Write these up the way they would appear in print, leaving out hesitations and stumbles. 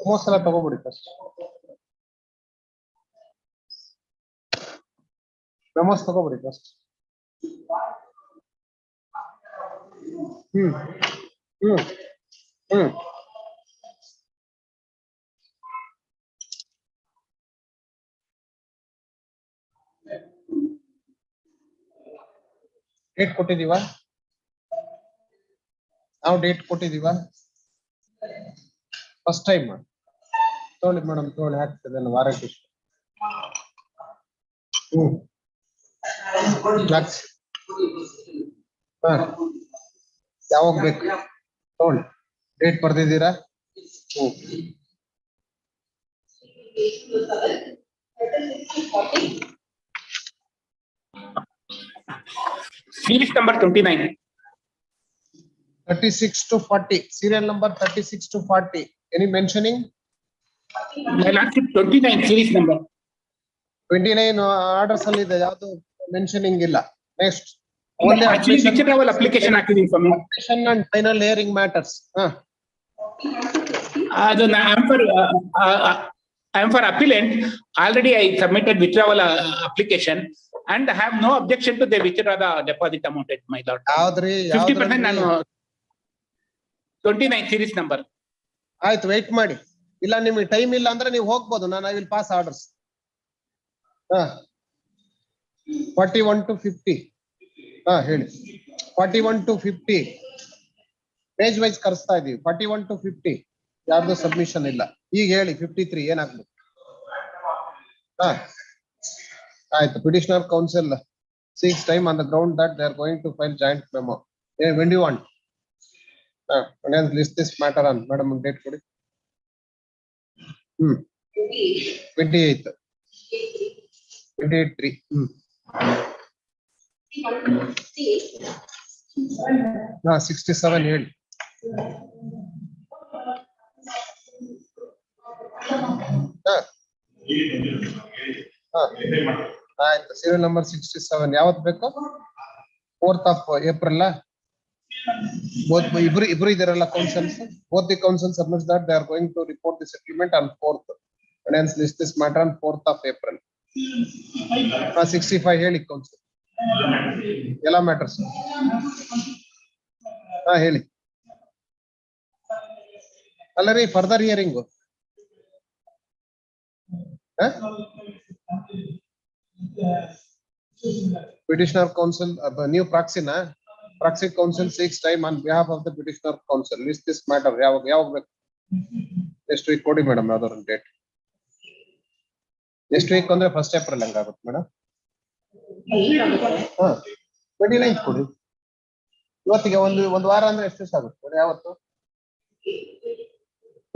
Most ಎಲ್ಲ ತಗೋಬಿಡಿ first. Memos ತಗೋಬಿಡಿ ಫಸ್ಟ್. ಡೇಟ್ ಕೊಟ್ಟಿದೀವ? ನಾವು ಡೇಟ್ ಕೊಟ್ಟಿದೀವ? ಫಸ್ಟ್ ಟೈಮ್ ತಗೊಳ್ಳಿ ಮೇಡಮ್, ತಗೊಳ್ಳಿ, ಆಗ್ತದೆ ಅಲ್ಲ ವಾರಕ್ಕೆ. ಯಾವಾಗ ಬೇಕು ತಗೊಳ್ಳಿ. ಡೇಟ್ ಬರ್ದಿದ್ದೀರಾ? Series number 29. 36 to 40. Serial number 36 to 40. Any mentioning? My lordship, 29 series number. 29 orders ಅಲ್ಲಿ ಇದೆ, ಯಾವುದು ಮೆನ್ಷನಿಂಗ್ ಇಲ್ಲ. Next only actually withdrawal application ಹಾಕಿದೀನಿ for me. Petition and final hearing matters. ಅದು I am for appellant. Already I submitted withdrawal application and I have no objection to the withdraw the deposit amount, my lord. 50% ನಾನು 29 series number. ಆಯ್ತು, weight ಮಾಡಿ. ಇಲ್ಲ ನಿಮಗೆ time ಇಲ್ಲ ಅಂದ್ರೆ ನೀವು ಹೋಗ್ಬೋದು. ನಾನು I will pass orders. 41 to 50. ಹೇಳಿ. 41 to 50 ಪೇಜ್ ವೈಸ್ ಕರೆಸ್ತಾ ಇದೀವಿ. 41 to 50 ಯಾರ್ದು ಸಬ್ಮಿಷನ್ ಇಲ್ಲ. ಈಗ ಹೇಳಿ 53 ಏನಾಗ್ಬೇಕು? ಆಯ್ತು. Petitioner counsel seeks time on the ground that they are going to file joint memo. When do you want? List this matter on. Madam, date ಕೊಡಿ. 28th. 28/3. 67 ಹೇಳಿ. ಆಯ್ತು. ಸೀರಿಯಲ್ ನಂಬರ್ 67 ಯಾವತ್ತು ಬೇಕು? 4th of April. ಇಬ್ರು ಇದಾರಲ್ಲ councils. Both the councils submit that they are going to report the settlement on 4th. And hence list this matter on 4th of April. 65 ಹೇಳಿ council. ಎಲ್ಲ matters ಹೇಳಿ. ಅಲ್ಲ ರೀ, further hearing petitioner counsel new proxy counsel seeks time on behalf of the petitioner counsel. List this matter. ಯಾವಾಗ ಬೇಕು? Next week ಕೊಡಿ madam. ಯಾವ್ದಾದ್ರು date next week ಅಂದ್ರೆ 1st April ಹಂಗಾಗುತ್ತೆ ಮೇಡಮ್. 29th ಕೊಡಿ. ಇವತ್ತಿಗೆ ಒಂದು ವಾರ ಅಂದ್ರೆ ಎಷ್ಟು ಆಗುತ್ತೆ? ಯಾವತ್ತು?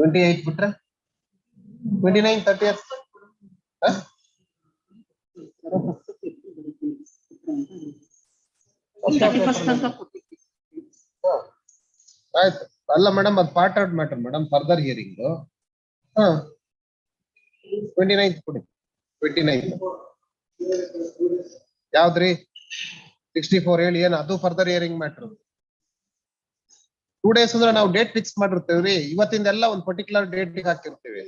28 ಬಿಟ್ರೆ 29, 30th. ಆಯ್ತು. ಅಲ್ಲ ಮೇಡಮ್, ಅದು part out matter madam. Further hearing 29th ಕೊಡಿ. 29th ಯಾವ್ದ್ರಿ? 64 ಹೇಳಿ. ಏನು ಅದು ಫರ್ದರ್ ಹಿಯರಿಂಗ್ ಮ್ಯಾಟರ್? 2 days ಅಂದ್ರೆ ನಾವು ಡೇಟ್ ಫಿಕ್ಸ್ ಮಾಡಿರ್ತೇವ್ರಿ. ಇವತ್ತಿಂದ ಎಲ್ಲ ಒಂದು ಪರ್ಟಿಕ್ಯುಲರ್ ಡೇಟ್ ಹಾಕಿರ್ತೀವಿ.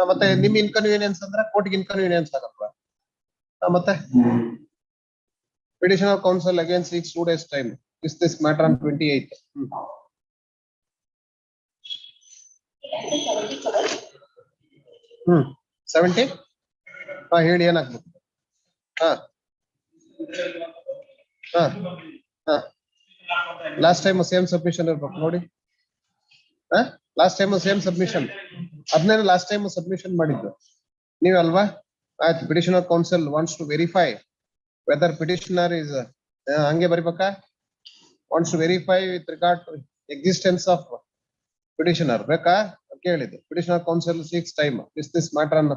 ಮತ್ತೆ ನಿಮ್ ಇನ್ಕನ್ವೀನಿಯನ್ಸ್ ಅಂದ್ರೆ ಕೋರ್ಟ್ಗೆ ಇನ್ಕನ್ವೀನಿಯನ್ಸ್ ಆಗಲ್ವಾ? ಮತ್ತೆ petitioner counsel again seeks 2 days time. Is this matter on 28th? 70 ಹೇಳಿ ಏನಾಗ್ಬೇಕು? ಲಾಸ್ಟ್ ಟೈಮ್ ಸೇಮ್ ಸಬ್ಮಿಷನ್ ಇರ್ಬೇಕು ನೋಡಿ. Last time same submission. ಅದನ್ನೇ ಲಾಸ್ಟ್ ಟೈಮ್ ಸಬ್ಮಿಷನ್ ಮಾಡಿದ್ದು ನೀವಲ್ವಾ? ಆಯ್ತು. petitioner counsel wants to verify whether petitioner is ಹಂಗೆ ಬರಿಬೇಕಾ? wants to verify with regard to existence of petitioner ಬೇಕಾ ಕೇಳಿದ್ದು. petitioner counsel seeks time. This matter on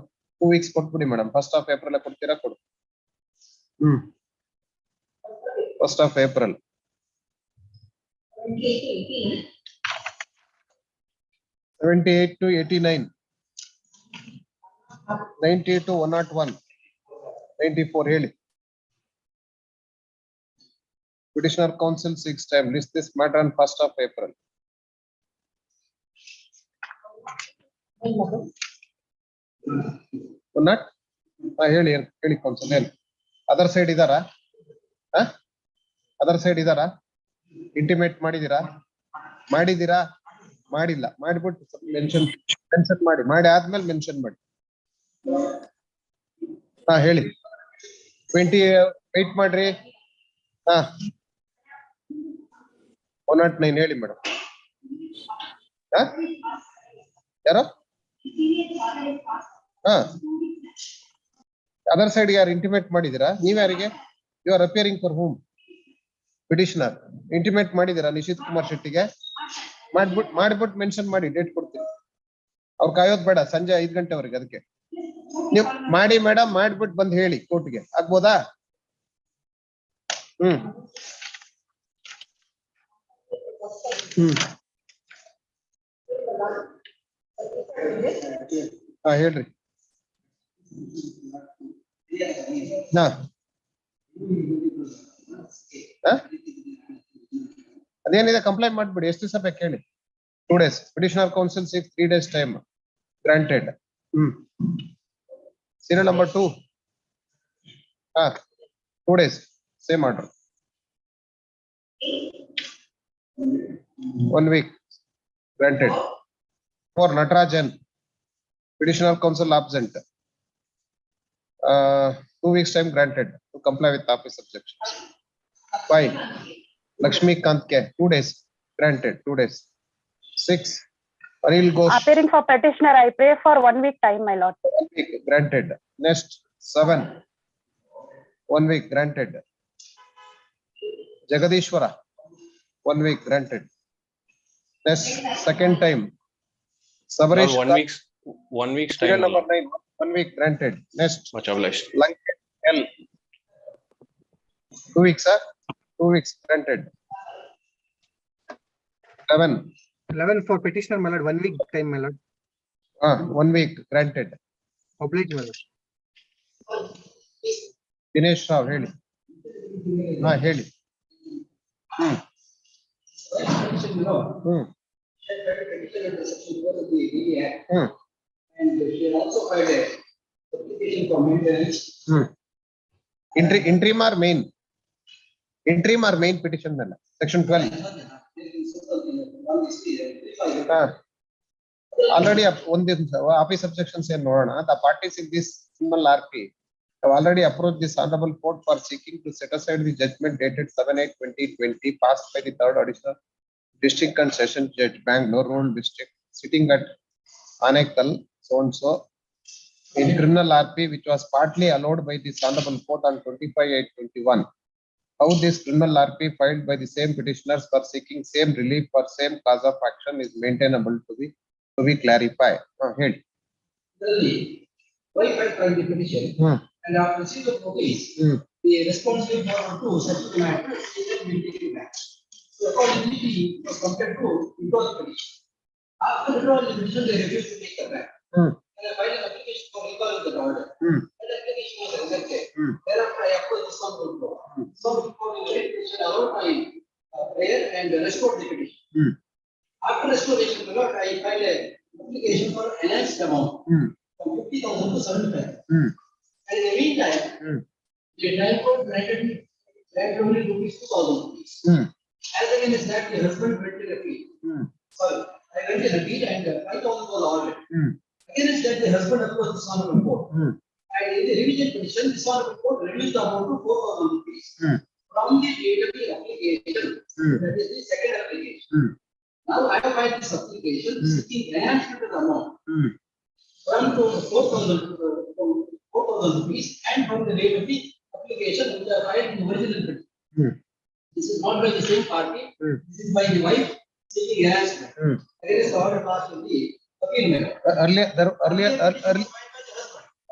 2 weeks ಕೊಟ್ಬಿಡಿ madam. 1st of April ಕೊಡ್ತೀರಾ? ಕೊಡು. 1st of April. 78 to 89. 90 to 101. 94 ಹೇಳಿ. Petitioner counsel seeks time. List this matter on 1st of April. ಹೇಳಿ counsel. ಹೇಳಿ. Other side ಇದಾರಾ? Other side ಇದಾರಾ? Intimate ಮಾಡಿದಿರಾ? ಮಾಡಿಲ್ಲ. ಮಾಡಿಬಿಟ್ಟು ಮೆನ್ಷನ್ ಮಾಡಿ ಆದ್ಮೇಲೆ ಮೆನ್ಷನ್ ಮಾಡಿ. ಹೇಳಿ. 20 ವೆಯ್ಟ್ ಮಾಡ್ರಿ. 109 ಹೇಳಿ ಮೇಡಮ್. ಯಾರು? ಅದರ್ ಸೈಡ್ ಯಾರು ಇಂಟಿಮೇಟ್ ಮಾಡಿದಿರಾ? ನೀವ್ ಯಾರಿಗೆ? You are appearing for whom? Petitioner intimate ಮಾಡಿದಿರಾ ನಿಶಿತ್ ಕುಮಾರ್ ಶೆಟ್ಟಿಗೆ? ಮಾಡ್ಬಿಟ್ಟು ಮೆನ್ಷನ್ ಮಾಡಿ, ಡೇಟ್ ಕೊಡ್ತೀನಿ. ಅವ್ರು ಕಾಯೋದ್ ಬೇಡ ಸಂಜೆ 5 ಗಂಟೆವರೆಗೆ. ಅದಕ್ಕೆ ನೀವು ಮಾಡಿ ಮೇಡಮ್. ಮಾಡ್ಬಿಟ್ಟು ಬಂದು ಹೇಳಿ ಕೋರ್ಟ್ಗೆ. ಆಗ್ಬೋದಾ? ಹೇಳ್ರಿ. ಅದೇನಿದೆ ಕಂಪ್ಲೇಂಟ್ ಮಾಡ್ಬಿಡಿ. ಎಷ್ಟು ದಿವಸ ಬೇಕು ಹೇಳಿ? 2 days. petitioner counsel seeks 3 days time. Granted. Serial number 2. 2 days. Same order. 1 week. granted. 4 Natarajan, petitioner counsel absent. 2 weeks time granted to comply with office objections. 5 Lakshmi Kantke, 2 days granted, 2 days. 6 Anil Ghosh, Appearing for petitioner, I pray for 1 week time, my lord. 1 week granted. Next 7 1 week granted. Jagadishwara, 1 week granted. Next second time Sabarish, 1 week's serial time. number 9, 1 week granted. Next Much obliged. Lankan L, 2 weeks, sir. 2 weeks granted. 11 for petitioner, my lord. 1 week time, my lord. 1 week granted. Oblige, my lord. Dinesh Rao, ಹೇಳಿ. ಹೇಳಿ. ಹ್ಮ್. And she also filed a application for maintenance. Interim or main? Interim or main petition ಮೇಲೆ section 12. Already ಒಂದು office subsections ಏನು ನೋಡೋಣ. The parties in this criminal RP have already approached this honorable court for seeking to set aside the judgment dated 7/8/2020 passed by the third additional district and session judge Bangalore Road district sitting at Anekal so and so in criminal RP which was partly allowed by this honorable court on 25/8/21. How this criminal RP filed by the same petitioners for seeking same relief for same cause of action is maintainable to be clarified. Head. Why filed the petition? And after receipt of notice, the responsible for to settle the matter is back. So accordingly, he was compared to withdraw the petition. After withdrawal the petition, they refused to take the back. And I filed an application for recall of the order. And the application was rejected. Thereafter, I approached the Supreme Court. So before the petition allowed my prayer and restored the petition. After restoration, my lord, I filed an application for enhanced amount from 50,000 to 75,000. And in the meantime, the trial court granted me only rupees 2,000 rupees. As against that, the husband went in appeal. Sorry, I went in appeal and 5,000 was ordered. Against that, the husband approached the honorable court. And in the revision petition, the honorable court reduced the amount to 4,000 rupees from the date of the application. That is the second application. Now I have filed this application seeking enhancement of the amount from to 4,000 rupees and from the date of the application which are filed in the original petition. This is not by the same party. This is by the wife seeking enhancement. Against the order passed in the appeal matter.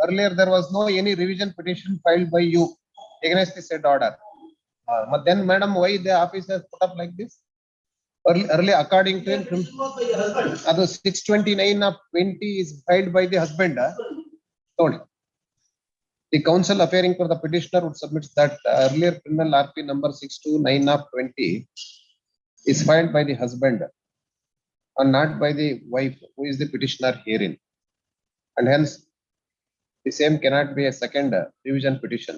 Earlier there was no any revision petition filed by you against the said order. But then, madam, why the office has put up like this? Earlier, according to him, ಅದು 629/20 is filed by the husband. The counsel appearing for the petitioner would submit that earlier criminal RP number 629/20 is filed by the husband and not by the wife who is the petitioner herein. And hence, the same cannot be a second revision petition.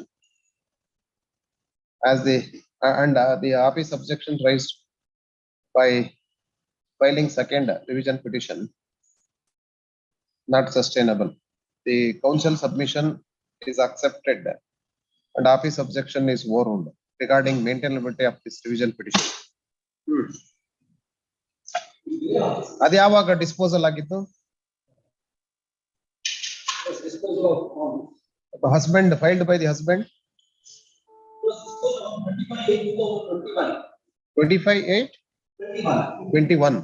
As the office objection raised by filing second revision petition not sustainable. The counsel submission is accepted and office objection is overruled regarding maintainability of this revision petition. ಅದು ಯಾವಾಗ disposal ಆಗಿತ್ತು? Husband filed by the husband 25/8/21.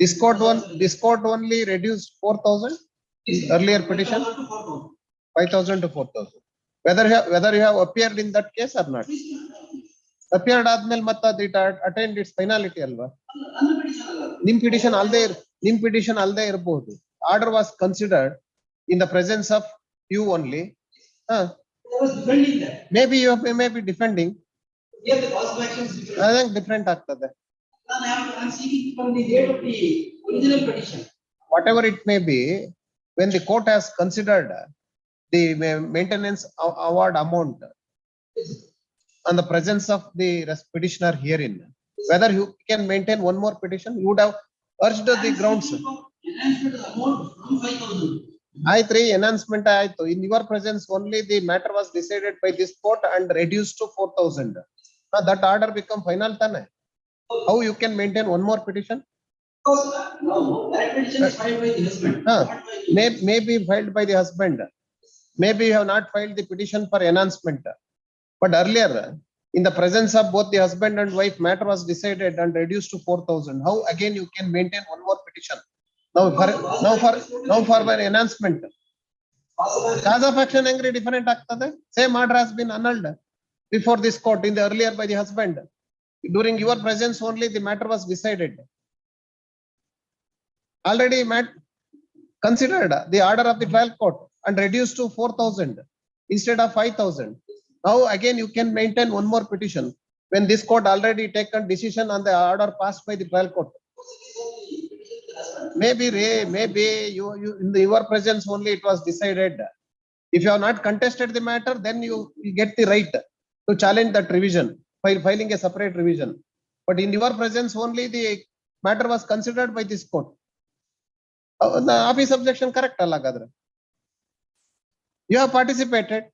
This court only reduced 4,000 earlier petition 5,000 to 4,000. Whether you have appeared in that case or not? Appeared ಆದ್ಮೇಲೆ ಮತ್ತೆ ಅದು attend it's finality ಅಲ್ವಾ? ನಿಮ್ petition ಅಲ್ಲದೆ ಇರಬಹುದು. Order was considered in the presence of you only. Maybe you may be defending. I think different ಆಗ್ತದೆ. I'm seeking from the date of the original petition. Whatever it may be, when the court has considered the maintenance award amount and the presence of the petitioner herein, whether you can maintain one more petition, you would have urged the grounds. Enhancement of the amount from 5,000. I three enhancement ಆಯ್ತು. In your presence only the matter was decided by this court and reduced to 4,000. That order become final ತಾನೆ. How you can maintain one more petition? No, that petition is filed by the husband. Huh. not by the- May be filed by the husband. Maybe you have not filed the petition for enhancement. But earlier, in the presence of both the husband and wife, matter was decided and reduced to 4,000. How again you can maintain one more petition? Now for an enhancement. Cause of action angry different ಆಗ್ತದೆ. Same order has been annulled before this court in the earlier by the husband. During your presence only the matter was decided. Already considered the order of the trial court and reduced to 4,000 instead of 5,000. Now again you can maintain one more petition when this court already taken decision on the order passed by the trial court. Maybe you in your presence only it was decided. If you have not contested the matter, then you get the right to challenge that revision by filing a separate revision. But in your presence only the matter was considered by this court. The office objection correct allagadre. You have participated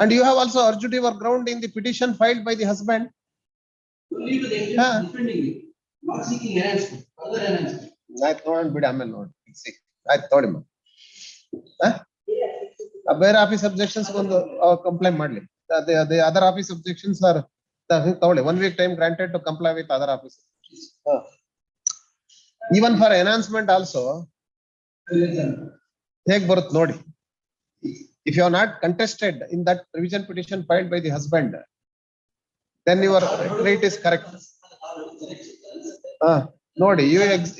and you have also urged your ground in the petition filed by the husband. Only to the extent Huh. of defending it, not seeking enhancement, further enhancement. ಆಯ್ತು ನೋಡೋಣ ಬಿಡಿ ಆಮೇಲೆ ನೋಡಿ ಆಯ್ತು ನೋಡಿ ಬೇರೆ office objections ಒಂದು complaint ಮಾಡ್ಲಿ ಅದೇ ಅದರ್ ಆಫೀಸ್ ಅಬ್ಜೆಕ್ಷನ್ಸ್ ಆರ್ ತಗೊಳ್ಳಿ 1 week time granted to comply with other office. Even for enhancement also ಹೇಗ್ ಬರುತ್ತೆ ನೋಡಿ. If you have not contested in that revision petition filed by the husband, then your right is correct. ನೋಡಿ you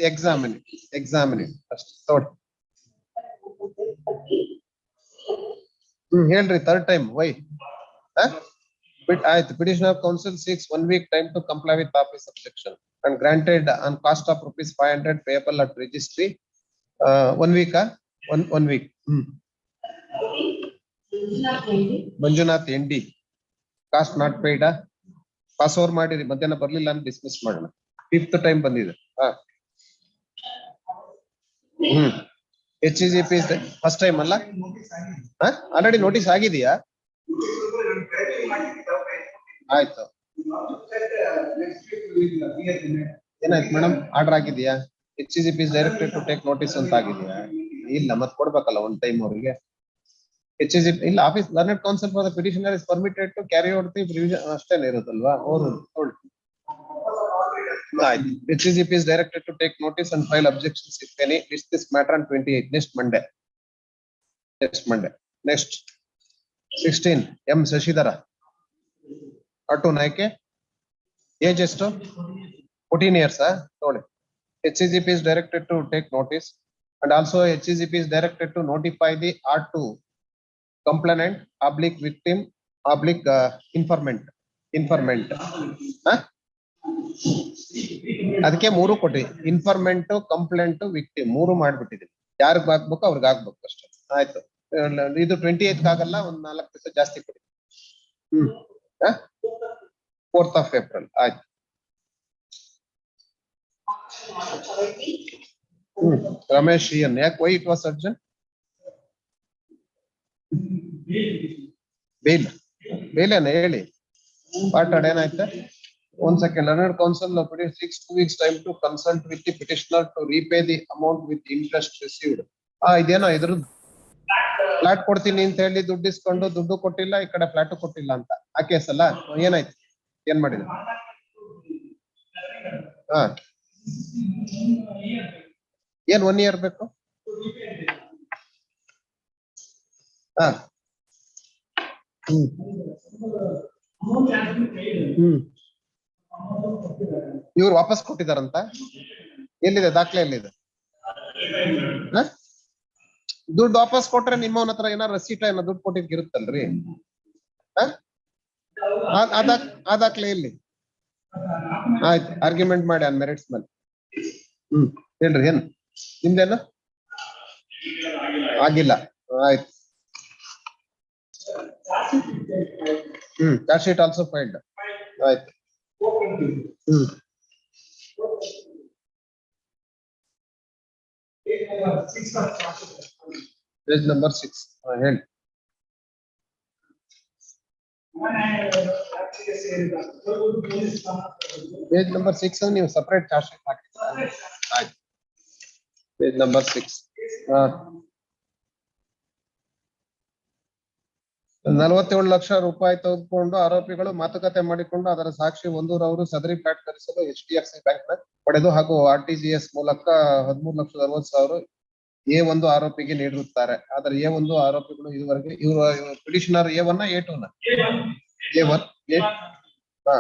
examine it first. ನೋಡಿ ಹೇಳ್ರಿ third time why? But petition of counsel seeks 1 week time to comply with office objection and granted on cost of rupees 500 payable at registry. 1 week. 1 week. Manjunath ND cost not paid pass over ಮಾಡಿರಿ ಮಧ್ಯಾಹ್ನ ಬರ್ಲಿಲ್ಲ ಅಂತ dismiss ಮಾಡೋಣ. 5th time ಬಂದಿದೆ. HCGP first time ಅಲ್ಲ already notice ಆಗಿದೆಯಾ? ಆಯ್ತು ಏನಾಯ್ತು ಮೇಡಮ್ ಆರ್ಡರ್ ಆಗಿದೆಯಾ? HCGP is directed to take notice ಅಂತ ಆಗಿದೆಯಾ? ಇಲ್ಲ ಮತ್ ಕೊಡ್ಬೇಕಲ್ಲ ಒಂದ್ ಟೈಮ್ ಅವರಿಗೆ. HCGP ಇಲ್ಲ office learned counsel for the petitioner is permitted to carry out the revision ಅಷ್ಟೇನೆ ಇರುತ್ತಲ್ವಾ ಅವರು ನೋಡಿ. ಆಯ್ತು HCGP is directed to take notice and file objections if any. List this matter on 28 next Monday. Next 16 M Shashidhara Auto Naike age ಎಷ್ಟು 14 years ನೋಡಿ. HCGP is directed to take notice and also HCGP is directed to notify the R2 complainant / victim / informant ಅದಕ್ಕೆ 3 ಕೊಟ್ಟಿ informant complaint victim 3 ಮಾಡ್ಬಿಟ್ಟಿದ್ದೀನಿ. ಯಾರಿಗ್ ಹಾಕ್ಬೇಕು ಅವ್ರಿಗೆ ಹಾಕ್ಬೇಕು ಅಷ್ಟೇ. ಆಯ್ತು ಇದು 28th ಆಗಲ್ಲ, ಒಂದ್ 4 ದಿವಸ ಜಾಸ್ತಿ ಕೊಡಿ. 4th of April ಆಯ್ತು. ರಮೇಶ್ EN ಯಾಕೆ ವೈ ಇಟ್ ವಾಸ್ ಅರ್ಜೆಂಟ್? ಬೇಲೇನ ಹೇಳಿ ಪಾರ್ಟ್ ಏನಾಯ್ತು? 1 second. Learned counsel seeks 2 weeks time to consult with the petitioner to repay the amount with interest received. ಇದೇನೋ ಇದ್ರ ಫ್ಲಾಟ್ ಕೊಡ್ತೀನಿ ಅಂತ ಹೇಳಿ ದುಡ್ಡು ಇಸ್ಕೊಂಡು ದುಡ್ಡು ಕೊಟ್ಟಿಲ್ಲ, ಈ ಕಡೆ ಫ್ಲಾಟ್ ಕೊಟ್ಟಿಲ್ಲ ಅಂತ ಆ ಕೇಸ್ ಅಲ್ಲ. ಏನಾಯ್ತು? ಏನ್ ಮಾಡಿದ್ರು? ಏನ್ 1 year ಬೇಕು? ಇವ್ರು ವಾಪಸ್ ಕೊಟ್ಟಿದಾರಂತ ಎಲ್ಲಿದೆ ದಾಖಲೆ? ಎಲ್ಲಿದೆ? ದುಡ್ಡು ವಾಪಸ್ ಕೊಟ್ರೆ ನಿಮ್ಮವನ ಹತ್ರ ಏನಾರು ರಸೀಟ್ ಏನೋ ದುಡ್ಡು ಕೊಟ್ಟಿದ್ ಇರುತ್ತಲ್ರಿ? ಆ ದಾಖಲೆ ಎಲ್ಲಿ? ಆಯ್ತು ಆರ್ಗ್ಯುಮೆಂಟ್ ಮಾಡಿ ಆನ್ ಮೆರಿಟ್ಸ್ ಮೇಲೆ. ಹೇಳ್ರಿ ಏನ್ ನಿಮ್ದೇನು ಆಗಿಲ್ಲ? ಆಯ್ತು. Charge sheet also filed. ಆಯ್ತು. Page number 6. ಹೇಳಿ. Page number 6 ನೀವು separate charge sheet ಹಾಕಿದ್ದೀರಾ? ಆಯ್ತು. Page number 6. 47 ಲಕ್ಷ ರೂಪಾಯಿ ತೆಗೆದುಕೊಂಡು ಆರೋಪಿಗಳು ಮಾತುಕತೆ ಮಾಡಿಕೊಂಡು ಅದರ ಸಾಕ್ಷಿ ಒಂದೂರವರು ಸದರಿ ಫ್ಲಾಟ್ ಖರೀದಿಸಲು HDFC ಬ್ಯಾಂಕ್ ನ ಪಡೆದು ಹಾಗೂ RTGS ಮೂಲಕ 13,60,000 A1 ಆರೋಪಿಗೆ ನೀಡಿರುತ್ತಾರೆ. ಆದರೆ A1 ಆರೋಪಿಗಳು ಇದುವರೆಗೆ ಇವರು ಪಿಟಿಷನರ್ A1 A2 ನ A1 ಹಾ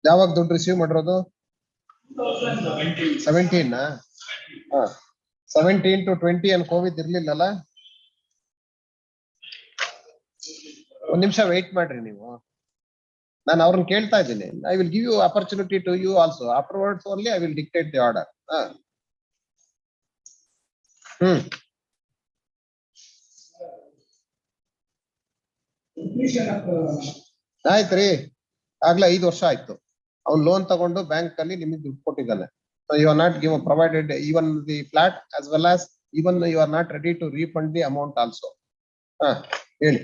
ಯಾವಾಗ ದುಡ್ಡು ರಿಸೀವ್ ಮಾಡಿರೋದು? 17 17 to 20 ಏನ್ ಕೋವಿಡ್ ಇರ್ಲಿಲ್ಲಲ್ಲ? ಒಂದ್ ನಿಮಿಷ ವೆಯ್ಟ್ ಮಾಡ್ರಿ ನೀವು. ನಾನು ಅವ್ರನ್ನ ಕೇಳ್ತಾ ಇದ್ದೀನಿ. I will give you opportunity to you also. Afterwards only I will dictate the order. ಆಯ್ತ್ರಿ, ಆಗ್ಲೇ 5 ವರ್ಷ ಆಯ್ತು. ಅವ್ನು ಲೋನ್ ತಗೊಂಡು ಬ್ಯಾಂಕ್ ಅಲ್ಲಿ ನಿಮಗೆ ದುಡ್ಡು ಕೊಟ್ಟಿದ್ದಾನೆ. You are not give provided even the flat as well as even you are not ready to refund the amount also. ಹೇಳಿ.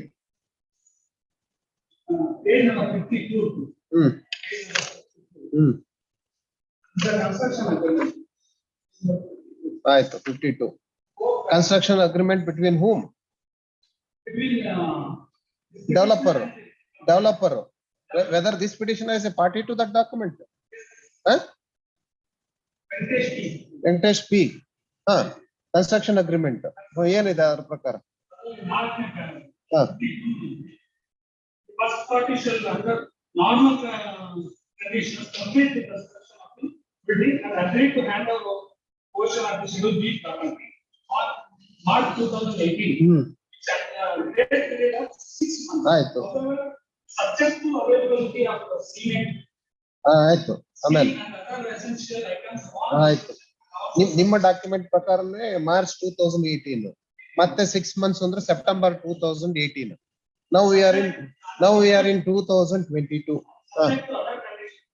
ಆಯ್ತು. 52 construction agreement between whom? Developer. Whether this petitioner is a party to that document? Venkatesh P. Construction agreement. ಏನಿದೆ ಅದ್ರ ಪ್ರಕಾರ? First party shall under normal conditions complete the construction of the building and agree to hand over portion of the schedule B property on March 2018. Date period of 6 months. ಆಯ್ತು. Subject to availability of cement. ಆಯ್ತು. ಆಮೇಲೆ essential items. ಆಯ್ತು. ನಿಮ್ಮ document ಪ್ರಕಾರನೇ March 2018 ಮತ್ತೆ 6 months ಅಂದ್ರೆ September 2018. Now we are in 2022.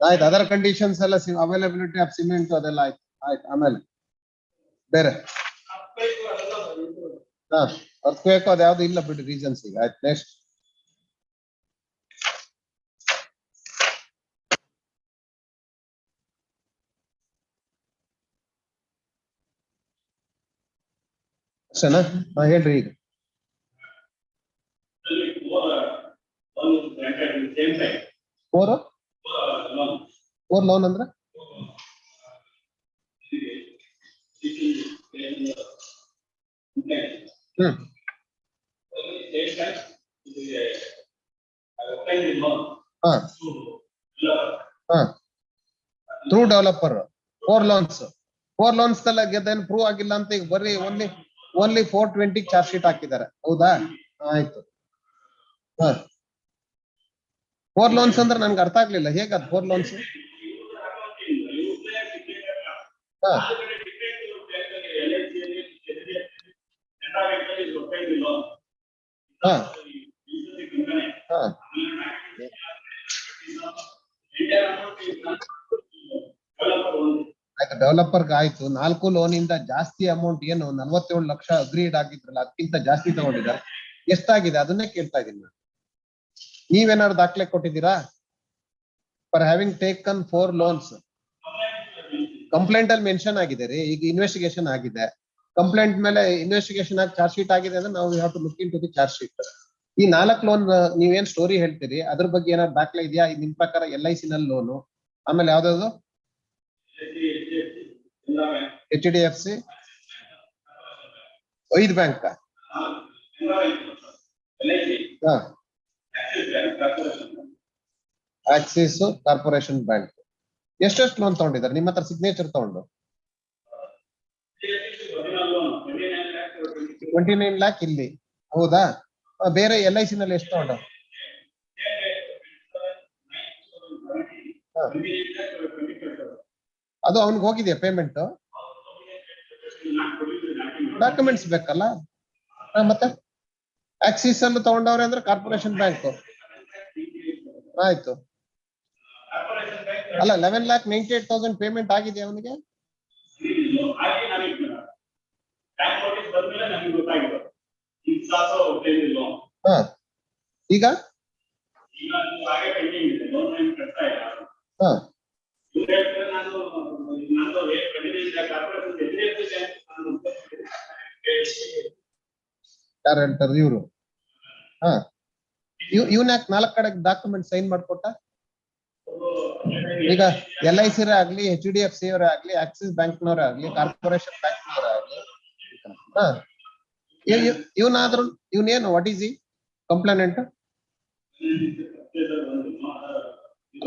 ಆಯ್ತು. Other conditions ಎಲ್ಲ ಅವೈಲಬಿಲಿಟಿ ಆಫ್ ಸಿಮೆಂಟ್ ಅದೆಲ್ಲ ಆಯ್ತು. ಆಯ್ತು. ಆಮೇಲೆ ಬೇರೆ ಅರ್ಥಕ್ವೇಕ್ ಅದು ಯಾವ್ದು ಇಲ್ಲ ಬಿಡಿ ರೀಸನ್ಸ್ ಈಗ. ಆಯ್ತು. ನೆಕ್ಸ್ಟ್ ಅಷ್ಟೇನಾ? ಹೇಳ್ರಿ ಈಗ. ಫೋರ್ ಲೋನ್ ಅಂದ್ರೆ ಥ್ರೂ ಡೆವಲಪರ್ 4 ಲೋನ್ಸ್. 4 ಲೋನ್ಸ್ ಗೆದ್ದೇನು ಪ್ರೂವ್ ಆಗಿಲ್ಲ ಅಂತ ಈಗ ಬರ್ರಿ ಓನ್ಲಿ 420 ಚಾರ್ಜ್ ಶೀಟ್ ಹಾಕಿದ್ದಾರೆ. ಹೌದಾ? ಆಯ್ತು. 4 ಲೋನ್ಸ್ ಅಂದ್ರೆ ನನ್ಗೆ ಅರ್ಥ ಆಗ್ಲಿಲ್ಲ. ಹೇಗದ್ 4 ಲೋನ್ಸ್? ಆಯ್ತು. ಡೆವಲಪರ್ಗೆ ಆಯ್ತು. 4 ಲೋನ್ ಇಂದ ಜಾಸ್ತಿ ಅಮೌಂಟ್ ಏನು 47 ಲಕ್ಷ ಅಗ್ರೀಡ್ ಆಗಿದ್ರಲ್ಲ ಅದಕ್ಕಿಂತ ಜಾಸ್ತಿ ತಗೊಂಡಿದ್ದಾರೆ. ಎಷ್ಟಾಗಿದೆ ಅದನ್ನೇ ಕೇಳ್ತಾ ಇದ್ದೀನಿ ನಾನು. ನೀವೇನಾದ್ರು ದಾಖಲೆ ಕೊಟ್ಟಿದ್ದೀರಾ? For having taken 4 loans. Complaint ಅಲ್ಲಿ ಮೆನ್ಷನ್ ಆಗಿದೆ ರೀ. ಈಗ ಇನ್ವೆಸ್ಟಿಗೇಷನ್ ಆಗಿದೆ. ಕಂಪ್ಲೇಂಟ್ ಮೇಲೆ ಇನ್ವೆಸ್ಟಿಗೇಷನ್ ಆಗಿ ಚಾರ್ಜ್ ಶೀಟ್ ಆಗಿದೆ ಅಂದ್ರೆ ನಾವು have to look into the charge sheet. ಈ 4 ಲೋನ್ ನೀವೇನ್ ಸ್ಟೋರಿ ಹೇಳ್ತೀರಿ ಅದ್ರ ಬಗ್ಗೆ ಏನಾದ್ರು ದಾಖಲೆ ಇದೆಯಾ? ನಿಮ್ ಪ್ರಕಾರ LIC ನಲ್ಲಿ ಲೋನು, ಆಮೇಲೆ ಯಾವ್ದಾದ್ರು HDFC 5 bank Axis corporation bank. ಎಷ್ಟೆಷ್ಟು ಲೋನ್ ತಗೊಂಡಿದ್ದಾರೆ ನಿಮ್ಮ ಹತ್ರ ಸಿಗ್ನೇಚರ್ ತಗೊಂಡು? 29 ಲ್ಯಾಕ್ ಇಲ್ಲಿ. ಹೌದಾ? ಬೇರೆ LIC ನಲ್ಲಿ ಎಷ್ಟು ತಗೊಂಡ? ಅದು ಅವ್ನಿಗೆ ಹೋಗಿದೆಯಾ ಪೇಮೆಂಟ್? ಡಾಕ್ಯುಮೆಂಟ್ಸ್ ಬೇಕಲ್ಲ. ಮತ್ತೆ ಆಕ್ಸಿಸ್ ಅನ್ನು ತಗೊಂಡವ್ರೆ ಅಂದ್ರೆ ಕಾರ್ಪೊರೇಷನ್ ಬ್ಯಾಂಕ್. ಆಯ್ತು. ಅಲ್ಲ 11,98,000 ಪೇಮೆಂಟ್ ಆಗಿದೆ ಅವನಿಗೆ. ಹಾ ಈಗ ಹಾ ಯಾರು ಹೇಳ್ತಾರೆ ಇವ್ರು? ಹಾ ಇವನ್ ಯಾಕೆ 4 ಕಡೆ ಡಾಕ್ಯುಮೆಂಟ್ ಸೈನ್ ಮಾಡ್ಕೊಟ್ಟ? ಈಗ LIC ಆಗ್ಲಿ, HDFC ಅವರೇ ಆಗ್ಲಿ, ಆಕ್ಸಿಸ್ ಬ್ಯಾಂಕ್ನವರೇ ಆಗ್ಲಿ, ಕಾರ್ಪೊರೇಷನ್ ಬ್ಯಾಂಕ್ನವರೇ ಆಗ್ಲಿ, ಹಾ ಇವನಾದ್ರೂ ಇವನೇನು ವಾಟ್ ಈಸ್ ಈ ಕಂಪ್ಲೇನೆಂಟ್?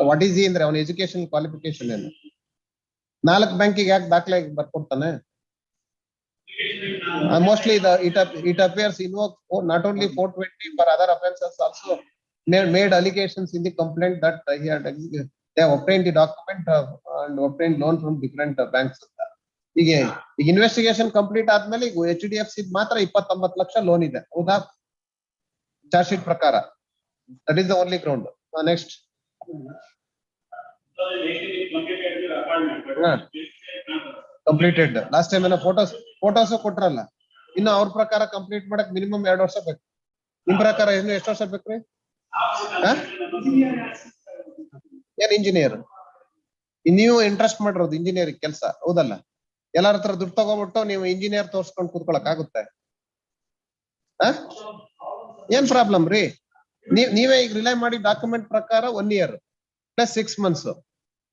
ವಾಟ್ ಈಸ್ ಈ ಅಂದ್ರೆ ಅವನ ಎಜುಕೇಶನ್ ಕ್ವಾಲಿಫಿಕೇಶನ್ ಏನು? 4 ಬ್ಯಾಂಕಿಗೆ ಯಾಕೆ ದಾಖಲೆ ಬರ್ಕೊಡ್ತಾನೆ? Mostly it appears invoke not only 420 for other offences also made allegations in the complaint that he had they have obtained the document and obtained loan from different banks. ಈಗ investigation complete ಆದ್ಮೇಲೆ ಈಗ HDFC ಮಾತ್ರ 29 lakh loan ಇದೆ, ಹೌದಾ? Charge sheet ಪ್ರಕಾರ that is the only ground. Next completed. Last time ಏನೋ photos ಕೊಟ್ರಲ್ಲ, ಇನ್ನು ಅವ್ರ ಪ್ರಕಾರ ಕಂಪ್ಲೀಟ್ ಮಾಡಕ್ ಮಿನಿಮಮ್ 2 ವರ್ಷ ಬೇಕು. ನಿಮ್ ಪ್ರಕಾರ ಇನ್ನು ಎಷ್ಟು ವರ್ಷ ಬೇಕ್ರಿ? ಏನ್ ಇಂಜಿನಿಯರ್? ನೀವು ಇಂಟ್ರೆಸ್ಟ್ ಮಾಡಿರೋದು ಇಂಜಿನಿಯರಿಂಗ್ ಕೆಲಸ, ಹೌದಲ್ಲ? ಎಲ್ಲಾರ ಹತ್ರ ದುಡ್ಡು ತಗೋಬಿಟ್ಟು ನೀವು ಇಂಜಿನಿಯರ್ ತೋರ್ಸ್ಕೊಂಡು ಕೂತ್ಕೊಳಕ್ ಆಗುತ್ತೆ? ಏನ್ ಪ್ರಾಬ್ಲಮ್ ರೀ? ನೀವೇ ಈಗ ರಿಲೈ ಮಾಡಿ ಡಾಕ್ಯುಮೆಂಟ್ ಪ್ರಕಾರ 1 year plus 6 months.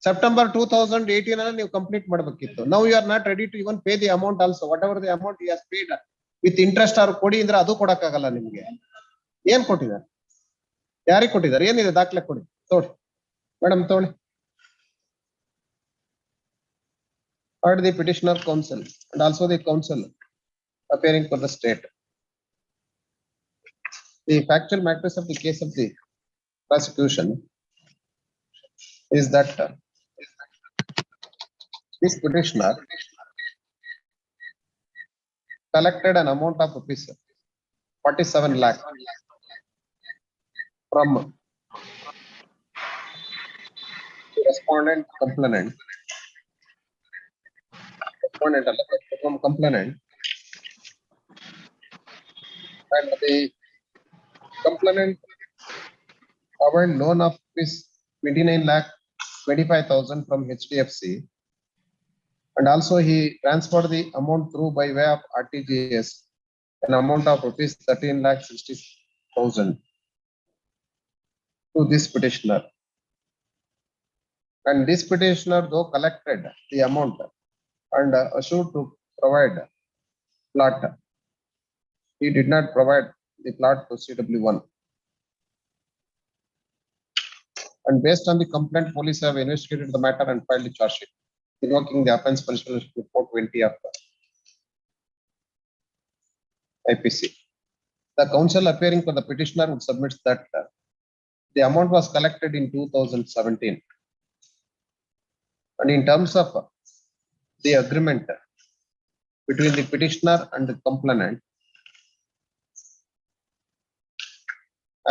September 2018 ಅಲ್ಲಿ ನೀವು ಕಂಪ್ಲೀಟ್ ಮಾಡ್ಬೇಕಿತ್ತು. Now you are not ready to even pay the amount also. Whatever the amount he has paid with interest ಅವ್ರು ಕೊಡಿ ಅಂದ್ರೆ ಅದು ಕೊಡಕ್ಕಾಗಲ್ಲ ನಿಮ್ಗೆ. ಏನ್ ಕೊಟ್ಟಿದ್ದಾರೆ? ಯಾರಿಗೆ ಕೊಟ್ಟಿದ್ದಾರೆ? ಏನಿದೆ ದಾಖಲೆ ಕೊಡಿ, ತೋಳಿ madam, ತೋಳಿ. Heard the petitioner counsel and also the counsel appearing for the state. The factual matters of the case of the prosecution is that this petitioner collected an amount of rupees 47 lakh from respondent complainant. From complainant, and the complainant covered loan of rupees 29,25,000 from HDFC, and also he transferred the amount through by way of RTGS, an amount of rupees 13,60,000 to this petitioner. And this petitioner though collected the amount and assured to provide plot, he did not provide the plot to CW1. And based on the complaint, police have investigated the matter and filed the charge sheet invoking the offense punishment report 20 of IPC. The counsel appearing for the petitioner would submit that the amount was collected in 2017. And in terms of the agreement between the petitioner and the complainant,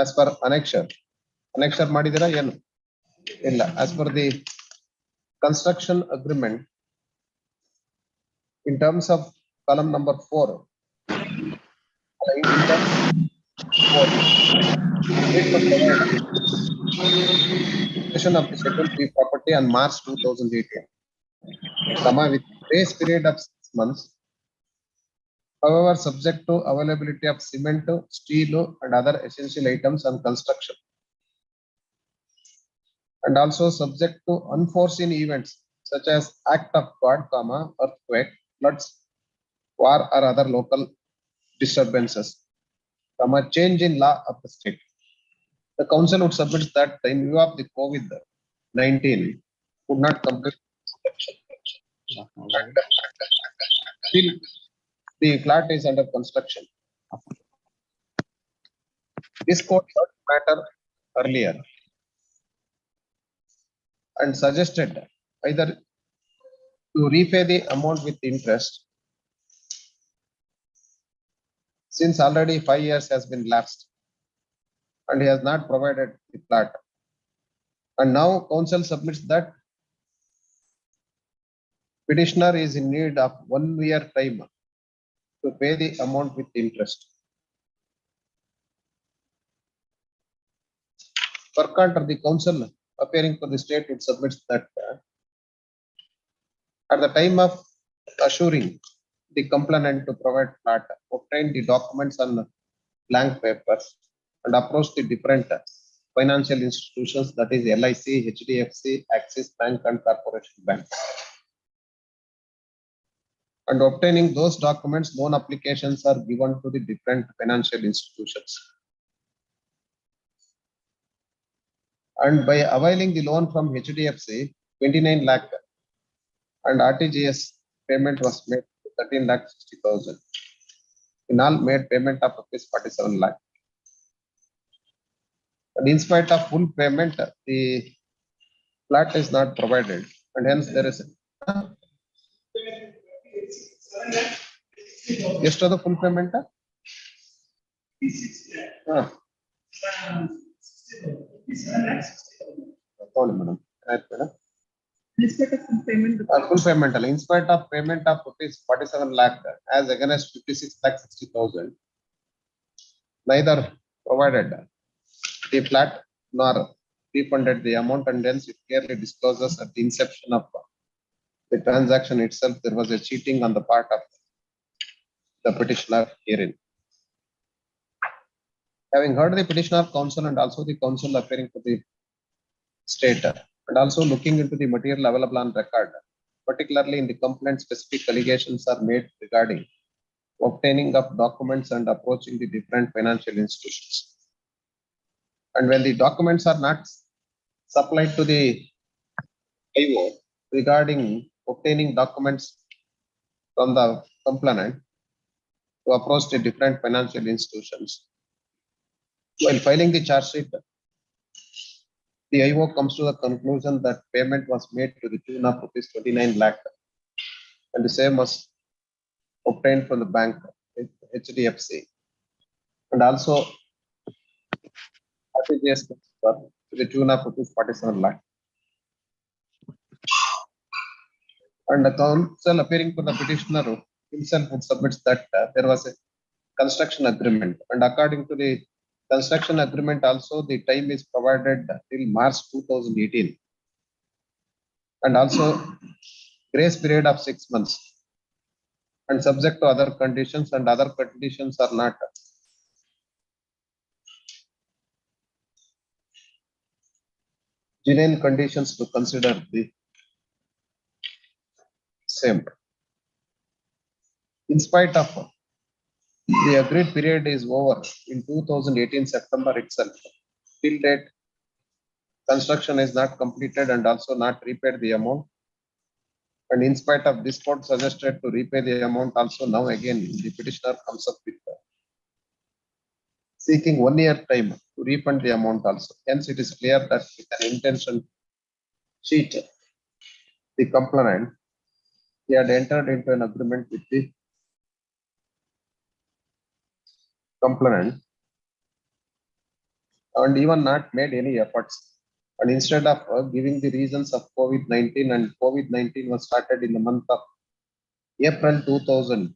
as per annexure madidira ಏನು ಇಲ್ಲ, as per the construction agreement, in terms of column number 4, possession of the schedule B property on March 2018, comma with grace period of 6 months. However, subject to availability of cement, steel, and other essential items on construction, and also subject to unforeseen events such as act of God, comma, earthquake, floods, war, or other local disturbances, comma, change in law of the state. The council would submit that in view of the COVID-19 would not complete still the flat is under construction. This court heard the matter earlier and suggested either to repay the amount with interest since already 5 years has been lapsed and he has not provided the plat. And now council submits that petitioner is in need of 1 year time to pay the amount with interest. Per contra, the council appearing for the state would submit that at the time of assuring the complainant to provide plat, obtain the documents on blank papers and approach the different financial institutions, that is LIC, HDFC, Axis Bank and Corporation Bank. And obtaining those documents, loan applications are given to the different financial institutions. And by availing the loan from HDFC, 29 lakh and RTGS payment was made 13,60,000. In all, made payment of rupees 47 lakh. And in spite of full payment, the plat is not provided, and hence there is ಎಷ್ಟು ಅದು full payment? ತಗೊಳ್ಳಿ madam. ಆಯ್ತು madam. Full payment ಅಲ್ಲ, in spite of payment of rupees 47 lakh as against 56,60,000, neither provided the plat nor refunded the amount, and hence it clearly discloses at the inception of the transaction itself there was a cheating on the part of the petitioner herein. Having heard the petitioner counsel and also the counsel appearing to the state, and also looking into the material available on record, particularly in the complaint, specific allegations are made regarding obtaining of documents and approaching the different financial institutions. And when the documents are not supplied to the IO regarding obtaining documents from the complainant to approach the different financial institutions, while filing the charge sheet, the IO comes to the conclusion that payment was made to the tune of rupees 29 lakh, and the same was obtained from the bank HDFC, and also RTGS to the tune of rupees 47 lakh. And the counsel appearing for the petitioner himself would submit that there was a construction agreement, and according to the construction agreement also the time is provided till March 2018, and also grace period of 6 months, and subject to other conditions, and other conditions are not genuine conditions to consider the same. In spite of the agreed period is over in 2018 September itself, till date construction is not completed and also not repaid the amount, and in spite of this court suggested to repay the amount also, now again the petitioner comes up with seeking 1 year time to refund the amount also. Hence it is clear that with an intention cheat the complainant, he had entered into an agreement with the complainant and even not made any efforts. And instead of giving the reasons of COVID-19, and COVID-19 was started in the month of April 2000,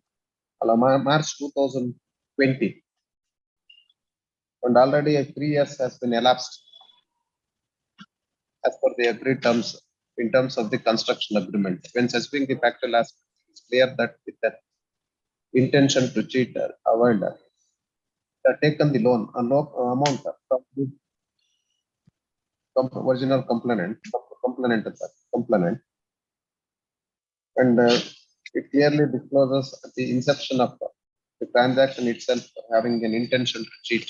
March 2020, and already 3 years has been elapsed as per the agreed terms in terms of the construction agreement. When suspecting the factual aspect, it's clear that with that intention to cheat or avoid, taken the loan amount from the original complainant, and it clearly discloses at the inception of the transaction itself having an intention to cheat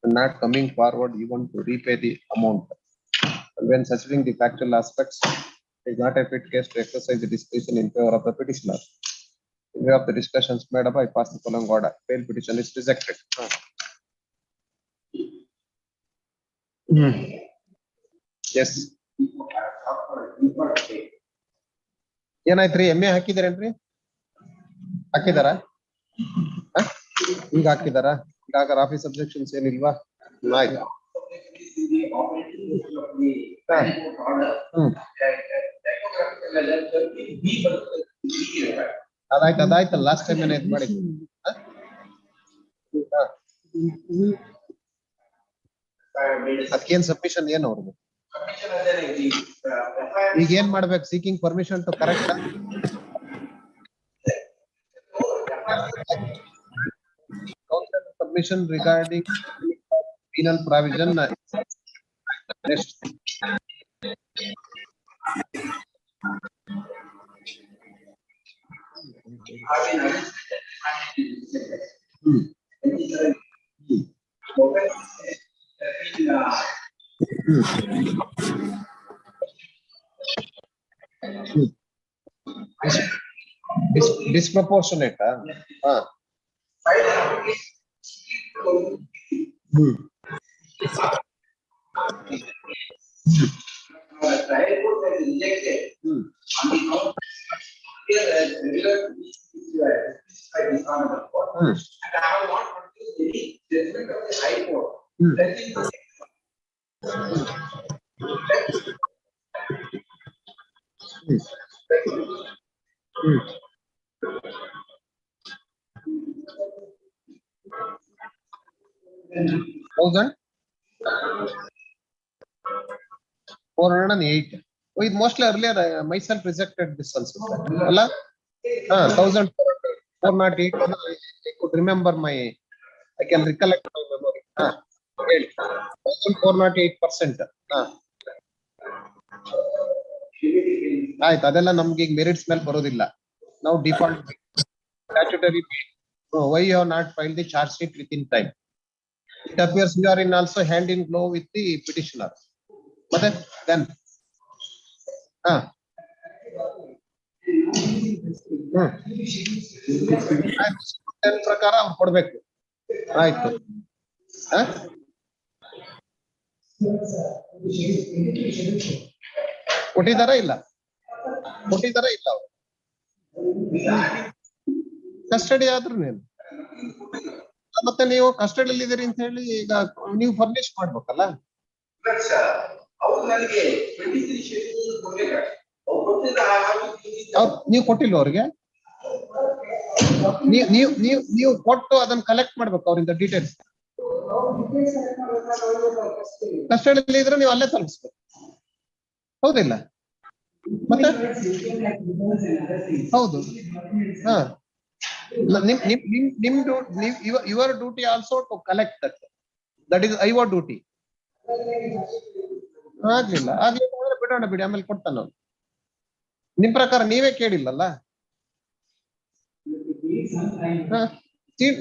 and not coming forward even to repay the amount. And when suspecting the factual aspects, it is not a fit case to exercise the discretion in favor of the petitioner. In view of the discussions made up, I pass the following order. Bail petition is rejected. Yes. ಏನಾಯ್ತ್ರಿ ಎಮ್ಮೆ ಹಾಕಿದಾರೇನ್ರಿ? ಹಾಕಿದಾರ ಈಗ ಹಾಕಿದಾರ ಈಗ office objections ಏನಿಲ್ವಾ ಆಯ್ತು ಅದಾಯ್ತು last time ಏನಾಯ್ತು ಮಾಡಿ ಅದಕ್ಕೇನ್ submission ಏನು ಅವ್ರದ್ದು ಈಗ ಏನ್ ಮಾಡ್ಬೇಕು seeking permission to correct submission regarding penal provision. Next. Disproportionate. $408. Oh, it mostly earlier myself rejected this also. Allah? 1,408. I could remember I can recollect my memory. 1,408%. ಆಯ್ತು ಅದೆಲ್ಲ ನಮ್ಗೆ ಈಗ ಮೆರಿಟ್ಸ್ ಮೇಲೆ ಬರೋದಿಲ್ಲ ನಾವು default statutory why you have not filed the charge sheet within time. It appears you are in also hand in glove with the petitioner. But then ಪ್ರಕಾರ ಅವ್ರು ಕೊಡ್ಬೇಕು ಆಯ್ತು ಕೊಟ್ಟಿದಾರ ಇಲ್ಲ ಅವ್ರು ಕಸ್ಟಡಿ ಆದ್ರೂ ಮತ್ತೆ ನೀವು ಕಸ್ಟಡಿಯಲ್ಲಿ ಇದೀರಿ ಅಂತ ಹೇಳಿ ಈಗ ನೀವು ಫರ್ನಿಶ್ ಮಾಡ್ಬೇಕಲ್ಲ ನೀವು ಕೊಟ್ಟಿಲ್ವ ಅವ್ರಿಗೆ ನೀವು ಕೊಟ್ಟು ಅದನ್ನ ಕಲೆಕ್ಟ್ ಮಾಡ್ಬೇಕು ಅವರಿಂದ ಡೀಟೇಲ್ಸ್ ಕಸ್ಟಡಿಯಲ್ಲಿ ಇದ್ರೆ ನೀವು ಅಲ್ಲೇ ತಲುಪಿಸ್ಬೇಕು ಹೌದಿಲ್ಲ ಮತ್ತೆ ಹೌದು your duty also to collect that is your duty ಆಗ್ಲಿಲ್ಲ ಬಿಡೋಣ ಬಿಡಿ ಆಮೇಲೆ ಕೊಡ್ತಾನ ಅವ್ನು ನಿಮ್ ಪ್ರಕಾರ ನೀವೇ ಕೇಳಿಲ್ಲಲ್ಲ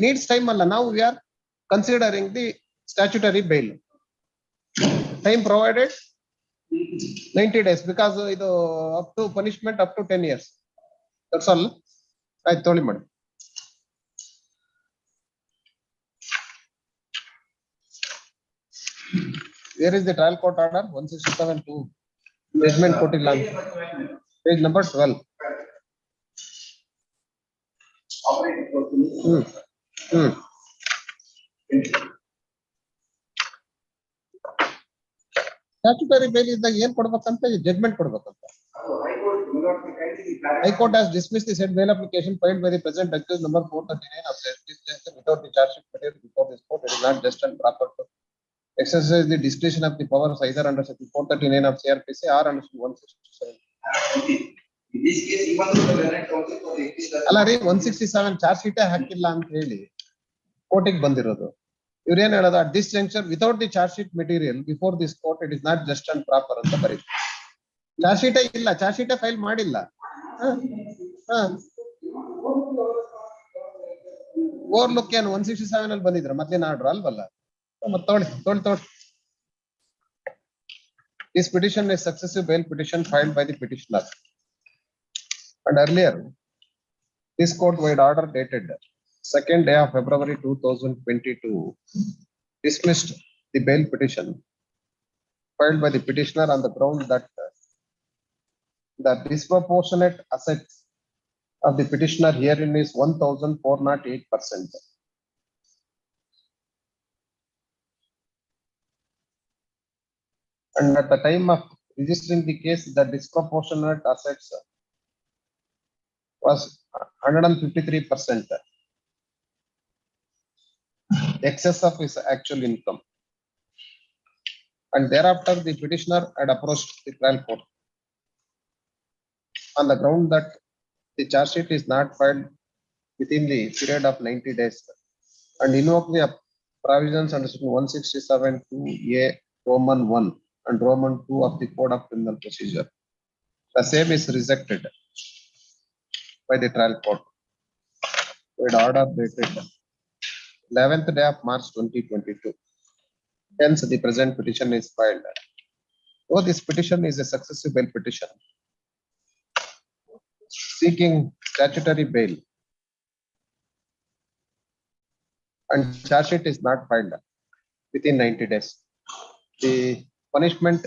ನೀಡ್ಸ್ ಟೈಮ್ ಅಲ್ಲ ನಾವು we are considering the statutory bail time provided 90 days because ಇದು up to punishment up to 10 years. That's all. ಆಯ್ತು ತೊಳಿ ಮಾಡಿ. Where is the trial court order? 167-2 judgment ಕೊಟ್ಟಿಲ್ಲ page number 12. ಸ್ಟ್ಯಾಟ್ಯುಟರಿ ಬೇಲ್ ಇದ್ದಾಗ ಏನ್ ಕೊಡ್ಬೇಕಂತ ಜಡ್ಜ್ಮೆಂಟ್ ಕೊಡ್ಬೇಕಂತ. High Court has dismissed the said bail application filed by the present accused number 439 of this case without the charge sheet material before this court. It is not just and proper to exercise the discretion of the powers either under section 439 of CRPC or under 167. In this case, even though the Learned Counsel for the accused ಅಲ್ಲ ರೀ 167 charge ಶೀಟೇ ಹಾಕಿಲ್ಲ ಅಂತ ಹೇಳಿ ಕೋರ್ಟಿಗೆ ಬಂದಿರೋದು. ಇವ್ರು ಏನ್ ಹೇಳೋದು at this junction without the charge sheet material before this court it is not just and proper ಅಂತ ಬರೀತಾರೆ. ಚಾರ್ಜ್ ಶೀಟೇ ಇಲ್ಲ, ಚಾರ್ಜ್ ಶೀಟೇ ಫೈಲ್ ಮಾಡಿಲ್ಲ. ಓವರ್ ಲುಕ್ ಏನು 167 ಅಲ್ಲಿ ಬಂದಿದ್ರ ಮೊದಲಿನ ಆರ್ಡರ್ ಅಲ್ವಲ್ಲ. ತೊಳಿ. This petition is successive bail petition filed by the petitioner. And earlier, this court-wide order dated 2nd day of February 2022 dismissed the bail petition filed by the petitioner on the ground that the disproportionate assets of the petitioner herein is 1,408%. And at the time of registering the case, the disproportionate assets was 153%. Excess of his actual income. And thereafter, the petitioner had approached the trial court on the ground that the charge sheet is not filed within the period of 90 days and invoke the provisions under section 167 2A Roman 1 and Roman 2 of the Code of Criminal Procedure. The same is rejected by the trial court with order dated 11th day of March 2022. Hence, the present petition is filed. Though this petition is a successive bail petition seeking statutory bail and charge sheet is not filed within 90 days. The punishment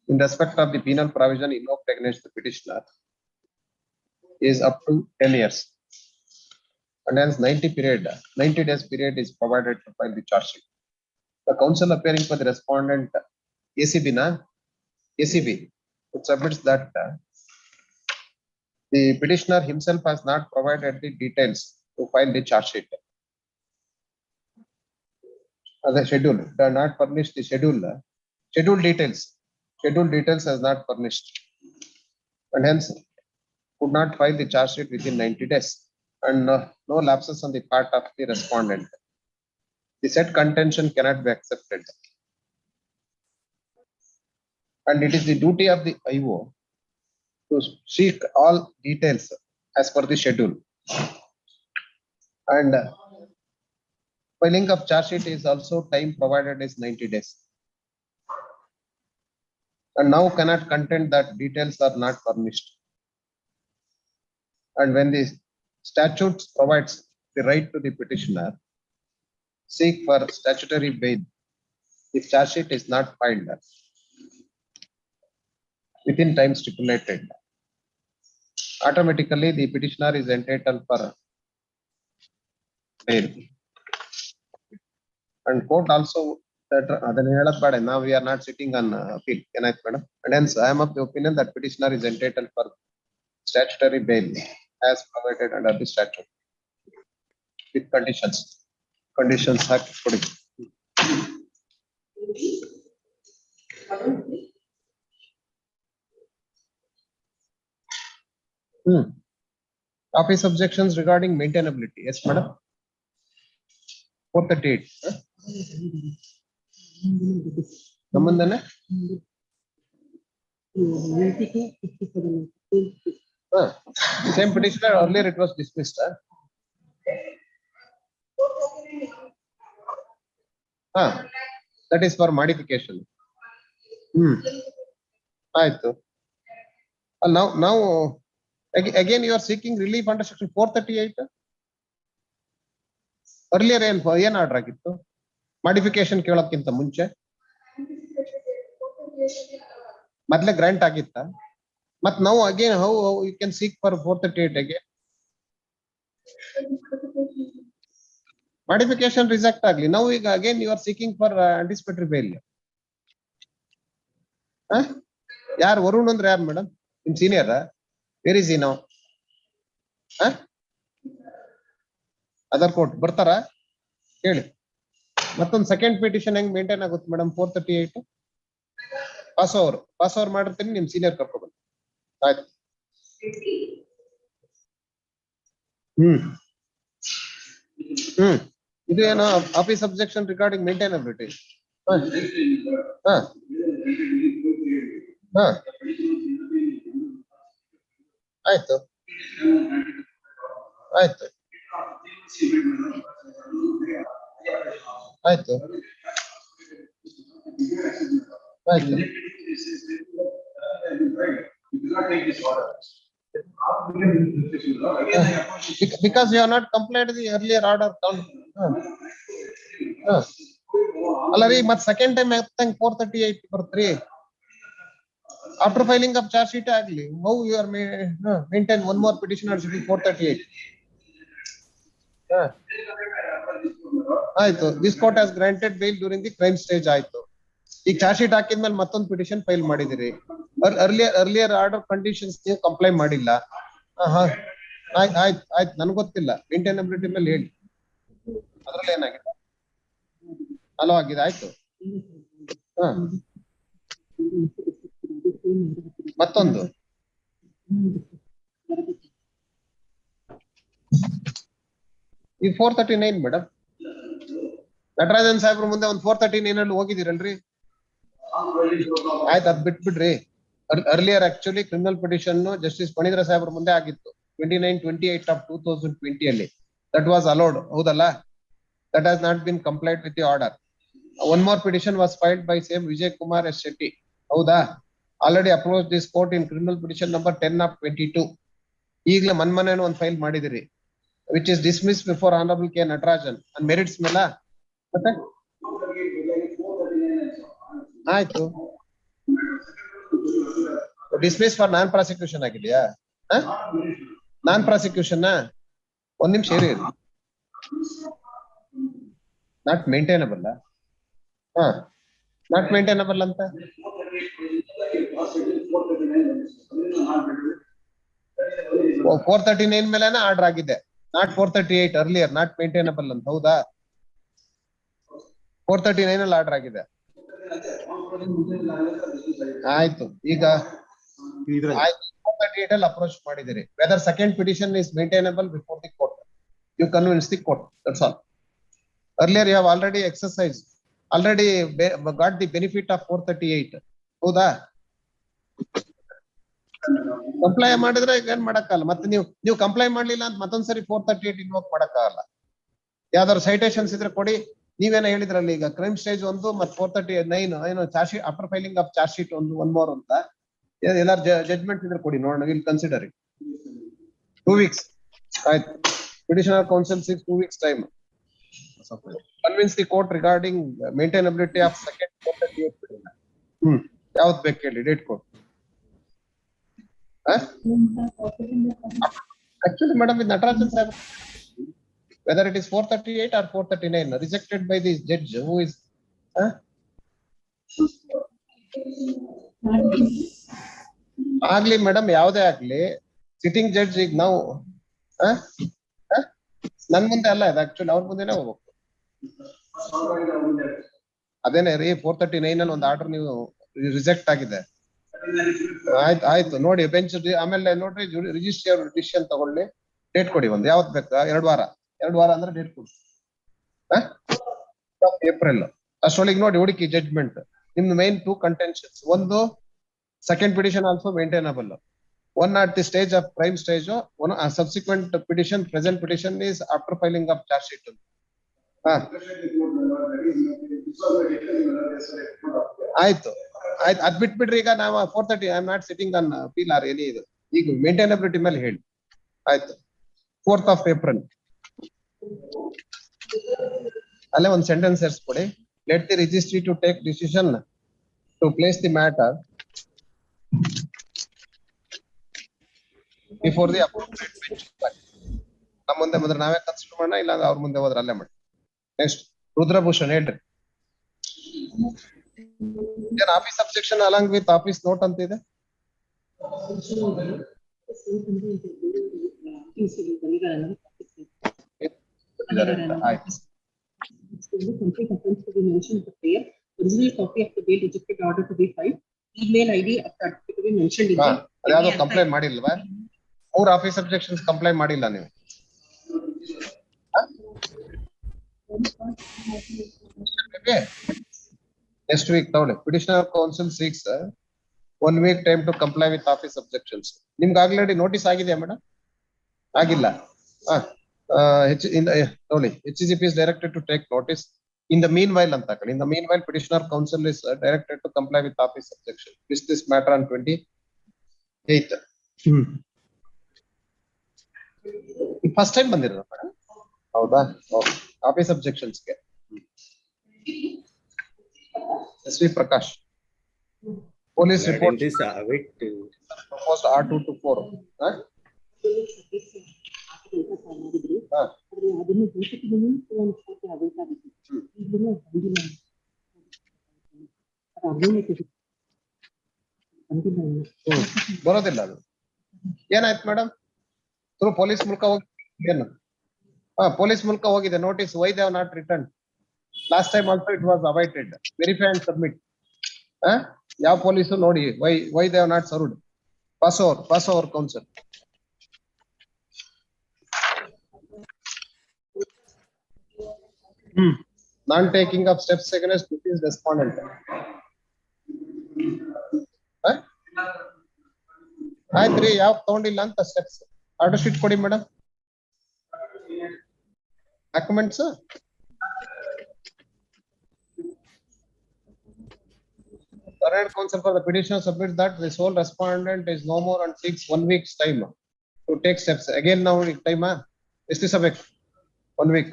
in respect of the penal provision invoked against the petitioner is up to 10 years. And hence 90 days period is provided to file the charge sheet. The counsel appearing for the respondent ACB, it submits that the petitioner himself has not provided the details to file the charge sheet. The schedule, they are not furnished the schedule details has not furnished, and hence could not file the charge sheet within 90 days, and no lapses on the part of the respondent. The said contention cannot be accepted, and it is the duty of the IO to seek all details as per the schedule, and filing of charge sheet is also time provided is 90 days. And now cannot contend that details are not furnished. And when the statute provides the right to the petitioner seek for statutory bail if charge sheet is not filed within time stipulated, automatically the petitioner is entitled for bail. And court also that now we are not sitting on appeal. Can I, madam? And hence I am of the opinion that petitioner is entitled for statutory bail as provided under the statute with conditions. Conditions have put it. Office objections regarding maintainability. Yes, madam. 438. ಸಂಬಂಧನೇ same petitioner earlier it was dismissed. That is for modification. ಆಯ್ತು. Now again you are seeking relief under section 438. Earlier ಏನ್ order ಆಗಿತ್ತು modification ಕೇಳೋಕ್ಕಿಂತ ಮುಂಚೆ ಮೊದಲೇ grant ಆಗಿತ್ತ ಮತ್ ನಾವು again how you can seek for 438 again modification reject ಆಗ್ಲಿ ನಾವು ಈಗ again you are seeking for anticipatory bail. ಯಾರು ವರುಣ್ ಅಂದ್ರೆ ಯಾರು ಮೇಡಮ್ ನಿಮ್ senior? Where is he now? Other court ಬರ್ತಾರ ಹೇಳಿ. ಮತ್ತೊಂದು ಸೆಕೆಂಡ್ ಪಿಟಿಷನ್ ಹೆಂಗ್ ಮೇಂಟೈನ್ ಆಗುತ್ತೆ ಮೇಡಮ್? 438 ಪಾಸ್ ಓವರ್ ಮಾಡಿರ್ತೀನಿ, ನಿಮ್ ಸೀನಿಯರ್ ಕರ್ಕೊಬನ್ನಿ. ಆಯ್ತು. ಇದು ಏನು ಆಫೀಸ್ ಅಬ್ಜೆಕ್ಷನ್ ರಿಗಾರ್ಡಿಂಗ್ ಮೇಂಟೈನಬಿಲಿಟಿ. ಆಯ್ತು ಆಯ್ತು ಆಯ್ತು ಆಯ್ತು. Because you have not complied the earlier order. ಅಲ್ಲ ರೀ, ಮತ್ second time 438 ಬರ್ತ್ರಿ after filing of charge sheet agli. How you are maintain one more petition or 438? ಆಯ್ತು. This court has granted bail during the crime stage. ಆಯ್ತು. ಈಗ charge sheet ಹಾಕಿದ್ಮೇಲೆ ಮತ್ತೊಂದು petition file ಮಾಡಿದಿರಿ. Earlier order conditions ನೀವು comply ಮಾಡಿಲ್ಲ. ಆಯ್ತು ನನ್ಗೆ ಗೊತ್ತಿಲ್ಲ. ಮೇಂಟೈನಬಿಲಿಟಿ ಮೇಲೆ ಹೇಳಿ, ಅದ್ರಲ್ಲಿ ಏನಾಗಿದೆ ಅಲೋ ಆಗಿದೆ. ಆಯ್ತು. ಮತ್ತೊಂದು ಈ 439 ಮೇಡಮ್, ನಟರಾಜನ್ ಸಾಹೇಬ್ರ ಮುಂದೆ ಒಂದು 439 ಅಲ್ಲಿ ಹೋಗಿದ್ದೀರಲ್ರಿ? ಆಯ್ತು, ಅದ್ ಬಿಟ್ಬಿಡ್ರಿ. Earlier actually criminal petition justice Phanindra ಸಾಹೇಬ್ರ ಮುಂದೆ ಆಗಿತ್ತು 29/28 of 2020 ಅಲ್ಲಿ. ದಟ್ ವಾಸ್ ಅಲೋಡ್, ಹೌದಲ್ಲ? That has not been complied with the order. One more petition was filed by same Vijay Kumar S Shetty, ಹೌದಾ? Already approach this court in criminal petition number 10 of 22. ಈಗಲೇ ಮನ್ಮನೇನು ಒಂದು file ಮಾಡಿದಿರಿ, which is dismissed before Honorable K. Natarajan and merits ಮೇಲೆ. ಮತ್ತೆ ಆಯ್ತು, dismiss for non prosecution ಆಗಿದೆಯಾ? Non prosecution ಒಂದ್ ನಿಮಿಷ ಇರಿ. Not maintainable. ನಾಟ್ ಮೇಂಟೈನಬಲ್ ಅಂತ 439 ಮೇಲೆನ ಆರ್ಡರ್ ಆಗಿದೆ. ನಾಟ್ 438 ಅರ್ಲಿಯರ್, ನಾಟ್ ಮೇಂಟೈನಬಲ್ ಅಂತ, ಹೌದಾ? 439 ಅಲ್ಲಿ ಆರ್ಡರ್ ಆಗಿದೆ. ಆಯ್ತು, ಈಗ 438 ಅಲ್ಲಿ ಅಪ್ರೋಚ್ ಮಾಡಿದಿರಿ. Whether second petition is maintainable before the court, you convince the court, that's all. Earlier you have already exercise, already got the benefit of 438, ಹೌದಾ? ಕಂಪ್ಲೈ ಮಾಡಿದ್ರೆ ಈಗ ಏನ್ ಮಾಡಕ್ಕಾಗಲ್ಲ. ಮತ್ತೆ ನೀವು ಕಂಪ್ಲೈ ಮಾಡ್ಲಿಲ್ಲ ಅಂತ ಮತ್ತೊಂದ್ಸರಿ 438 ಇನ್ವೋಕ್ ಮಾಡಕ್ಕಾಗಲ್ಲ. ಯಾವ್ದಾದ್ರು ಸೈಟೇಷನ್ಸ್ ಇದ್ರೆ ಕೊಡಿ. ನೀವೇನೋ ಹೇಳಿದ್ರಲ್ಲಿ ಈಗ ಕ್ರೈಮ್ ಸ್ಟೇಜ್ 1 ಮತ್ತೆ 439 ಏನು charge sheet after filing of charge sheet one more ಅಂತ ಎಲ್ಲಾರು ಜಡ್ಜ್ಮೆಂಟ್ ಇದ್ರೆ ಕೊಡಿ, ನೋಡೋಣ. Will consider it. 2 weeks ಆಯ್ತು. Petitioner counsel 2 weeks time. Convince the court regarding maintainability of second 438. ಯಾವ್ದು ಬೇಕು ಹೇಳಿ, ಡೇಟ್ ಕೋಡ್. Actually, madam, with Natarajan sir, whether it is 438 or 439, rejected by the judge who is, ಆಗ್ಲಿ madam, ಯಾವ್ದೇ ಆಗ್ಲಿ sitting judge ಈಗ ನಾವು ನನ್ ಮುಂದೆ ಅಲ್ಲ, ಇದು ಆಕ್ಚುಲಿ ಅವ್ರ ಮುಂದೆನೆ ಹೋಗ್ಬೇಕು. ಅದೇನೆ ರೀ, 439 ಅಲ್ಲಿ ಒಂದು ಆರ್ಡರ್ ನೀವು ರಿಜೆಕ್ಟ್ ಆಗಿದೆ. ಆಯ್ತು ನೋಡಿ ಬೆಂಚ್, ಆಮೇಲೆ ನೋಡ್ರಿ ರಿಜಿಸ್ಟ್ರಿ ಅವ್ರ ಡಿಸಿಷನ್ ತಗೊಳ್ಳಿ. ಡೇಟ್ ಕೊಡಿ, ಒಂದು ಯಾವತ್ ಬೇಕಾ? 2 ವಾರ ಅಂದ್ರೆ ಡೇಟ್ ಕೊಡಿ. ಏಪ್ರಿಲ್ ಅಷ್ಟೊಳಗೆ ನೋಡಿ ಹುಡುಕಿ ಜಡ್ಜ್ಮೆಂಟ್. ನಿಮ್ದು ಮೈನ್ 2 ಕಂಟೆನ್ಷನ್ಸ್. ಒಂದು, second petition also maintainable. One at the stage of prime stage, one subsequent petition, present petition is after filing of charge sheet. ಆಯ್ತು, ಅದ್ ಬಿಟ್ಬಿಡ್ರಿ. ಈಗ ನಾವು 430 I am not sitting on appeal R any ಇದು. ಈಗ ಮೇಂಟೈನಬಿಲಿಟಿ ಮೇಲೆ ಹೇಳಿ. ಆಯ್ತು, 4th of April ಅಲ್ಲೇ ಒಂದು ಸೆಂಟೆನ್ಸ್ ಸೇರಿಸ್ಕೊಡಿ. Let the registry to take decision to place the matter before the appropriate bench. ನಮ್ಮ ಮುಂದೆ ಬಂದ್ರೆ ನಾವೇ ಕನ್ಸಿಡರ್ ಮಾಡೋಣ, ಇಲ್ಲ ಅವ್ರ ಮುಂದೆ ಹೋದ್ರೆ ಅಲ್ಲೇ ಮಾಡಿ. ನೆಕ್ಸ್ಟ್ ರುದ್ರಭೂಷಣ್ ಹೇಳ್ರಿ. Office subsection along with office note ಅಂತ ಇದೆ. ಅದ್ಯಾವ್ದೋ ಕಂಪ್ಲೇಂಟ್ ಮಾಡಿಲ್ವಾ? 3 ಆಫೀಸ್ ಸಬ್ಜೆಕ್ಷನ್ಸ್ ಕಂಪ್ಲೇಂಟ್ ಮಾಡಿಲ್ಲ ನೀವು? Next week ತಗೊಳ್ಳಿ. Petitioner counsel seeks 1 week time to comply with office objections. ನಿಮ್ಗೆ ಆಲ್ರೆಡಿ ನೋಟಿಸ್ ಆಗಿದೆಯಾ ಮೇಡಮ್? ಆಗಿಲ್ಲ. ತಗೊಳ್ಳಿ. HCGP is directed to take notice. In the meanwhile ಅಂತ ಹಾಕೊಳ್ಳಿ. In the meanwhile, petitioner counsel is directed to comply with office objection. This matter on 28th. First time ಬಂದಿರೋದು madam, ಹೌದಾ? Office ಅಬ್ಜೆಕ್ಷನ್ಸ್ಗೆ S V Prakash. Police report proposed R2 to 4. ಬರೋದಿಲ್ಲ ಅದು. ಏನಾಯ್ತು madam? Through police ಮೂಲಕ ಹೋಗಿ ಏನು? ಪೊಲೀಸ್ ಮೂಲಕ ಹೋಗಿದೆ notice. Why they have not return? Last time also it was awaited. Verify and submit. ಯಾವ ಪೊಲೀಸು ನೋಡಿ why they have not served? Pass over counsel. Non taking of steps against deceased respondent. ಆಯ್ತ್ರಿ, ಯಾವ ತಗೊಂಡಿಲ್ಲ ಅಂತ steps. Order sheet ಕೊಡಿ madam. Documents current counsel for the petitioner submits that the sole respondent is no more and seeks 1 week's time to take steps. Again now time is this a week? 1 week.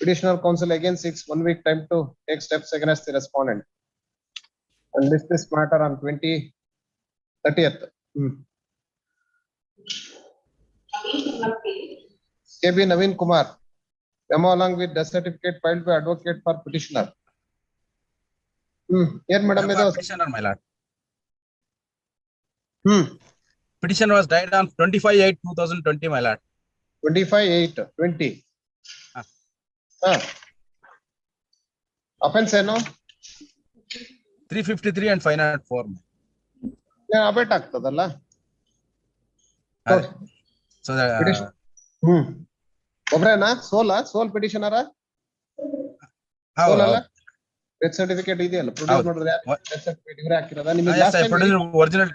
Petitioner counsel again seeks 1 week time to take steps against the respondent and list this matter on 30th. KB Naveen Kumar, memo along with death certificate filed by advocate for petitioner. Yes, madam. Petitioner, my lord. Petitioner was died on 25/8/2020, my lord. 25/8/20. Offense no? 353 and 504. Abate ಆಗ್ತದಲ್ಲ. So ಒಬ್ರೇನಾ? ಸೋಲ್ ಪಿಟಿಷನರ? Death certificate ಇದೆಯಲ್ಲ, produce ಮಾಡಿದ್ರೆ death certificate ಇವರೇ ಹಾಕಿರೋದ? ನಿಮಗೆ last time original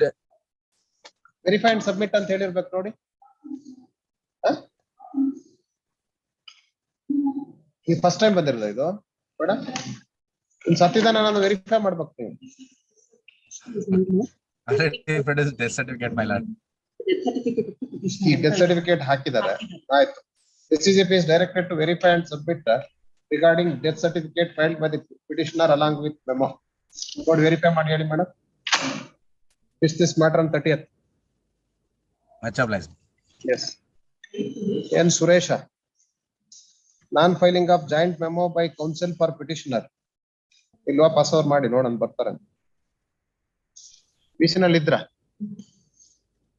verify and submit ಅಂತ ಹೇಳಿರ್ಬೇಕು ನೋಡಿ. ಈ first time ಬಂದಿರೋದ ಇದು madam? ಇನ್ ಸತ್ತಿದಾನ ನಾನು ವೆರಿಫೈ ಮಾಡ್ಬೇಕು ನೀವು. Death certificate, my lord. ಈ ಡೆತ್ ಸರ್ಟಿಫಿಕೇಟ್ ಹಾಕಿದ್ದಾರೆ. ಆಯ್ತು. SCGP is directed to verify and submit regarding death certificate filed by the petitioner along with memo. Got verify ಮಾಡಿ ಹೇಳಿ madam. Is this matter on 30th? Much obliged. Yes. N Suresha, non filing of joint memo by counsel for petitioner. ಇಲ್ವಾ? Pass over ಮಾಡಿ ನೋಡೋಣ ಬರ್ತಾರೆ. ವಿಷನಲ್ಲಿ ಇದ್ರ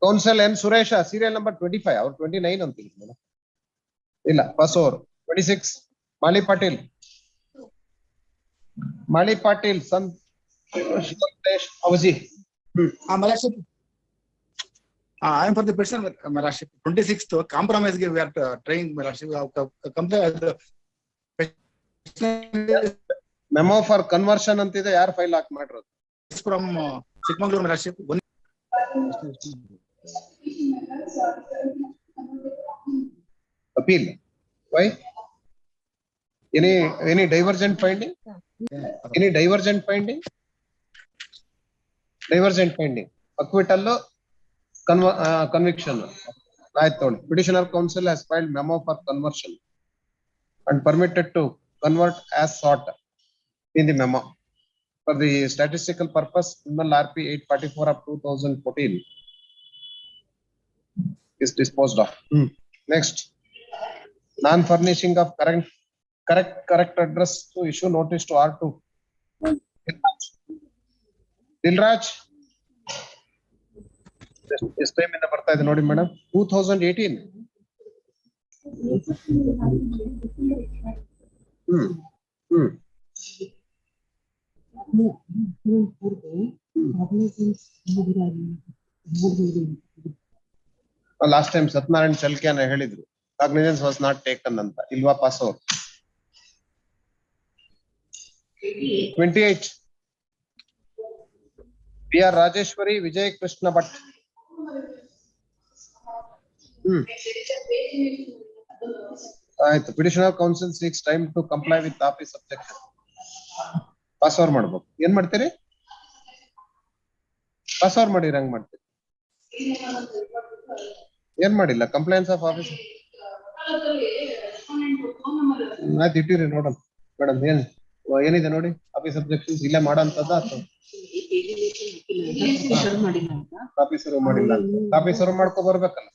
counsel N Suresha, serial number 25, ಅವ್ರು 29 ಅಂತೀವಿ ಮೇಡಮ್. ಇಲ್ಲ, pass over. 26 Mali Patil son Avaji. I am for the person, my lordship. 26th compromise we are trying, my lordship. Memo for conversion ಅಂತಿದೆ. ಯಾರು ಫೈಲ್ ಹಾಕಿ ಮಾಡಿರೋದು? From Chikmagalur, my lordship. Appeal. Why? Any divergent finding? Any divergent finding? Divergent finding. Acquittal, conviction. Petitioner counsel has filed memo for conversion and permitted to convert as sought in the memo for the statistical purpose. RP 844 of 2014 is disposed of. Next, non-furnishing of correct address to issue notice to R2. Dilraj, this time in the ಬರ್ತಾ ಇದೆ ನೋಡಿ madam. 2018. Last time Satyanarayana ಚಲ್ಕೆನ ಹೇಳಿದ್ರು cognizance was not taken ಅಂತ. ಇಲ್ವಾ? Pass over. 28 PR Rajeshwari Vijay Krishna Bhat. ಆಯ್ತು. Petitioner counsel seeks time to comply with office objection. Pass over ಮಾಡ್ಬೇಕು. ಏನ್ ಮಾಡ್ತೀರಿ? ಪಾಸ್ ಓವರ್ ಮಾಡಿರ ಹಂಗ್ ಮಾಡ್ತೀರಿ? ಏನ್ ಮಾಡಿಲ್ಲ? Compliance of office. ಆಯ್ತು, ಇಟ್ಟಿರಿ ನೋಡೋಣ ಮೇಡಮ್. ಏನಿದೆ ನೋಡಿ ಆಫೀಸ್ ಅಬ್ಜೆಕ್ಷನ್ಸ್. ಇಲ್ಲೇ ಮಾಡೋಂಥದ್ದ ಅಥವಾ ಕಾಪಿ ಸರ್ವ್ ಮಾಡಿಲ್ಲ? ಕಾಪಿ ಸರ್ವ್ ಮಾಡ್ಕೊ ಬರ್ಬೇಕಲ್ಲ.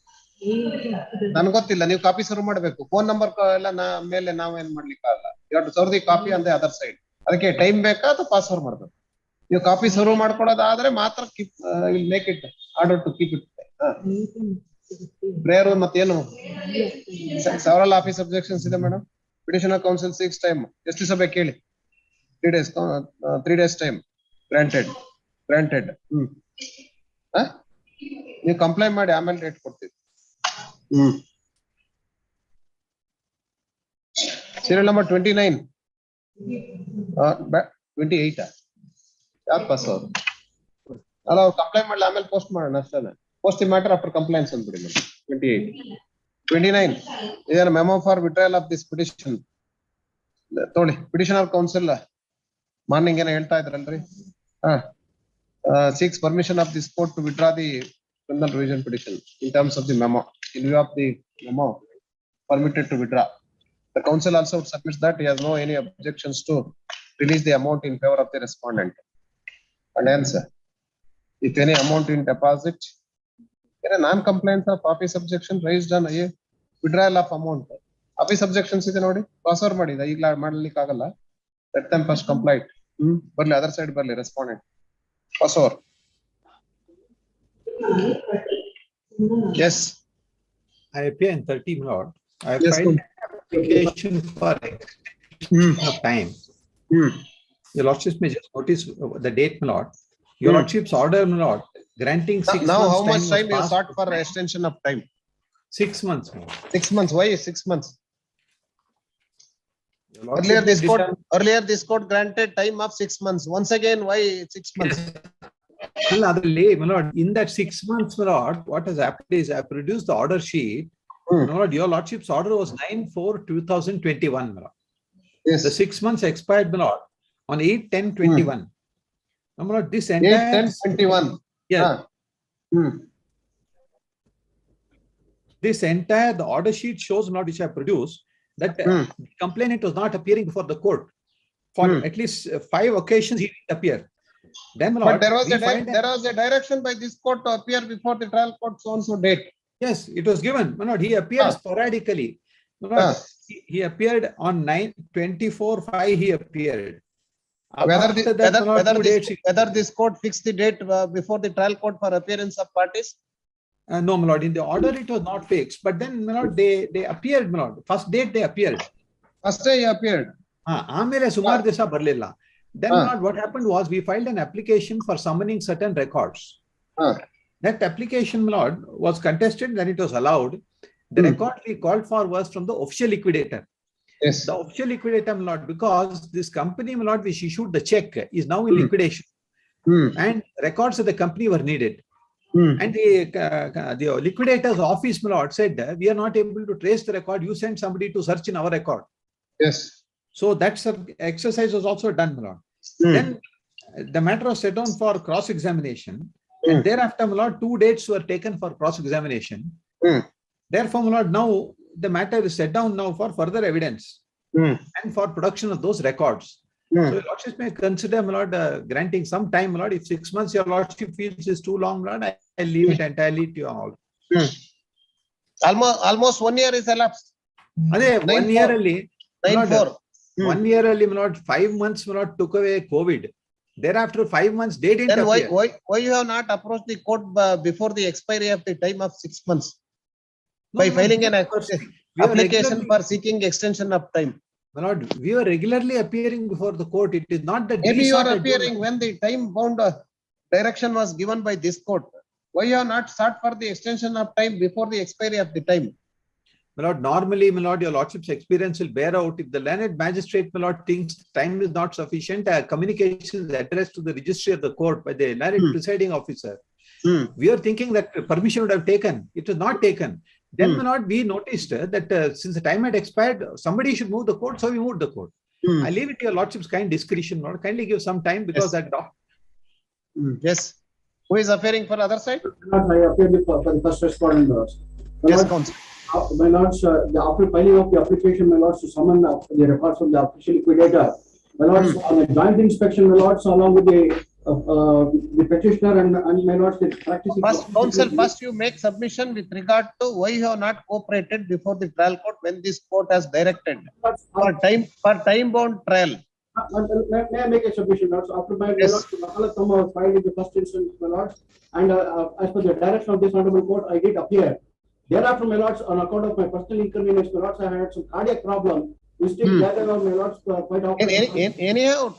ನನ್ ಗೊತ್ತಿಲ್ಲ, ನೀವು ಕಾಪಿ ಸರ್ವ್ ಮಾಡ್ಬೇಕು. ಫೋನ್ ನಂಬರ್ ಎಲ್ಲ ಮೇಲೆ ನಾವೇನ್ ಮಾಡ್ಲಿಕ್ಕೆ ಆಗಲ್ಲ. You have to serve the copy on the other side. ಅದಕ್ಕೆ ಟೈಮ್ ಬೇಕಾ ಅಥವಾ ಪಾಸ್ ಓವರ್ ಮಾಡ್ಬೇಕು? ನೀವು ಕಾಪಿ ಸರ್ವ್ ಮಾಡ್ಕೊಡೋದಾದ್ರೆ ಮಾತ್ರ will make it order to keep it. Prayer ಮತ್ತೇನು several office objections ಇದೆ madam. Petition of counsel seeks time. ಎಷ್ಟು ದಿವಸ ಬೇಕು ಹೇಳಿ? 3 days. 3 days time granted. ನೀವು ಕಂಪ್ಲೈಂಟ್ ಮಾಡಿ ಆಮೇಲೆ ಡೇಟ್ ಕೊಡ್ತೀವಿ. Serial number 29. 28 ಯಾರು ಪಾಸ್ ಅವರು ಅಲ್ಲ, ಅವ್ರು ಕಂಪ್ಲೈಂಟ್ ಮಾಡಲಿ ಆಮೇಲೆ ಪೋಸ್ಟ್ ಮಾಡೋಣ ಅಷ್ಟೇ. Post the matter after compliance ಅಂದ್ಬಿಡಿ ಮೇಡಮ್. 28. 29 ಇದೇನು memo for withdrawal of this petition ತೋಳಿ. ಪಿಟಿಷನ್ ಆಫ್ ಕೌನ್ಸಿಲ್ ಮಾರ್ನಿಂಗ್ ಏನೋ ಹೇಳ್ತಾ ಇದ್ರಲ್ರಿ. seeks permission of this court to withdraw the criminal revision petition in terms of the memo. In view of the memo permitted to withdraw, the counsel also submits that he has no any objections to release the amount in favor of the respondent. And hence, if any amount in deposit, any non-compliance of office objection raised on a withdrawal of amount, office objections ಇದೆ ನೋಡಿ, pass over ಮಾಡಿದ ಈಗ ಮಾಡ್ಲಿಕ್ಕೆ ಆಗಲ್ಲ. Let them first comply. ಬರ್ಲಿ other side ಬರ್ಲಿ respondent. Pass over. Yes. I appear in 30, my lord. I have Yes, filed an application for extension of time. Your lordship may just notice the date, my lord. Your lordship's order, my lord, granting 6 months. Now, how much was time you passed. sought for extension of time? 6 months, my lord. 6 months. Why 6 months? Your lordship Earlier this court granted time of 6 months. Once again, why 6 months? my lord, in that 6 months, my lord, what has happened is I produced the order sheet. My lord, your lordship's order was 9/4/2021, my lord. Yes. The 6 months expired, my lord, on 8/10/21. My lord, this entire 8/10/21. yeah, Hmm. this entire the order sheet shows, my lord, which I produced, that the complainant was not appearing before the court for at least 5 occasions. He didn't appear. Then, my lord, But there was we a direction by this court to appear before the trial court so and so date. yes, it was given. My lord, he appeared sporadically. My lord, he appeared on 9/24/5. He appeared. Whether After that, my lord, 2 days. whether this court fixed the date before the trial court for appearance of parties? No, my lord, in the order it was not fixed. But then, my lord, they appeared, my lord. First date they appeared. First day he appeared. ಆಮೇಲೆ ಸುಮಾರು ದಿವಸ ಬರಲಿಲ್ಲ. Then, my lord, what happened was we filed an application for summoning certain records. That application, my lord, was contested, then it was allowed. The record we called for was from the official liquidator. Yes. The official liquidator, my lord, because this company, my lord, which issued the cheque is now in liquidation. And records of the company were needed. And the liquidator's office, my lord, said we are not able to trace the record. You send somebody to search in our record. Yes. So that exercise was also done, my lord. Then the matter was set down for cross-examination. And thereafter, my lord, 2 dates were taken for cross-examination. Therefore, my lord, now the matter is set down now for further evidence and for production of those records. So your lordship may consider, my lord, granting some time, my lord. If 6 months your lordship feels is too long, my lord, I leave it entirely to you all. Almost 1 year is elapsed. Adhe, 1 year alli, 9/4. 1 year alli, my lord, 5 months, my lord, took away COVID. Thereafter, 5 months, they didn't Then appear. why you have not approached the court before the expiry of the time of 6 months? No, By no, filing we an were application regularly- for seeking extension of time. My lord, we were regularly appearing before the court. It is not that Maybe we you are started appearing doing when the time bound direction was given by this court. Why you have not sought for the extension of time before the expiry of the time? My lord, normally, my lord, your lordship's experience will bear out. If the learned magistrate, my lord, thinks time is not sufficient, communication is addressed to the registry of the court by the learned presiding officer. We are thinking that permission would have taken. It was not taken. Then, my lord, we noticed that since the time had expired, somebody should move the court, so we moved the court. I leave it to your lordship's kind discretion, Lord. Kindly give some time because that Yes. Who is appearing for other side? I appear for the first respondent, Lords. Yes, counsel. My lords, after filing of the application, my lords, to summon the records of the official liquidator, my lords, on a joint inspection, my lords, along with the petitioner and my lords, the practicing. First, counsel, first you make submission with regard to why you have not cooperated before the trial court when this court has directed for time bound trial. May I make a submission, my lords? After my Yes. Mahalatama was filed in the first instance, my lords, and as per the direction of this honorable court, I did appear. Thereafter, my lords, on account of my personal inconvenience, my lords, I had some cardiac problem. We still gather on my lords quite often. Anyhow,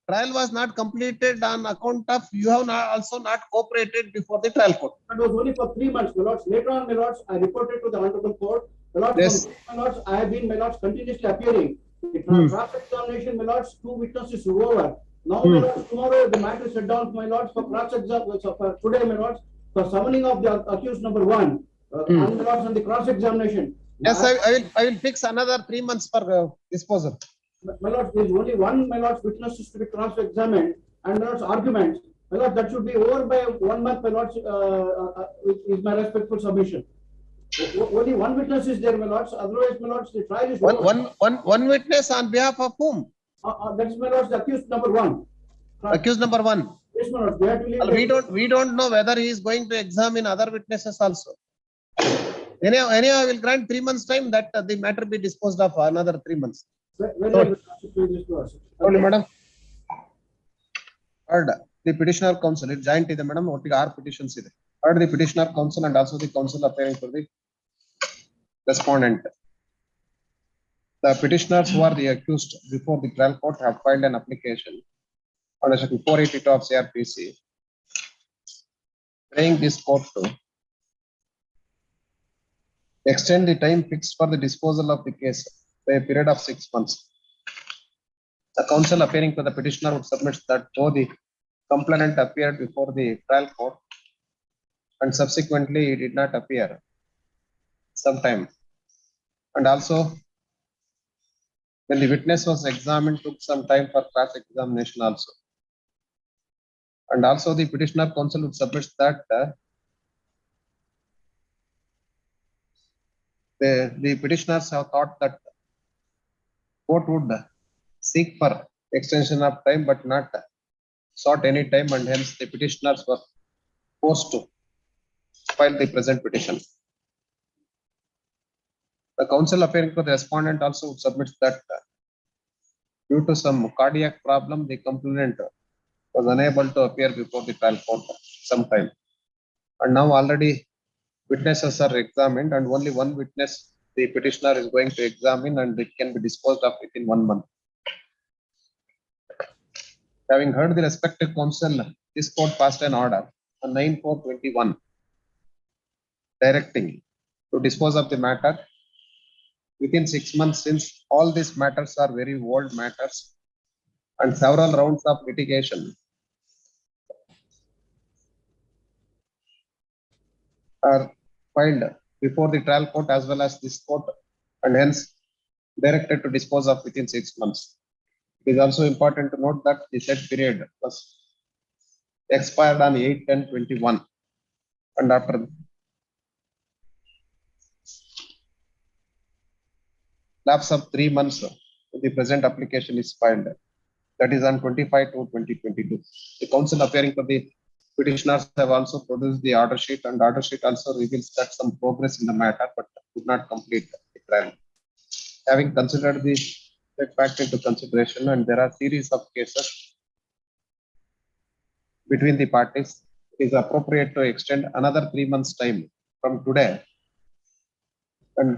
trial was not completed on account of you have not also not cooperated before the trial court. That was only for 3 months, my lords. Later on, my lords, I reported to the honorable court. My lords, Yes. my lords, I have been, my lords, continuously appearing. The cross-examination, my lords, 2 witnesses are over. Now, my lords, tomorrow the matter is set down, my lords, for cross-examination, today, my lords, for summoning of the accused number 1, and my lords, on the cross-examination. Yes, I will fix another 3 months for disposal. My lords, there is only one, my lords, witnesses to be cross-examined, and my lords, arguments. My lords, that should be over by 1 month, my lords, is my respectful submission. Only one witness is there, my lords, otherwise, my lords, the trial is over. One witness on behalf of whom? That's my lords, the accused number 1. Accused number 1. Yes, my lords, we have to leave. We don't know whether he is going to examine other witnesses also. Anyhow, I will grant 3 months time that the matter be disposed of another 3 months. Only, madam. Heard the petitioner counsel, it joint is the madam, what are petitions is. Heard the petitioner counsel and also the counsel appearing for the respondent. The petitioners who are the accused before the trial court have filed an application under section 482 of CRPC, praying this court to extend the time fixed for the disposal of the case by a period of 6 months. The counsel appearing for the petitioner would submit that though the complainant appeared before the trial court and subsequently he did not appear sometime, and also when the witness was examined took some time for cross examination also, and also the petitioner counsel would submit that the petitioners have thought that court would seek for extension of time but not sought any time, and hence the petitioners were forced to file the present petition. The counsel appearing for the respondent also would submit that due to some cardiac problem, the complainant was unable to appear before the trial court sometime. And now already witnesses are examined and only one witness the petitioner is going to examine, and it can be disposed of within 1 month. Having heard the respective counsel, this court passed an order on 9/4/21 directing to dispose of the matter within 6 months, since all these matters are very old matters and several rounds of litigation are filed before the trial court as well as this court, and hence directed to dispose of within 6 months. It is also important to note that the said period was expired on 8/10/21, and after lapse of 3 months, the present application is filed. That is on 25/2/2022. The counsel appearing for the petitioners have also produced the order sheet, and order sheet also reveals that some progress in the matter but could not complete the trial. Having considered the fact into consideration, and there are series of cases between the parties, it is appropriate to extend another 3 months time from today and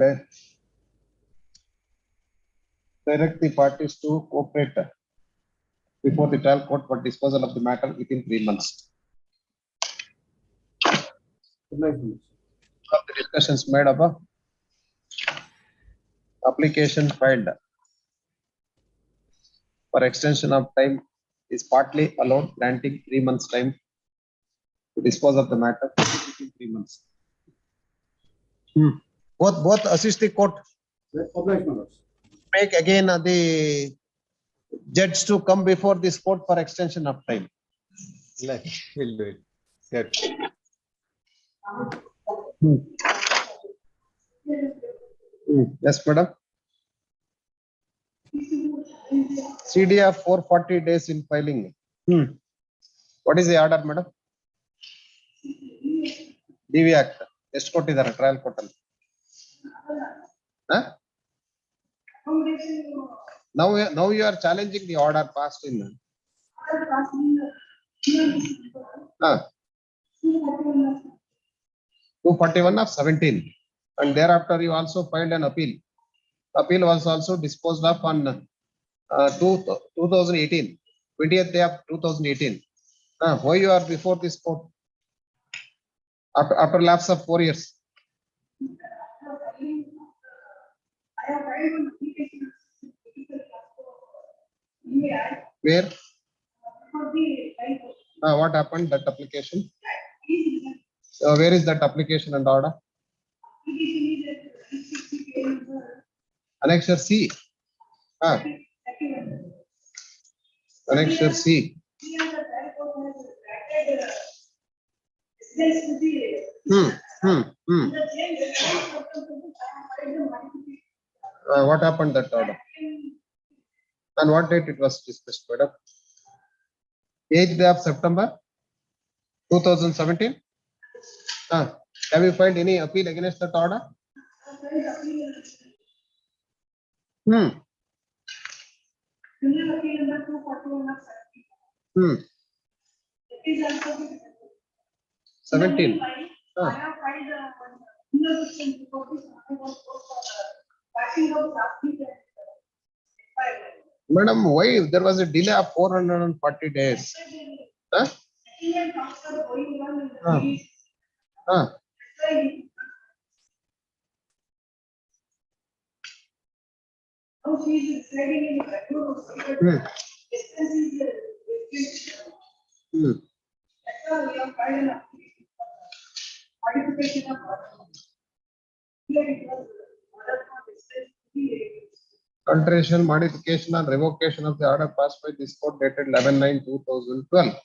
direct the parties to cooperate before the trial court for disposal of the matter within 3 months. Of the discussions made above, application filed for extension of time is partly allowed, granting 3 months time to dispose of the matter within 3 months. Both assist the court. Make again the judge to come before this court for extension of time. We'll do it. Good. Yes, madam. CDF 440 days in filing. What is the order, madam? DV Act. ಎಷ್ಟು ಕೊಟ್ಟಿದ್ದಾರೆ trial court ಅಲ್ಲಿ? Now you are challenging the order passed in. 241 of 17, and thereafter you also filed an appeal. Appeal was also disposed of on 2018, 20th day of 2018. Why you are before this court after lapse of 4 years? Where? What happened that application? Where is that application and order? Annexure C. Annexure C. What happened that order? And what date it was dismissed, madam? 8th day of September 2017. Have you filed any appeal against that order? Hmm. 17. Madam, why there was a delay of 440 days? Alteration, modification, and revocation of the order passed by this court dated 11/9/2012.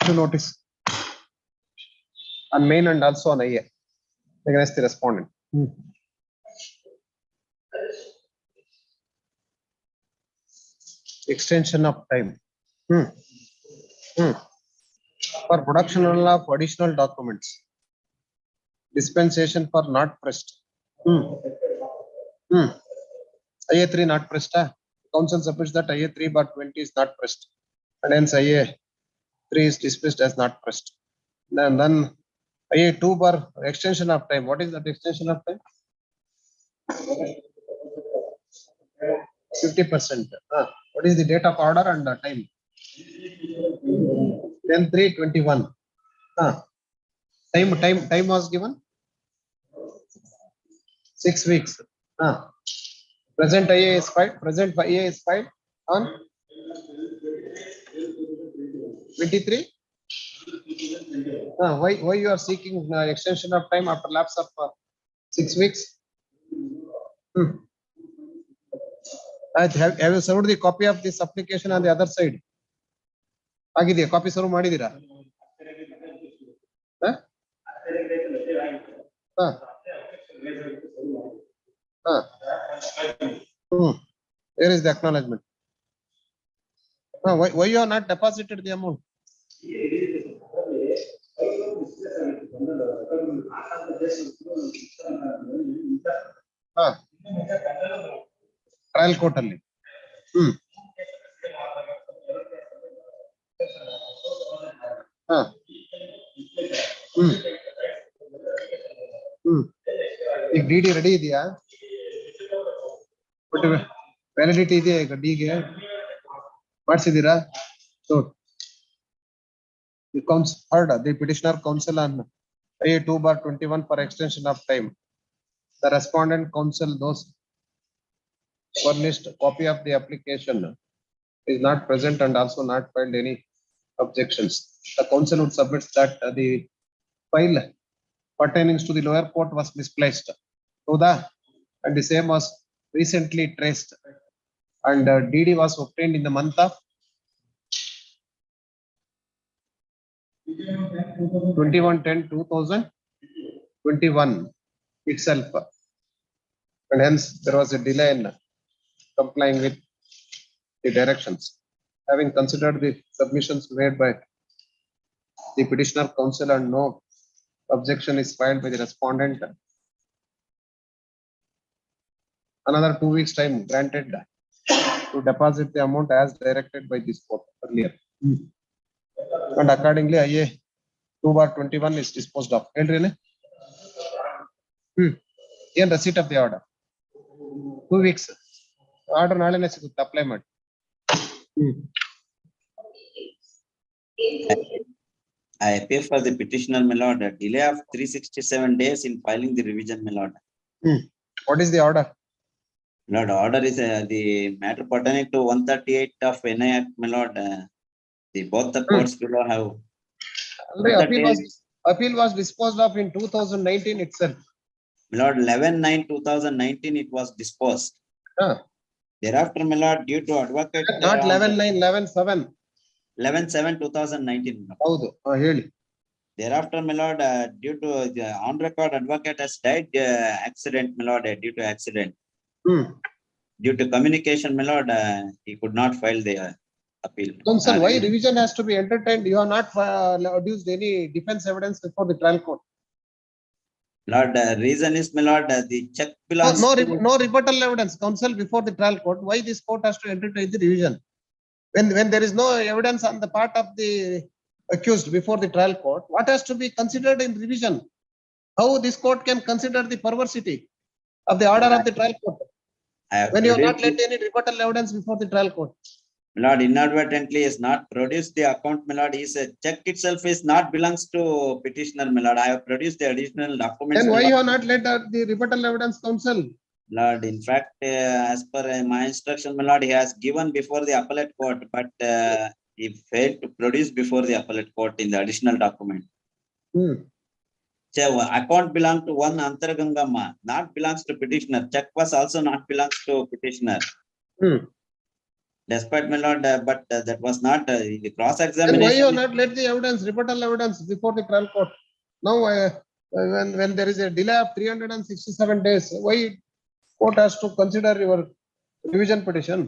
To notice on main and also on IA against the respondent. Extension of time for production of additional documents. Dispensation for not pressed. IA3 not pressed. Council submits that IA3/20 is not pressed, and hence IA3 is dismissed as not pressed. Then IA2 bar extension of time. What is that extension of time? 50%. What is the date of order and the time? 10/3/21. Time was given 6 weeks. Present IA is filed. Present IA is filed on 23. Why you are seeking extension of time after lapse of 6 weeks? Have you served the copy of this application on the other side? Agidya copy serve madidira? Where is the acknowledgement? Why you are not deposited the amount? Trial court ಅಲ್ಲಿ. ಈಗ DD ready ಇದೆಯಾ? But validity ಇದೆಯಾ ಈಗ ಡಿಗೆ? ಮಾಡಿಸಿದೀರಾ? So the council heard the petitioner counsel on IA2/21 for extension of time. The respondent counsel, those furnished copy of the application is not present and also not filed any objections. The counsel would submit that the file pertaining to the lower court was misplaced. So and the same was recently traced and DD was obtained in the month of 21/10/2021 itself. And hence there was a delay in complying with the directions. Having considered the submissions made by the petitioner counsel and no objection is filed by the respondent, another 2 weeks time granted to deposit the amount as directed by this court earlier. And accordingly, IA 2/21 is disposed of. ಏನು receipt of the order? 2 weeks. Order ನಾಳೆನೇ ಸಿಗುತ್ತೆ, apply ಮಾಡಿ. I appear for the petitioner, my lord, a delay of 367 days in filing the revision, my lord. What is the order? Lord, order is the matter pertaining to 138 of NI Act, my lord. The both the courts do not have. Appeal was disposed of in 2019 itself. My lord, 11/9/2019 it was disposed. Thereafter, my lord, due to advocate. Not 11/9, 11/7. 11/7/2019. ಹೌದು, ಹೇಳಿ. Thereafter, my lord, due to the on record advocate has died accident, my lord, due to accident. Due to communication, my lord, he could not file the appeal. Counsel, why revision has to be entertained? You have not adduced any defense evidence before the trial court. Lord, reason is, my lord, the check belongs. No rebuttal evidence, counsel, before the trial court. Why this court has to entertain the revision? When there is no evidence on the part of the accused before the trial court, what has to be considered in revision? How this court can consider the perversity of the order of the trial court? When you have not let any rebuttal evidence before the trial court. My lord, inadvertently is not produced the account, my lord. Is a check itself is not belongs to petitioner, my lord. I have produced the additional documents. Then why you have not let the rebuttal evidence, counsel? Lord, in fact, as per my instruction, my lord, he has given before the appellate court, but he failed to produce before the appellate court in the additional document. So account belongs to one Antargangamma, not belongs to petitioner. Check was also not belongs to petitioner. Despite, my lord, but that was not the cross examination. Why you have not let the evidence, rebuttal evidence before the trial court? Now, when there is a delay of 367 days, why court has to consider your revision petition?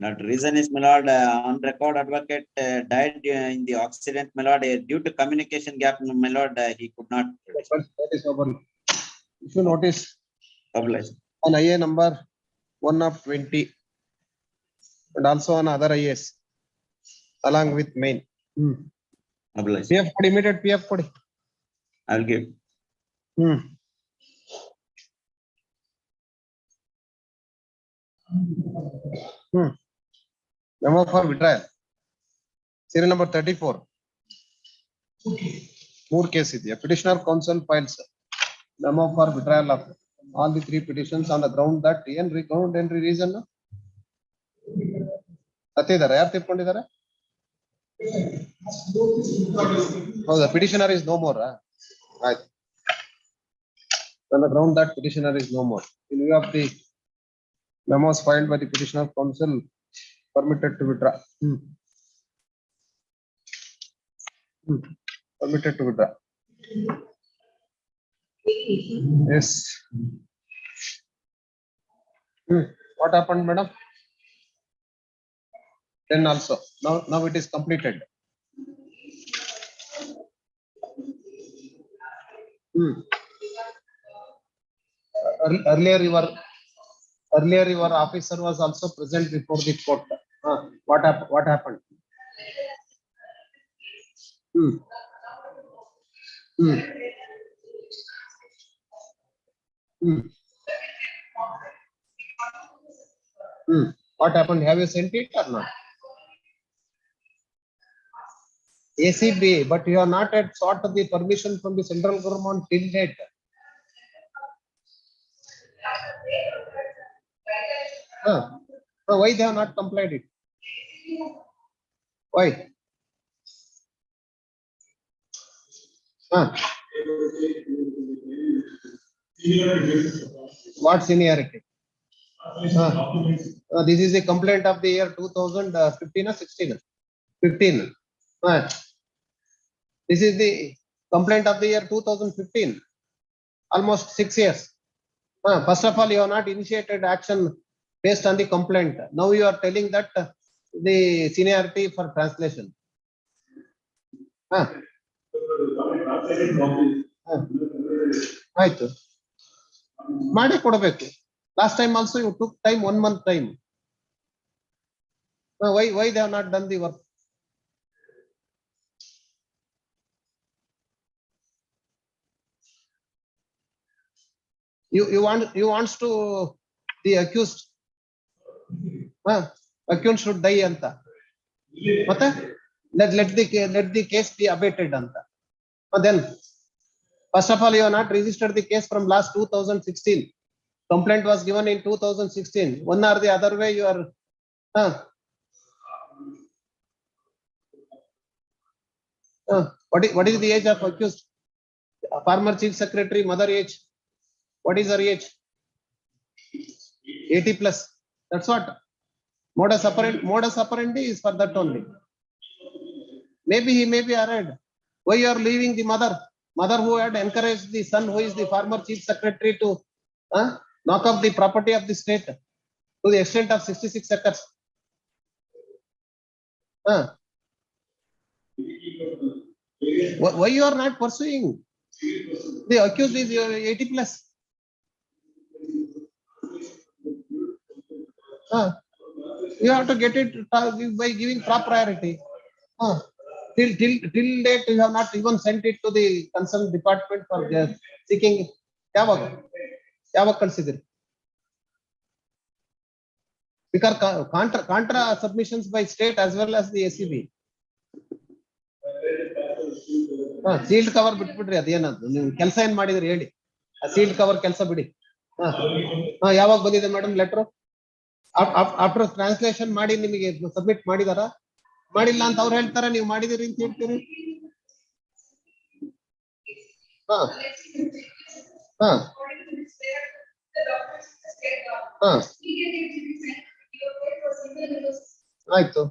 Not reason is, my lord, on record advocate died in the accident, my lord, due to communication gap, my lord, he could not. That is over. If you notice, Publish. on IA number 1/20 and also on other IAs along with main. Publish. PF code, immediate PF code. I will give. Memo for withdrawal. Serial number 34. More case idea. Petitioner counsel files memo for withdrawal of all the 3 petitions on the ground that ground entry reason. ಸತ್ತಿದ್ದಾರೆ, ಯಾರು ತಿಳ್ಕೊಂಡಿದ್ದಾರೆ? ಹೌದಾ, petitioner is no more. Right. On the ground that petitioner is no more. In view of the memos filed by the petitioner counsel, permitted to withdraw. Permitted to withdraw. Yes. What happened, madam? Then also, now it is completed. Earlier your officer was also present before the court. What happened? What happened? Have you sent it or not? ACB, but you have not yet sought the permission from the central government till date. So why they have not complied it? Why? What seniority? This is the complaint of the year 2015 or 16? 15. This is the complaint of the year 2015. Almost 6 years. First of all, you have not initiated action based on the complaint. Now you are telling that the seniority for translation. ಆಯ್ತು ಮಾಡಿ ಕೊಡಬೇಕು. Last time also you took time, 1 month time. Why they have not done the work? You wants to the accused accused should die anta. ಮತ್ತೆ let the case be abated anta. Then first of all, you have not registered the case from last 2016. Complaint was given in 2016. One or the other way you are what is the age of accused? Former chief secretary, mother age. What is her age? 80 plus. That's what. Modus operandi is for that only. Maybe he may be arraigned. Why you are leaving the mother who had encouraged the son who is the former chief secretary to knock off the property of the state to the extent of 66 acres? Why you are not pursuing? The accused is 80 plus. You have to get it by giving top priority. Till date you have not even sent it to the concerned department for seeking. ಯಾವಾಗ ಕಳಿಸಿದ್ರಿ? Because contra submissions by state as well as the SCB. Sealed cover ಬಿಟ್ಬಿಡ್ರಿ, ಅದೇನದು ನೀವು ಕೆಲಸ ಏನ್ ಮಾಡಿದ್ರಿ ಹೇಳಿ. ಆ sealed cover ಕೆಲಸ ಬಿಡಿ. ಯಾವಾಗ ಬಂದಿದೆ ಮೇಡಮ್ ಲೆಟರ್? ಆಫ್ಟರ್ ಟ್ರಾನ್ಸ್ಲೇಷನ್ ಮಾಡಿ ನಿಮಗೆ ಸಬ್ಮಿಟ್ ಮಾಡಿದಾರ? ಮಾಡಿಲ್ಲ ಅಂತ ಅವ್ರು ಹೇಳ್ತಾರೆ, ನೀವು ಮಾಡಿದಿರಿ ಅಂತ ಹೇಳ್ತೀರಿ. ಆಯ್ತು.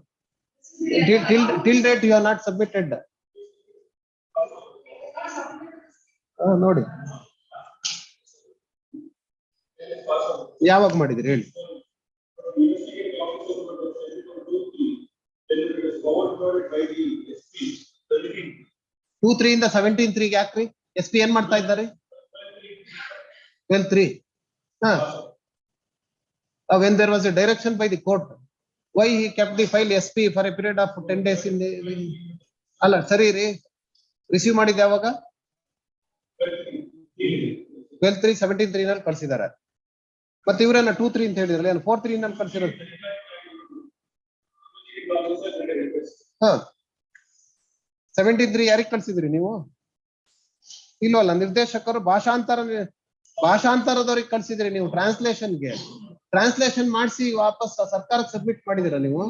Till date you have not submitted. ನೋಡಿ ಯಾವಾಗ ಮಾಡಿದ್ರಿ ಹೇಳಿ. 2-3 ಇಂದ 17-3 ಯಾಕ್ರಿ? SP ಏನ್ ಮಾಡ್ತಾ ಇದ್ದಾರೆ? 12-3. When there was a direction by the court, why he kept the file SP for a period of 10 days in the ಅಲ್ಲ ಸರಿ ರೀ, ರಿಸೀವ್ ಮಾಡಿದ ಯಾವಾಗ? 12-3 17-3 ನಲ್ಲಿ ಕಳ್ಸಿದಾರೆ. ಮತ್ತೆ ಇವರನ್ನ 2-3 ಅಂತ ಹೇಳಿದ್ರಲ್ಲ, 4-3 ನಲ್ಲಿ ಕಳ್ಸಿರೋದು. 17-3 ಯಾರಿಗೆ ಕಳ್ಸಿದ್ರಿ ನೀವು? ಇಲ್ವಲ್ಲ, ನಿರ್ದೇಶಕರು ಭಾಷಾಂತರದವ್ರಿಗೆ ಕಳ್ಸಿದ್ರಿ ನೀವು. ಟ್ರಾನ್ಸ್ಲೇಷನ್ ಮಾಡಿಸಿ ವಾಪಸ್ ಸರ್ಕಾರಕ್ಕೆ ಸಬ್ಮಿಟ್ ಮಾಡಿದಿರ ನೀವು.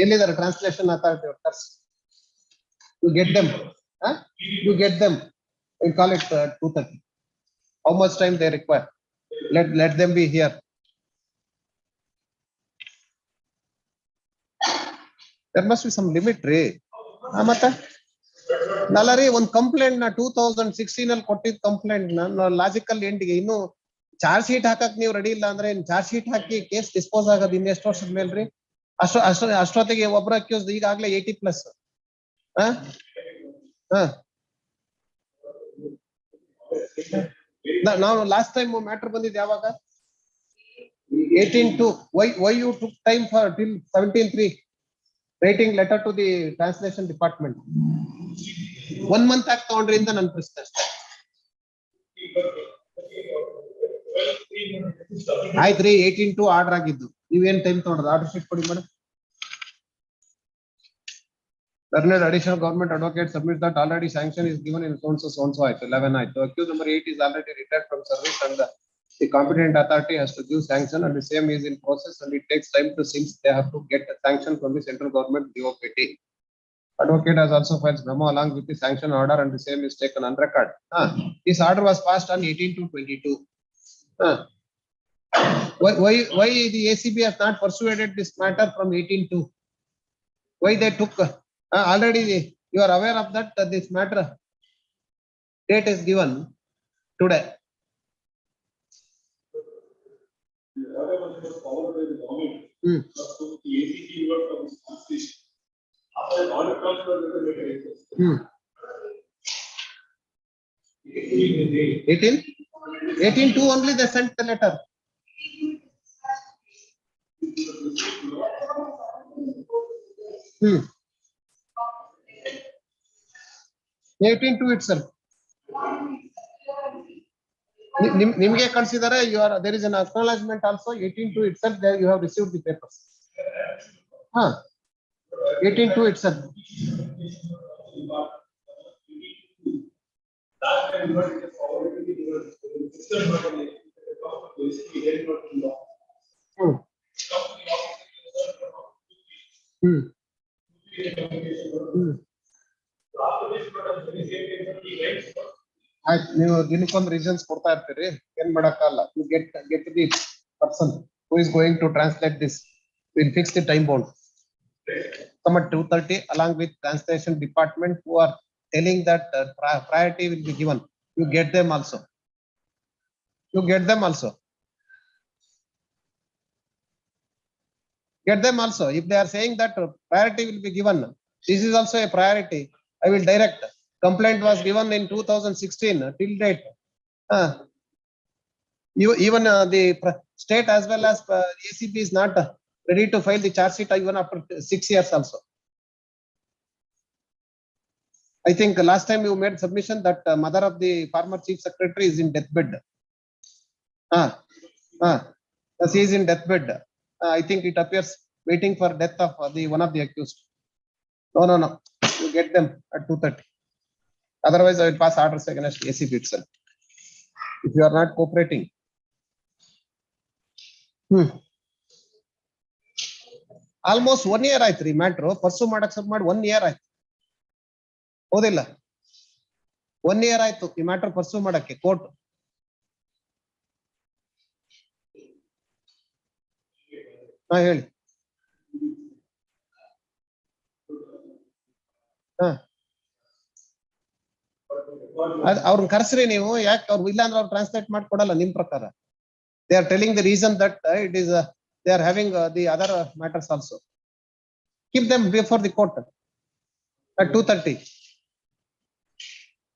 ಎಲ್ಲಿದ್ದಾರೆ translation authority workers? You get them. You get them. We call it 2:30. How much time they require? Let them be here. There must be some limit, Ray. ಮತ್ತೆ ನಲ್ಲರಿ ಒಂದು ಕಂಪ್ಲೇಂಟ್ ನ 2016 ಅಲ್ಲಿ ಕೊಟ್ಟಿದ್ದ ಕಂಪ್ಲೇಂಟ್ ನ ಲಾಜಿಕಲ್ ಎಂಡ್ಗೆ ಇನ್ನು charge sheet ಹಾಕಕ್ ನೀವು ready ಇಲ್ಲ ಅಂದ್ರೆ ಚಾರ್ಜ್ ಶೀಟ್ ಹಾಕಿ ಕೇಸ್ ಡಿಸ್ಪೋಸ್ ಆಗೋದು ಇನ್ನೆಷ್ಟು ವರ್ಷದ ಮೇಲ್ರಿ? ಅಷ್ಟೊತ್ತಿಗೆ ಒಬ್ಬರ ಅಕ್ಯೂಸ್ಡ್ ಈಗಾಗಲೇ 80 ಪ್ಲಸ್. ನಾವು ಲಾಸ್ಟ್ ಟೈಮ್ ಮ್ಯಾಟರ್ ಬಂದಿದ್ದು ಯಾವಾಗ? 18-2. Why you took time for till 17-3 writing letter to the translation department? 1 month ಯಾಕೆ ತಗೊಂಡ್ರಿ ಅಂತ ನನ್ನ ಪ್ರಶ್ನೆ ಅಷ್ಟೇ. ಆಯ್ತ್ರಿ 18 ಆರ್ಡರ್ ಆಗಿದ್ದು ನೀವೇನ್ ಟೈಮ್ ತಗೊಂಡ್ರ ಆರ್ಡರ್ ಶೀಟ್ ಕೊಡಿ madam. Learned additional government advocate submit that already sanction is given in so and so ಆಯ್ತು 11 ಆಯ್ತು. Accused number 8 is already retired from service and the competent authority has to give sanction and the same is in process and it takes time to since they have to get a sanction from the central government DOPT. Advocate has also filed memo along with the sanction order and the same is taken on record. This order was passed on 18/2/22. Why the ACB has not persuaded this matter from 18/2? Why they took already you are aware of that this matter date is given today. Hmm. 18/2 only they sent the letter. Hmm. 18/2 itself. Nimge consider you are there is an acknowledgement also 18/2 itself there you have received the papers. 18/2 itself. ನೀವು ದಿನಕ್ಕೊಂದು reasons ಕೊಡ್ತಾ ಇರ್ತೀರಿ ಏನ್ ಮಾಡಕ್ಕಲ್ಲ you get the person who is going to translate this will fix the time bound come at 2:30 along with translation department who are telling that priority will be given. You get them also if they are saying that priority will be given. This is also a priority. I will direct. Complaint was given in 2016 till date. Even the state as well as ACB is not ready to file the charge sheet even after 6 years also. I think last time you made submission that mother of the former chief secretary is in deathbed. She is in deathbed. I think it appears waiting for death of the one of the accused. No. You get them at 2:30. Otherwise, I will pass orders against ACB itself. If you are not cooperating. Almost 1 year ಆಯ್ತ್ರಿ matter purse ಮಾಡಕ್ ಸಬ್ ಮಾಡಿ 1 year ಆಯ್ತು ಹೌದಿಲ್ಲ 1 year ಆಯ್ತು ಈ matter purse ಮಾಡಕ್ಕೆ court. ಹೇಳಿ. ಅವ್ರನ್ನ ಕರ್ಸ್ರಿ ನೀವು ಯಾಕೆ ಅವ್ರು ಇಲ್ಲ ಅಂದ್ರೆ ಅವ್ರು ಟ್ರಾನ್ಸ್ಲೇಟ್ ಮಾಡ್ಕೊಡಲ್ಲ ನಿಮ್ ಪ್ರಕಾರ. They are telling the reason that it is they are having the other matters also. Keep them before the court at 2:30.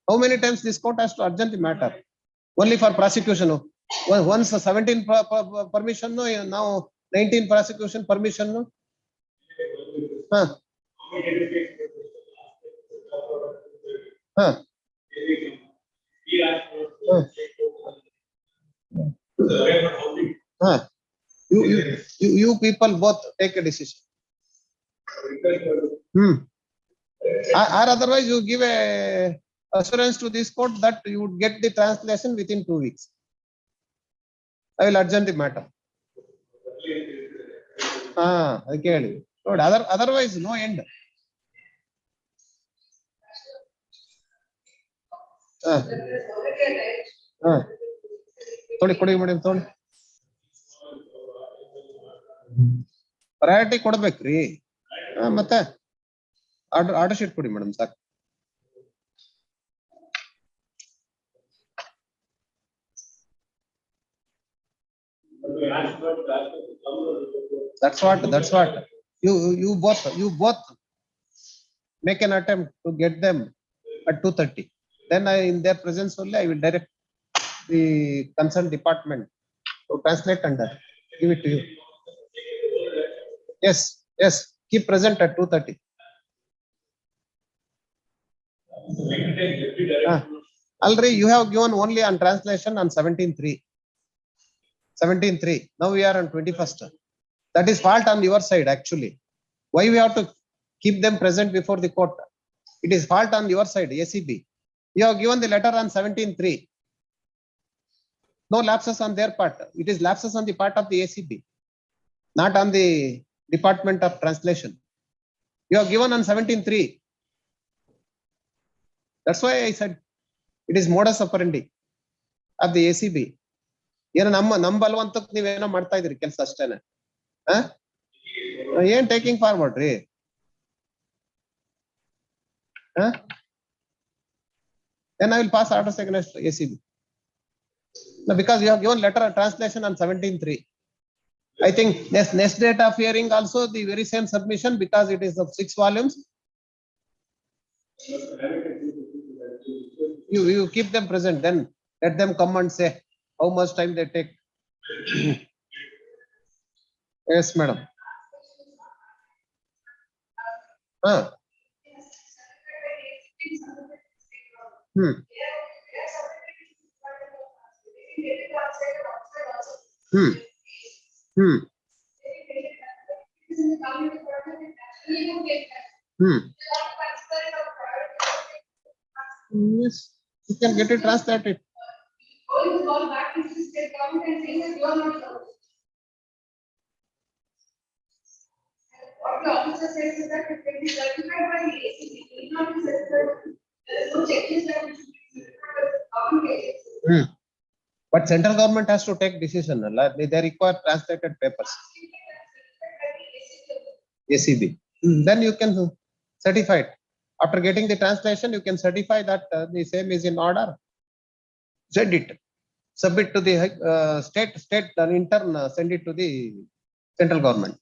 How many times this court has to urgent the matter? Only for prosecution. Once 17 permission, now 19 prosecution permission. You people both take a decision. Or otherwise you give a assurance to this court that you would get the translation within 2 weeks. I will urgent the matter. Okay. Otherwise no end. ಕೊಡಿ madam ತೊಗೊಳ್ಳಿ. Priority ಕೊಡ್ಬೇಕ್ರಿ. ಮತ್ತೆ order sheet ಕೊಡಿ madam ಸಾಕು. That's what you both make an attempt to get them at 2:30. Then in their presence only I will direct the concerned department to translate and give it to you. Yes, keep present at 2:30. Already you have given only on translation on 17/3. 17.3. Now we are on 21st. That is fault on your side actually. Why we have to keep them present before the court? It is fault on your side, ACB. You have given the letter on 17.3. No lapses on their part. It is lapses on the part of the ACB, not on the Department of Translation. You have given on 17.3. That's why I said it is modus operandi of the ACB. ಏನೋ ನಮ್ಮ ಬಲವಂತಕ್ಕೆ ನೀವೇನೋ ಮಾಡ್ತಾ ಇದ್ರಿ ಕೆಲಸ ಅಷ್ಟೇನೆ. ಏನ್ taking forward ರೀ? Then I will pass orders against ACB. No, because you have given letter of translation on 17.3. I think next date of hearing also the very same submission, because it is of 6 volumes. You keep them present, then let them come and say how much time they take. Yes, madam. Yes, you can get it translated. But central government has to take decision. They require translated papers. ACB. Then you can certify it. After getting the translation, you can certify that the same is in order. Send it. Submit to the state intern, send it to the central government.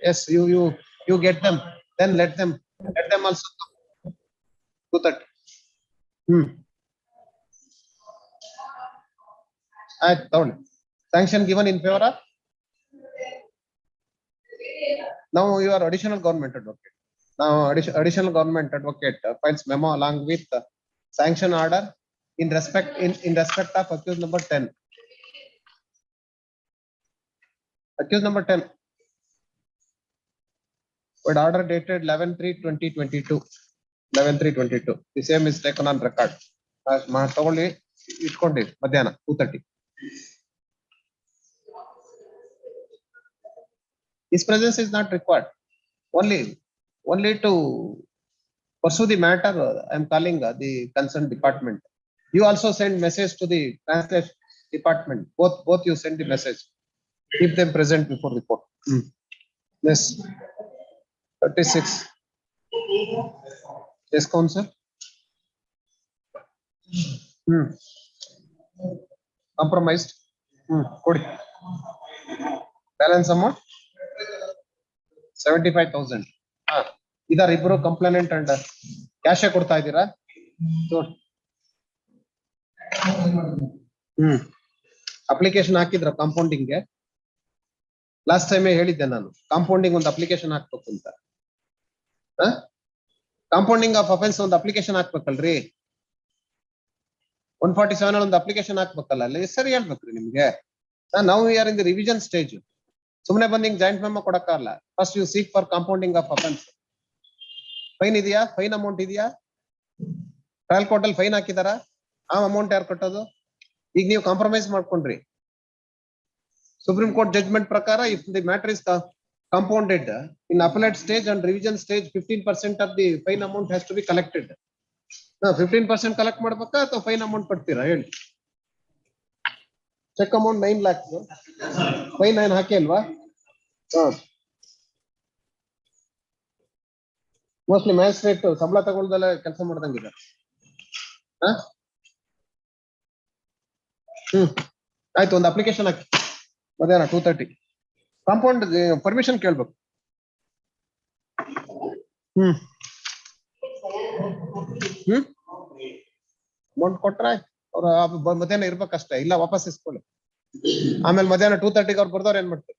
Yes, you get them. Then let them also come. 2:30. Sanction given in favor of. Now you are additional government advocate. Now additional government advocate files memo along with sanction order in respect of accused number 10. Accused number 10. With order dated 11/3/2022. 11/3/22. The same is taken on record. ತಗೊಳ್ಳಿ ಇಟ್ಕೊಂಡಿ ಮಧ್ಯಾಹ್ನ 2:30. His presence is not required. Only to pursue the matter, I am calling the concerned department. You also send message to the translation department. Both you send the message. Keep them present before the court. Yes. 36. Yes, counsel. Compromised. Good. Balance amount 75,000. ಇದರ ಇಬ್ರು complainant and cash ಕೊಡ್ತಾ ಇದ್ದೀರಾ? Application ಹಾಕಿದ್ರ compounding ಗೆ? Last time ಹೇಳಿದ್ದೆ ನಾನು, compounding ಒಂದು application ಹಾಕ್ಬೇಕು ಅಂತ. ಕಾಂಪೌಂಡಿಂಗ್ ಆಫ್ ಅಫೆನ್ಸ್ ಒಂದು ಅಪ್ಲಿಕೇಶನ್ ಹಾಕ್ಬೇಕಲ್ರಿ. 147 ಒಂದು ಅಪ್ಲಿಕೇಶನ್ ಹಾಕ್ಬೇಕಲ್ಲ, ಅಲ್ಲಿ ಸರಿ ಹೇಳ್ಬೇಕ್ರಿ ನಿಮ್ಗೆ. ನಾವು we are in the revision stage. ಸುಮ್ನೆ ಬಂದು ಹಿಂಗ್ ಜಾಯಿಂಟ್ ಮೆಮೊ ಕೊಡಕ್ಕಾಗಲ್ಲ. First you seek for compounding of offence. Fine ಇದೆಯಾ? ಫೈನ್ ಅಮೌಂಟ್ ಇದೆಯಾ? ಟ್ರಯಲ್ ಕೋರ್ಟ್ ಅಲ್ಲಿ ಫೈನ್ ಹಾಕಿದಾರ? ಆ ಅಮೌಂಟ್ ಯಾರು ಕಟ್ಟೋದು? ಈಗ ನೀವು ಕಾಂಪ್ರಮೈಸ್ ಮಾಡ್ಕೊಂಡ್ರಿ. Supreme Court judgment prakara, if the matter is compounded in appellate stage and revision stage, 15% of the fine amount has to be collected. 15% collect ಮಾಡಬೇಕಾ ಅಥವಾ ಫೈನ್ ಅಮೌಂಟ್ ಕಟ್ತೀರಾ ಹೇಳಿ? ಚೆಕ್ ಅಮೌಂಟ್ 9 lakhs, ಫೈನ್ 9 ಹಾಕಿ ಅಲ್ವಾ? Mostly magistrate ಸಂಬಳ ತಗೊಳ್ದಲ್ಲ ಕೆಲಸ ಮಾಡ್ದಂಗಿದೆ. ಆಯ್ತು, ಒಂದು application ಹಾಕಿ ಮಧ್ಯಾಹ್ನ 2:30. Compound permission ಕೇಳ್ಬೇಕು. ಅಮೌಂಟ್ ಕೊಟ್ರ ಅವ್ರ ಮಧ್ಯಾಹ್ನ ಇರ್ಬೇಕಷ್ಟೇ, ಇಲ್ಲ ವಾಪಸ್ ಇಸ್ಕೊಳ್ಳಿ. ಆಮೇಲೆ ಮಧ್ಯಾಹ್ನ 2:30 ಅವ್ರು ಬರ್ದವ್ರು ಏನ್ ಮಾಡ್ತಾರೆ?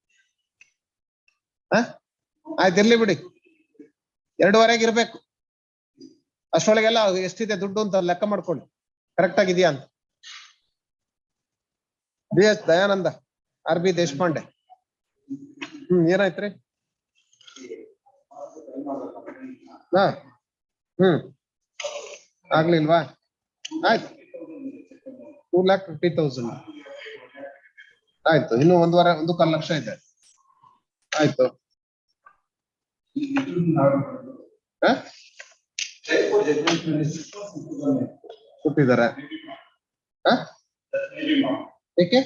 ಆಯ್ತು, ಇರ್ಲಿ ಬಿಡಿ, 2:15 ಇರ್ಬೇಕು. ಅಷ್ಟೊಳಗೆಲ್ಲ ಎಷ್ಟಿದೆ ದುಡ್ಡು ಅಂತ ಲೆಕ್ಕ ಮಾಡ್ಕೊಳ್ಳಿ. ಕರೆಕ್ಟ್ ಆಗಿದೆಯಾ ಅಂತ. B S Dayananda, R B Deshpande. ಏನಾಯ್ತ್ರಿ? ಹಾ ಆಗ್ಲಿಲ್ವಾ? ಆಯ್ತು, 2,50,000 ಆಯ್ತು. ಇನ್ನು 1.25 ಲಕ್ಷ ಇದೆ. ಆಯ್ತು. ಕೊಟ್ಟಿದ್ದಾರೆ. ಏಕೆ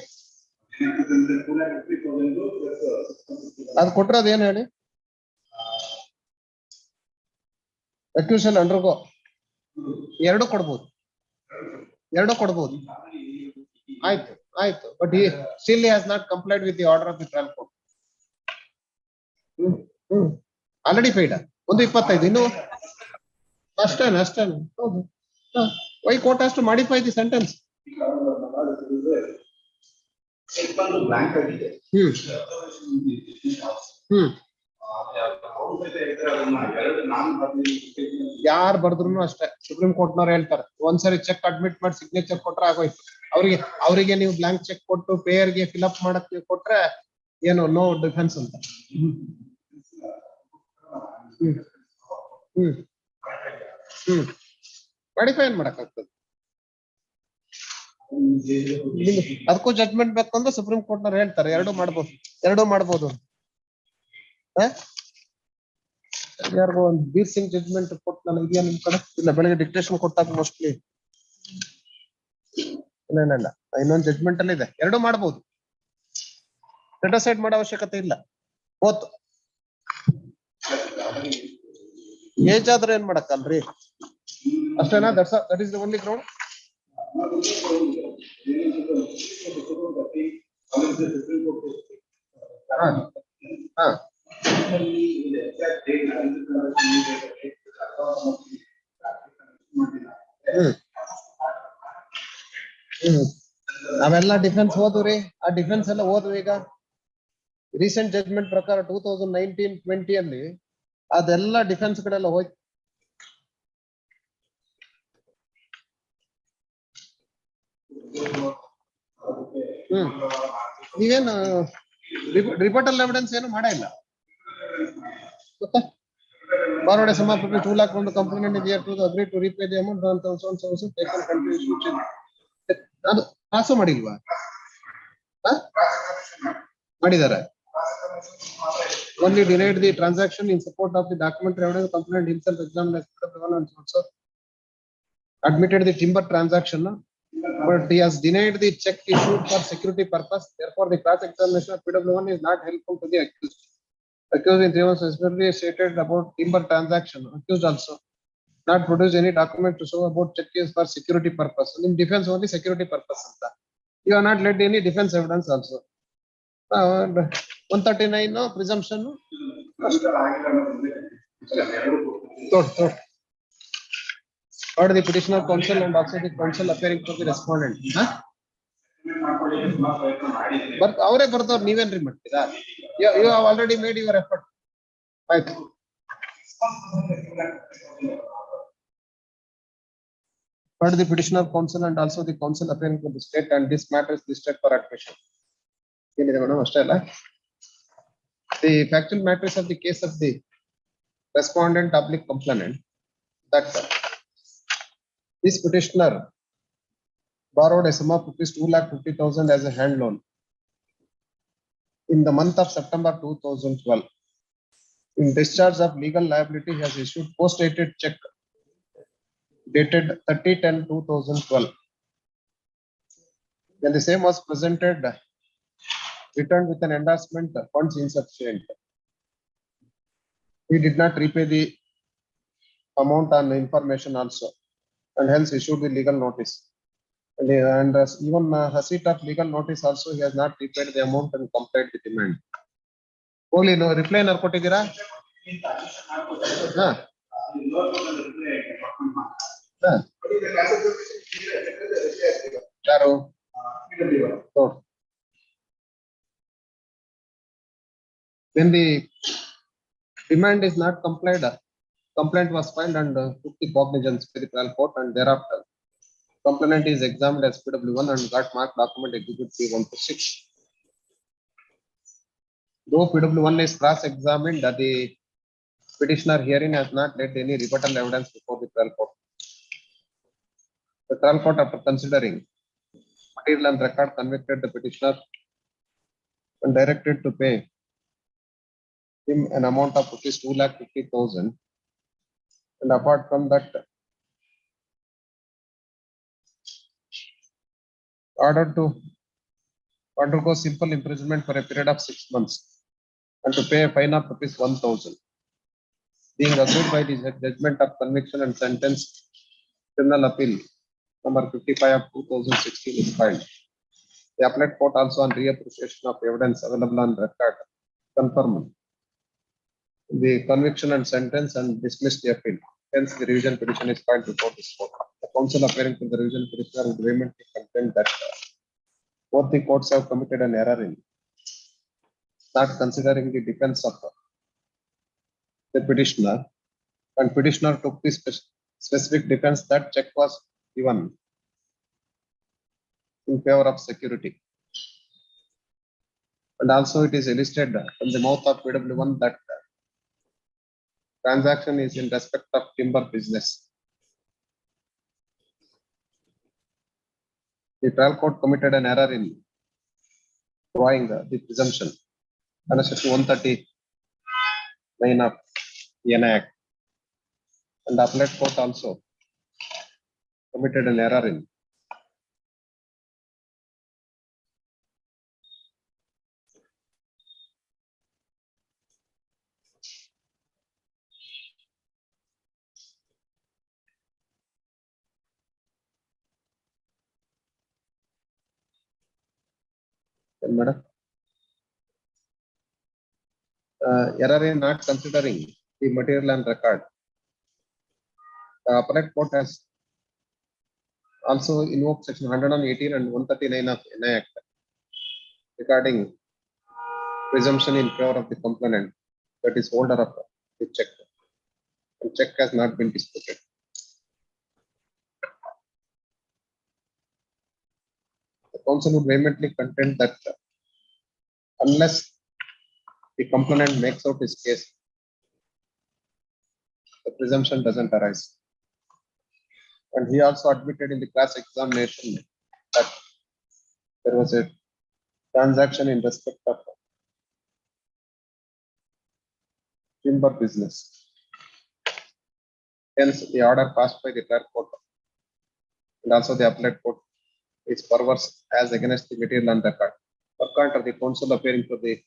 ಅದು ಕೊಟ್ಟಿರೋದು ಏನು ಹೇಳಿ? ಅಕ್ಯೂಷನ್ ಅಂಡರ್ಗೋ ಎರಡು ಕೊಡ್ಬೋದು. ಆಯ್ತು. But he still has not complied with the order of the trial court. Already paid 1.25 ಇನ್ನು ಅಷ್ಟೇನೆ. ಹೌದು. Why court has to modify the sentence. ಯಾರು ಬರ್ದ್ರು ಅಷ್ಟೇ, ಸುಪ್ರೀಂ ಕೋರ್ಟ್ನವ್ರು ಹೇಳ್ತಾರೆ ಒಂದ್ಸರಿ ಚೆಕ್ ಅಡ್ಮಿಟ್ ಮಾಡಿ ಸಿಗ್ನೇಚರ್ ಕೊಟ್ರೆ ಆಗೋಯ್ತು. ಅವರಿಗೆ ನೀವು ಬ್ಲಾಂಕ್ ಚೆಕ್ ಕೊಟ್ಟು ಪೇಯರ್ಗೆ ಫಿಲ್ಅಪ್ ಮಾಡಕ್ ಕೊಟ್ರೆ ಏನು ನೋ ಡಿಫೆನ್ಸ್ ಅಂತ. ಮಾಡಿಫೈ ಏನ್ ಮಾಡಕ್ಕಾಗ್ತದೆ? ಅದಕ್ಕೂ ಜಡ್ಜ್ಮೆಂಟ್ ಬೇಕು ಅಂದ್ರೆ ಸುಪ್ರೀಂ ಕೋರ್ಟ್ನವ್ರು ಹೇಳ್ತಾರೆ ಎರಡೂ ಮಾಡ್ಬೋದು. ಯಾರಿಗೋ ಒಂದು ಬೀರ್ ಸಿಂಗ್ ಜಡ್ಜ್ಮೆಂಟ್ ಕೊಟ್ಟು ನನಗೆ ಇದೆಯಾ ನಿಮ್ ಕಡೆ? ಇಲ್ಲ, ಬೆಳಗ್ಗೆ ಡಿಕ್ಟೇಷನ್ ಕೊಟ್ಟಾಗ ಮೋಸ್ಟ್ಲಿ ಇಲ್ಲ ಇನ್ನೊಂದು ಜಡ್ಜ್ಮೆಂಟ್ ಅಲ್ಲಿ ಇದೆ. ಎರಡೂ ಮಾಡ್ಬೋದು, ಸೆಟ್ ಅಸೈಡ್ ಮಾಡೋ ಅವಶ್ಯಕತೆ ಇಲ್ಲ. ಹೋತು ಏಜ್ ಆದ್ರೆ ಏನ್ ಮಾಡಕ್ಕಲ್ರಿ? ಅಷ್ಟೇನಾ? That is the only ground. ನಾವೆಲ್ಲ ಡಿಫೆನ್ಸ್ ಓದ್ರಿ. ಆ ಡಿಫೆನ್ಸ್ ಎಲ್ಲ ಓದ್ವಿ. ಈಗ ರೀಸೆಂಟ್ ಜಡ್ಜ್ಮೆಂಟ್ ಪ್ರಕಾರ 2019-20 ಅಲ್ಲಿ ಅದೆಲ್ಲ ಡಿಫೆನ್ಸ್ ಕಡೆಲ್ಲ ಹೋಯ್ತು. ನೀವೇನು ರಿಪೋರ್ಟಲ್ ಎವಿಡೆನ್ಸ್ ಏನು ಮಾಡೇ ಇಲ್ಲ ಗೊತ್ತಾ? Borrowed a sum of ₹2 lakh from the complainant in the year to agree to repay the amount on so taken contribution. ಅದು ಪಾಸು ಮಾಡಿಲ್ವಾ? ಮಾಡಿದ್ದಾರೆ. Only denied the transaction in support of the documentary evidence. Complainant himself examined and also admitted the timber transaction, but he has denied the check issued for security purpose. Therefore, the cross examination of PW1 is not helpful to the accused. Accused in 3 months specifically stated about timber transaction. Accused also not produced any document to show about check is for security purpose. In defense only security purpose. You have not led any defense evidence also. 139 presumption. Or the petitioner counsel and also the counsel appearing for the respondent. But ಅವರೇ ಬರ್ದವ್ರು ನೀವೇನ್ರಿ ಮಾಡ್ತೀರಾ? You have already made your effort. ಆಯ್ತು. But the petitioner counsel and also the counsel appearing for the state and this matter is listed for admission. ಏನಿದೆ madam? ಅಷ್ಟೇ ಅಲ್ಲ. The factual matters of the case of the respondent oblique complainant that this petitioner borrowed a sum of ₹2,50,000 as a hand loan in the month of September 2012. In discharge of legal liability, he has issued post-dated check dated 30/10/2012. When the same was presented, returned with an endorsement, funds insufficient. He did not repay the amount on the information also, and hence issued the legal notice. And even receipt of legal notice also, he has not repaid the amount and complied with demand. Only no reply narcotigira. Yaru. When the demand is not complied, complaint was filed and took the cognizance by the trial court, and thereafter Complainant is examined as PW1 and got marked document exhibit P1 to 6. Though PW1 is cross-examined, the petitioner herein has not led any rebuttal evidence before the trial court. The trial court, after considering material and record, convicted the petitioner and directed to pay him an amount of rupees 2,50,000. And apart from that, ordered to undergo simple imprisonment for a period of 6 months and to pay a fine of rupees 1,000. Being agreed by the judgment of conviction and sentence, criminal appeal number 55 of 2016 is filed. The appellate court also, on reappreciation of evidence available on record, confirmed the conviction and sentence and dismissed the appeal. Hence, the revision petition is filed before this court. The counsel appearing to the revision petitioner would vehemently contend that both the courts have committed an error in not considering the defense of the petitioner, and petitioner took the specific defense that check was given in favor of security. And also it is elicited from the mouth of PW1 that transaction is in respect of timber business. The trial court committed an error in drawing the presumption under section 139 of the NI Act. And the appellate court also committed an error in madam. Error in not considering the material and record. The appellate court has also invoked section 118 and 139 of NI Act regarding presumption in favor of the complainant, that is holder of the check. And check has not been disputed. The counsel would vehemently contend that unless the complainant makes out his case, the presumption doesn't arise. And he also admitted in the class examination that there was a transaction in respect of timber business. Hence, the order passed by the trial court and also the appellate court is perverse as against the material and record. For counter, the counsel appearing to the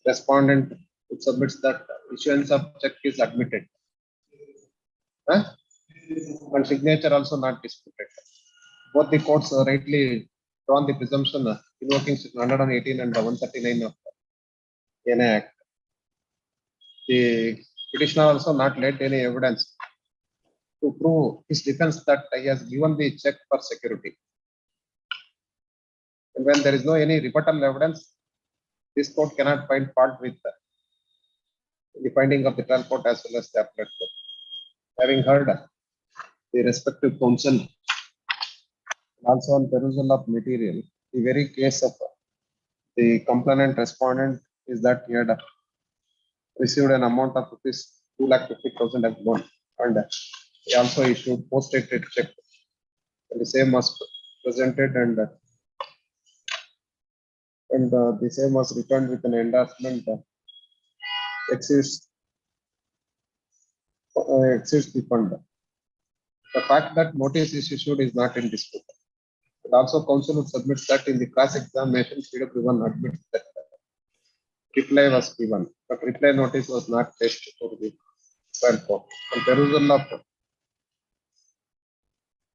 respondent who submits that issuance of check is admitted. And signature also not disputed. Both the courts rightly drawn the presumption invoking 118 and 139 of the NI Act. The petitioner also not led any evidence to prove his defense that he has given the check for security. And when there is no any rebuttal evidence, this court cannot find fault with the finding of the trial court as well as the appellate court. Having heard the respective counsel, also on perusal of material, the very case of the complainant respondent is that he had received an amount of rupees 2,50,000 as loan, and he also issued post-dated check. And the same was presented and the same was returned with an endorsement exceeds the fund. The fact that notice is issued is not in dispute. And also, counsel would submit that in the class examination, PW1 admits that reply was given, but reply notice was not placed before the trial court. On perusal of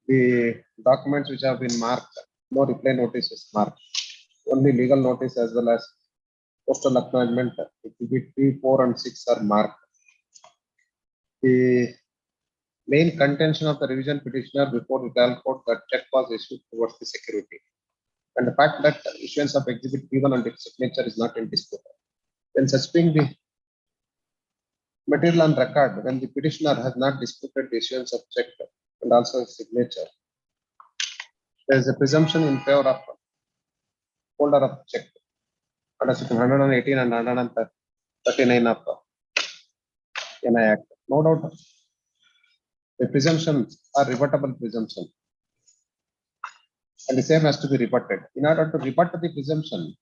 the documents which have been marked, no reply notice is marked. Only legal notice as well as postal acknowledgement, exhibit 3, 4, and 6 are marked. The main contention of the revision petitioner before the trial court that check was issued towards the security. And the fact that issuance of exhibit P1 and its signature is not in dispute. When such being the material on record, when the petitioner has not disputed the issuance of check and also his signature, There is a presumption in favor of holder of check under section 118 and 139 of NI Act. No doubt, the presumptions are rebuttable presumption, and the same has to be rebutted. In order to rebut the presumption,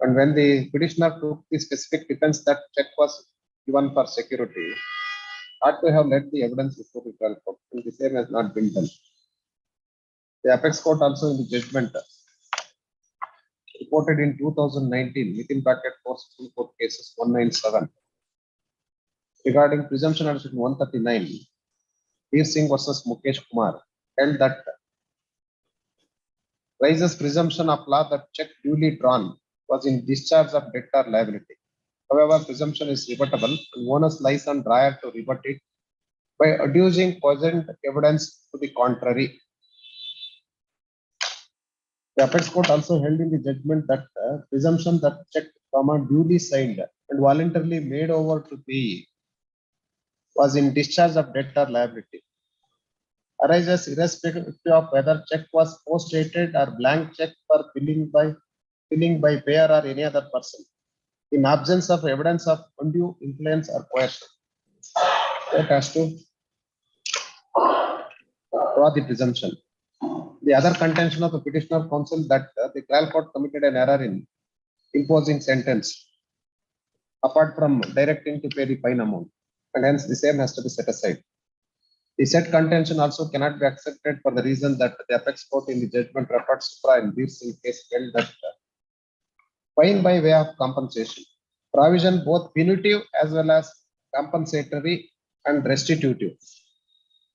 and when the petitioner took the specific defense that check was given for security, ought to have let the evidence before the trial court, and the same has not been done. The apex court also in the judgment reported in 2019 within bracket 4 Supreme Court cases 197 regarding presumption under section 139. Veer Singh versus Mukesh Kumar held that raises presumption of law that check duly drawn was in discharge of debt or liability. However, presumption is rebuttable and onus lies on drawer to rebut it by adducing present evidence to the contrary. The apex court also held in the judgment that presumption that check duly signed and voluntarily made over to payee was in discharge of debt or liability arises irrespective of whether check was post-dated or blank check for billing by payer or any other person, in absence of evidence of undue influence or coercion. Court has to draw the presumption. The other contention of the petitioner counsel that the trial court committed an error in imposing sentence apart from directing to pay the fine amount, and hence the same has to be set aside. The said contention also cannot be accepted for the reason that the apex court in the judgment referred supra in Veer Singh case held that fine by way of compensation, provision both punitive as well as compensatory and restitutive.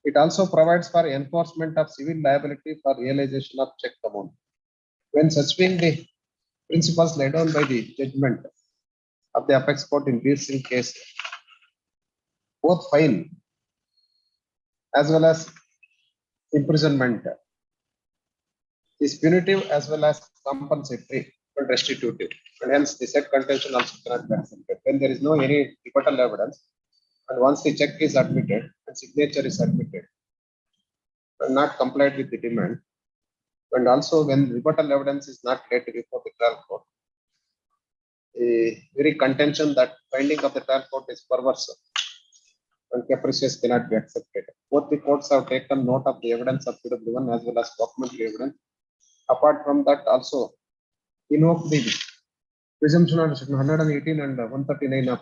It also provides for enforcement of civil liability for realization of check amount. When such being the principles laid down by the judgment of the apex court in Veer Singh case, both fine as well as imprisonment is punitive as well as compensatory and restitutive, and hence the said contention also cannot be accepted. When there is no any rebuttal evidence, and once the check is admitted and signature is admitted and not complied with the demand, and also when rebuttal evidence is not laid before the trial court, a very contention that finding of the trial court is perverse and capricious cannot be accepted. Both the courts have taken note of the evidence of PW1 as well as documentary evidence. Apart from that, also invoke the presumption under section 118 and 139 of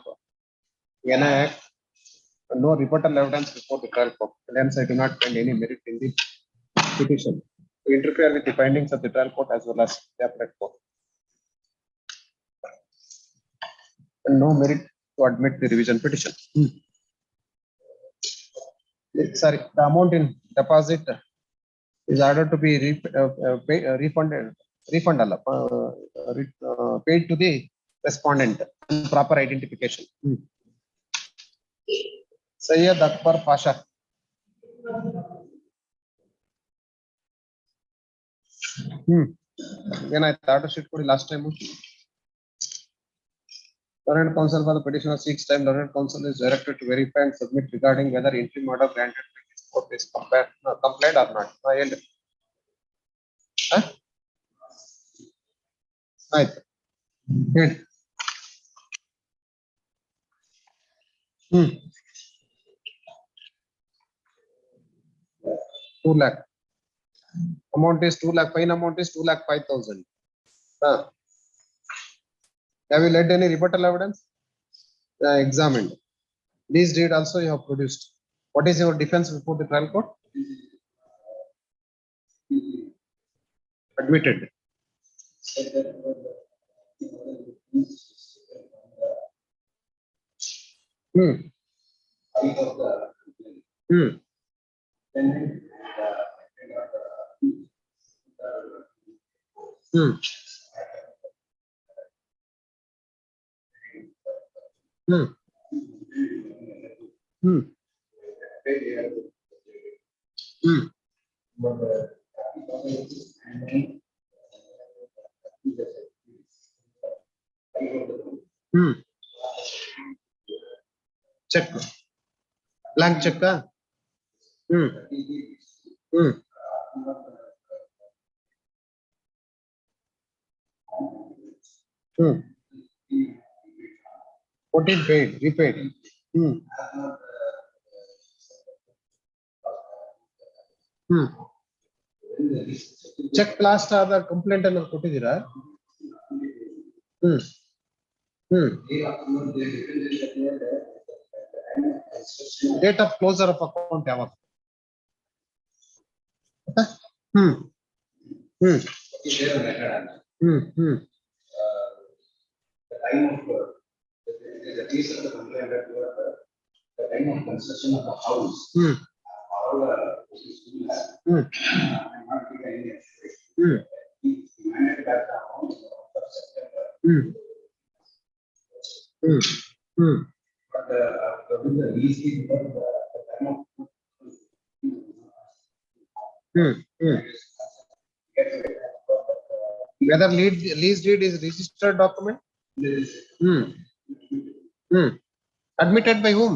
NI Act, and no rebuttal evidence before the trial court. And hence, I do not find any merit in the petition to interfere with the findings of the trial court as well as the appellate court. And no merit to admit the revision petition. Sorry, the amount in deposit is ordered to be paid to the respondent and proper identification. Sayyid Akbar Pasha. Then I thought sheet for the last time. Learned counsel for the petitioner seeks time. Learned counsel is directed to verify and submit regarding whether interim order granted by this court is complied or not. Right. Good. 2 lakh. Amount is 2 lakh. Fine amount is 2,05,000. Have you led any rebuttal evidence? Examined. These deed also you have produced. What is your defense before the trial court? Admitted. Check. Blank check. 14 paid, repaid. Check last the complaint and ಕೊಟ್ಟಿದ್ದೀರಾ? Date of closure of account ಯಾವಾಗ? The time of the case of the complaint that the time of construction of the house. All the not taking any action. Demanded back the amount of September. But the lease is the time of. Whether lease deed is registered document? Admitted by whom?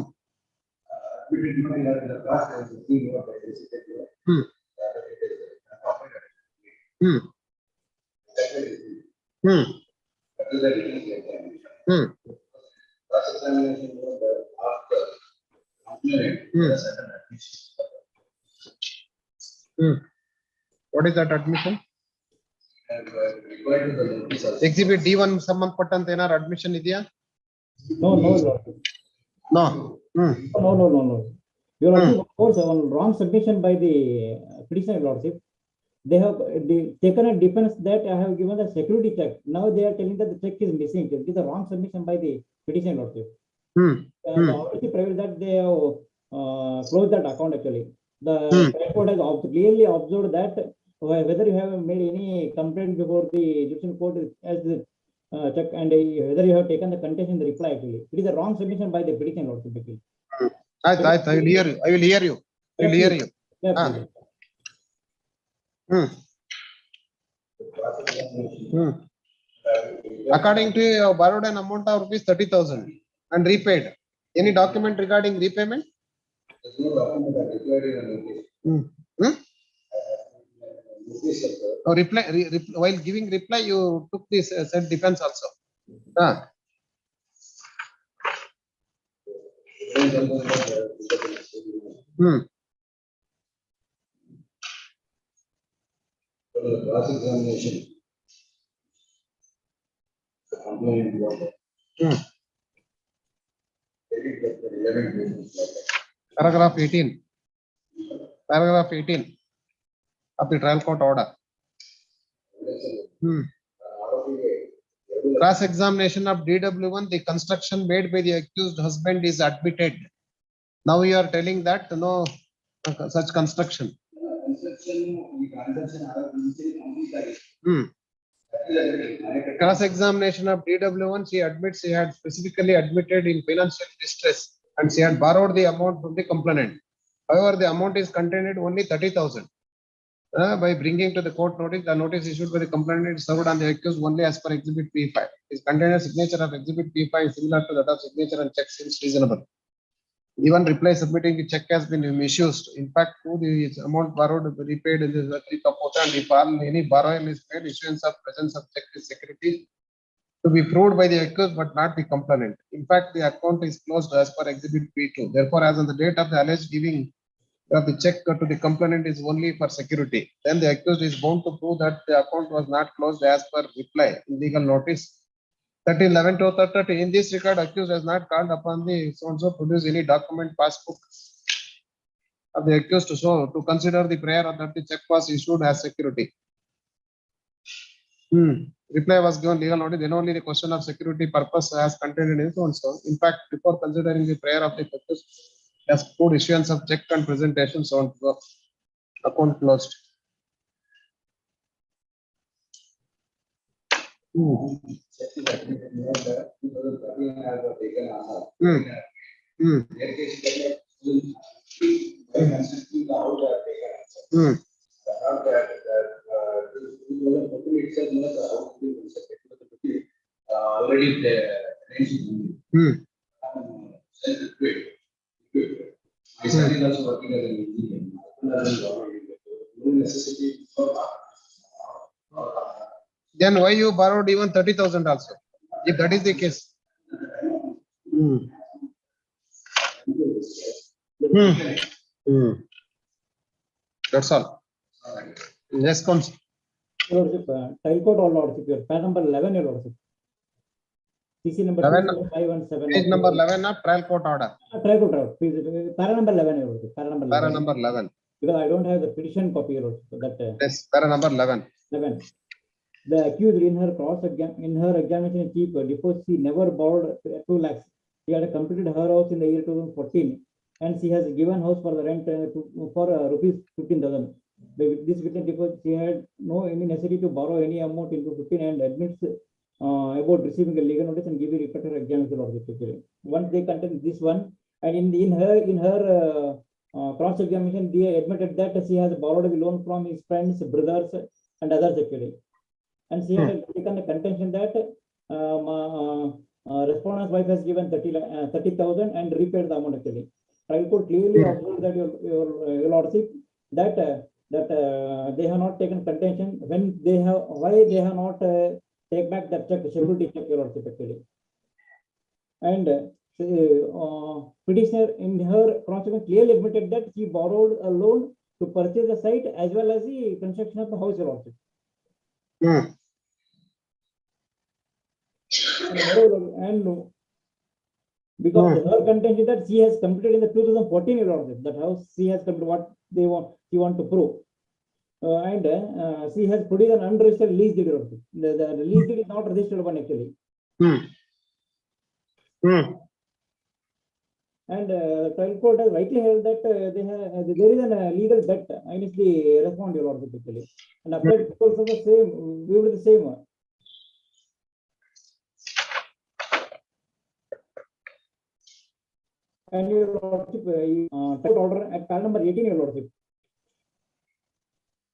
What is that admission? Exhibit D1 ಸಂಬಂಧಪಟ್ಟಂತೆ ಏನಾರ admission ಇದೆಯಾ? No. No. No. Your Lordship, of course, on wrong submission by the petitioner Lordship, they have taken a defense that I have given the security check. Now they are telling that the check is missing. It is a wrong submission by the petitioner Lordship. The authority private that they have closed that account actually. The court has clearly observed that whether you have made any complaint before the Egyptian court as the check and whether you have taken the contention in the reply actually. It is a wrong submission by the petitioner Lordship actually. I will hear you. I will hear you. Yeah, According to you, you have borrowed an amount of rupees 30,000 and repaid. Any document regarding repayment? There's no document that required in a notice. While giving reply, you took this said defense also. Cross-examination. Paragraph 18. Paragraph 18 of the trial court order. Cross-examination of DW1, the construction made by the accused husband is admitted. Now you are telling that no such construction. Cross-examination of DW1, she admits she had specifically admitted in financial distress and she had borrowed the amount from the complainant. However, the amount is contained only 30,000. By bringing to the court notice, the notice issued by the complainant is served on the accused only as per Exhibit P5. His container signature of Exhibit P5 is similar to that of signature and check seems reasonable. Even reply submitting the check has been misused. In fact, the amount borrowed repaid in the and if any borrowing is paid, issuance of presence of check is security to be proved by the accused but not the complainant. In fact, the account is closed as per Exhibit P2. Therefore, as on the date of the alleged giving of the check to the complainant is only for security. Then the accused is bound to prove that the account was not closed as per reply in legal notice 1311 to 30. In this regard, accused has not called upon the so-and-so produce any document, passbook of the accused to consider the prayer that the check was issued as security. Reply was given legal notice, then only the question of security purpose as contained in it also. In fact, before considering the prayer of the accused, has proved issuance of check and presentation, so account closed. My son is also working as an engineer. No necessity for Then why you borrowed even 30,000 also? If that is the case. That's all. Yes, Counsel. Your Lordship, trial court or Lordship, your pair number 11, your Lordship. CC number 11, 517. page number 11 of trial court order. Trial court, please, para number 11, your Lordship, para number 11. Para number 11. Because I don't have the petition copy, your Lordship, so that. Yes, para number 11. 11. The accused in her examination in chief deposed she never borrowed 2 lakhs. She had completed her house in the year 2014 and she has given house for the rent for rupees 15,000. This witness deposed she had no any necessity to borrow any amount into 15 and admits about receiving a legal notice and giving report her examination of the once they contend this one and in her cross examination they admitted that she has borrowed a loan from his friends, brothers and others actually. And she had taken a contention that respondent's wife has given 30,000 and repaid the amount actually. Trial court clearly observed that your Lordship that they have not taken contention when they have why they have not take back that check, security check, your Lordship actually. And petitioner in her cross-examination clearly admitted that she borrowed a loan to purchase the site as well as the construction of the house, your Lordship. And because her contention that she has completed in the 2014 year old that house she has completed what they want she want to prove and she has produced an unregistered lease deed. The lease deed is not registered one actually. And trial court has rightly held that there is a legal debt against the respondent, your Lordship actually, and applied also the same we were the same one. And your Lordship, order at para number 18, your Lordship.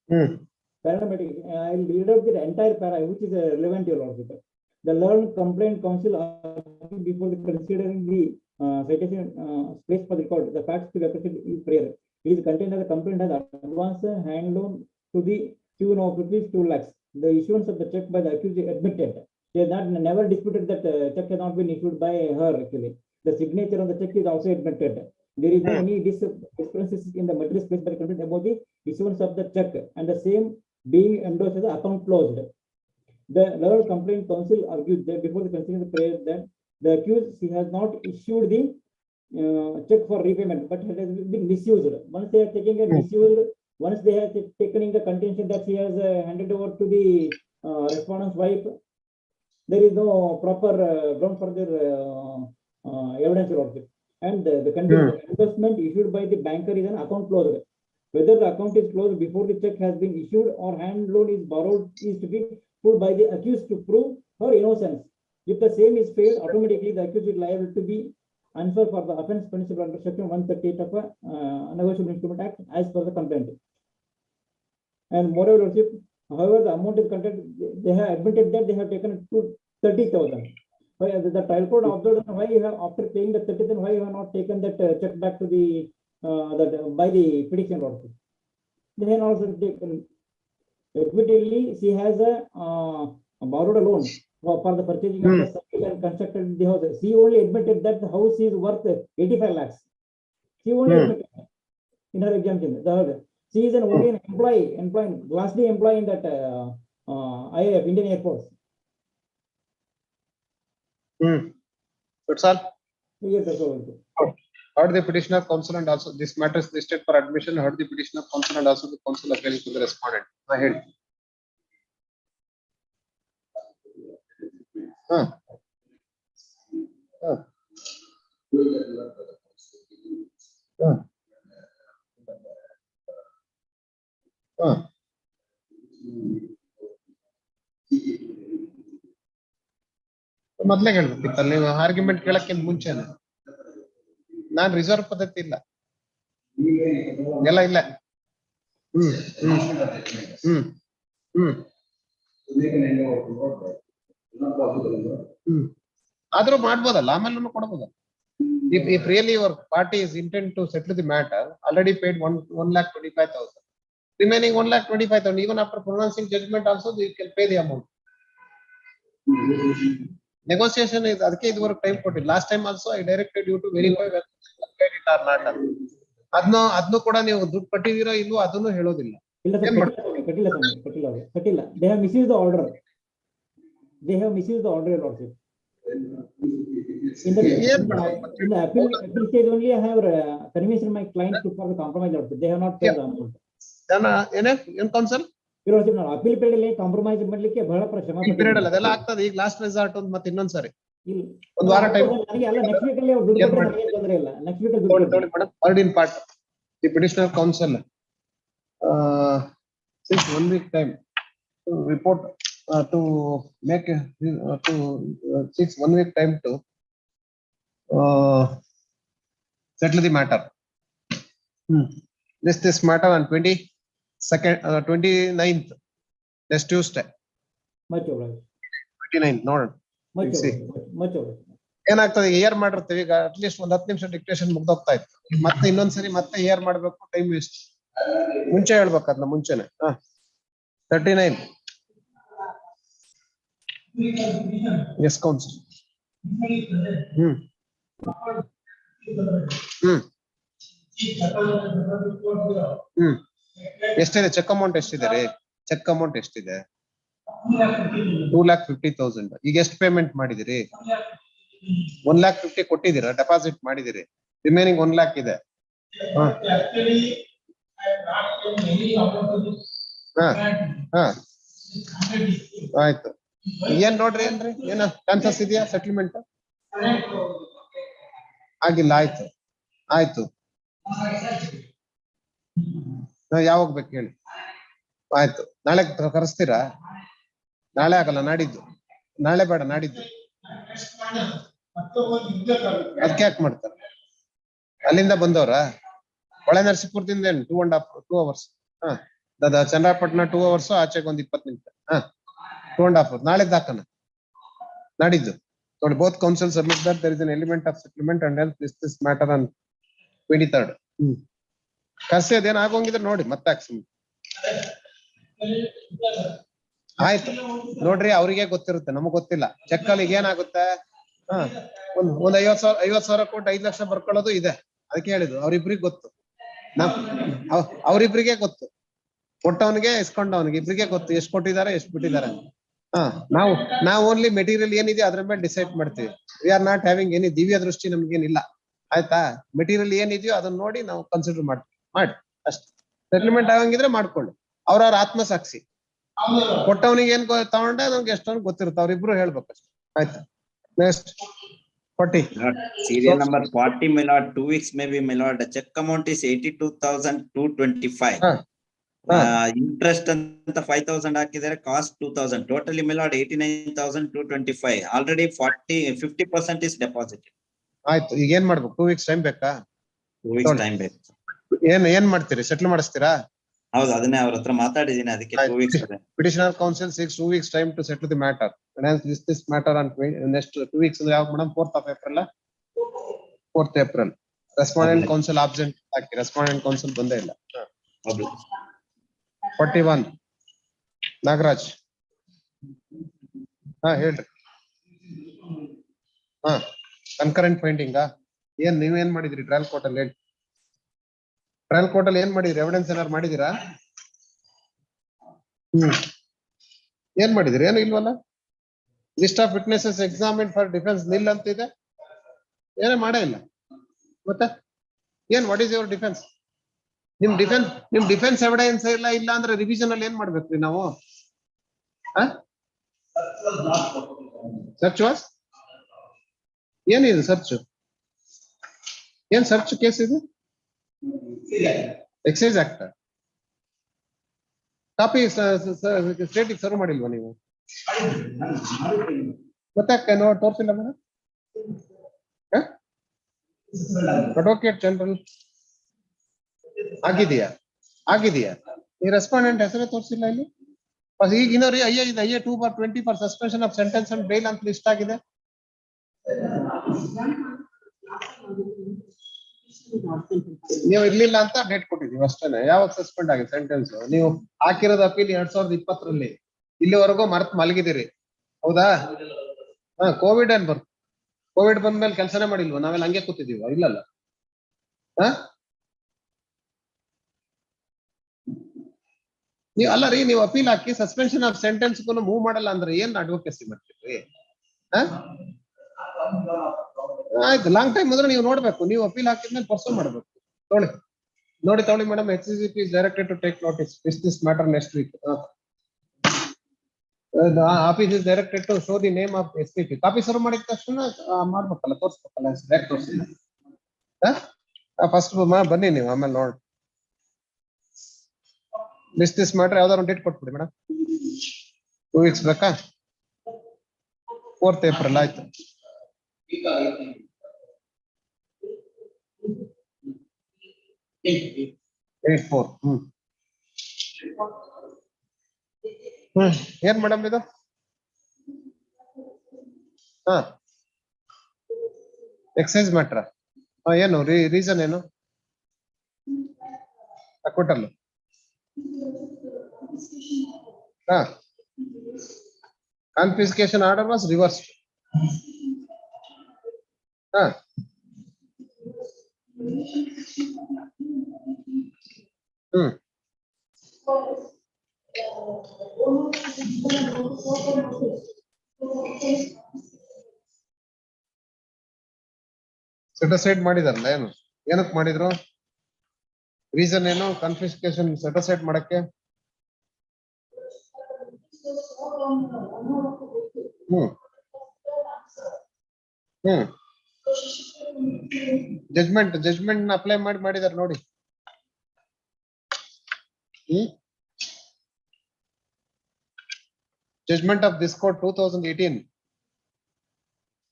Para number 18, I'll read out the entire para, which is relevant, your Lordship. The Learned Complaint Council before the considering the citation placed for the record, the facts to be appreciated in prayer. It is contained that the complaint has advanced hand loan to the tune of rupees 2 lakhs. The issuance of the check by the accused admitted. They have not never disputed that check has not been issued by her actually. The signature on the check is also admitted. There is no any discrepancies in the materials placed by the complaint about the issuance of the check and the same being endorsed as the account closed. The Learned Complaint Council argued that before the considering the prayer that the accused she has not issued the check for repayment, but it has been misused. Once they are taking a misused, once they have taken in the contention that she has handed over to the respondent's wife, there is no proper ground for their evidence Lordship. And the endorsement issued by the banker is an account closed. Whether the account is closed before the check has been issued or hand loan is borrowed is to be put by the accused to prove her innocence. If the same is failed, automatically the accused is liable to be answered for the offence punishable under section 138 of a Negotiable Instrument Act as per the complaint. And moreover, Lordship, however, the amount is contained, they have admitted that they have taken to 30,000. The trial court observed why you have after paying the 30,000, why you have not taken that check back to the by the petition Lordship. They have also taken admittedly she has borrowed a loan for the purchasing of the site and constructed the house. She only admitted that the house is worth 85 lakhs. She only admitted in her examination. She is an only an employee, lastly employee in that IAF, Indian Air Force. That's all. Yes, that's all. Heard the petitioner, counsel, and also this matter is listed for admission. Heard the petitioner, counsel, and also the counsel appearing to the respondent. Go ahead. ಮೊದ್ಲೇ ಹೇಳ್ಬೇಕಿತ್ತಲ್ಲ ನೀವು argument ಕೇಳಕ್ಕಿಂತ ಮುಂಚೆನೆ. ನಾನ್ reserve ಪದ್ಧತಿ ಇಲ್ಲ ಎಲ್ಲ ಇಲ್ಲ. ಆದ್ರೂ ಮಾಡ್ಬೋದಲ್ಲ, ಆಮೇಲೆ ಕೊಡ್ಬೋದಲ್ಲ. If really your party is intent to settle the matter, already paid 1,25,000. Remaining 1,25,000, even after pronouncing judgment also you can pay the amount. Negotiation ಇದೆ, ಅದಕ್ಕೆ ಇದುವರೆಗೆ ಟೈಮ್ ಕೊಟ್ಟಿಲ್ಲ. Last time also I directed you to verify ಅದನ್ನು ಕೂಡ ನೀವು ದುಡ್ಡು ಕಟ್ಟಿದೀರೋ ಇಲ್ವೋ ಅದನ್ನು ಹೇಳೋದಿಲ್ಲ. ಇಲ್ಲ ಸರ್, ಕಟ್ಟಿಲ್ಲ ಸ್ವಾಮಿ, ಕಟ್ಟಿಲ್ಲ. They have misused the order. They have misused the order, Your Lordship. In the appeal stage only, I have convinced my client to for the compromise also. They have not paid the amount. ಏನ್ council Your Lordship, ನಾವು appeal period ಅಲ್ಲಿ compromise ಮಾಡ್ಲಿಕ್ಕೆ ಬಹಳ ಶ್ರಮ period ಅಲ್ಲ ಅದೆಲ್ಲ ಆಗ್ತದೆ. ಈಗ ಲಾಸ್ಟ್ ರೆಸಾರ್ಟ್ ಒಂದು ಮತ್ತೆ ಇನ್ನೊಂದ್ಸರಿ ಇಲ್ಲ. ಒಂದು ವಾರ ಟೈಮ್ ನನಗೆ ಎಲ್ಲ next week ಅಲ್ಲಿ ದುಡ್ಡು ಕೊಟ್ಟರೆ ನನಗೆ ತೊಂದರೆ ಇಲ್ಲ. Next week ಅಲ್ಲಿ ದುಡ್ಡು ಕೊಡಿ. Madam. Third in part, the petitioner counsel since 1 week time to report to make to 1 week time to settle the matter. This matter on 22nd 29th next Tuesday. Much obliged. 29th ನೋಡೋಣ. Much obliged. ಏನಾಗ್ತದೆ air ಮಾಡಿರ್ತೀವಿ ಈಗ at least ಒಂದ್ 10 ನಿಮಿಷ dictation ಮುಗ್ದೋಗ್ತಾ ಇತ್ತು. ಮತ್ತೆ ಇನ್ನೊಂದ್ಸರಿ ಮತ್ತೆ ಏರ್ ಮಾಡ್ಬೇಕು, ಟೈಮ್ ವೇಸ್ಟ್. ಮುಂಚೆ ಹೇಳ್ಬೇಕು ಅದನ್ನ ಮುಂಚೆನೆ. 39 ಎಸ್ ಕೌನ್ಸಿಲ್. ಎಷ್ಟಿದೆ ಚೆಕ್ ಅಮೌಂಟ್? ಎಷ್ಟಿದೆ ರೀ ಚೆಕ್ ಅಮೌಂಟ್? ಎಷ್ಟಿದೆ? 2,50,000. ಈಗ ಎಷ್ಟು ಪೇಮೆಂಟ್ ಮಾಡಿದಿರಿ? 1,50,000 ಕೊಟ್ಟಿದ್ದೀರಾ, ಡೆಪಾಸಿಟ್ ಮಾಡಿದಿರಿ. ರಿಮೈನಿಂಗ್ 1 lakh ಇದೆ. ಆಯ್ತು. ಏನ್ ನೋಡ್ರಿ ಏನ್ರಿ ಏನ ಚಾನ್ಸಸ್ ಇದೆಯಾ ಸೆಟಲ್ಮೆಂಟ್? ಆಗಿಲ್ಲ. ಆಯ್ತು. ಯಾವಾಗ ಬೇಕು ಹೇಳಿ? ಆಯ್ತು. ನಾಳೆ ಕರೆಸ್ತೀರಾ? ನಾಳೆ ಆಗಲ್ಲ, ನಾಡಿದ್ದು. ನಾಳೆ ಬೇಡ, ನಾಡಿದ್ದು. ಅದಕ್ಕೆ ಯಾಕೆ ಮಾಡ್ತಾರೆ? ಅಲ್ಲಿಂದ ಬಂದವ್ರ ಹೊಳೆ ನರಸೀಪುರದಿಂದ ಏನು 2 hours? ಚನ್ನರಾಯಪಟ್ಟಣ 2 hours, ಆಚೆಗೆ ಒಂದು 20 ನಿಮಿಷ. 2.5 hours. ನಾಳೆ ಹಾಕೋಣ, ನಾಡಿದ್ದು. ನೋಡಿ, both council submit that there is an element of settlement and hence this matter on 23rd. ಕರ್ಸಿ ಅದೇನ್ ಆಗೋಂಗಿದ್ರೆ ನೋಡಿ ಮತ್ತೆ ಆಕ್ಸಿಮ್. ಆಯ್ತು ನೋಡ್ರಿ, ಅವ್ರಿಗೆ ಗೊತ್ತಿರುತ್ತೆ, ನಮಗ್ ಗೊತ್ತಿಲ್ಲ. ಚೆಕ್ ಅಲ್ಲಿ ಏನಾಗುತ್ತೆ? ಒಂದ್ 50,000 ಕೊಟ್ಟು 5 ಲಕ್ಷ ಬರ್ಕೊಳ್ಳೋದು ಇದೆ. ಅದಕ್ಕೆ ಹೇಳಿದ್ರು, ಅವ್ರಿಬ್ರಿಗೆ ಗೊತ್ತು. ಅವ್ರಿಬ್ರಿಗೆ ಗೊತ್ತು, ಕೊಟ್ಟವನಿಗೆ ಇಸ್ಕೊಂಡವನಿಗೆ ಇಬ್ರಿಗೆ ಗೊತ್ತು ಎಷ್ಟು ಕೊಟ್ಟಿದ್ದಾರೆ, ಎಷ್ಟು ಬಿಟ್ಟಿದ್ದಾರೆ. ನಾವು ಓನ್ಲಿ ಮೆಟೀರಿಯಲ್ ಏನಿದೆ ಅದ್ರ ಮೇಲೆ ಡಿಸೈಡ್ ಮಾಡ್ತೀವಿ. We are not having any ದಿವ್ಯ ದೃಷ್ಟಿ, ನಮ್ಗೇನಿಲ್ಲ. ಆಯ್ತಾ? ಮೆಟೀರಿಯಲ್ ಏನಿದೆಯೋ ಅದನ್ನ ನೋಡಿ ನಾವು ಕನ್ಸಿಡರ್ ಮಾಡ್ತೀವಿ. ಮಾಡಿ ಅಷ್ಟೇ. ಸೆಟಲ್ಮೆಂಟ್ ಆಗಂಗಿದ್ರೆ ಮಾಡ್ಕೊಳ್ಳಿ. ಅವ್ರವ್ರ ಆತ್ಮಸಾಕ್ಷಿ. ಕೊಟ್ಟವನಿಗೆ ಏನ್ ತಗೊಂಡೆ ನಮ್ಗೆ ಎಷ್ಟೊಂದು ಗೊತ್ತಿರುತ್ತೆ, ಅವ್ರಿಬ್ರು ಹೇಳ್ಬೇಕಷ್ಟೇ. ಆಯ್ತು. Next 40. Serial number 40, my lord. 2 weeks maybe, my lord. The check amount is 82,225. Interest ಅಂತ 5,000 ಹಾಕಿದರೆ, cost 2,000. Totally, my lord, 89,225. Already 50% is deposited. ಆಯ್ತು. ಈಗ ಏನ್ ಮಾಡ್ಬೇಕು? 2 weeks ಟೈಮ್ ಬೇಕಾ? 2 weeks ಟೈಮ್ ಬೇಕು. ಏನ್ ಮಾಡ್ತೀರಿ? ಸೆಟ್ಲ್ ಮಾಡಿಸ್ತೀರಾ? ಹೌದು, ಅದನ್ನೇ ಅವ್ರ ಹತ್ರ ಮಾತಾಡಿದೀನಿ, ಅದಕ್ಕೆ 2 weeks. Petitioner counsel seeks 2 weeks time to settle the matter. And hence this matter on next 2 weeks ಯಾವಾಗ madam? 4th of April. 4th April. Respondent counsel absent hockey. Respondent counsel ಬಂದೇ ಇಲ್ಲ. 41 ನಾಗರಾಜ್. ಹೇಳ್ರಿ. ಕನ್ಕರೆಂಟ್ ಫೈಂಡಿಂಗ್ ಏನ್ ನೀವೇನ್ ಮಾಡಿದ್ರಿ trial court ಅಲ್ಲಿ? Trial court ಅಲ್ಲಿ ಏನ್ ಮಾಡಿದ್ರಿ? ಎವಿಡೆನ್ಸ್ ಏನಾರು ಮಾಡಿದೀರಾ? ಏನ್ ಮಾಡಿದ್ರಿ? ಏನು ಇಲ್ವಲ್ಲ. List of witnesses examine for defence nil ಅಂತ ಇದೆ, ಏನೇ ಮಾಡೇ ಇಲ್ಲ. ಮತ್ತೆ ಏನ್ ವಾಟ್ ಈಸ್ ಯುವರ್ ಡಿಫೆನ್ಸ್? ನಿಮ್ ಡಿಫೆನ್ಸ್ ಎವಿಡೆನ್ಸ್ ಇಲ್ಲ ಅಂದ್ರೆ ರಿವಿಷನ್ ಅಲ್ಲಿ ಏನ್ ಮಾಡ್ಬೇಕ್ರಿ ನಾವು? ಸರ್ಚ್ ವಾಸ್ ಏನಿದೆ? ಸರ್ಚ್ ಏನ್ ಸರ್ಚ್ ಕೇಸ್ ಇದು? ಎಕ್ಸೈಸ್ ಆಕ್ಟ್ ಕಾಪಿ ಸ್ಟೇಟಿಗೆ ಸರ್ವ್ ಮಾಡಿಲ್ವಾ ನೀವು? ಮತ್ತೆ ತೋರ್ಸಿಲ್ಲ ಮೇಡಮ್? ಅಡ್ವೊಕೇಟ್ ಜನರಲ್ ಆಗಿದೆಯಾ? ಈ ರೆಸ್ಪಾಂಡೆಂಟ್ ಹೆಸರೇ ತೋರಿಸಿಲ್ಲ ಇಲ್ಲಿ. ಈಗ ಇನ್ನೋರಿ IA 2/20 for suspension of sentence and bail ಅಂತ ಲಿಸ್ಟ್ ಆಗಿದೆ. ನೀವು ಇರ್ಲಿಲ್ಲ ಅಂತ ಡೇಟ್ ಕೊಟ್ಟಿದೀವಿ ಅಷ್ಟೇನೆ. ಯಾವಾಗ ಸಸ್ಪೆಂಡ್ ಆಗಿದೆ ಸೆಂಟೆನ್ಸ್? ನೀವು ಹಾಕಿರೋದು ಅಪೀಲ್ 2020 ಇಲ್ಲಿವರೆಗೂ ಮರೆತು ಮಲಗಿದಿರಿ, ಹೌದಾ? ಕೋವಿಡ್ ಏನ್ ಬರ್ ಕೋವಿಡ್ ಬಂದ್ಮೇಲೆ ಕೆಲಸನೇ ಮಾಡಿಲ್ವ ನಾವೆಲ್ಲ ಹಂಗೆ ಕೂತಿದೀವ ಇಲ್ಲಲ್ಲ ನೀವು ಅಲ್ಲ ರೀ ನೀವು appeal hockey suspension of sentence move ಮಾಡಲ್ಲ ಅಂದ್ರೆ ಏನ್ ಅಡ್ವೊಕೇಸಿ ಮಾಡ್ತೀರಿ ಆಯ್ತು ಲಾಂಗ್ ಟೈಮ್ ಅಂದ್ರೆ ನೀವು ನೋಡ್ಬೇಕು ನೀವು ಅಪೀಲ್ ಹಾಕಿದ್ಮೇಲೆ ಪರ್ಸೂ ಮಾಡ್ಬೇಕು ನೋಡಿ madam HCCP is directed to take notice this matter next week. The office is directed to show the name of SPP. Copy serve ಮಾಡಿದ ತಕ್ಷಣ ಮಾಡ್ಬೇಕಲ್ಲ ತೋರಿಸ್ಬೇಕಲ್ಲ ತೋರಿಸಿಲ್ಲ ಫಸ್ಟ್ ಬನ್ನಿ ನೀವು ಆಮೇಲೆ ನೋಡಿ ದಿಸ್ ಮ್ಯಾಟರ್ ಯಾವ್ದಾರು ಡೇಟ್ ಕೊಟ್ಬಿಡಿ ಮೇಡಮ್ 2 weeks ಬೇಕಾ 4th April ಆಯ್ತು 8/4 ಏನ್ ಮೇಡಮ್ ಇದು ಎಕ್ಸೈಸ್ ಮ್ಯಾಟ್ರ ಏನು ರೀಸನ್ ಏನು acquittal confiscation order was reversed. Set aside ಮಾಡಿದಾರಲ್ಲ ಏನು ಏನಕ್ಕೆ ಮಾಡಿದ್ರು ರೀಸನ್ ಏನು ಕನ್ಫಿಸ್ಕೇಶನ್ ಸೆಟ್ ಅಸೈಡ್ ಮಾಡಕ್ಕೆ ಜಜ್ಮೆಂಟ್ ಅಪ್ಲೈ ಮಾಡಿದಾರೆ ನೋಡಿ judgment of this court 2018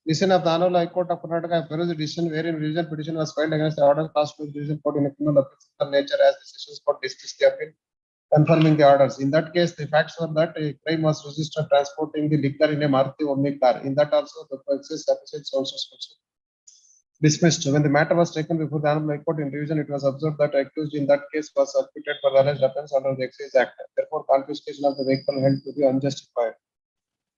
decision of the Honorable High Court of Karnataka perused the decision wherein revision petition was filed against the order passed by the division court in a criminal offense nature as the sessions court dismissed the appeal confirming the orders. In that case, the facts were that a crime was registered transporting the liquor in a Maruti Omni car. In that also, the excess episodes also dismissed. When the matter was taken before the Honorable High Court in revision, it was observed that accused in that case was acquitted for the alleged offence under the Excise Act. Therefore, confiscation of the vehicle held to be unjustified.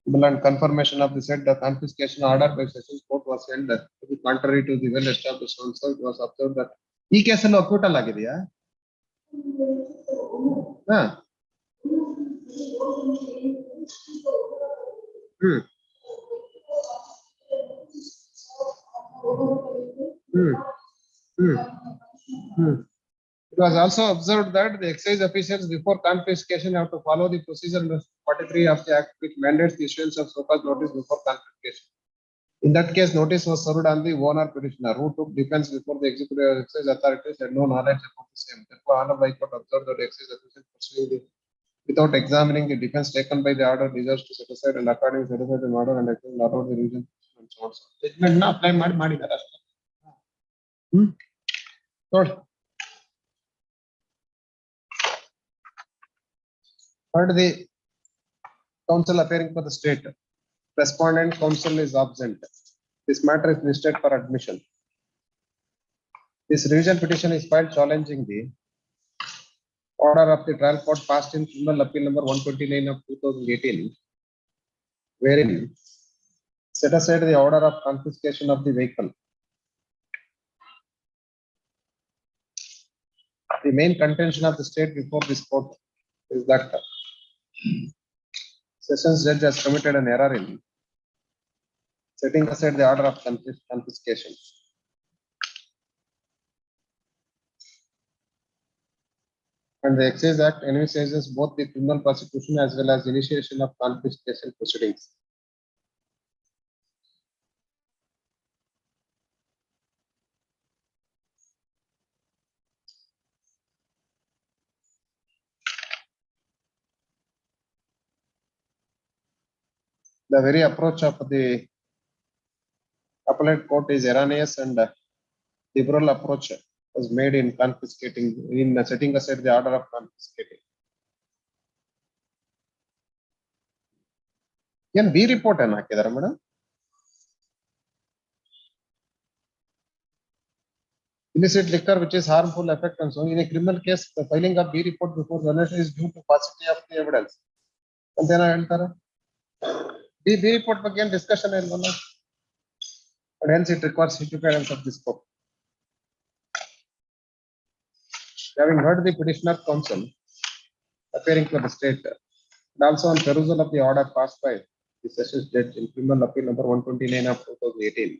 And confirmation of the said the confiscation order by Sessions Court was held to be contrary to the well-established counsel. It was observed that ಈ ಕೇಸಲ್ಲಿ acquittal ಆಗಿದೆಯಾ It was also observed that the excise officials before confiscation have to follow the procedure under 43 of the Act, which mandates the issuance of so-called notice before confiscation. In that case, notice was served on the owner petitioner who took defense before the executive excise authorities had no knowledge about the same. Therefore, Honorable High Court observed that the excise officials pursuing the without examining the defense taken by the order deserves to set aside and accordingly set aside the order and allowed the reason and so on. Judgment na apply ಮಾಡಿದ್ದಾರೆ ಅಷ್ಟೇ. ನೋಡಿ. Heard the counsel appearing for the state. Respondent counsel is absent. This matter is listed for admission. This revision petition is filed challenging the order of the trial court passed in criminal appeal number 129 of 2018, wherein set aside the order of confiscation of the vehicle. The main contention of the state before this court is that Sessions judge has committed an error in setting aside the order of confiscation. And the Excise Act envisages both the criminal prosecution as well as initiation of confiscation proceedings. The very approach of the appellate court is erroneous and liberal approach was made in confiscating, in setting aside the order of confiscating. Can be report and madam? Illicit liquor which is harmful effect and so in a criminal case, the filing of B report before journalist is due to paucity of the evidence. And then I enter B report again discussion and hence it requires certificate of this court. Having heard the petitioner counsel appearing for the state, and also on perusal of the order passed by the sessions judge in criminal appeal number 129 of 2018.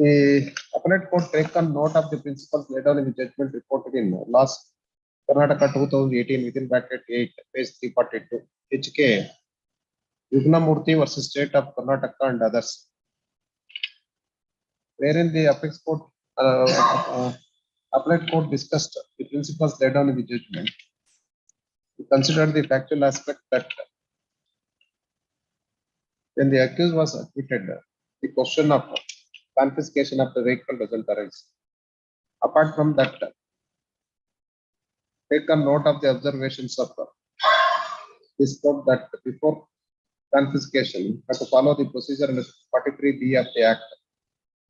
The appellate court taken note of the principles laid down in the judgment reported in last Karnataka 2018 within bracket 8, page 342, HK Yugnamurthy versus State of Karnataka and others, wherein the appellate court discussed the principles laid down in the judgment. We considered the factual aspect that when the accused was acquitted, the question of confiscation of the vehicle doesn't arise. Apart from that, take a note of the observations of this court that before confiscation, has to follow the procedure under 43B of the Act,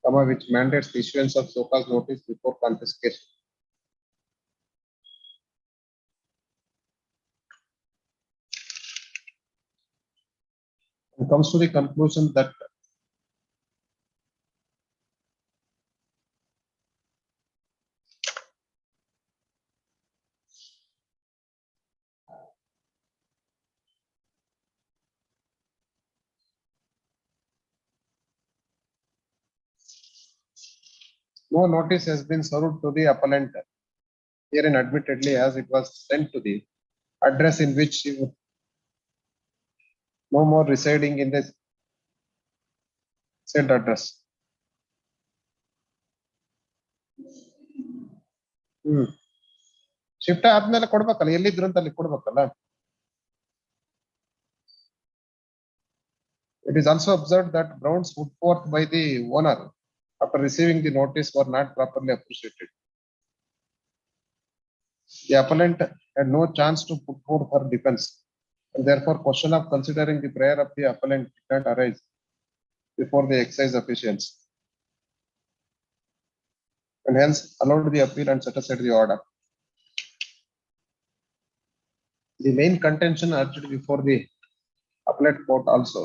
which mandates the issuance of so-called notice before confiscation. It comes to the conclusion that no notice has been served to the appellant herein admittedly as it was sent to the address in which he would no more residing in the said address. Shift ಆದ್ಮೇಲೆ ಕೊಡ್ಬೇಕಲ್ಲ, ಎಲ್ಲಿದ್ರು ಅಂತ ಅಲ್ಲಿ ಕೊಡ್ಬೇಕಲ್ಲ. It is also observed that grounds put forth by the owner after receiving the notice were not properly appreciated. The appellant had no chance to put forth her defense, and therefore question of considering the prayer of the appellant did not arise before the excise officials, and hence allowed the appeal and set aside the order. The main contention urged before the appellate court also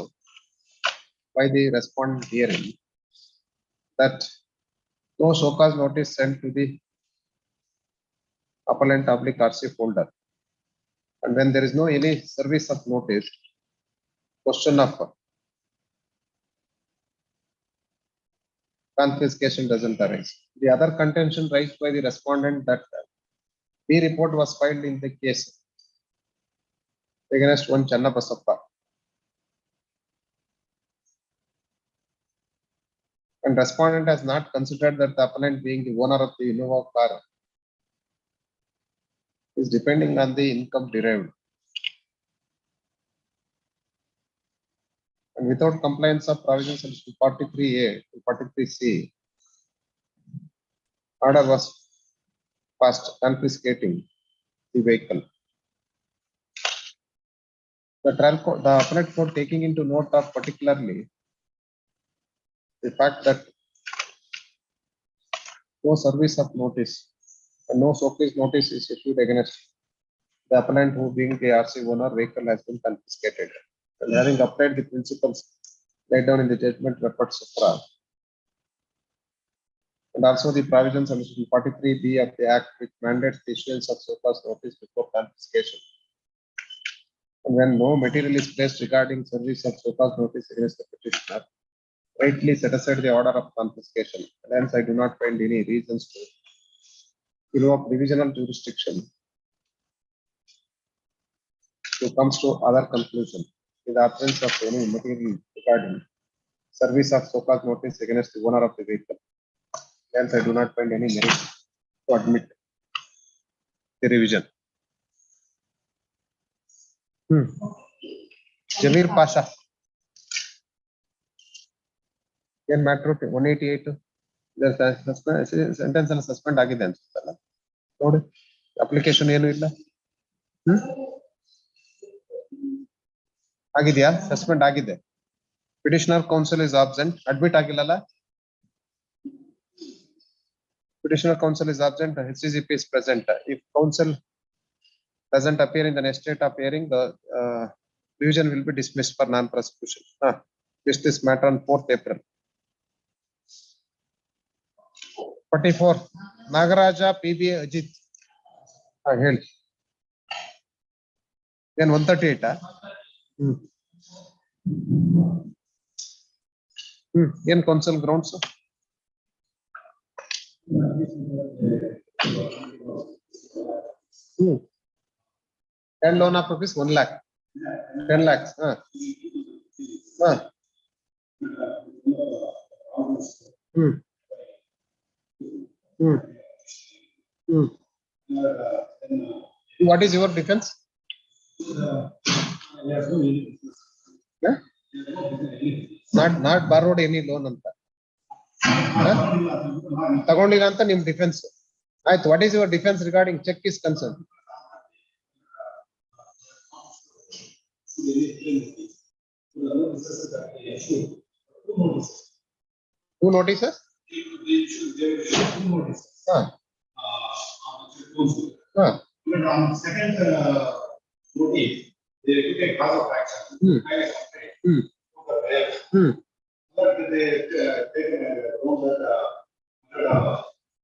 by the respondent hearing that no so-called notice sent to the appellant oblique RC folder, and when there is no any service of notice, question of confiscation doesn't arise. The other contention raised by the respondent that B report was filed in the case against one Channapasappa, and respondent has not considered that the appellant, being the owner of the Innova car, is depending on the income derived, and without compliance of provisions of 43A to 43C, order was passed confiscating the vehicle. The appellate court taking into note of particularly the fact that no service of notice and no so-called notice is issued against the appellant, who being the RC owner, vehicle has been confiscated, and having applied the principles laid down in the judgment referred supra, and also the provisions under 43B of the Act, which mandates the issuance of so-called notice before confiscation, and when no material is placed regarding service of so-called notice against the petitioner, rightly set aside the order of confiscation, and hence I do not find any reasons to invoke divisional jurisdiction to comes to other conclusion in the absence of any material regarding service of so-called notice against the owner of the vehicle. Hence I do not find any merit to admit the revision. Jamir Pasha. ಏನ್ matter 188 sentence ಅನ್ನು suspend ಆಗಿದೆ ಅನ್ಸುತ್ತಲ್ಲ ನೋಡಿ, application ಏನು ಇಲ್ಲ. ಆಗಿದೆಯಾ? Suspend ಆಗಿದೆ. Petitioner counsel is absent. Admit ಆಗಿಲ್ಲಲ್ಲ? Petitioner counsel is absent, HCCP is present. If counsel doesn't appear in the next date of hearing, the division will be dismissed for non-prosecution. Dismiss this matter on 4th April. 44. Nagaraja PB Ajit. Held. Then 138. In counsel grounds. And loan of rupees 1 lakh. 10 lakhs. What is your defense? Not borrowed any loan anta. ತಗೊಂಡಿಲ್ಲ ಅಂತ ನಿಮ್ defence ಆಯ್ತು. What is your defence regarding cheque is concern? Two notices? On second notice, they took a cause of action. But they take a wrong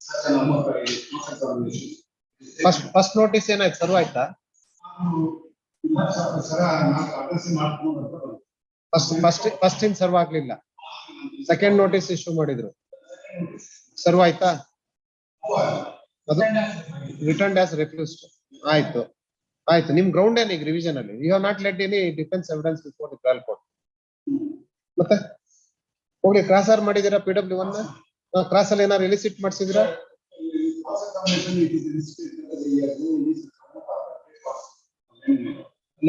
such a number of examination. First notice ಏನಾಯ್ತು? Serve ಆಯ್ತಾ? First ಇನ್ serve ಆಗ್ಲಿಲ್ಲ. Second notice issue ಮಾಡಿದ್ರು. Serve ಆಯ್ತಾ? ಅದು return as refused. ಆಯ್ತು ಆಯ್ತು. ನಿಮ್ ground ಏನ್ ಈಗ ರಿವಿಷನ್ ಅಲ್ಲಿ? You have not let any defence evidence before the trial court. ಮತ್ತೆ ಹೋಗ್ಲಿ ಕ್ರಾಸ್ ಆರ್ ಮಾಡಿದೀರಾ PW1? ಕ್ರಾಸ್ ಅಲ್ಲಿ ಏನಾರು ಎಲಿಸಿಟ್ ಮಾಡಿಸಿದ್ರಾ?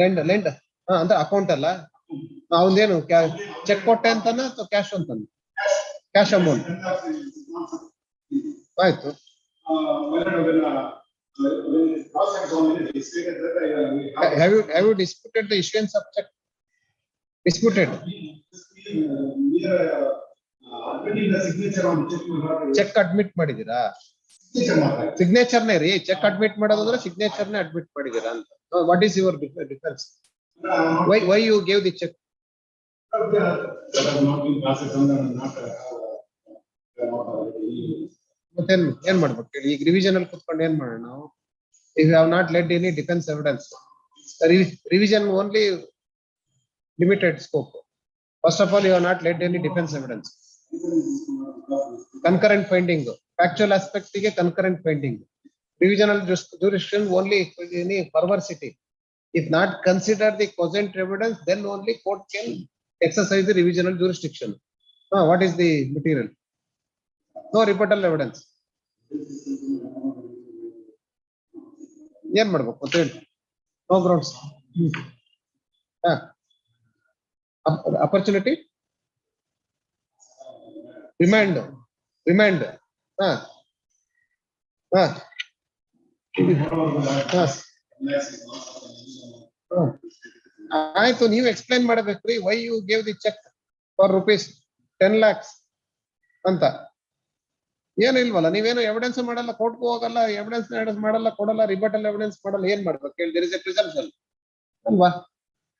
ಲೆಂಡ್ ಅಂದ್ರೆ ಅಕೌಂಟ್ ಅಲ್ಲ. ಅವನೇನು ಚೆಕ್ ಕೊಟ್ಟೆ ಅಂತಾನ ಅಥವಾ ಕ್ಯಾಶ್ ಅಂತಾನ? Cash amount. ಆಯ್ತು. Have you disputed the issuance of check? Disputed. Cheque admit ಮಾಡಿದೀರಾ? ಸಿಗ್ನೇಚರ್ನೇ ರೀ. ಚೆಕ್ ಅಡ್ಮಿಟ್ ಮಾಡೋದಂದ್ರೆ ಸಿಗ್ನೇಚರ್ನೇ ಅಡ್ಮಿಟ್ ಮಾಡಿದೀರಾ ಅಂತ. What is your defence? Why you gave the cheque? ಮತ್ತೆ ಏನ್ ಮಾಡ್ಬೇಕು ಹೇಳಿ? ಈಗ ರಿವಿಷನ್ ಅಲ್ಲಿ ಕುತ್ಕೊಂಡು ಏನ್ ಮಾಡೋಣ ನಾವು? If you have not led any defense evidence, revision only limited scope. First of all, you have not led any defense evidence. Concurrent finding, factual aspect ಗೆ concurrent finding. Revisional jurisdiction only any perversity. If not consider the cogent evidence, then only court can exercise the revisional jurisdiction. What is the material? No rebuttal evidence. ಏನ್ ಮಾಡ್ಬೇಕು ಅಂತ ಹೇಳಿ? No grounds. Opportunity remind. ಆಯ್ತು. ನೀವು explain ಮಾಡಬೇಕ್ರಿ. Why you gave the cheque for rupees 10 lakhs ಅಂತ. ಏನು ಇಲ್ವಲ್ಲ? ನೀವೇನು ಎವಿಡೆನ್ಸ್ ಮಾಡಲ್ಲ, ಕೋರ್ಟ್ಗೂ ಹೋಗಲ್ಲ, ಎವಿಡೆನ್ಸ್ ಮಾಡಲ್ಲ, ಕೊಡಲ್ಲ, ರಿಬಟಲ್ ಎವಿಡೆನ್ಸ್ ಮಾಡಲ್ಲ. ಏನ್ ಮಾಡ್ಬೇಕು ಹೇಳಿ? ದೇರ್ ಇಸ್ ಎ ಪ್ರಿಸಂಪ್ಷನ್ ಅಲ್ವಾ?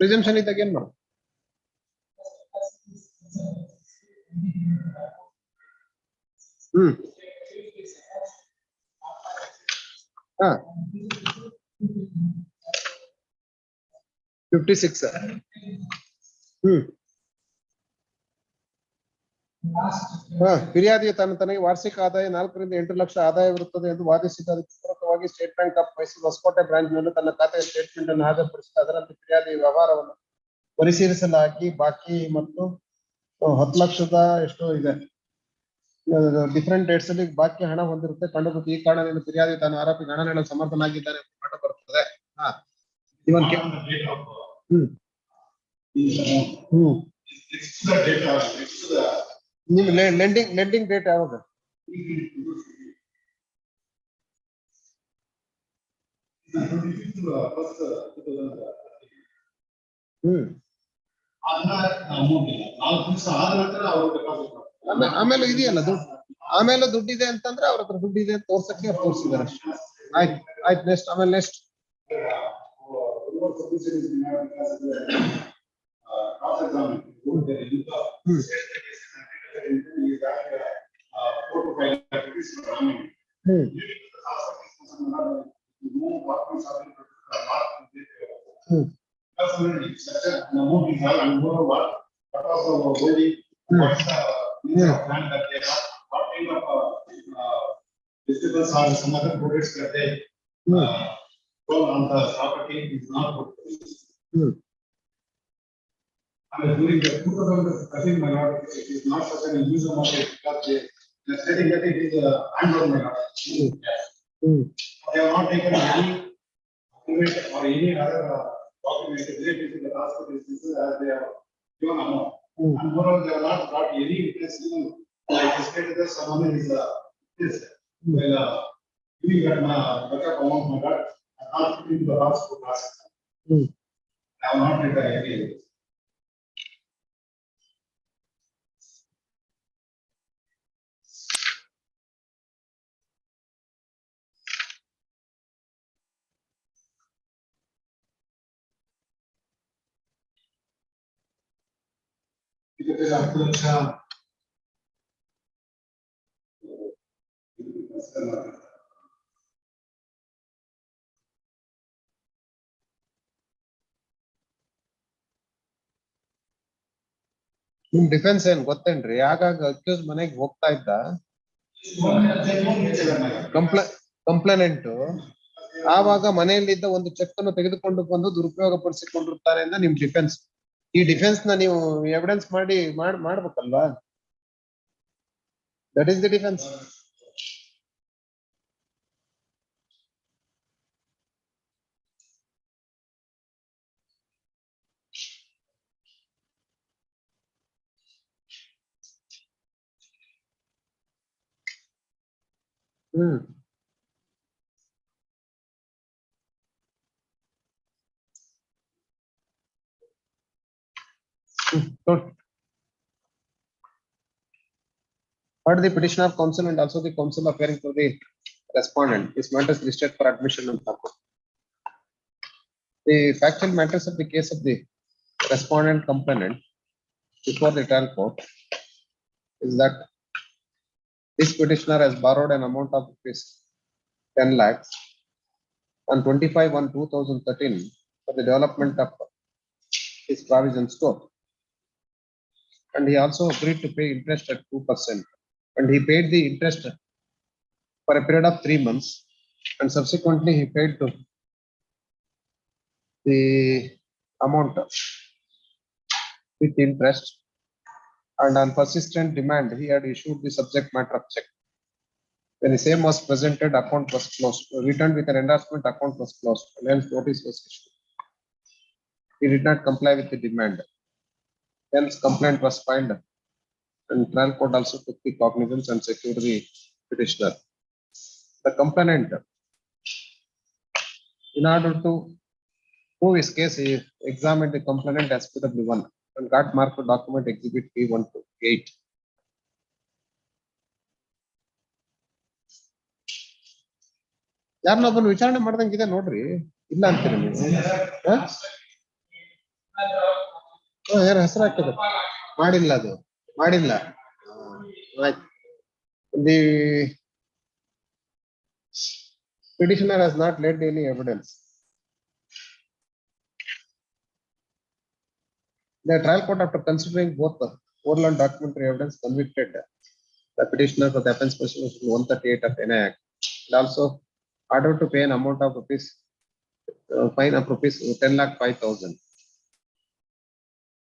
ಪ್ರಿಸಂಪ್ಷನ್ ಇದ್ದಾಗ ಏನ್ ಮಾಡ್ಬೇಕು? ಹಾ 56. ಫಿರ್ಯಾದಿಯ ತನಗೆ ವಾರ್ಷಿಕ ಆದಾಯ 4 ರಿಂದ 8 ಲಕ್ಷ ಆದಾಯವಿರುತ್ತದೆ ಎಂದು ವಾದಿಸಿದ. ಅದಕ್ಕೆ ಪೂರಕವಾಗಿ State Bank of Mysuru Hosakote branch ನಲ್ಲಿ ತನ್ನ ಖಾತೆಯ ಸ್ಟೇಟ್ಮೆಂಟ್ ಅನ್ನು ಹಾಜರುಪಡಿಸಿದ. ಅದರಲ್ಲಿ ಫಿರ್ಯಾದಿ ವ್ಯವಹಾರವನ್ನು ಪರಿಶೀಲಿಸಲಾಗಿ ಬಾಕಿ ಮತ್ತು 10 ಲಕ್ಷದ ಎಷ್ಟು ಇದೆ ಡಿಫರೆಂಟ್ ಡೇಟ್ಸ್ ಅಲ್ಲಿ ಬಾಕಿ ಹಣ ಹೊಂದಿರುತ್ತೆ ಕಂಡುಬರುತ್ತೆ. ಈ ಕಾರಣದಿಂದ ಫಿರ್ಯಾದಿ ತಾನು ಆರೋಪಿ ಹಣ ನೀಡಲು ಸಮರ್ಥನಾಗಿದ್ದಾನೆ ಎಂದು ಕಂಡು ಬರುತ್ತದೆ. ಇವನ್ ನಿಮ್ ಲೆಂಡಿಂಗ್ ಡೇಟ್ ಯಾವಾಗ? ಅಮೌಂಟ್ ಇಲ್ಲ 4 ದಿವಸ ಆದ ನಂತರ ಅವರು ಡೆಪಾಸಿಟ್ ಮಾಡ್ತಾರೆ. ಆಮೇಲೆ ಇದೆಯಲ್ಲ ದುಡ್ಡು, ಆಮೇಲೆ ದುಡ್ಡಿದೆ ಅಂತಂದ್ರೆ ಅವ್ರ ಹತ್ರ ದುಡ್ಡಿದೆ ಅಂತ ತೋರ್ಸಕ್ಕೆ ಅವ್ರು ತೋರಿಸಿದಾರೆ ಅಷ್ಟೇ. ಆಯ್ತು ನೆಕ್ಸ್ಟ್, ಆಮೇಲೆ next Disciples or some other products that they on the property is not good. And during the 2013, my lord, it is not such an use of it because they are stating that it is a handle, my lord. They have not taken any document or any other document related to the transport business as they have given amount. And moreover, they have not brought any witness, even like stated that someone is this. Well, giving that backup amount, my lord, I can't fit into the transport process. I have not taken any. ನಿಮ್ defence ಏನ್ ಗೊತ್ತೇನ್ರಿ? ಆಗಾಗ accuse ಮನೆಗೆ ಹೋಗ್ತಾ ಇದ್ದ complainant, ಆವಾಗ ಮನೆಯಲ್ಲಿದ್ದ ಒಂದು ಚೆಕ್ ಅನ್ನು ತೆಗೆದುಕೊಂಡು ಬಂದು ದುರುಪಯೋಗ ಪಡಿಸಿಕೊಂಡಿರ್ತಾರೆ ಅಂತ ನಿಮ್ ಡಿಫೆನ್ಸ್. ಈ ಡಿಫೆನ್ಸ್ ನ ನೀವು ಎವಿಡೆನ್ಸ್ ಮಾಡ್ಬೇಕಲ್ವಾ? That is the defence. Heard the petitioner of counsel and also the counsel appearing for the respondent. This matter is listed for admission and purpose. The factual matters of the case of the respondent complainant before the trial court is that this petitioner has borrowed an amount of rupees 10 lakhs on 25/1/2013 for the development of his provision store. And he also agreed to pay interest at 2%. And he paid the interest for a period of 3 months. And subsequently he paid to the amount with interest. And on persistent demand, he had issued the subject matter of check. When the same was presented, account was closed. Returned with an endorsement, account was closed. And hence notice was issued. He did not comply with the demand. Hence complaint was filed. And trial court also took the cognizance and secured the petitioner. The complainant, in order to prove his case, he examined the complainant as SPW1 and got marked document exhibit P128. ಯಾರನ್ನೊಬ್ಬನ ವಿಚಾರಣೆ ಮಾಡ್ದಂಗಿದೆ ನೋಡ್ರಿ, ಇಲ್ಲ ಅಂತೀರಿ ನೀವು? ಯಾರ ಹೆಸರು ಹಾಕಿದ್ರು? ಮಾಡಿಲ್ಲ, ಅದು ಮಾಡಿಲ್ಲ. The petitioner has not laid any evidence. The trial court, after considering both the oral and documentary evidence, convicted the petitioner for the offence section 138 of NI Act, and also ordered to pay an amount of fine of rupees 10,05,000.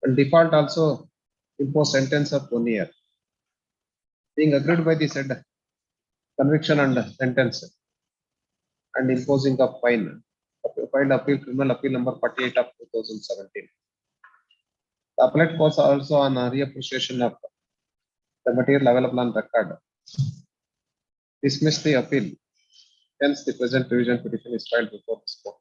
And default also impose sentence of 1 year. Being agreed by the said conviction and sentence and imposing of fine, filed appeal, criminal appeal number 48 of 2017. The appellate court also on reappreciation of the material available on record dismiss the appeal. Hence, the present revision petition is filed before this court.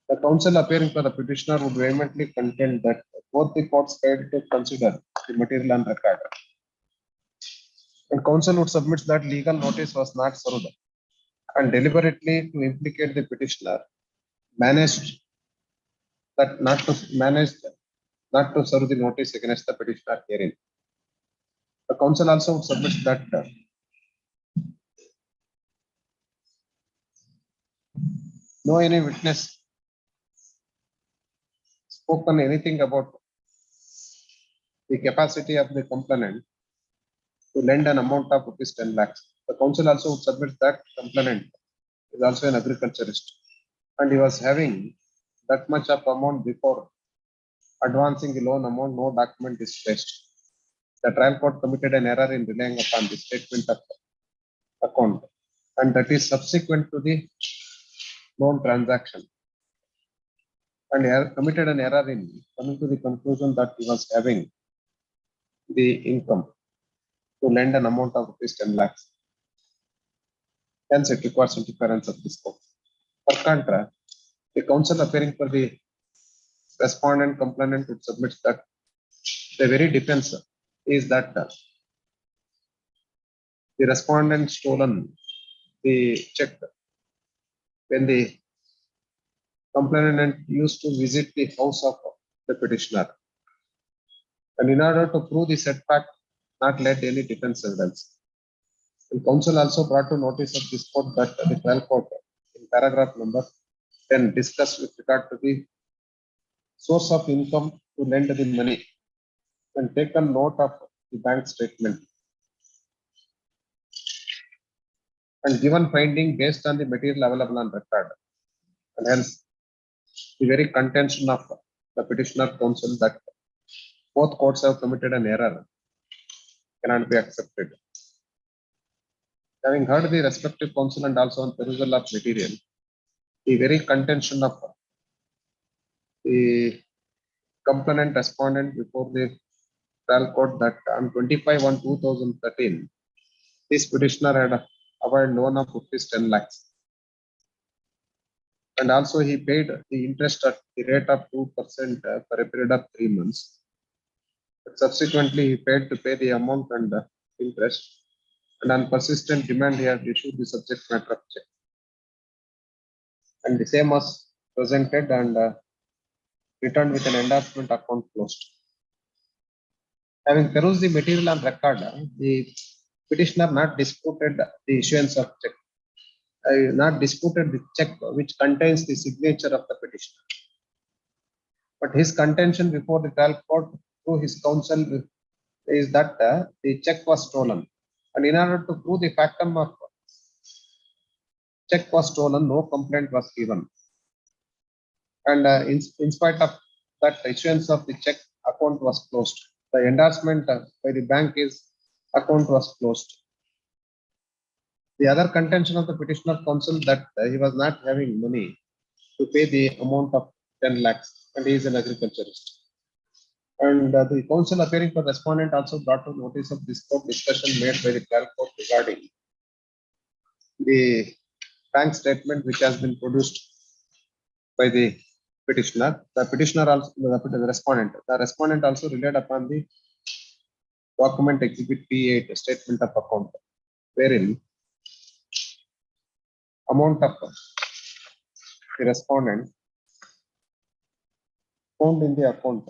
The counsel appearing for the petitioner would vehemently contend that both the courts failed to consider the material on record. And counsel would submit that legal notice was not served and deliberately to implicate the petitioner managed not to serve the notice against the petitioner herein. The counsel also would submit that no any witness spoken anything about the capacity of the complainant to lend an amount of rupees 10 lakhs. The counsel also would submit that complainant is also an agriculturist and he was having that much of amount before advancing the loan amount, no document is placed. The trial court committed an error in relying upon the statement of account and that is subsequent to the loan transaction. And he had committed an error in coming to the conclusion that he was having the income to lend an amount of rupees 10 lakhs. Hence, it requires interference of this court. For contrast, the counsel appearing for the respondent complainant would submit that the very defense is that the respondent stolen the check when the complainant used to visit the house of the petitioner. And in order to prove the said fact, not led any defense evidence. And counsel also brought to notice of this court that the trial court in paragraph number 10 discussed with regard to the source of income to lend the money and taken note of the bank statement and given finding based on the material available on record. And hence, the very contention of the petitioner counsel that both courts have committed an error cannot be accepted. Having heard the respective counsel and also on perusal of material, the very contention of the complainant respondent before the trial court that on 25/1/2013, this petitioner had availed loan of rupees 10 lakhs. And also he paid the interest at the rate of 2% for a period of 3 months. But subsequently, he failed to pay the amount and interest. And on persistent demand, he had issued the subject matter of check. And the same was presented and returned with an endorsement account closed. Having perused the material on record, the petitioner not disputed the issuance of check. Not disputed the check which contains the signature of the petitioner. But his contention before the trial court through his counsel is that the check was stolen. And in order to prove the factum of check was stolen, no complaint was given. And in spite of that issuance of the check, account was closed. The endorsement by the bank is account was closed. The other contention of the petitioner counsel that he was not having money to pay the amount of 10 lakhs and he is an agriculturist. And the counsel appearing for respondent also brought to notice of this court discussion made by the trial court regarding the bank statement which has been produced by the petitioner. The petitioner also, the respondent also relied upon the document exhibit P8 statement of account, wherein amount of the respondent found in the account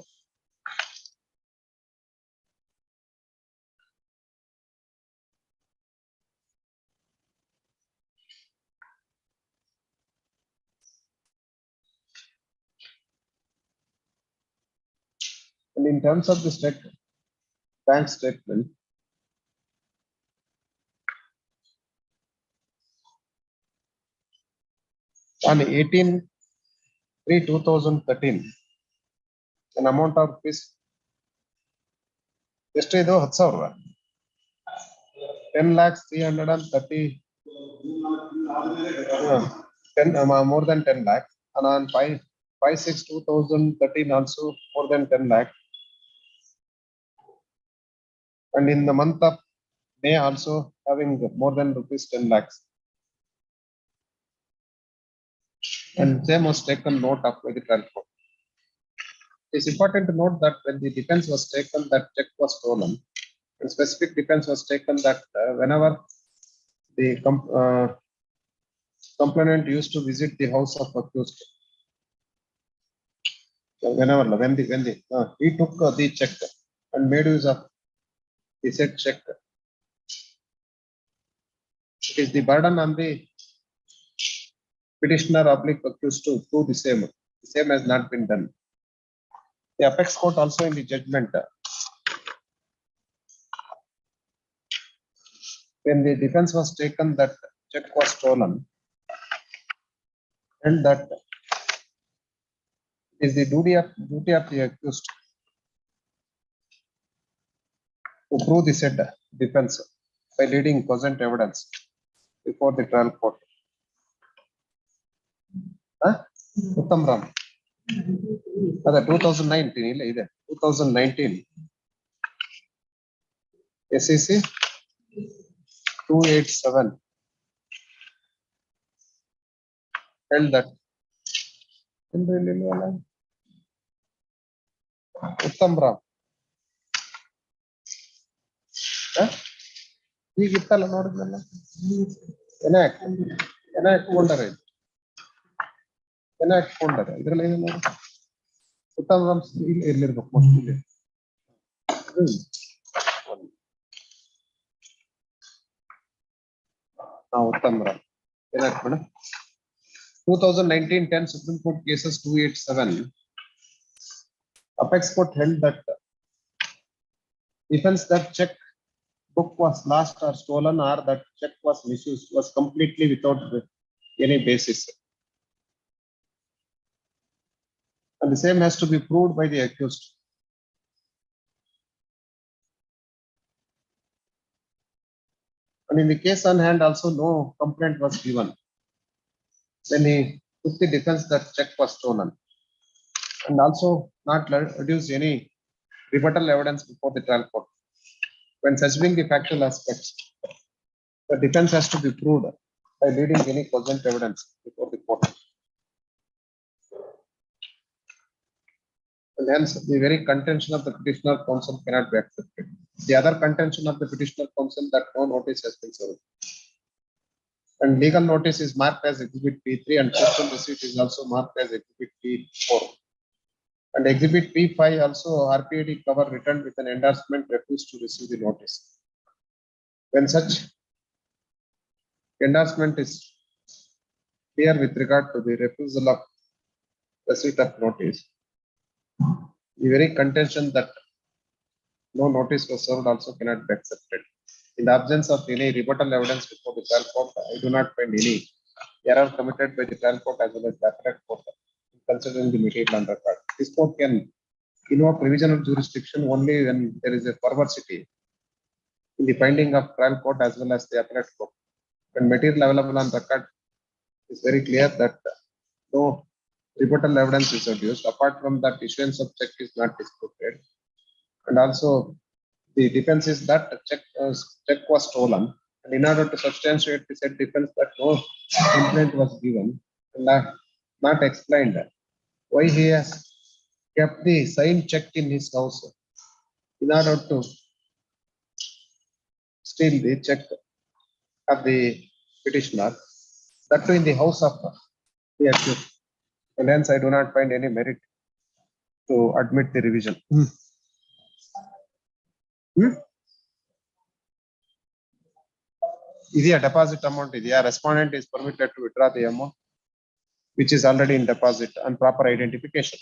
and in terms of the bank statement, on 18/3/2013, an amount of rupees ಎಷ್ಟು ಇದು 10,000 10,330 more than 10 lakh, and on 5/6/2013 also more than 10 lakh, and in the month of May also having more than rupees 10 lakhs. and same was taken note of by the trial court. It's important to note that when the defense was taken that check was stolen, and specific defense was taken that whenever the complainant used to visit the house of accused, so whenever he took the check and made use of the said check, it is the burden on the petitioner oblique accused to prove the same. The same has not been done. The apex court also in the judgment, when the defense was taken that check was stolen, and that is the duty of the accused to prove the said defense by leading cogent evidence before the trial court. Uttam Ram. Ada 2019 illa ide 2019 SEC 287 held that Uttam Ram ಈಗಿತ್ತಲ್ಲ ನೋಡಿದ್ನಲ್ಲ ಏನ ಹಾಕೊಂಡಾರೆ ಇದ್ರಲ್ಲಿ ಏನು ನೋಡಿ ಉತ್ತಮ Ram ಇರ್ಲಿರ್ಬೇಕು mostly ಉತ್ತಮ Ram ಏನಾಗ್ಬೇಡ 2019-10 Supreme Court cases 287 apex court held that defense that check book was lost or stolen or that check was misused was completely without any basis, and the same has to be proved by the accused. And in the case on hand also no complaint was given when he took the defense that check was stolen, and also not reduced any rebuttal evidence before the trial court. When suspecting the factual aspects, the defense has to be proved by leading any cogent evidence before the court. And hence, the very contention of the petitioner counsel cannot be accepted. The other contention of the petitioner counsel that no notice has been served. And legal notice is marked as Exhibit P3 and postal receipt is also marked as Exhibit P4. And Exhibit P5 also RPAD cover returned with an endorsement refused to receive the notice. When such endorsement is clear with regard to the refusal of receipt of notice, the very contention that no notice was served also cannot be accepted. In the absence of any rebuttal evidence before the trial court, I do not find any error committed by the trial court as well as the appellate court considering the material on record. This court can invoke revisional jurisdiction only when there is a perversity in the finding of trial court as well as the appellate court. When material available on record is very clear that no rebuttal evidence is adduced. Apart from that, issuance of check is not disputed, and also the defense is that check was stolen, and in order to substantiate the said defense that no complaint was given and not explained why he has kept the signed check in his house in order to steal the check of the petitioner, that too in the house of the accused. And hence I do not find any merit to admit the revision. Idea deposit amount idea, respondent is permitted to withdraw the amount which is already in deposit on proper identification.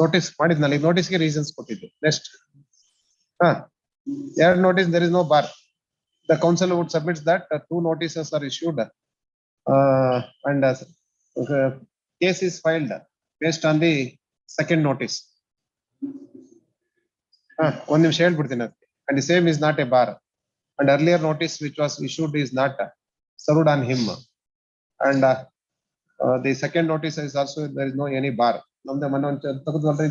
Notice ಮಾಡಿದ್ನಲ್ಲ notice ಗೆ reasons ಕೊಟ್ಟಿದ್ದು. Next notice there is no bar. The counsel would submit that 2 notices are issued and case is filed based on the second notice. One ನಿಮಿಷ ಹೇಳ್ಬಿಡ್ತೀನಿ ಅದಕ್ಕೆ. And the same is not a bar. And earlier notice which was issued is not served on him. And the second notice is also there is no any bar. ನಮ್ದು ಮನೋಂಚ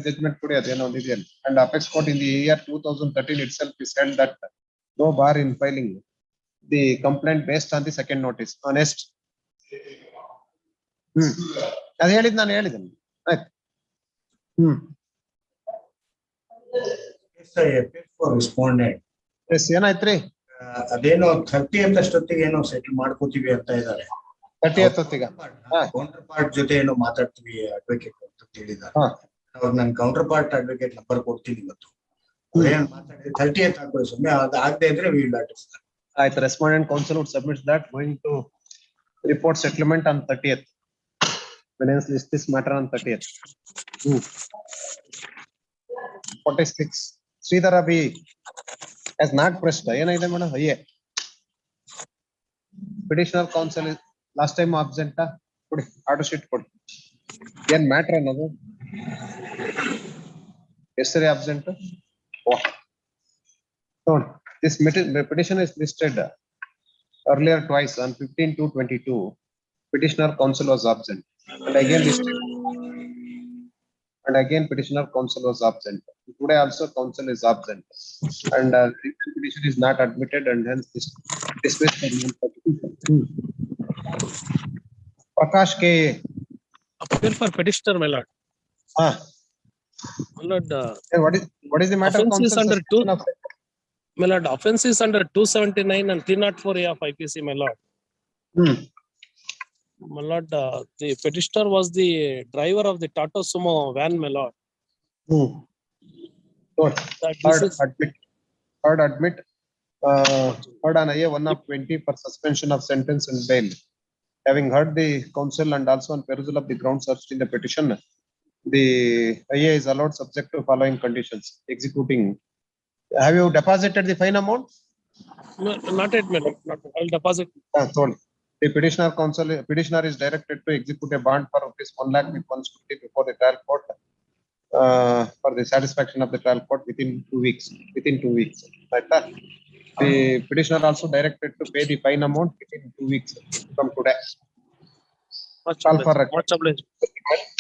judgment ಕೊಡಿ ಅದೇನೋ ಇದೆಯಲ್ಲ. And apex court in the year 2013 itself is held that No bar in filing the complaint based on the second notice. Honest. ಅದು ಹೇಳಿದ್ ನಾನು ಹೇಳಿದ್ದೇನೆ. ಆಯ್ತು. Respondent ಎಸ್ ಏನಾಯ್ತ್ರಿ? ಅದೇನೋ 30th ಅಷ್ಟೊತ್ತಿಗೆ ಏನೋ ಸೆಟಲ್ ಮಾಡ್ಕೋತೀವಿ ಅಂತ ಇದ್ದಾರೆ. 30th ಹೊತ್ತಿಗೆ ಕೌಂಟರ್ ಪಾರ್ಟ್ ಜೊತೆ ಏನೋ ಮಾತಾಡ್ತೀವಿ ಅಡ್ವೊಕೇಟ್ ಅಂತ ಹೇಳಿದ್ದಾರೆ. ಅವ್ರು ನಾನು ಕೌಂಟರ್ ಪಾರ್ಟ್ ಅಡ್ವೊಕೇಟ್ ನಂಬರ್ ಕೊಡ್ತೀನಿ ಇವತ್ತು. ಏನ್ ಮಾತಾಡಿದ್ರೆ 30th ಹಾಕೊಳ್ಳಿ ಸುಮ್ಮನೆ. ಅದು ಆಗದೆ ಇದ್ರೆ we will address. ಆಯ್ತು. Respondent counsel would submit that going to report settlement on 30th. Finance list this matter on 30th. 46. Sridhar Abhi has not pressed. ಏನಾಗಿದೆ ಮೇಡಮ್? ಅಯ್ಯೇ. Petitioner counsel is last time absent. ಕೊಡಿ order sheet ಕೊಡಿ. ಏನ್ matter ಅನ್ನೋದು? ಎಷ್ಟರೇ absent? ನೋಡಿ, this petition is listed earlier twice on 15/2/22. Petitioner counsel was absent, and again listed, and again petitioner counsel was absent. Today also counsel is absent, and petition is not admitted, and hence dismissed. Prakash K. Appear for petitioner, my lord. My lord, what is the matter? Offence is under my lord, offence is under 279 and 304A of IPC, my lord. My lord, the petitioner was the driver of the Tata Sumo van, my lord. Heard admit heard on IA 1 of 20 for suspension of sentence and bail. Having heard the counsel and also on perusal of the grounds searched in the petition, the IA is allowed subject to following conditions. Executing. Have you deposited the fine amount? No, not yet, my lord. I'll deposit. The petitioner is directed to execute a bond for ₹1 lakh with 1 scrutiny before the trial court for the satisfaction of the trial court within 2 weeks. Right? The petitioner also directed to pay the fine amount within 2 weeks from today.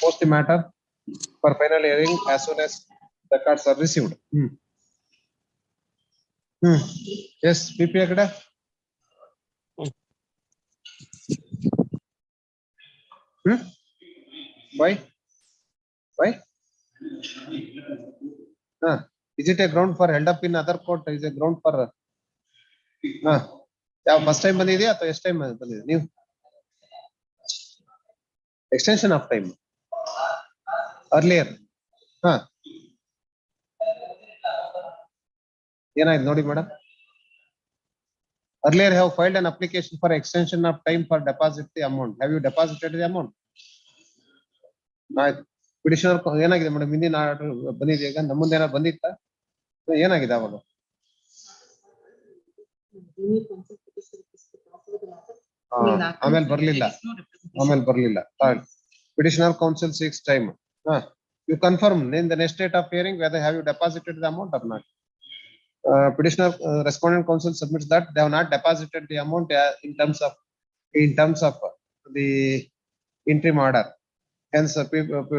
Post the matter for final hearing as soon as the cards are received. Yes, PP Agada. Why? Is it a ground for held up in other court? Is a ground for first time ಬಂದಿದೆಯಾ ಅಥವಾ ಎಷ್ಟು time ಬಂದಿದೆ ನೀವು? Extension of time earlier. ಏನಾಯ್ತು ನೋಡಿ madam? Earlier have filed an application for extension of time for deposit the amount. Have you deposited the amount? Petitioner ಏನಾಗಿದೆ madam? ಹಿಂದಿನ order ಬಂದಿದೆ, ಈಗ ನಮ್ಮ ಮುಂದೆ ಏನಾದ್ರು ಬಂದಿತ್ತಾ? ಏನಾಗಿದೆ ಅವಾಗ? ಆಮೇಲೆ ಬರ್ಲಿಲ್ಲ. Petitioner counsel seeks time. You confirm in the next date of hearing whether have you deposited the amount or not. Petitioner respondent counsel submits that they have not deposited the amount in terms of the interim order. Hence,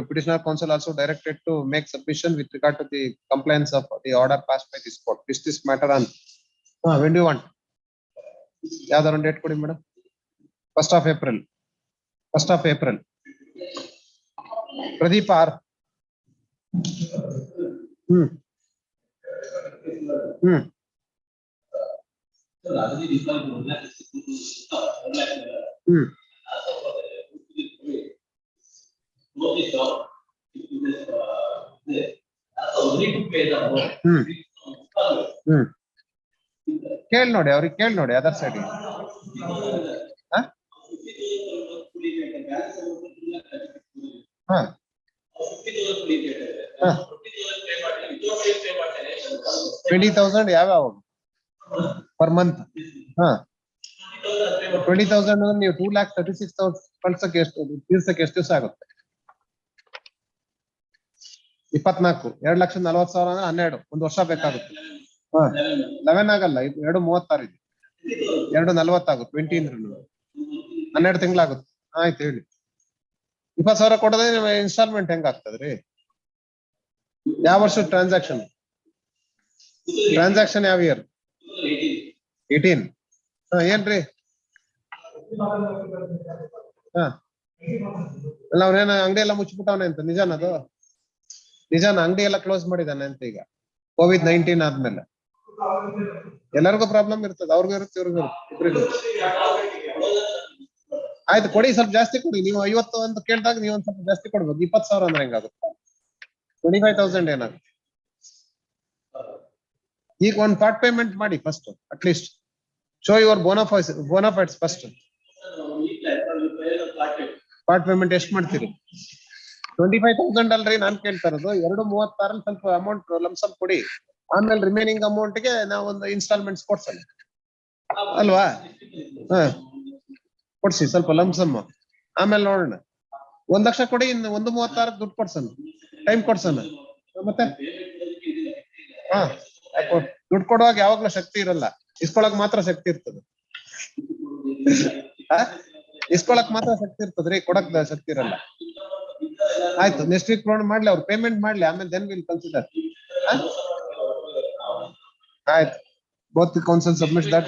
petitioner counsel also directed to make submission with regard to the compliance of the order passed by this court. This matter on when do you want? ಯಾವ್ದಾರ date ಕೊಡಿ madam. 1st of April. Pradeep R. ಕೇಳಿ ನೋಡಿ, ಅವ್ರಿಗೆ ಕೇಳಿ ನೋಡಿ other side. $20,000 ಯಾವ್ಯಾವ per month? 20,000 ನೀವು 2,36,000 ಕಳ್ಸಕ್ಕೆ ತೀರ್ಸಕ್ಕೆ ಎಷ್ಟು ದಿವಸ ಆಗುತ್ತೆ? 24, 2,40,000 ಅಂದ್ರೆ 12, 1 ವರ್ಷ ಬೇಕಾಗುತ್ತೆ. 11 ಆಗಲ್ಲ, 2,36 ಇದೆ, 2,40 ಆಗುತ್ತೆ. 20 ಅಂದ್ರೆ 12 ತಿಂಗಳಾಗುತ್ತೆ. ಆಯ್ತು ಹೇಳಿ. 20,000 ಕೊಡೋದೇ ಇನ್ಸ್ಟಾಲ್ಮೆಂಟ್ ಹೆಂಗ ಆಗ್ತದ್ರಿ? ಯಾವ ವರ್ಷದ ಟ್ರಾನ್ಸಾಕ್ಷನ್ ಯಾವ ಇಯರ್? 18. ಏನ್ರಿ? ಅಲ್ಲ ಅವನೇನ ಅಂಗಡಿ ಎಲ್ಲ ಮುಚ್ಚಿಬಿಟ್ಟವನೆ ಅಂತ, ನಿಜಾನದು? ನಿಜಾನ ಅಂಗಡಿ ಎಲ್ಲ ಕ್ಲೋಸ್ ಮಾಡಿದಾನೆ ಅಂತ ಈಗ COVID-19 ಆದ್ಮೇಲೆ? ಎಲ್ಲರಿಗೂ ಪ್ರಾಬ್ಲಮ್ ಇರ್ತದೆ, ಅವ್ರಿಗೂ ಇರುತ್ತೆ, ಇವ್ರಿಗೂ ಇರುತ್ತೆ, ಇಬ್ರಿಗೂ. ಆಯ್ತು ಕೊಡಿ, ಸ್ವಲ್ಪ ಜಾಸ್ತಿ ಕೊಡಿ. ನೀವು 50 ಅಂತ ಕೇಳಿದಾಗ ನೀವು ಒಂದ್ ಸ್ವಲ್ಪ ಜಾಸ್ತಿ ಕೊಡ್ಬೋದು. 20,000 ಅಂದ್ರೆ ಹೆಂಗಾಗುತ್ತೆ? 25,000 ಏನಾಗುತ್ತೆ? ಈಗ ಒಂದು ಪಾರ್ಟ್ ಪೇಮೆಂಟ್ ಮಾಡಿ first, at least show your bona fides first. Part payment ಎಷ್ಟು ಮಾಡ್ತೀರಿ? 25,000 ಅಲ್ರಿ ನಾನ್ ಕೇಳ್ತಾ ಇರೋದು. 236 ಸ್ವಲ್ಪ ಅಮೌಂಟ್ ಲಂಸಮ್ ಕೊಡಿ, ಆಮೇಲೆ ರಿಮೈನಿಂಗ್ ಅಮೌಂಟ್ ಗೆ ನಾವು ಒಂದು ಇನ್ಸ್ಟಾಲ್ಮೆಂಟ್ಸ್ ಕೊಡ್ಸಲ್ಲ ಅಲ್ವಾ? ಕೊಡ್ಸಿ ಸ್ವಲ್ಪ ಲಂಸಮ್, ಆಮೇಲೆ ನೋಡೋಣ. 1 ಲಕ್ಷ ಕೊಡಿ, ಇನ್ನು 136 ದುಡ್ಡು ಕೊಡ್ಸೋಣ, ಟೈಮ್ ಕೊಡ್ಸೋಣ. ಮತ್ತೆ ದುಡ್ಡು ಕೊಡುವಾಗ ಯಾವಾಗ್ಲೂ ಶಕ್ತಿ ಇರಲ್ಲ, ಇಸ್ಕೊಳಕ್ ಮಾತ್ರ ಶಕ್ತಿ ಇರ್ತದೆ. ಇಸ್ಕೊಳಕ್ ಮಾತ್ರ ಶಕ್ತಿ ಇರ್ತದ್ರಿ, ಕೊಡಕ್ ಶಕ್ತಿ ಇರಲ್ಲ. ಆಯ್ತು, ನೆಕ್ಸ್ಟ್ ವೀಕ್ ನೋಡ್ ಮಾಡ್ಲಿ, ಅವ್ರು ಪೇಮೆಂಟ್ ಮಾಡ್ಲಿ, ಆಮೇಲೆ ದೆನ್ ವಿಲ್ ಕನ್ಸಿಡರ್. ಆಯ್ತು. Both the council submits that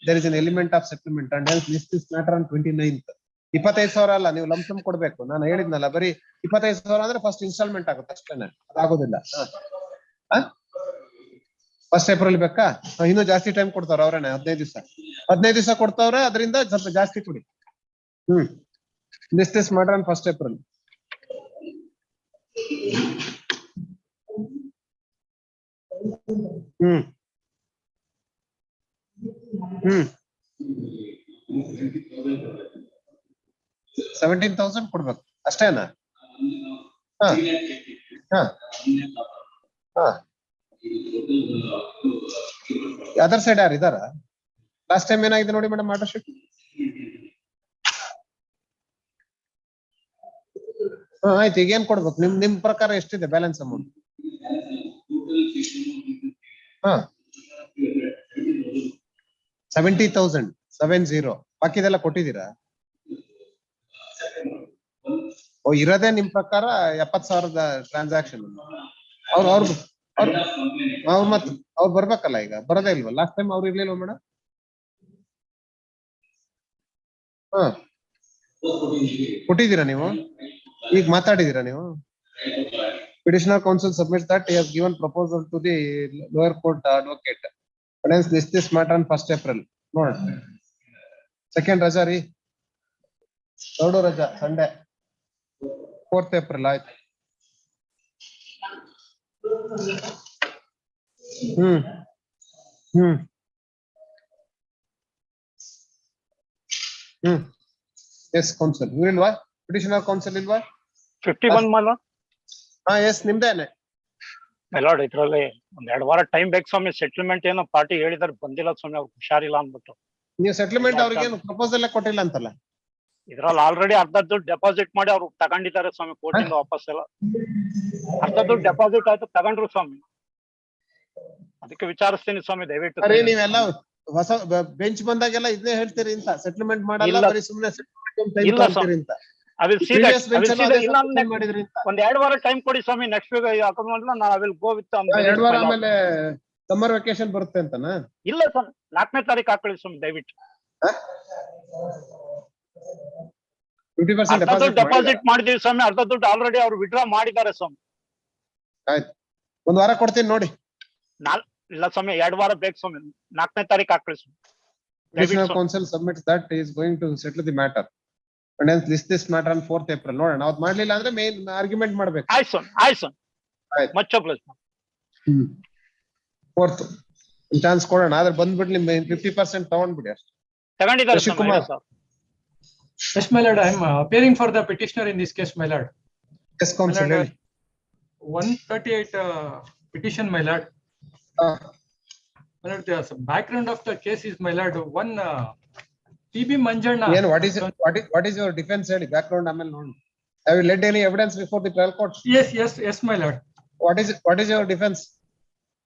there is an element of settlement and hence list this matter on 29th. 25,000 ಅಲ್ಲ, ನೀವು ಲಂಸಮ್ ಕೊಡ್ಬೇಕು. ನಾನು ಹೇಳಿದ್ನಲ್ಲ, ಬರೀ 25,000 ಅಂದ್ರೆ ಫಸ್ಟ್ ಇನ್ಸ್ಟಾಲ್ಮೆಂಟ್ ಆಗುತ್ತೆ ಅಷ್ಟೇನೆ, ಅದಾಗೋದಿಲ್ಲ. 1st April ಬೇಕಾ? ಇನ್ನೂ ಜಾಸ್ತಿ ಟೈಮ್ ಕೊಡ್ತಾರ ಅವ್ರೇನೆ, 15 ದಿವಸ ಕೊಡ್ತಾವ್ರೆ, ಅದರಿಂದ ಸ್ವಲ್ಪ ಜಾಸ್ತಿ ಕೊಡಿ. this matter on 1st April. ಹ್ಮ್ 17,000 ಕೊಡ್ಬೇಕು ಅಷ್ಟೇನಾ? ಅದರ್ ಸೈಡ್ ಯಾರು ಇದಾರ? ಲಾಸ್ಟ್ ಟೈಮ್ ಏನಾಗಿದೆ ನೋಡಿ ಮೇಡಮ್, ಆರ್ಡರ್ ಶೀಟ್. ಆಯ್ತು, ಈಗ ಏನ್ ಕೊಡ್ಬೇಕು? ನಿಮ್ ಪ್ರಕಾರ ಎಷ್ಟಿದೆ ಬ್ಯಾಲೆನ್ಸ್ ಅಮೌಂಟ್? 70,000 ಬಾಕಿದೆಲ್ಲ ಕೊಟ್ಟಿದ್ದೀರಾ? ಇರೋದೇ ನಿಮ್ ಪ್ರಕಾರ 70,000 ಟ್ರಾನ್ಸಾಕ್ಷನ್. ಅವ್ರು ಬರ್ಬೇಕಲ್ಲ, ಈಗ ಬರೋದೇ ಇಲ್ವಾ? ಲಾಸ್ಟ್ ಟೈಮ್ ಅವ್ರು ಇರ್ಲಿಲ್ವ ಮೇಡಮ್? ಕೊಟ್ಟಿದ್ದೀರಾ ನೀವು? ಈಗ ಮಾತಾಡಿದೀರಾ ನೀವು? Petitioner counsel submits that he has given proposal to the lower court advocate. And hence this matter on 1st April. ನೋಡ, 2nd ರಜಾ ರೀ, 3rd ರಜಾ ಸಂಡೇ, 4th April ಆಯ್ತು. ಎಸ್ ಕೌನ್ಸಿಲ್ ಇವ್ರು ಇಲ್ವಾ? ಪಿಟಿಷನರ್ ಕೌನ್ಸಿಲ್ ಇಲ್ವಾ? 51 ಮಲ್ಲ. ಎಸ್ ನಿಮ್ದೇನೆ ಮೆಲಾಡ್. ಇದ್ರಲ್ಲಿ 1-2 ವಾರ ಟೈಮ್ ಬೇಕು ಸ್ವಾಮಿ. ಸೆಟಲ್ಮೆಂಟ್ ಏನೋ ಪಾರ್ಟಿ ಹೇಳಿದಾರೆ, ಬಂದಿಲ್ಲ ಸ್ವಾಮಿ, ಅವ್ರು ಹುಷಾರಿಲ್ಲ ಅಂದ್ಬಿಟ್ಟು. ನೀವು ಸೆಟಲ್ಮೆಂಟ್ ಅವ್ರಿಗೆ ಪ್ರಪೋಸಲ್ ಕೊಟ್ಟಿಲ್ಲ ಅಂತಲ್ಲ? ಇದ್ರಲ್ಲಿ ಆಲ್ರೆಡಿ ಅರ್ಧ ದುಡ್ಡು ಡೆಪಾಸಿಟ್ ಮಾಡಿ ಅವ್ರು ತಗೊಂಡಿದ್ದಾರೆ ಸ್ವಾಮಿ, ಕೋರ್ಟಿಂದ ವಾಪಸ್ ಎಲ್ಲ. ಅರ್ಧ ದುಡ್ಡು ಡೆಪಾಸಿಟ್ ಆಯ್ತು, ತಗೊಂಡ್ರು ಸ್ವಾಮಿ. ಅದಕ್ಕೆ ವಿಚಾರಿಸ್ತೀನಿ ಸ್ವಾಮಿ, ದಯವಿಟ್ಟು. ನೀವೆಲ್ಲ ಹೊಸ ಬೆಂಚ್ ಬಂದಾಗೆಲ್ಲ ಇದನ್ನೇ ಹೇಳ್ತೀರಿ ಅಂತ, ಸೆಟಲ್ಮೆಂಟ್ ಮಾಡಲ್ಲ, ಬರೀ ಸುಮ್ಮನೆ ಅಂತ. ಒಂದ್ 2 ವಾರ ಟೈಮ್ ಕೊಡಿ ಸ್ವಾಮಿ. ನೆಕ್ಸ್ಟ್ ವೀಕ್ ನಾನು ವಿಲ್ ಗೋ ವಿತ್ 2 ವಾರ ಆಮೇಲೆ ಸಮ್ಮರ್ ವೆಕೇಶನ್ ಬರುತ್ತೆ ಅಂತನಾ? ಇಲ್ಲ ಸ್ವಾಮಿ, 4ನೇ ತಾರೀಕು ಹಾಕೊಳ್ಳಿ ಸ್ವಾಮಿ ದಯವಿಟ್ಟು. 50% ಡೆಪಾಸಿಟ್ ಮಾಡಿದೀವಿ ಸ್ವಾಮಿ, ಅರ್ಧ ದುಡ್ಡು ಆಲ್ರೆಡಿ ಅವ್ರು ವಿಡ್ರಾ ಮಾಡಿದ್ದಾರೆ ಸ್ವಾಮಿ. ಆಯ್ತು, 1 ವಾರ ಕೊಡ್ತೀನಿ ನೋಡಿ. ಇಲ್ಲ ಸ್ವಾಮಿ, 2 ವಾರ ಬೇಕು ಸ್ವಾಮಿ, 4ನೇ ತಾರೀಕು ಹಾಕೊಳ್ಳಿ ಸ್ವಾಮಿ. Petitioner counsel submits that he is going to settle the matter. And hence this matter on 4th April. ನೋಡೋಣ, ಅವ್ರು ಮಾಡ್ಲಿಲ್ಲ ಅಂದ್ರೆ ಮೇನ್ ಆರ್ಗ್ಯುಮೆಂಟ್ ಮಾಡ್ಬೇಕು. ಆಯ್ತು ಸ್ವಾಮಿ. ಮಚ್ ಅಪ್ಲೈಸ್ 4th ಚಾನ್ಸ್ ಕೊಡೋಣ, ಆದ್ರೆ ಬಂದ್ಬಿಟ್ಟು ನಿಮ್ 50% ತಗೊಂಡ್ಬಿಡಿ ಅಷ್ಟೇ. ತಗೊಂಡಿದ್ದಾರೆ sir. Yes, my lord, I am appearing for the petitioner in this case, my lord. Yes, counsel. 138 petition, my lord. My lord, the background of the case is, my lord, one TB Manjana. What is your defense? Background, have you led any evidence before the trial court? Yes, my lord. What is your defense?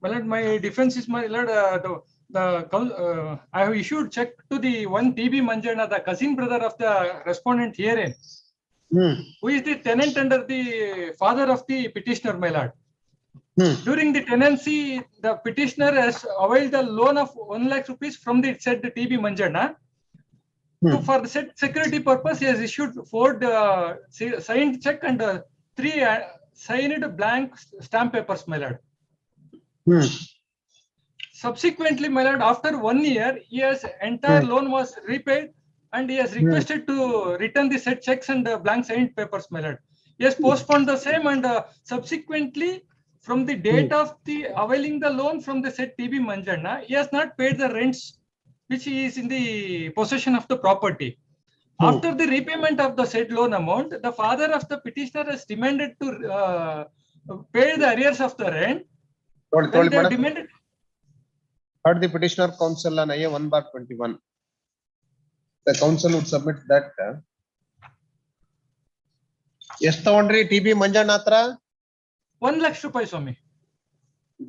My lord, my defense is, my lord, I have issued check to the one TB Manjana, the cousin brother of the respondent herein, who is the tenant under the father of the petitioner, my lord. During the tenancy, the petitioner has availed the loan of 1 lakh rupees from the said TB Manjana. So for the said security purpose, he has issued 4 signed check and 3 signed blank stamp papers, my lord. Subsequently, my lord, after 1 year, his entire loan was repaid and he has requested to return the said checks and blank signed papers, my lord. He has postponed the same and subsequently, from the date of the availing the loan from the said TB Manjana, he has not paid the rents which is in the possession of the property. After the repayment of the said loan amount, the father of the petitioner has demanded to pay the arrears of the rent. And they have demanded. Heard the petitioner counsel on IA 1/21. The counsel would submit that. Yes, Tawandri TB Manjanatra. 1 lakh rupees, Swami.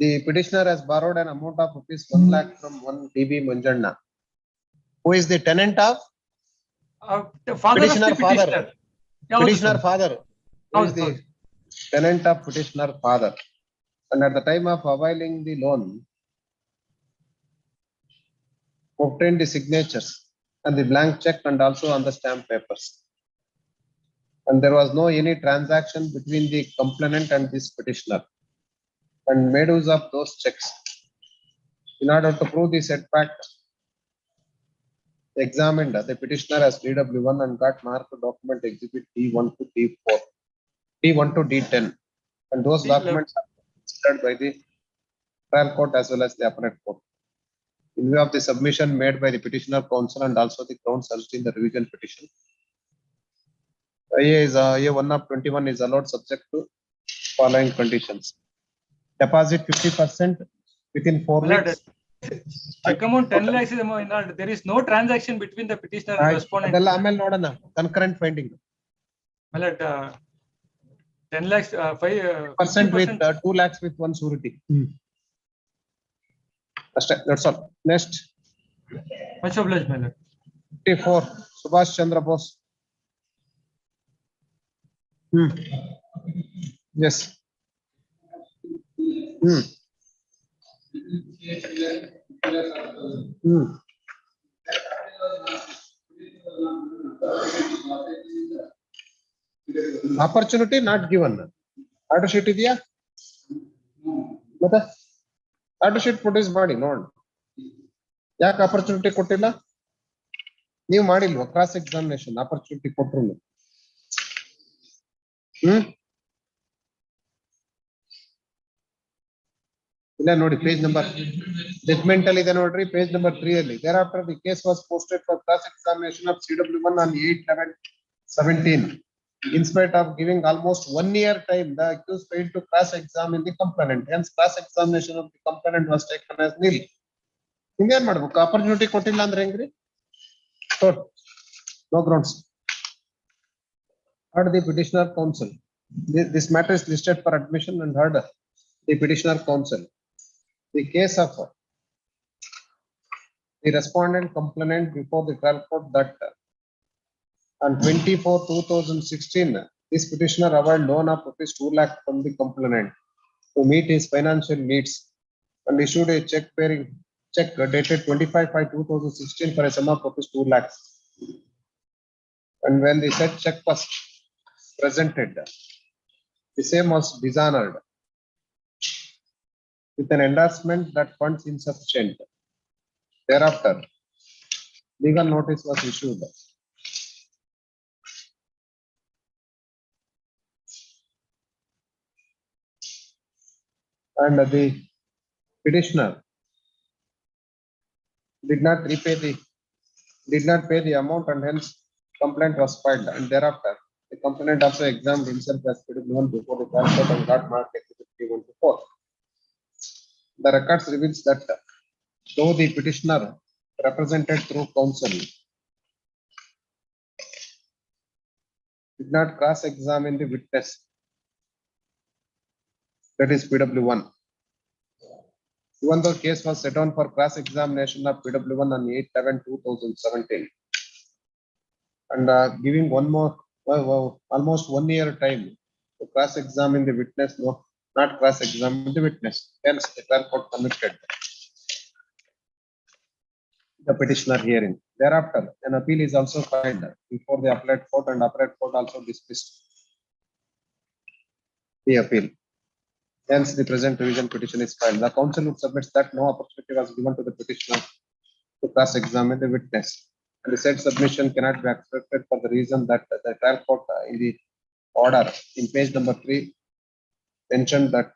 The petitioner has borrowed an amount of rupees 1 lakh from one TB Manjana. Who is the tenant of? The father petitioner of the petitioner. Petitioner father. Who is the tenant of petitioner father? And at the time of availing the loan, obtained the signatures and the blank check and also on the stamp papers. And there was no any transaction between the complainant and this petitioner, and made use of those checks. In order to prove the said fact, examined the petitioner as DW1 and got marked document exhibit D1 to D4, D1 to D10, and those documents are considered by the trial court as well as the appellate court. In view of the submission made by the petitioner counsel and also the grounds urged in the revision petition, IA 1/21 is allowed subject to following conditions. Deposit 50% within 4 weeks. Check amount 10 lakhs is amount. There is no transaction between the petitioner and respondent. Concurrent finding. My lord, 10 lakhs, 5% with 2 lakhs with one surety. That's all. Next. Much obliged, my lord. 54. Subhash Chandra Bose. Yes. Opportunity not given. Order sheet idea? Order sheet produce ಮಾಡಿ ನೋಡಿ. ಯಾಕೆ opportunity ಕೊಟ್ಟಿಲ್ಲ? ನೀವು ಮಾಡಿಲ್ವಾ cross examination opportunity ಕೊಟ್ರು? ಇಲ್ಲ ನೋಡಿ page number judgemental ಇದೆ ನೋಡ್ರಿ ಪೇಜ್ ನಂಬರ್ 3 ಅಲ್ಲಿ. Thereafter the case was posted for cross examination of CW1 on 8/11/17. In spite of giving almost 1 year time, the accused failed to cross examine the complainant. Hence cross examination of the complainant was taken as nil. ಹಿಂಗೇನ್ ಮಾಡ್ಬೇಕು? Opportunity ಕೊಟ್ಟಿಲ್ಲ ಅಂದ್ರೆ ಹೆಂಗ್ರಿ? No grounds. Heard the petitioner counsel. This matter is listed for admission and heard the petitioner counsel. The case of the respondent complainant before the trial court that on 24/2016, this petitioner availed loan of rupees 2 lakh from the complainant to meet his financial needs and issued a check dated 25/5/2016 for a sum of rupees 2 lakhs. And when the said check was presented, the same was dishonored with an endorsement that funds insufficient. Thereafter, legal notice was issued. And the petitioner did not pay the amount, and hence complaint was filed. And thereafter, the complainant also examined himself as petitioner before the trial court and got marked exhibit 3 to 4. The records reveals that though the petitioner represented through counsel did not cross-examine the witness, that is PW1. Even though case was set on for cross-examination of PW1 on 8/11/2017, and giving one more almost 1 year time to cross-examine the witness, not cross-examine the witness. Hence, the trial court convicted the petitioner hearing. Thereafter, an appeal is also filed before the appellate court, and appellate court also dismissed the appeal. Hence, the present revision petition is filed. The counsel would submit that no opportunity was given to the petitioner to cross-examine the witness. And the said submission cannot be accepted for the reason that the trial court in the order in page number 3 mentioned that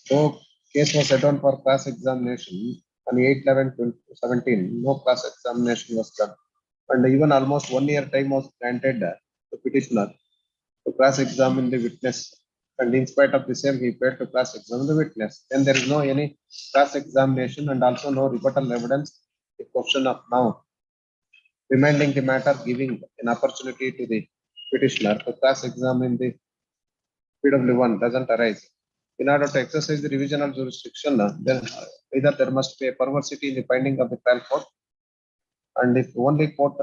though case was set on for cross-examination on 8/11/2017, no cross-examination was done. And even almost 1 year time was granted to petitioner to cross-examine the witness. And in spite of the same, he failed to cross-examine the witness. Then there is no any cross-examination and also no rebuttal evidence. The question of now reminding the matter, giving an opportunity to the petitioner to cross-examine the PW1 doesn't arise. In order to exercise the revisional jurisdiction, then either there must be a perversity in the finding of the trial court, and if only court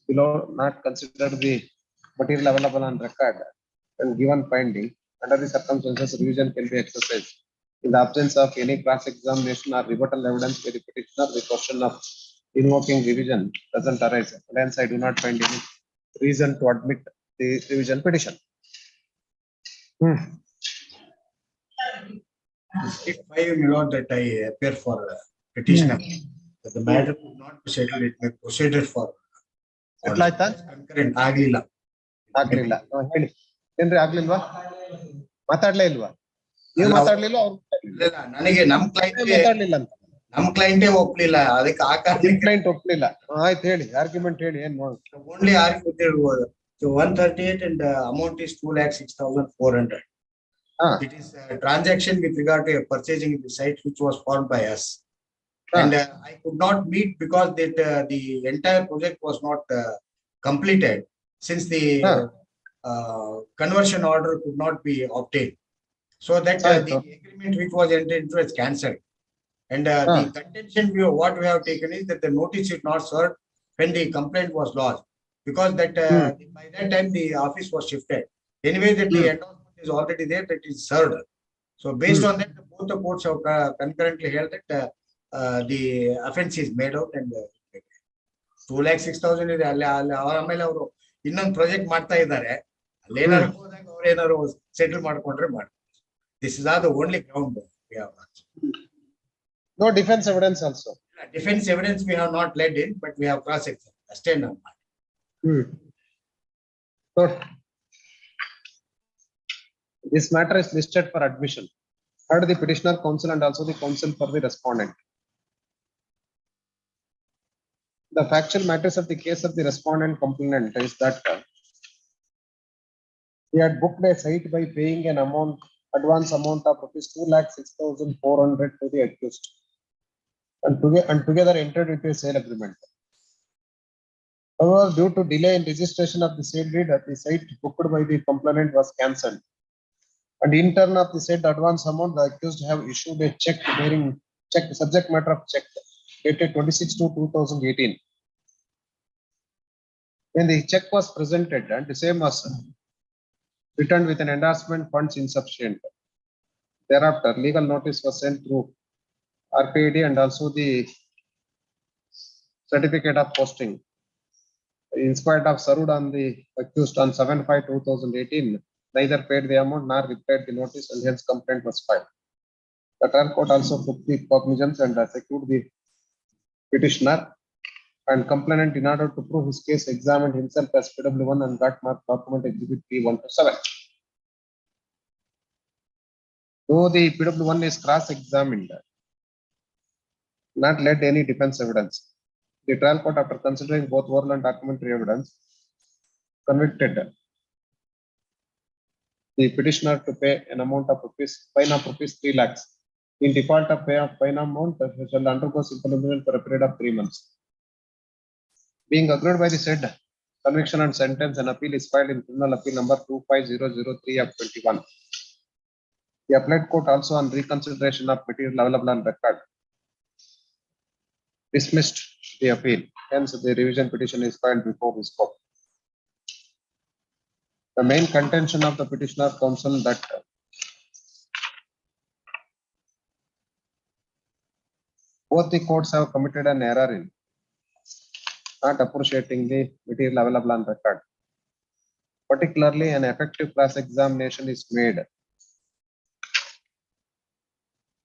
below not consider the material available on record and given finding, under the circumstances, revision can be exercised. In the absence of any cross-examination or rebuttal evidence by the petitioner, the question of invoking revision doesn't arise. Hence, I do not find any reason to admit the revision petition. If I know that I appear for petitioner, that the matter could not be settled, it may proceed for concurrent ಆಗ್ಲಿಲ್ಲ. ಆಗ್ಲಿಲ್ಲ ಹೇಳಿ ಏನ್ರಿ ಆಗ್ಲಿಲ್ವಾ? ಮಾತಾಡ್ಲೇ ಇಲ್ವಾ? ನೀವು ಮಾತಾಡ್ಲಿಲ್ಲ ಅವ್ರು ನನಗೆ ನಮ್ ಮಾತಾಡ್ಲಿಲ್ಲ ಅಂತ ಕ್ಲೈಂಟೇ ಒಪ್ಲಿಲ್ಲ, ಅದಕ್ಕೆ ಆ ಕ್ಲೈಂಟ್ ಒಪ್ಲಿಲ್ಲ. ಆಯ್ತು ಹೇಳಿ, ಆರ್ಗ್ಯುಮೆಂಟ್ ಹೇಳಿ ಏನ್ ನೋಡಿ. Only argument 138 and amount is 2,06,400. It is a transaction with regard to a purchasing the site which was formed by us. And I could not meet because that the entire project was not completed since the conversion order could not be obtained. So that the agreement which was entered into is cancelled. And the contention view what we have taken is that the notice is not served when the complaint was lodged, because that by that time the office was shifted. Anyway, that the endorsement is already there, that is served. So based on that, both the courts have concurrently held that the offense is made out and 2,06,000 ಇದೆ. ಅಲ್ಲಿ ಆಮೇಲೆ ಅವರು ಇನ್ನೊಂದು project ಮಾಡ್ತಾ ಇದ್ದಾರೆ, ಅಲ್ಲಿ ಏನಾದ್ರು ಹೋದಾಗ ಅವ್ರು ಏನಾದ್ರು ಸೆಟಲ್ ಮಾಡ್ಕೊಂಡ್ರೆ ಮಾಡಿ. This is the only ground we have. No defense evidence also. Defense evidence we have not led in, but we have cross-examined. Stand on. Good. This matter is listed for admission. Heard the petitioner, counsel, and also the counsel for the respondent. The factual matters of the case of the respondent complainant is that he had booked a site by paying an advance amount of ₹2,06,400 to the accused, and together entered into a sale agreement. However, due to delay in registration of the sale deed, the site booked by the complainant was cancelled. And in turn of the said advance amount, the accused have issued a check bearing subject matter of check dated 26/2/2018. When the check was presented and the same was returned with an endorsement funds insufficient. Thereafter, legal notice was sent through RPID and also the certificate of posting. In spite of served on the accused on 7/5/2018, neither paid the amount nor repaid the notice, and hence complaint was filed. The trial court also took the cognizance and secured the petitioner and complainant in order to prove his case, examined himself as PW1 and got marked document exhibit P1-7. Though the PW1 is cross-examined, not led any defense evidence, the trial court, after considering both oral and documentary evidence, convicted the petitioner to pay an amount of fine of ₹3 lakhs. In default of pay of fine amount, shall undergo simple imprisonment for a period of 3 months. Being agreed by the said conviction and sentence, an appeal is filed in criminal appeal number 25003 of 21. The appellate court also, on reconsideration of material available on record, dismissed the appeal. Hence, the revision petition is filed before this court. The main contention of the petitioner counsel that both the courts have committed an error in not appreciating the material available on record. Particularly, an effective cross-examination is made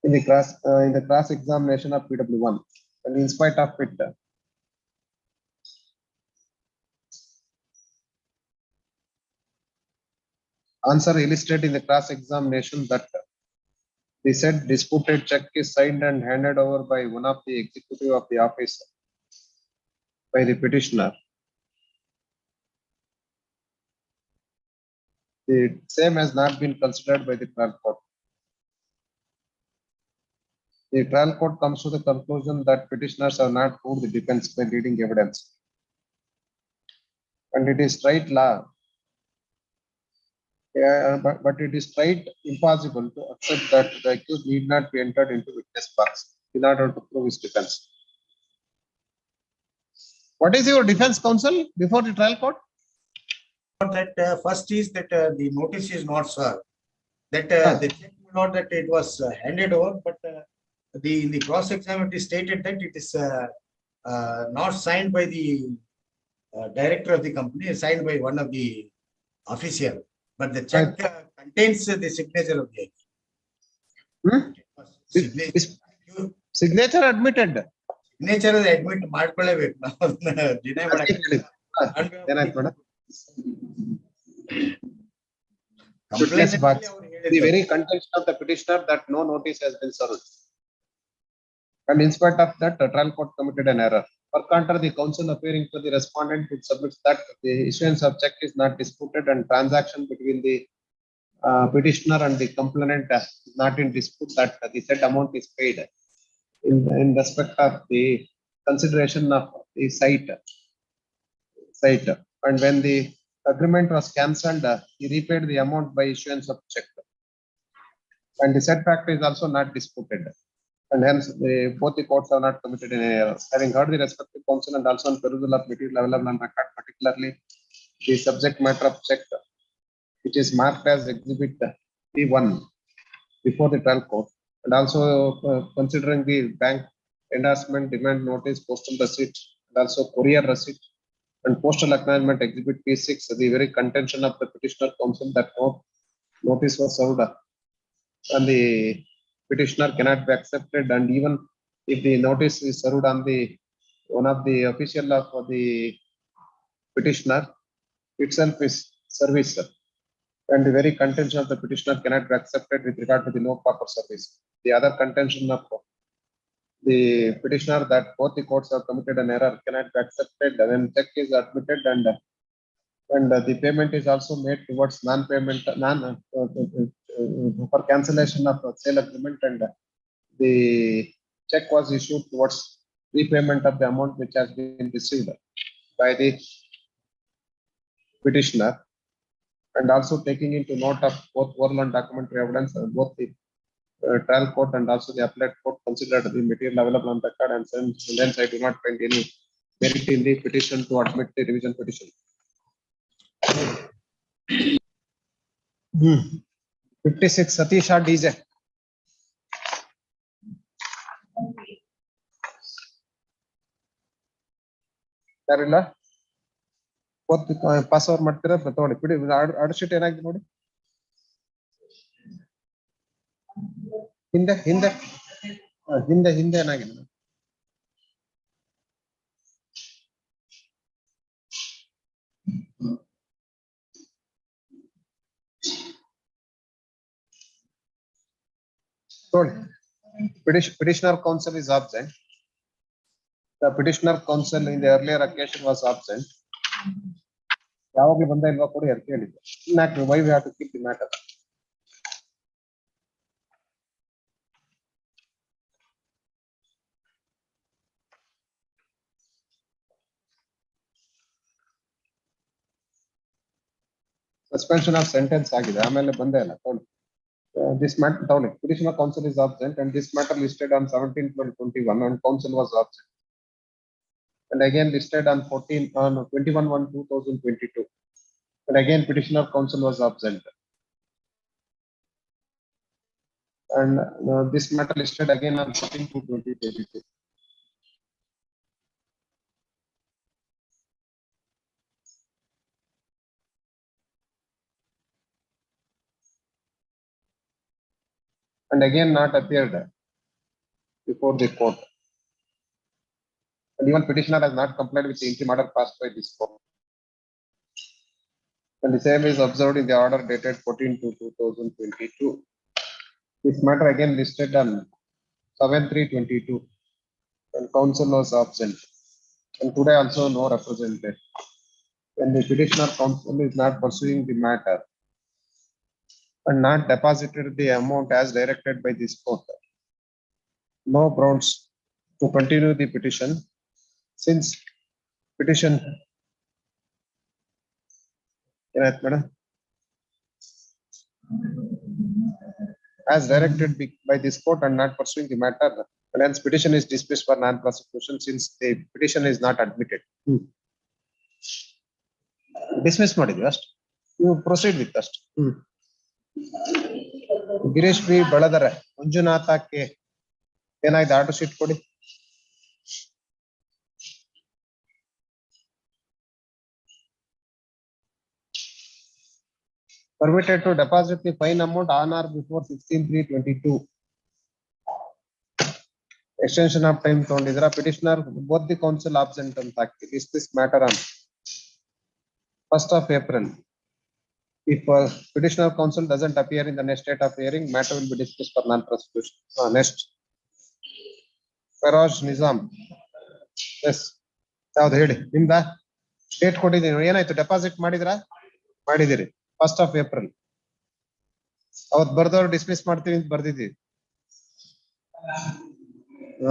in the cross-examination of PW1, and in spite of it, answer illustrated in the cross-examination that the said disputed check is signed and handed over by one of the executive of the office by the petitioner. The same has not been considered by the trial court. The trial court comes to the conclusion that petitioners have not proved the defense by leading evidence. And it is right law. But it is right impossible to accept that the accused need not be entered into witness box in order to prove his defense. What is your defense counsel before the trial court? That first is that the notice is not served. That the check not that it was handed over, but in the cross exam it is stated that it is not signed by the director of the company, it's signed by one of the official. But the check contains the signature of the signature admitted. Signature is admit ಮಾಡ್ಕೊಳ್ಳೇಬೇಕು ನಾವು deny ಮಾಡಕ್ಕೆ the very contention of the petitioner that no notice has been served. And in spite of that, the trial court committed an error. For counter, the counsel appearing to the respondent which submits that the issuance of check is not disputed and transaction between the petitioner and the complainant is not in dispute, that the said amount is paid in respect of the consideration of the site. And when the agreement was cancelled, he repaid the amount by issuance of check. And the said fact is also not disputed. And hence, both the courts have not committed any errors. Having heard the respective counsel and also on perusal of material available on record, particularly the subject matter of check, which is marked as Exhibit P1 before the trial court, and also considering the bank endorsement, demand notice, postal receipt, and also courier receipt, and postal acknowledgement Exhibit P6, the very contention of the petitioner counsel that no notice was served and the petitioner cannot be accepted, and even if the notice is served on the one of the official of the petitioner itself is service, and the very contention of the petitioner cannot be accepted with regard to the no proper service. The other contention of the petitioner that both the courts have committed an error cannot be accepted when check is admitted and the payment is also made towards non-payment, for cancellation of sale agreement, and the check was issued towards repayment of the amount which has been received by the petitioner, and also taking into note of both oral and documentary evidence, both the trial court and also the appellate court considered the material available on record, and hence I do not find any merit in the petition to admit the revision petition. 56 Satisha DJ. ಯಾರಿಲ್ಲ pass over ಮಾಡ್ತೀರಾ ತಗೊಳ್ಳಿ ಬಿಡಿ order sheet ಏನಾಗಿದೆ ನೋಡಿ ಹಿಂದೆ ಹಿಂದೆ ಹಿಂದೆ ಹಿಂದೆ ಏನಾಗಿದೆ Petitioner counsel is absent. The petitioner counsel in the earlier occasion was absent. ಯಾವಾಗಲೂ ಬಂದ ಇಲ್ವಾ ಕೊಡಿ ಅಂತ ಹೇಳಿದ್ದೆ. Why we have to keep the matter? Suspension of sentence ಆಗಿದೆ ಆಮೇಲೆ ಬಂದೇ ಇಲ್ಲ ತಗೊಳ್ಳಿ. This matter ತಗೊಳ್ಳಿ. Petitioner counsel is absent and this matter listed on 17/21 and counsel was absent. And again listed on 21/1/2022. And again petitioner counsel was absent. And this matter listed again on 14/2/2022. And again not appeared before the court. And even petitioner has not complied with the interim order passed by this court. And the same is observed in the order dated 14/2/2022. This matter again listed on 7/3/22. And counsel was absent. And today also no representative. When the petitioner counsel is not pursuing the matter and not deposited the amount as directed by this court, no grounds to continue the petition, since petition as directed by this court and not pursuing the matter, and hence petition is dismissed for non-prosecution since the petition is not admitted. Dismiss ಮಾಡಿದ್ವಿ ಅಷ್ಟೇ. You proceed with ಅಷ್ಟೇ. Girish B ಬಳದರೆ, Manjunatha K, ಏನಾಯ್ತು order sheet ಕೊಡಿ. Permitted to deposit the fine amount on or before 16/3/22. Extension of time ತಗೊಂಡಿದ್ರ. Petitioner both the counsel absent ಅಂತ ಹಾಕಿ. This matter on 1st of April. If petitioner counsel doesn't appear in the next date of hearing, matter will be dismissed for non-prosecution. Next, Feroz Nizam. Yes. ಯಾವ್ದು ಹೇಳಿ ನಿಮ್ದ date ಕೊಟ್ಟಿದ್ದೀನಿ. ಏನಾಯ್ತು deposit ಮಾಡಿದ್ರಾ? ಮಾಡಿದಿರಿ 1st of April. ಅವತ್ ಬರ್ದವ್ರು dismiss ಮಾಡ್ತೀವಿ ಅಂತ ಬರ್ದಿದ್ದೀವಿ.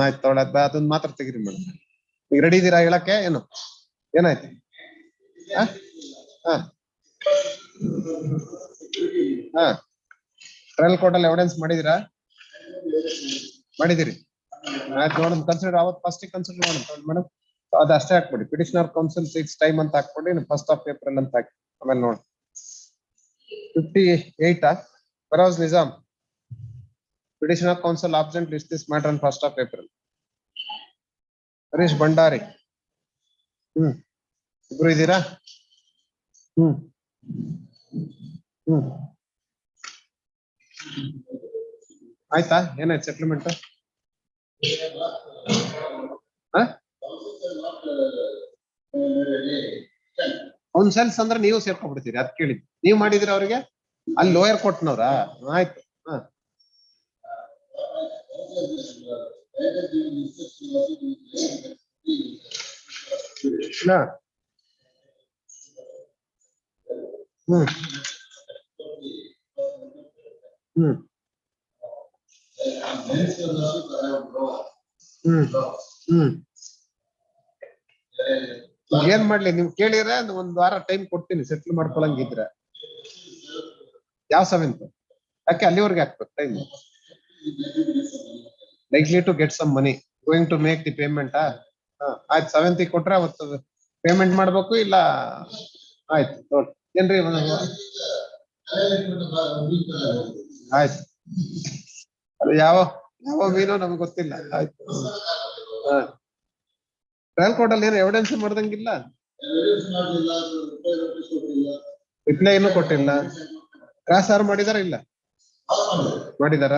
ಆಯ್ತು ತೊಗೊಳದ್ ಅದನ್ನ ಮಾತ್ರ ತೆಗಿರಿ ಮೇಡಮ್. ಈಗ ರೆಡಿ ಇದೀರಾ ಹೇಳಕ್ಕೆ? ಏನು ಏನಾಯ್ತು? ಟ್ರಯಲ್ ಕೋರ್ಟ್ ಅಲ್ಲಿ ಎವಿಡೆನ್ಸ್ ಮಾಡಿದಿರಾ? ಮಾಡಿದಿರಿ. ಆಯ್ತು ನೋಡೋಣ. ಕನ್ಸಿಡರ್ ಅವತ್ ಫಸ್ಟ್ ಕನ್ಸಿಡರ್ ಮಾಡೋಣ ಮೇಡಮ್. ಅದು ಅಷ್ಟೇ ಹಾಕ್ಬಿಡಿ. ಪಿಟಿಷನರ್ ಕೌನ್ಸಿಲ್ 6 ಟೈಮ್ ಅಂತ ಹಾಕ್ಬಿಡಿ. 1st of April ಅಂತ ಹಾಕಿ. ಆಮೇಲೆ ನೋಡಿ 58 Feroz Nizam. Petitioner counsel absent, list this matter on 1st of April. Harish Bhandari. ಇಬ್ರು ಇದ್ದೀರಾ? ಆಯ್ತಾ? ಏನಾಯ್ತು ಸೆಟ್ಲ್ಮೆಂಟ್? ಕೌನ್ಸಲ್ಸ್ ಅಂದ್ರೆ ನೀವು ಸೇರ್ಕೊಂಡ್ಬಿಡ್ತೀರಿ. ಅದ್ ಕೇಳಿದ್ವಿ. ನೀವು ಮಾಡಿದಿರ ಅವ್ರಿಗೆ? ಅಲ್ಲಿ ಲೋಯರ್ ಕೋರ್ಟ್ನವ್ರಾ? ಆಯ್ತು. ಏನ್ ಮಾಡ್ಲಿ? ನೀವು ಕೇಳಿದ್ರೆ ಒಂದ್ ವಾರ ಟೈಮ್ ಕೊಡ್ತೀನಿ ಸೆಟ್ಲ್ ಮಾಡ್ಕೊಳಂಗಿದ್ರೆ. ಯಾವ 7th? ಯಾಕೆ ಅಲ್ಲಿವರೆಗೆ ಹಾಕ್ಬೇಕು time? Likely to get some money, going to make the payment. ಆಯ್ತು 7th ಕೊಟ್ರೆ ಅವತ್ತು ಪೇಮೆಂಟ್ ಮಾಡ್ಬೇಕು. ಇಲ್ಲ ಆಯ್ತು ನೋಡಿ ಏನ್ರಿ ಆಯ್ತು. ಅದು ಯಾವ ಮೀನೋ ನಮ್ಗೆ ಗೊತ್ತಿಲ್ಲ. ಆಯ್ತು. ಟ್ರಯಲ್ ಕೋರ್ಟ್ ಅಲ್ಲಿ ಏನು ಎವಿಡೆನ್ಸ್ ಮಾಡ್ದಂಗಿಲ್ಲ. ರಿಪ್ಲೈ ಇನ್ನೂ ಕೊಟ್ಟಿಲ್ಲ. ಕ್ರಾಸ್ ಆರ್ ಮಾಡಿದಾರ? ಇಲ್ಲ ಮಾಡಿದಾರ?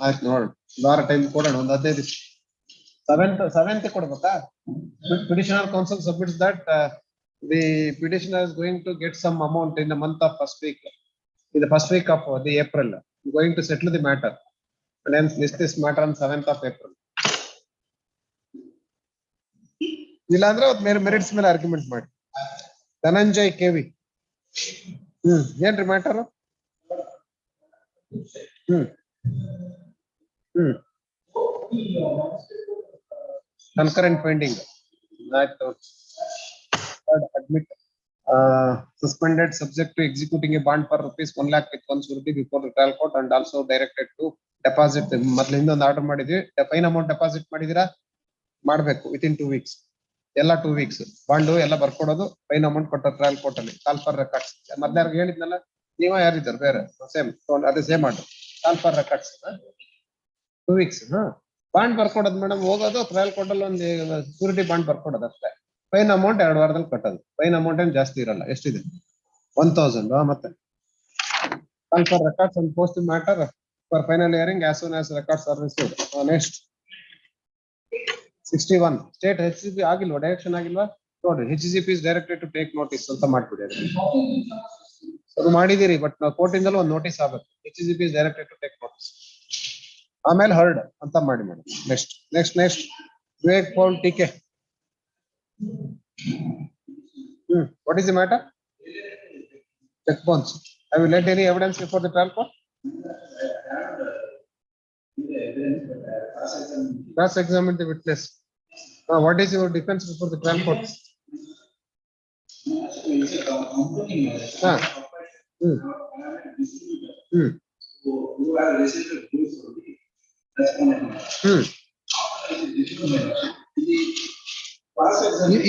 ಆಯ್ತು ನೋಡಿ ವಾರ ಟೈಮ್ ಕೊಡೋಣ. ಒಂದು 15 ದಿವಸ. 7th ಕೊಡ್ಬೇಕಾ? Petitioner counsel submits that the petitioner is going to get some amount in the month of first week. In the first week of the April, going to settle the matter. And hence list this matter on 7th of April. ಇಲ್ಲ ಅಂದ್ರೆ merits ಮೇಲೆ argument ಮಾಡಿ. Dhananjay KV. ಏನ್ರಿ matter? Concurrent finding. ಆಯ್ತು. Admit suspended subject to executing a bond for rupees 1 lakh with one surety before the trial court and also directed to deposit. ಮೊದಲಿಂದ ಒಂದು order ಮಾಡಿದ್ವಿ. Fine amount deposit ಮಾಡಿದಿರಾ? ಮಾಡ್ಬೇಕು within 2 weeks. ಎಲ್ಲ 2 weeks bond ಎಲ್ಲ ಬರ್ಕೊಡೋದು. Fine amount ಕೊಟ್ಟ trial court ಅಲ್ಲಿ ಕಾಲ್ ಫಾರ್ ರೆಕಾರ್ಡ್ಸ್. ಮೊದ್ಲು ಯಾರಿಗೆ ಹೇಳಿದ್ನಲ್ಲ, ನೀವ ಯಾರಿದ್ದಾರೆ ಬೇರೆ ಸೇಮ್ ಅದೇ same order. Call for records 2 weeks. Bond ಬರ್ಕೊಡೋದು ಮೇಡಮ್, ಹೋಗೋದು ಟ್ರಯಲ್ ಕೋರ್ಟಲ್ಲಿ ಒಂದು ಸೂರಿಟಿ ಬಾಂಡ್ ಬರ್ಕೊಡೋದು ಅಷ್ಟೇ. ಫೈನ್ ಅಮೌಂಟ್ 2 ವಾರದಲ್ಲಿ ಕಟ್ಟೋದು. ಫೈನ್ ಅಮೌಂಟ್ ಏನು ಜಾಸ್ತಿ ಇರಲ್ಲ. ಎಷ್ಟಿದೆ? 1000. ಮತ್ತೆ call for records and post matter for final hearing as soon as records are received. Next 61 state HCP ಆಗಿಲ್ವಾ? ಡೈರೆಕ್ಷನ್ ಆಗಿಲ್ವಾ? ನೋಡ್ರಿ, HCP is directed to take notice ಅಂತ ಮಾಡ್ಬಿಡಿ. ಅದು ಮಾಡಿದಿರಿ, ಬಟ್ ಕೋರ್ಟ್ ಇಂದಲೂ ಒಂದು ನೋಟಿಸ್ ಆಗಬೇಕು. HCP is directed to take notice. ಆಮೇಲೆ ಹರ್ಡ್ ಅಂತ ಮಾಡಿ madam. Next Vivek Paul T K. What is the matter? Cheque bounce. Have you laid any evidence before the trial court? Cross-examine the witness. What is your defense before the trial court?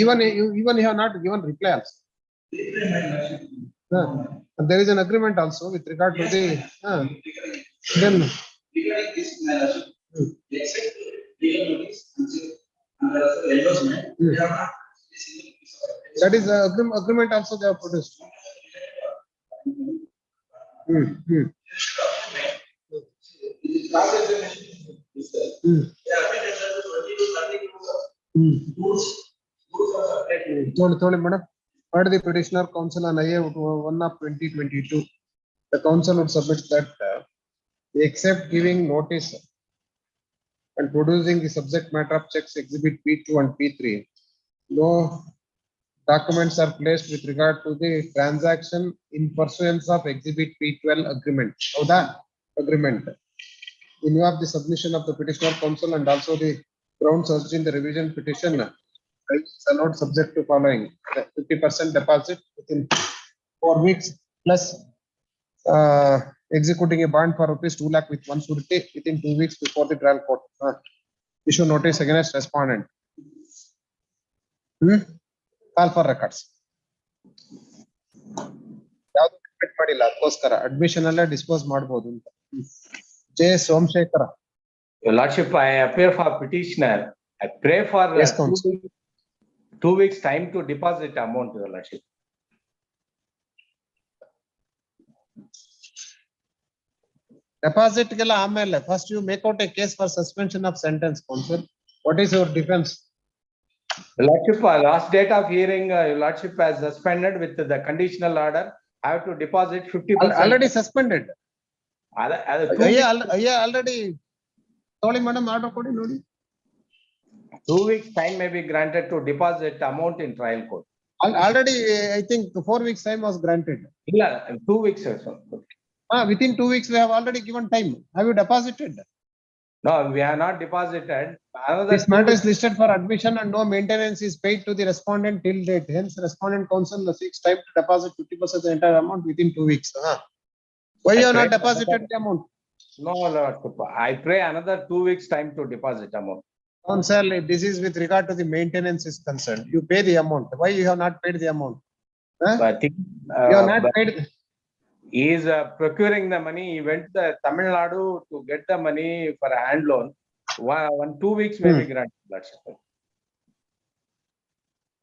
Even you have not given reply also. There is an agreement also with regard to the then that is agreement also they have produced. Sorry, madam. Heard the petitioner counsel on IA 1 of 2022. The counsel would submit that except giving notice and producing the subject matter of checks exhibit P2 and P3, no documents are placed with regard to the transaction in pursuance of exhibit P12 agreement. So that agreement, in view of the submission of the petitioner counsel and also the grounds urged in the revision petition, are not subject to following: 50% deposit within 4 weeks plus executing a bond for rupees 2 lakh with 1 surety within 2 weeks before the trial court. Issue notice against respondent. Call for records. ಯಾವುದು repeat ಮಾಡಿಲ್ಲ, ಅದಕ್ಕೋಸ್ಕರ admission ಅಲ್ಲೇ dispose ಮಾಡಬಹುದು ಅಂತ. J Somashekara. Your Lordship, I appear for petitioner. I pray for 2 weeks time to deposit amount, Your Lordship. Deposit ಗೆಲ್ಲ ಆಮೇಲೆ first you make out a case for suspension of sentence, counsel. What is your defense? Your Lordship, last date of hearing, Your Lordship has suspended with the conditional order. I have to deposit 50%. Already suspended. Already. Sorry, madam, order ಕೊಡಿ ನೋಡಿ. 2 weeks time may be granted to deposit amount in trial court. Already, I think 4 weeks time was granted. Yeah, 2 weeks also. Within 2 weeks we have already given time. Have you deposited? No, we have not deposited. This matter is listed for admission and no maintenance is paid to the respondent till date. Hence, respondent counsel seeks time to deposit 50% of the entire amount within 2 weeks. Why you have not deposited the amount? No, Lordship. I pray another 2 weeks time to deposit amount. Counsel, this is with regard to the maintenance is concerned. You pay the amount. Why you have not paid the amount? I think you have not paid. He is procuring the money. He went to Tamil Nadu to get the money for a hand loan. 2 weeks may be granted, Lordship.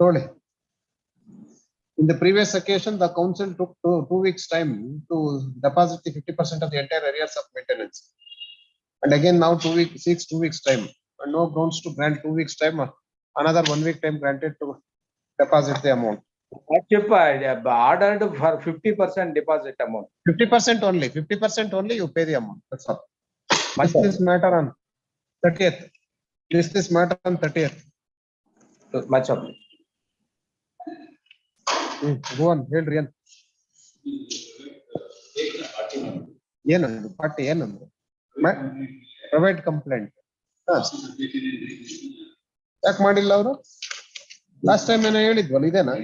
Sorry. In the previous occasion, the council took 2 weeks time to deposit the 50% of the entire areas of maintenance. And again now 2 weeks, 2 weeks time. And no grounds to grant 2 weeks time. Another 1 week time granted to deposit the amount. Lordship, ordered for 50% deposit amount. 50% only. 50% only you pay the amount. That's all. This matter on 30th. This matter on 30th. Much of it. Go on, ಹೇಳ್ರಿ ಏನು ಏನಂದ್ರು party ಏನಂದ್ರು private complaint ಯಾಕೆ ಮಾಡಿಲ್ಲ ಅವರು last time ಏನೋ ಹೇಳಿದ್ವಲ್ಲ ಇದೇನಾ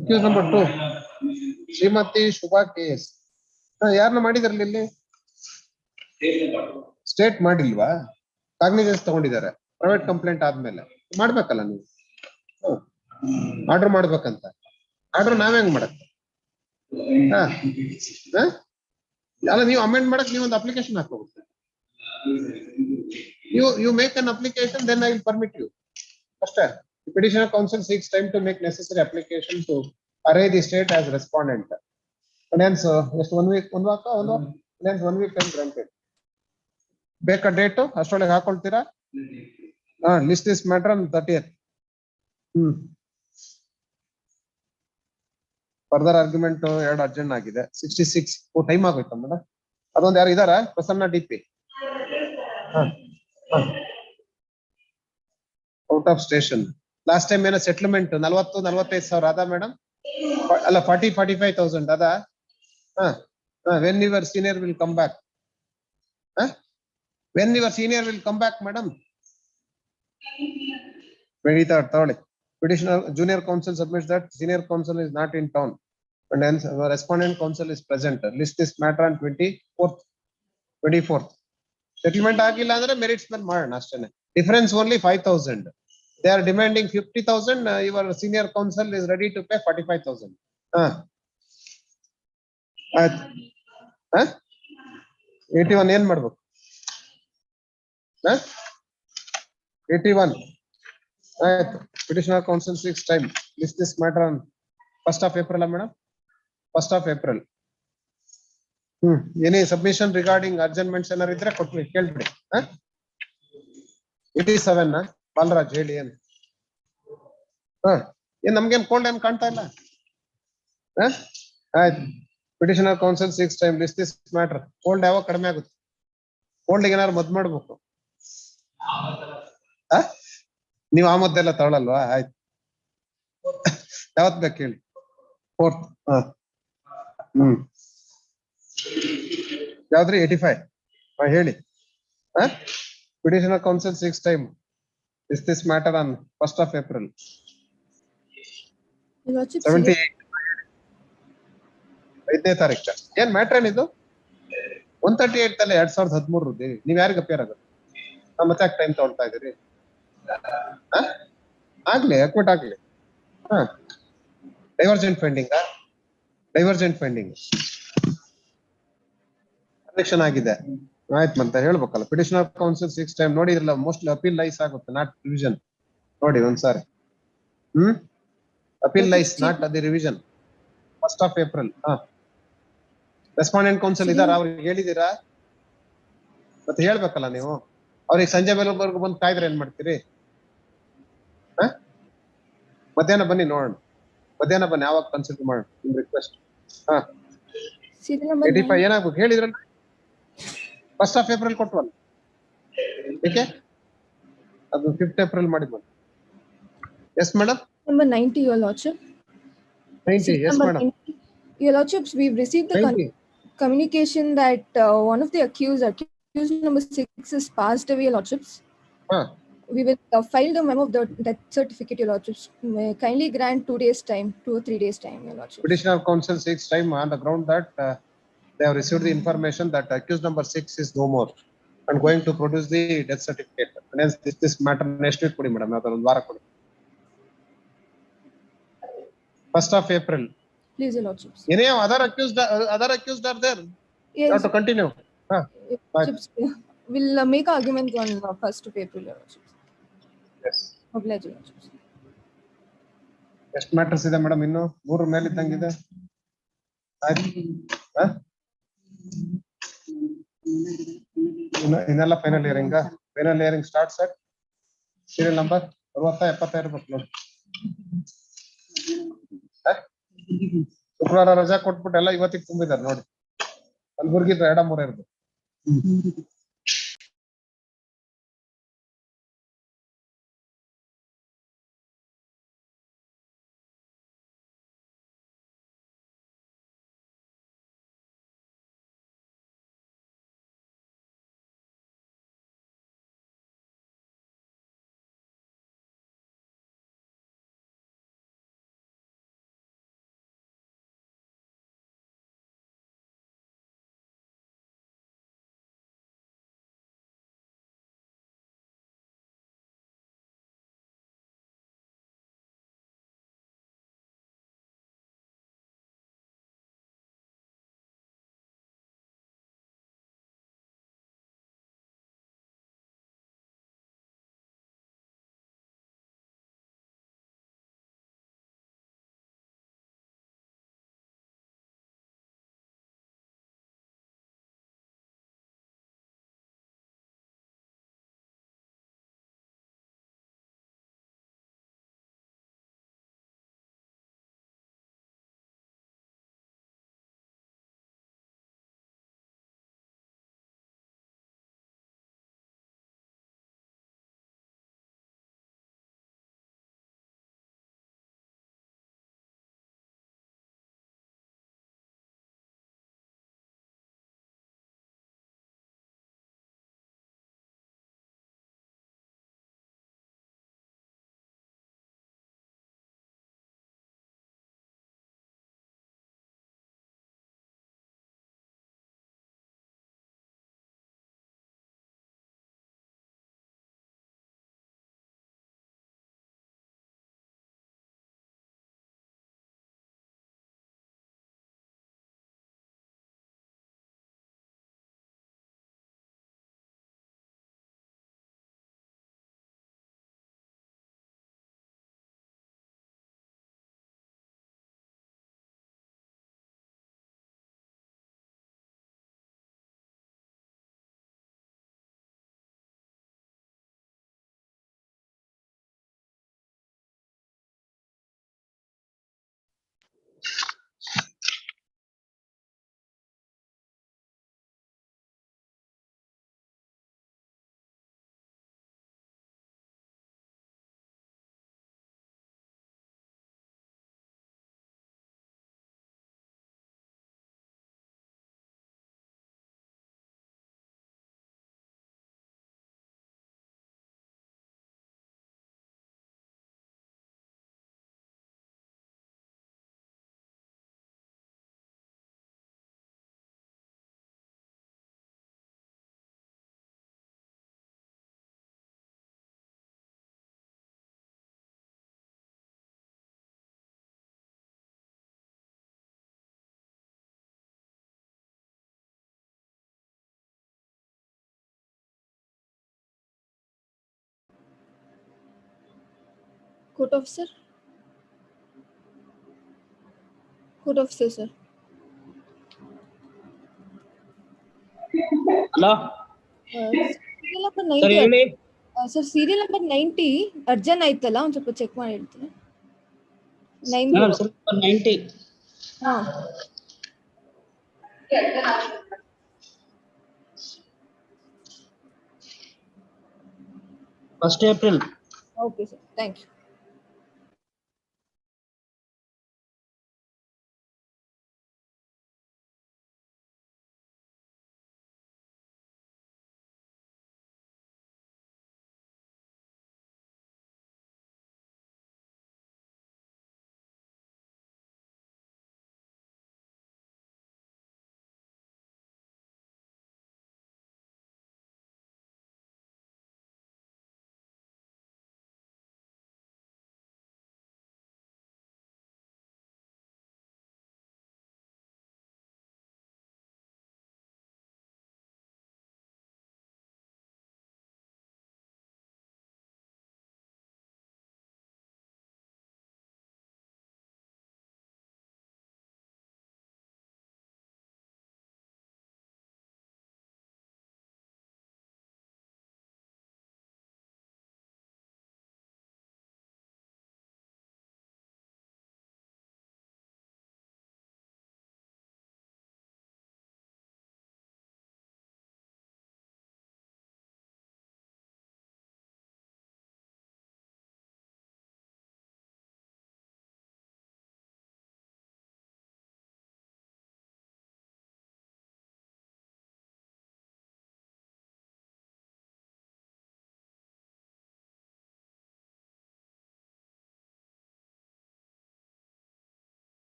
accused number 2 Shrimati Shubha KS ಯಾರನ್ನ ಮಾಡಿದ್ರಲ್ಲ ಇಲ್ಲಿ ಸ್ಟೇಟ್ ಮಾಡಿಲ್ವಾ ಕಾಗ್ನಿಜೆನ್ಸ್ ತಗೊಂಡಿದ್ದಾರೆ ಪ್ರೈವೇಟ್ ಕಂಪ್ಲೇಂಟ್ ಆದ್ಮೇಲೆ ಮಾಡ್ಬೇಕಲ್ಲ ನೀವು ಆರ್ಡರ್ ಮಾಡ್ಬೇಕಂತ ಆರ್ಡರ್ ನಾವ್ ಹೆಂಗ್ ಮಾಡಕ್ಕೆ ಅಲ್ಲ ನೀವು ಅಮೆಂಡ್ ಮಾಡಕ್ ನೀವು ಒಂದು ಅಪ್ಲಿಕೇಶನ್ ಹಾಕೋಬೇಕು. You make an application, then I will permit you. ಅಷ್ಟೇ. The petitioner counsel seeks time to make necessary application to array the state as respondent. And hence, just 1 week, hence 1 week time granted. ಬೇಕಾ date ಅಷ್ಟೊಳಗೆ ಹಾಕೊಳ್ತೀರಾ? List this matter on 30th. Further argument 2 urgent ಆಗಿದೆ. 66 time ಆಗೋಯ್ತಾ madam? ಅದೊಂದು ಯಾರು ಇದಾರ? Prasanna DP. Out of station. Last time ಏನೋ settlement 40-45,000 ಅದ ಮೇಡಮ್? ಅಲ್ಲ 40-45,000 ಅದ? When your senior will come back? When your senior will come back madam? 23rd ತಗೊಳ್ಳಿ. Petitioner junior counsel submits that senior counsel is not in town and hence respondent counsel is present. List this matter on 24th. Settlement ಆಗಿಲ್ಲ ಅಂದ್ರೆ merits ಮೇಲೆ ಮಾಡೋಣ ಅಷ್ಟೇನೆ. Difference only 5,000. They are demanding 50,000. Your senior counsel is ready to pay 45,000. ಆಯ್ತು. 81 ಏನ್ ಮಾಡ್ಬೇಕು? 81 ಆಯ್ತು. Petitioner counsel seeks time. List this matter on 1st of April madam? 1st of April. Any submission regarding adjournments ಏನಾರು ಇದ್ರೆ ಕೊಟ್ಬಿಡಿ, ಕೇಳ್ಬಿಡಿ. 87 ಬಾಲರಾಜ್ ಹೇಳಿ ಏನು? ಏನ್ ನಮ್ಗೇನ್ ಕೋಲ್ಡ್ ಏನ್ ಕಾಣ್ತಾ ಇಲ್ಲ? ಆಯ್ತು. Petitioner counsel seeks time. List this matter. Cold ಯಾವಾಗ ಕಡಿಮೆ ಆಗುತ್ತೆ? ಕೋಲ್ಡ್ ಏನಾರು ಮದ್ ಮಾಡ್ಬೇಕು. ನೀವು ಆ ಮದ್ದೆಲ್ಲ ತಗೊಳಲ್ವಾ? ಆಯ್ತು. ಯಾವತ್ ಬೇಕು ಹೇಳಿ? 4th. ಯಾವ್ದ್ರಿ? 85. ಹೇಳಿ. Petitioner counsel seeks time. Is this matter on 1st of April? 78. 5ನೇ ತಾರೀಕು. ಏನ್ ಮ್ಯಾಟ್ರ್ ಏನಿದು? 138 ತಲೆ 2013 ನೀವ್ ಯಾರಿಗೆ ಅಪಿಯರ್ ಆಗುತ್ತೆ? ಮತ್ತೆ ಯಾಕೆ ಟೈಮ್ ತಗೊಳ್ತಾ ಇದೀರಿ? ಆಗ್ಲಿ, ಅಕ್ವಿಟ್ ಆಗ್ಲಿ. ಡೈವರ್ಜೆಂಟ್ ಫೈಂಡಿಂಗ್ ಕನೆಕ್ಷನ್ ಆಗಿದೆ. ಆಯ್ತು ಅಂತ ಹೇಳ್ಬೇಕಲ್ಲ. Petitioner counsel seeks time. ನೋಡಿ ಇರಲ್ಲ, ಮೋಸ್ಟ್ಲಿ ಅಪೀಲ್ ಲೈಸ್ ಆಗುತ್ತೆ, ನಾಟ್ ರಿವಿಷನ್. ನೋಡಿ ಒಂದ್ಸಾರಿ. Appeal lies, not the revision. 1st of April. Respondent counsel ಇದಾರ? ಅವ್ರಿಗೆ ಹೇಳಿದೀರಾ? ಮತ್ತೆ ಹೇಳ್ಬೇಕಲ್ಲ ನೀವು. ಅವ್ರಿಗೆ ಸಂಜೆ ಮೇಲೆವರೆಗೂ ಬಂದು ಕಾಯ್ದ್ರೆ ಏನ್ ಮಾಡ್ತೀರಿ? ಮಧ್ಯಾಹ್ನ ಬನ್ನಿ ನೋಡೋಣ. ಮಧ್ಯಾಹ್ನ ಬನ್ನಿ, ಯಾವಾಗ ಕನ್ಸಿಡರ್ ಮಾಡೋಣ ನಿಮ್ ರಿಕ್ವೆಸ್ಟ್. 85 ಏನಾಗ್ಬೇಕು ಹೇಳಿದ್ರಲ್ಲ? 1st of April ಕೊಟ್ವಲ್ಲ. ಏಕೆ ಅದು 5th April ಮಾಡಿದ್ವಲ್ಲ. Yes madam? Number 90, Your Lordship. 90, yes madam. Your Lordships, we've received the communication that one of the accused number 6 is passed away, Your Lordships. We will file the memo of the death certificate, Your Lordships. May kindly grant 2 days time, 2 or 3 days time, Your Lordships. Petitioner counsel seeks time on the ground that they have received the information that accused number 6 is no more and going to produce the death certificate. And hence this matter next week ಕೊಡಿ madam, ಅದೊಂದು ವಾರ ಕೊಡಿ. 1st of April. Please, Your Lordships. Any other accused are there? Yes. You have to continue. Lordships, we'll make argument on 1st of April, Your Lordships. Yes. Oblige, Your Lordships. ಎಷ್ಟು matters ಇದೆ madam? ಇನ್ನು 3 ಮೇಲೆ ಇದ್ದಂಗಿದೆ. ಇನ್ನೆಲ್ಲ final hearing. Final hearing starts at serial number 60-75 ಇರ್ಬೇಕು ನೋಡಿ. ಶುಕ್ರವಾರ ರಜಾ ಕೊಟ್ಬಿಟ್ಟು ಎಲ್ಲ ಇವತ್ತಿಗೆ ತುಂಬಿದ್ದಾರೆ ನೋಡಿ. ಕಲಬುರ್ಗಿ 2-3 ಇರ್ಬೇಕು. Court officer? Court officer, sir. Hello? Serial number Sir, 90. ಹೇಳಿ. Sir, serial number 90 ಅರ್ಜನ್ ಆಯ್ತಲ್ಲ ಒಂದ್ ಸ್ವಲ್ಪ ಚೆಕ್ ಮಾಡಿ ಹೇಳ್ತೀನಿ. 90. Madam, sir, 90. ಹಾ. First April. Okay, sir. Thank you.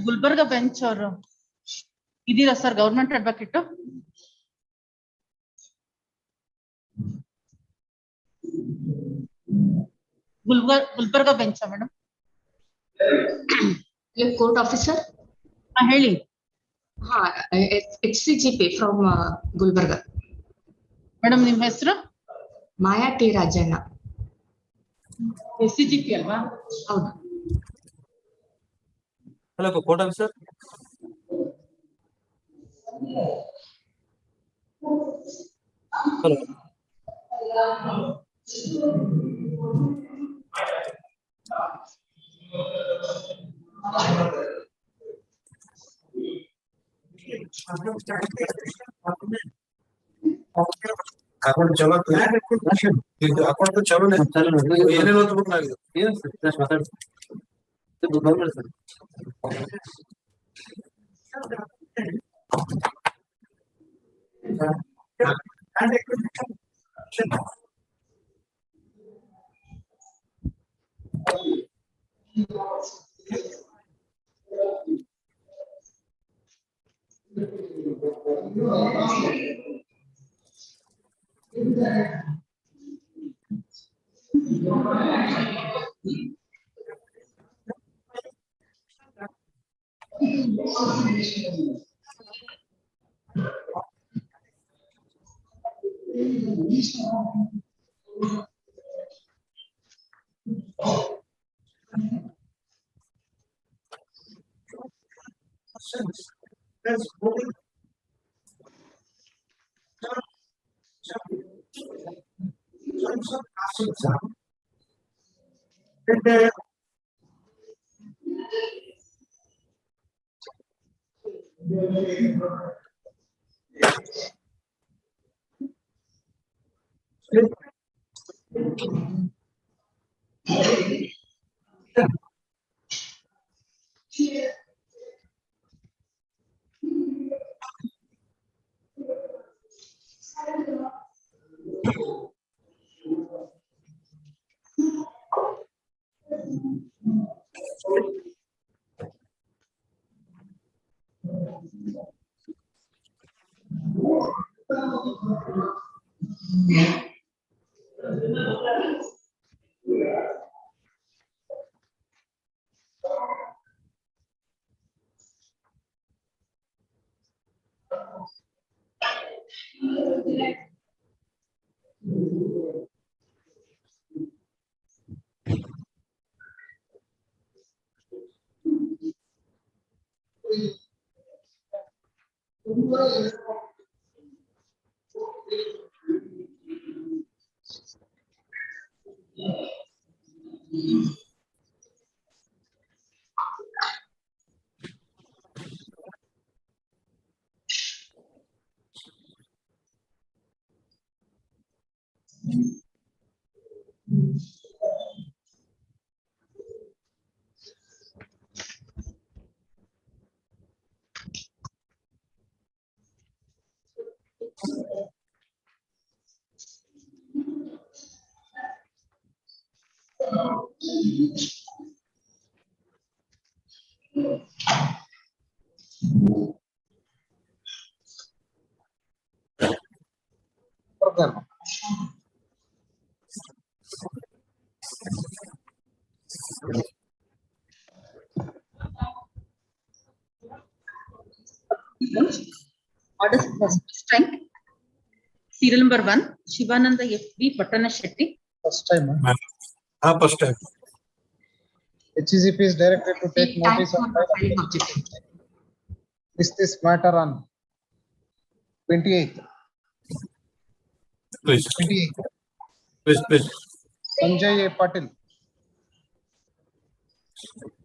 Gulbarga bench ಅವರು ಇದೀರಾ sir government advocate? Gulbarga bench madam? Court officer? ಹೇಳಿ. HCGP from Gulbarga. ಮೇಡಮ್ ನಿಮ್ಮ ಹೆಸರು? ಮಾಯಾ ಟಿ ರಾಜಣ್ಣ. SCGP ಅಲ್ವಾ? ಹೌದು. Hello, court officer. Hello. Account ಚಲೋ ಅಕೌಂಟ್ ಚಲೋ ಏನೇನು ಓದ್ಬೇಕು ನಾವಿದು ಏನು ಮಾತಾಡ್ತೀವಿ Order first strike. Serial number 1, Shivananda F.B. Patana Shetty. First time. First time. HECP is directed to take notice of this matter on 28th. Please. 28th. Please. Sanjay A. Patil.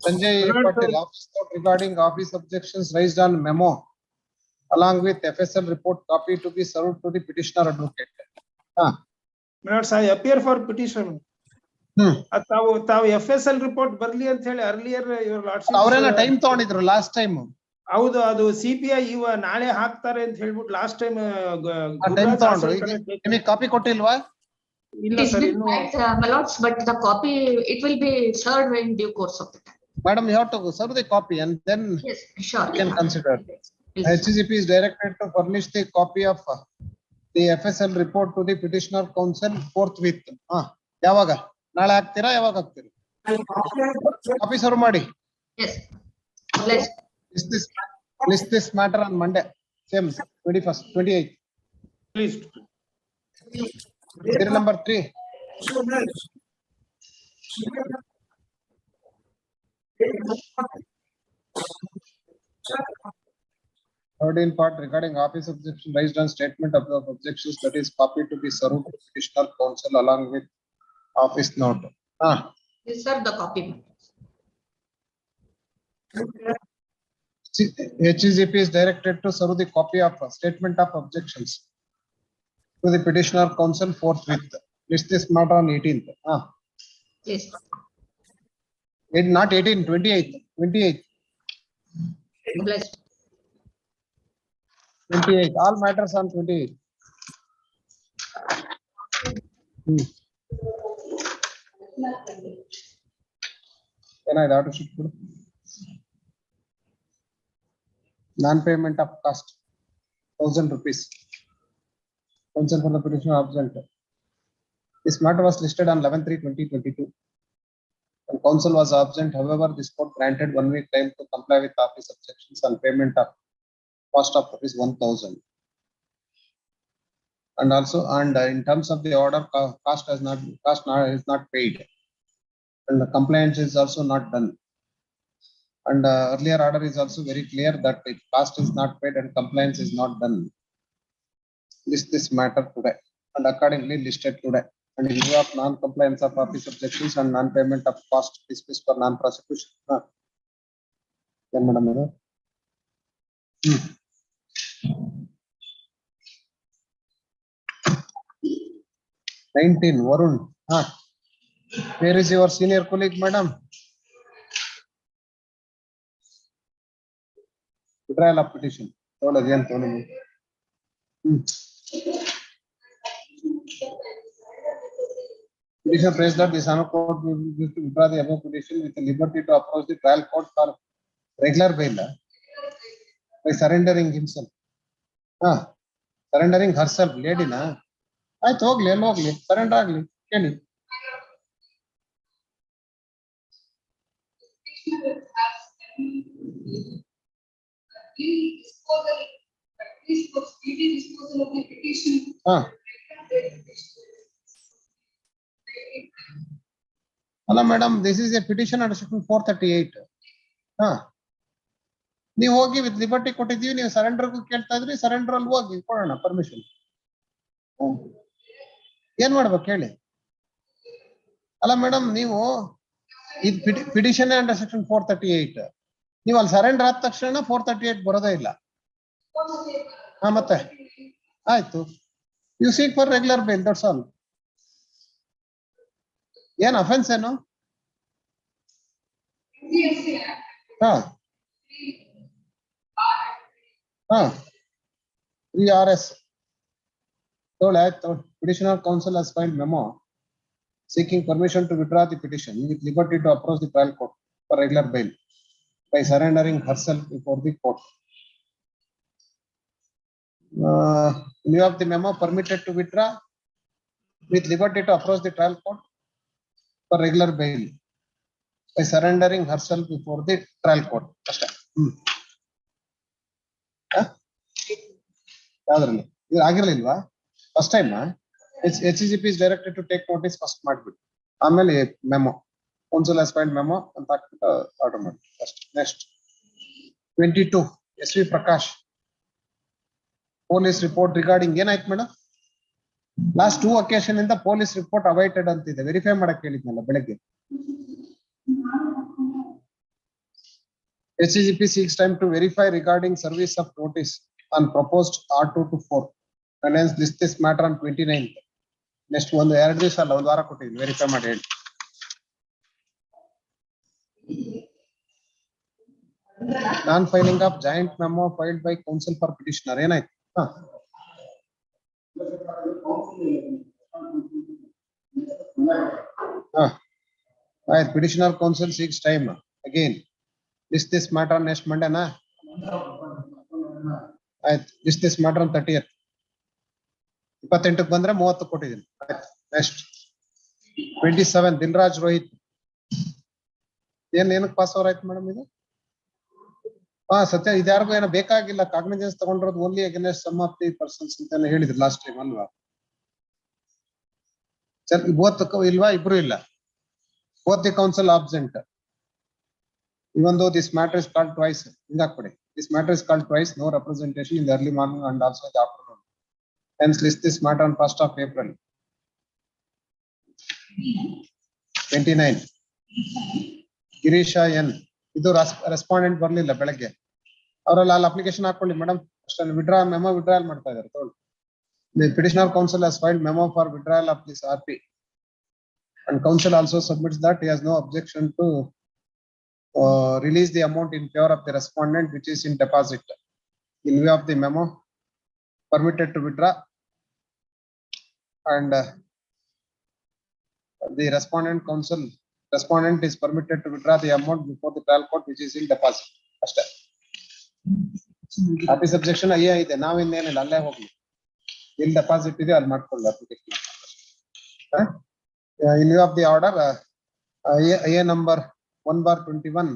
Sanjay A. Patil, office note regarding office objections raised on memo, along with FSL report copy to be served to the petitioner advocate. Minutes, I appear for petition. ತಾವು FSL report ಬರ್ಲಿ ಅಂತ ಹೇಳಿ earlier your lordship ಅವರೇನ time ತಗೊಂಡಿದ್ರು last time. ಹೌದು, ಅದು CPI ನಾಳೆ ಹಾಕ್ತಾರೆ ಅಂತ ಹೇಳ್ಬಿಟ್ಟು ಲಾಸ್ಟ್ ಟೈಮ್ ಟೈಮ್ ತಗೊಂಡ್ರು. ನಿಮಗೆ ಕಾಪಿ ಕೊಟ್ಟಿಲ್ವಾ? ಇಲ್ಲ ಸರ್, ಇನ್ನು my lords, but the copy it will be served in due course of the time. Madam, you have to serve the copy and then Yes, sure. you can consider. HECP is directed to furnish the copy of the FSL report to the petitioner counsel forthwith. ಯಾವಾಗ? ನಾಳೆ ಹಾಕ್ತೀರಾ? ಯಾವಾಗ ಹಾಕ್ತೀರಾ? Copy serve ಮಾಡಿ. Yes. List this matter on Monday, same 21st, 28th. Please. Serial number 3. Third in part regarding office objection raised on statement of the objections, that is copy to be served to petitioner counsel along with office note. Yes, sir, the copy. HECP is directed to serve the copy of statement of objections to the petitioner counsel forthwith. List this matter on 18th. Yes. Not 18, 28th. 28th. Blessed. 28th. All matters on 28th. Can I doubt it? Non-payment of cost, 1,000 rupees. Counsel for the petitioner absent. This matter was listed on 11/3/2022. And counsel was absent. However, this court granted 1 week time to comply with office objections on payment of cost of rupees 1,000. And also, in terms of the order, cost is not paid, and the compliance is also not done. And earlier order is also very clear that if cost is not paid and compliance is not done, list this matter today and accordingly listed today. And in view of non-compliance of office objections and non-payment of cost dismissed for non-prosecution. Madam. 19, Varun. Where is your senior colleague, madam? Withdrawal of petition. Petition praised that the Dishonored court will withdraw the above petition with the liberty to approach the trial court for regular bail by surrendering himself. Surrendering herself, lady na. ಆಯ್ತು ಹೋಗ್ಲಿ, ಎಲ್ಲ ಹೋಗ್ಲಿ, surrender ಆಗ್ಲಿ, ಕೇಳಿ. ಅಲ್ಲ madam, this is A petition under section 438. ನೀವು ಹೋಗಿ with liberty ಕೊಟ್ಟಿದ್ದೀವಿ, ನೀವು ಸರೆಂಡರ್ಗೂ ಕೇಳ್ತಾ ಇದ್ರಿ, ಸರೆಂಡರ್ ಅಲ್ಲಿ ಹೋಗಿ ಕೊಡೋಣ ಪರ್ಮಿಷನ್. ಏನ್ ಮಾಡ್ಬೇಕು ಹೇಳಿ? ಅಲ್ಲ ಮೇಡಮ್, ನೀವು ಇದು ಪಿಟಿಷನ್ ಅಂಡರ್ ಸೆಕ್ಷನ್ 438, ನೀವು ಅಲ್ಲಿ ಸರೆಂಡರ್ ಆದ ತಕ್ಷಣ 438 ಬರೋದೇ ಇಲ್ಲ. ಮತ್ತೆ ಆಯ್ತು, you seek for regular bail, that's all. ಏನ್ ಅಫೆನ್ಸ್ ಏನು? 3 RS. Petitioner counsel has filed memo seeking permission to withdraw the petition with liberty to approach the trial court for regular bail by surrendering herself before the court. In view of the memo, permitted to withdraw with liberty to approach the trial court for regular bail by surrendering herself before the trial court. ಯಾವ್ದ್ರಲ್ಲಿ ಇದು ಆಗಿರ್ಲಿಲ್ವಾ first time HCGP is directed to take notice first ಮಾಡ್ಬಿಟ್ಟು ಆಮೇಲೆ memo council has filed memo ಅಂತ ಹಾಕ್ಬಿಟ್ಟು order ಮಾಡಿ first. Next 22 SV Prakash police report regarding ಏನಾಯ್ತು madam? Last 2 occasion ಇಂದ ಪೊಲೀಸ್ ರಿಪೋರ್ಟ್ ಅವೈಟೆಡ್ ಅಂತಿದೆ. ವೆರಿಫೈ ಮಾಡಕ್ ಹೇಳಿದ್ನಲ್ಲ ಬೆಳಗ್ಗೆ. HCGP seeks time to verify regarding service of notice on proposed R2 to 4 and hence list this matter on 29th. Next ಒಂದು 2 ದಿವಸ ಅಲ್ಲ ಒಂದು ವಾರ ಕೊಟ್ಟಿದ್ದೀನಿ ವೆರಿಫೈ ಮಾಡಿ ಹೇಳಿ. Non filing of joint memo filed by counsel for petitioner ಏನಾಯ್ತು? ಆಯ್ತು. Petitioner counsel seeks time again. List this matter on next Monday na. ಆಯ್ತು. List this matter on 30th. 28ಕ್ಕೆ ಬಂದ್ರೆ 30 ಕೊಟ್ಟಿದ್ದೀನಿ. ಆಯ್ತು. ನೆಕ್ಸ್ಟ್ 27 ದಿಲ್ರಾಜ್ ರೋಹಿತ್ ಏನಕ್ಕೆ ಪಾಸ್ ಓವರ್ ಆಯ್ತು ಮೇಡಮ್ ಇದು? ಸತ್ಯ ಇದ್ಯಾರಿಗೂ ಏನೋ ಬೇಕಾಗಿಲ್ಲ. ಕಾಗ್ನಿಜೆನ್ಸ್ ತಗೊಂಡಿರೋದು only against some of the persons ಅಂತ ಹೇಳಿದ್ರು ಲಾಸ್ಟ್ ಟೈಮ್ ಅಲ್ವಾ? ಸರ್ ಇವತ್ತು ಇಲ್ವಾ? ಇಬ್ರು ಇಲ್ಲ. both the council absent. Even though this matter is called twice, this matter is called twice, no representation in the early morning and also in the afternoon. Hence list this matter on 1st of April. 29. Girisha N. ಇದು respondent ಬರ್ಲಿಲ್ಲ ಬೆಳಗ್ಗೆ. ಅವರೆಲ್ಲ ಅಲ್ಲಿ application ಹಾಕೊಳ್ಳಿ madam. ಅಷ್ಟನ್ನು memo withdrawal ಮಾಡ್ತಾ ಇದ್ದಾರೆ. The petitioner council has filed memo for withdrawal of this RP. And council also submits that he has no objection to release the amount in favor of the respondent which is in deposit. In view of the memo, permitted to withdraw and the respondent is permitted to withdraw the amount before the trial court which is in deposit. Ashta. Happy subjection ayya ide ನಾವು ಇನ್ನೇನಿಲ್ಲ ಅಲ್ಲೇ ಹೋಗ್ಲಿ. ಇಲ್ಲಿ deposit ಇದೆ ಅಲ್ಲಿ ಮಾಡ್ಕೊಳ್ಳಿ application. In view of the order, A number 1/21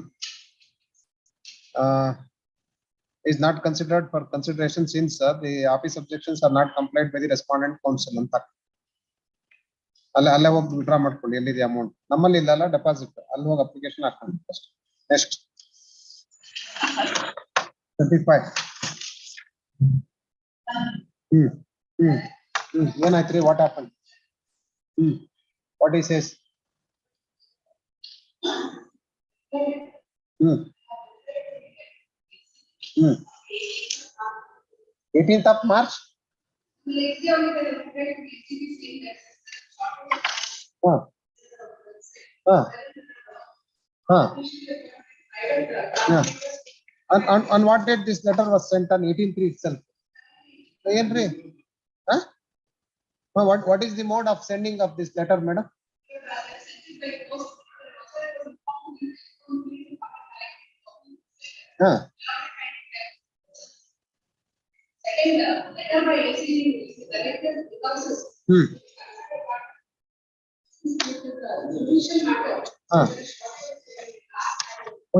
is not considered for consideration since the office objections are not complied by the respondent council ಅಂತ. ಅಲ್ಲೇ ಹೋಗಿ ವಿಡ್ರಾ ಮಾಡ್ಕೊಳ್ಳಿ ಎಲ್ಲಿದೆ ಅಮೌಂಟ್. ನಮ್ಮಲ್ಲಿ ಇಲ್ಲ ಅಲ್ಲ ಡೆಪಾಸಿಟ್, ಅಲ್ಲಿ ಹೋಗಿ ಅಪ್ಲಿಕೇಶನ್ ಹಾಕೊಂಡು ಫಸ್ಟ್. ನೆಕ್ಸ್ಟ್ 35. ಏನಾಯ್ತ್ರಿ? What happen? What he says? 18th of March. On what date this letter was sent? On 18/3 itself. What is the mode of sending of this letter, madam?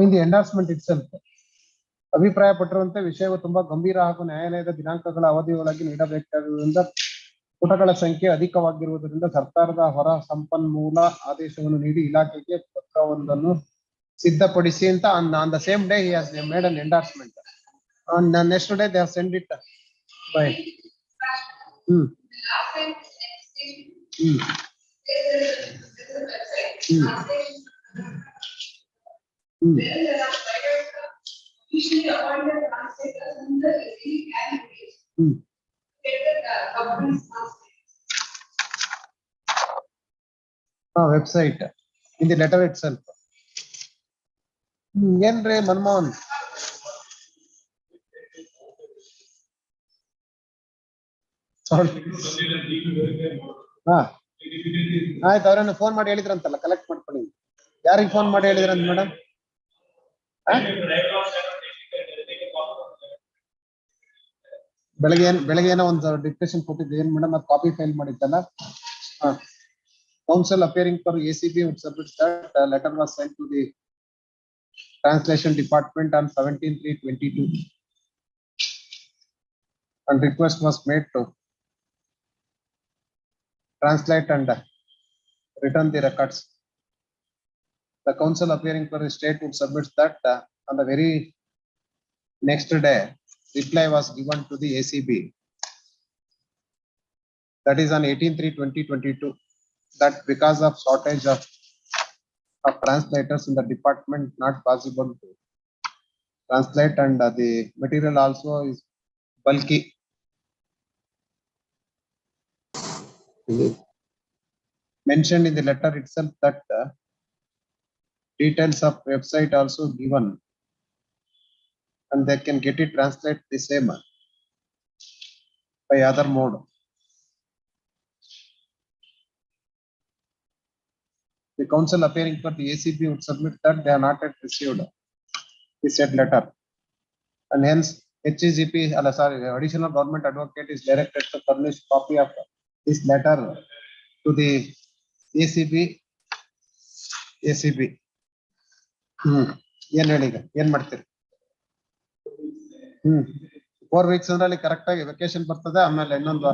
In the endorsement itself. ಅಭಿಪ್ರಾಯ ಪಟ್ಟಿರುವಂತೆ ವಿಷಯವು ತುಂಬಾ ಗಂಭೀರ ಹಾಗೂ ನ್ಯಾಯಾಲಯದ ದಿನಾಂಕಗಳ ಅವಧಿಯೊಳಗೆ ನೀಡಬೇಕಾಗಿರುವುದರಿಂದ ಪುಟಗಳ ಸಂಖ್ಯೆ ಅಧಿಕವಾಗಿರುವುದರಿಂದ ಸರ್ಕಾರದ ಹೊರ ಸಂಪನ್ಮೂಲ ಆದೇಶವನ್ನು ನೀಡಿ ಇಲಾಖೆಗೆ ಪತ್ರವೊಂದನ್ನು ಸಿದ್ಧಪಡಿಸಿ ಅಂತ on the same day he has made an endorsement. On the next day they have sent it by website in the letter itself. ಏನ್ರಿ ಮನ್ಮೋಹನ್? ಆಯ್ತು, ಅವ್ರನ್ನ ಫೋನ್ ಮಾಡಿ ಹೇಳಿದ್ರಂತಲ್ಲ, ಕಲೆಕ್ಟ್ ಮಾಡ್ಕೊಳ್ಳಿ. ಯಾರಿಗೆ ಫೋನ್ ಮಾಡಿ ಹೇಳಿದ್ರಂತ ಮೇಡಮ್? ಬೆಳಗ್ಗೆ ಏನೋ ಒಂದು ಡಿಸ್ಕಷನ್ ಕೊಟ್ಟಿದ್ದು ಏನ್ ಮೇಡಮ್, ಅದು ಕಾಪಿ ಫೈಲ್ ಮಾಡಿದ್ದಲ್ಲ. Counsel appearing for ACB would submit that letter was sent to the translation department on 17/3/22 and request was made to translate and return the records. The counsel appearing for the state would submit that on the very next day reply was given to the ACB, that is on 18/3/2022, that because of shortage of translators in the department not possible to translate, and the material also is bulky. Mentioned in the letter itself that details of website also given, and they can get it translate the same by other mode. The counsel appearing for the ACB would submit that they have not yet received the said letter, and hence HGP, additional government advocate is directed to furnish copy of this letter to the ACB. ಏನ್ ಹೇಳಿ ಈಗ ಏನ್ ಮಾಡ್ತೀರಿ? 4 weeks ಅಂದ್ರೆ correct ಆಗಿ vacation ಬರ್ತದೆ, ಆಮೇಲೆ ಇನ್ನೊಂದು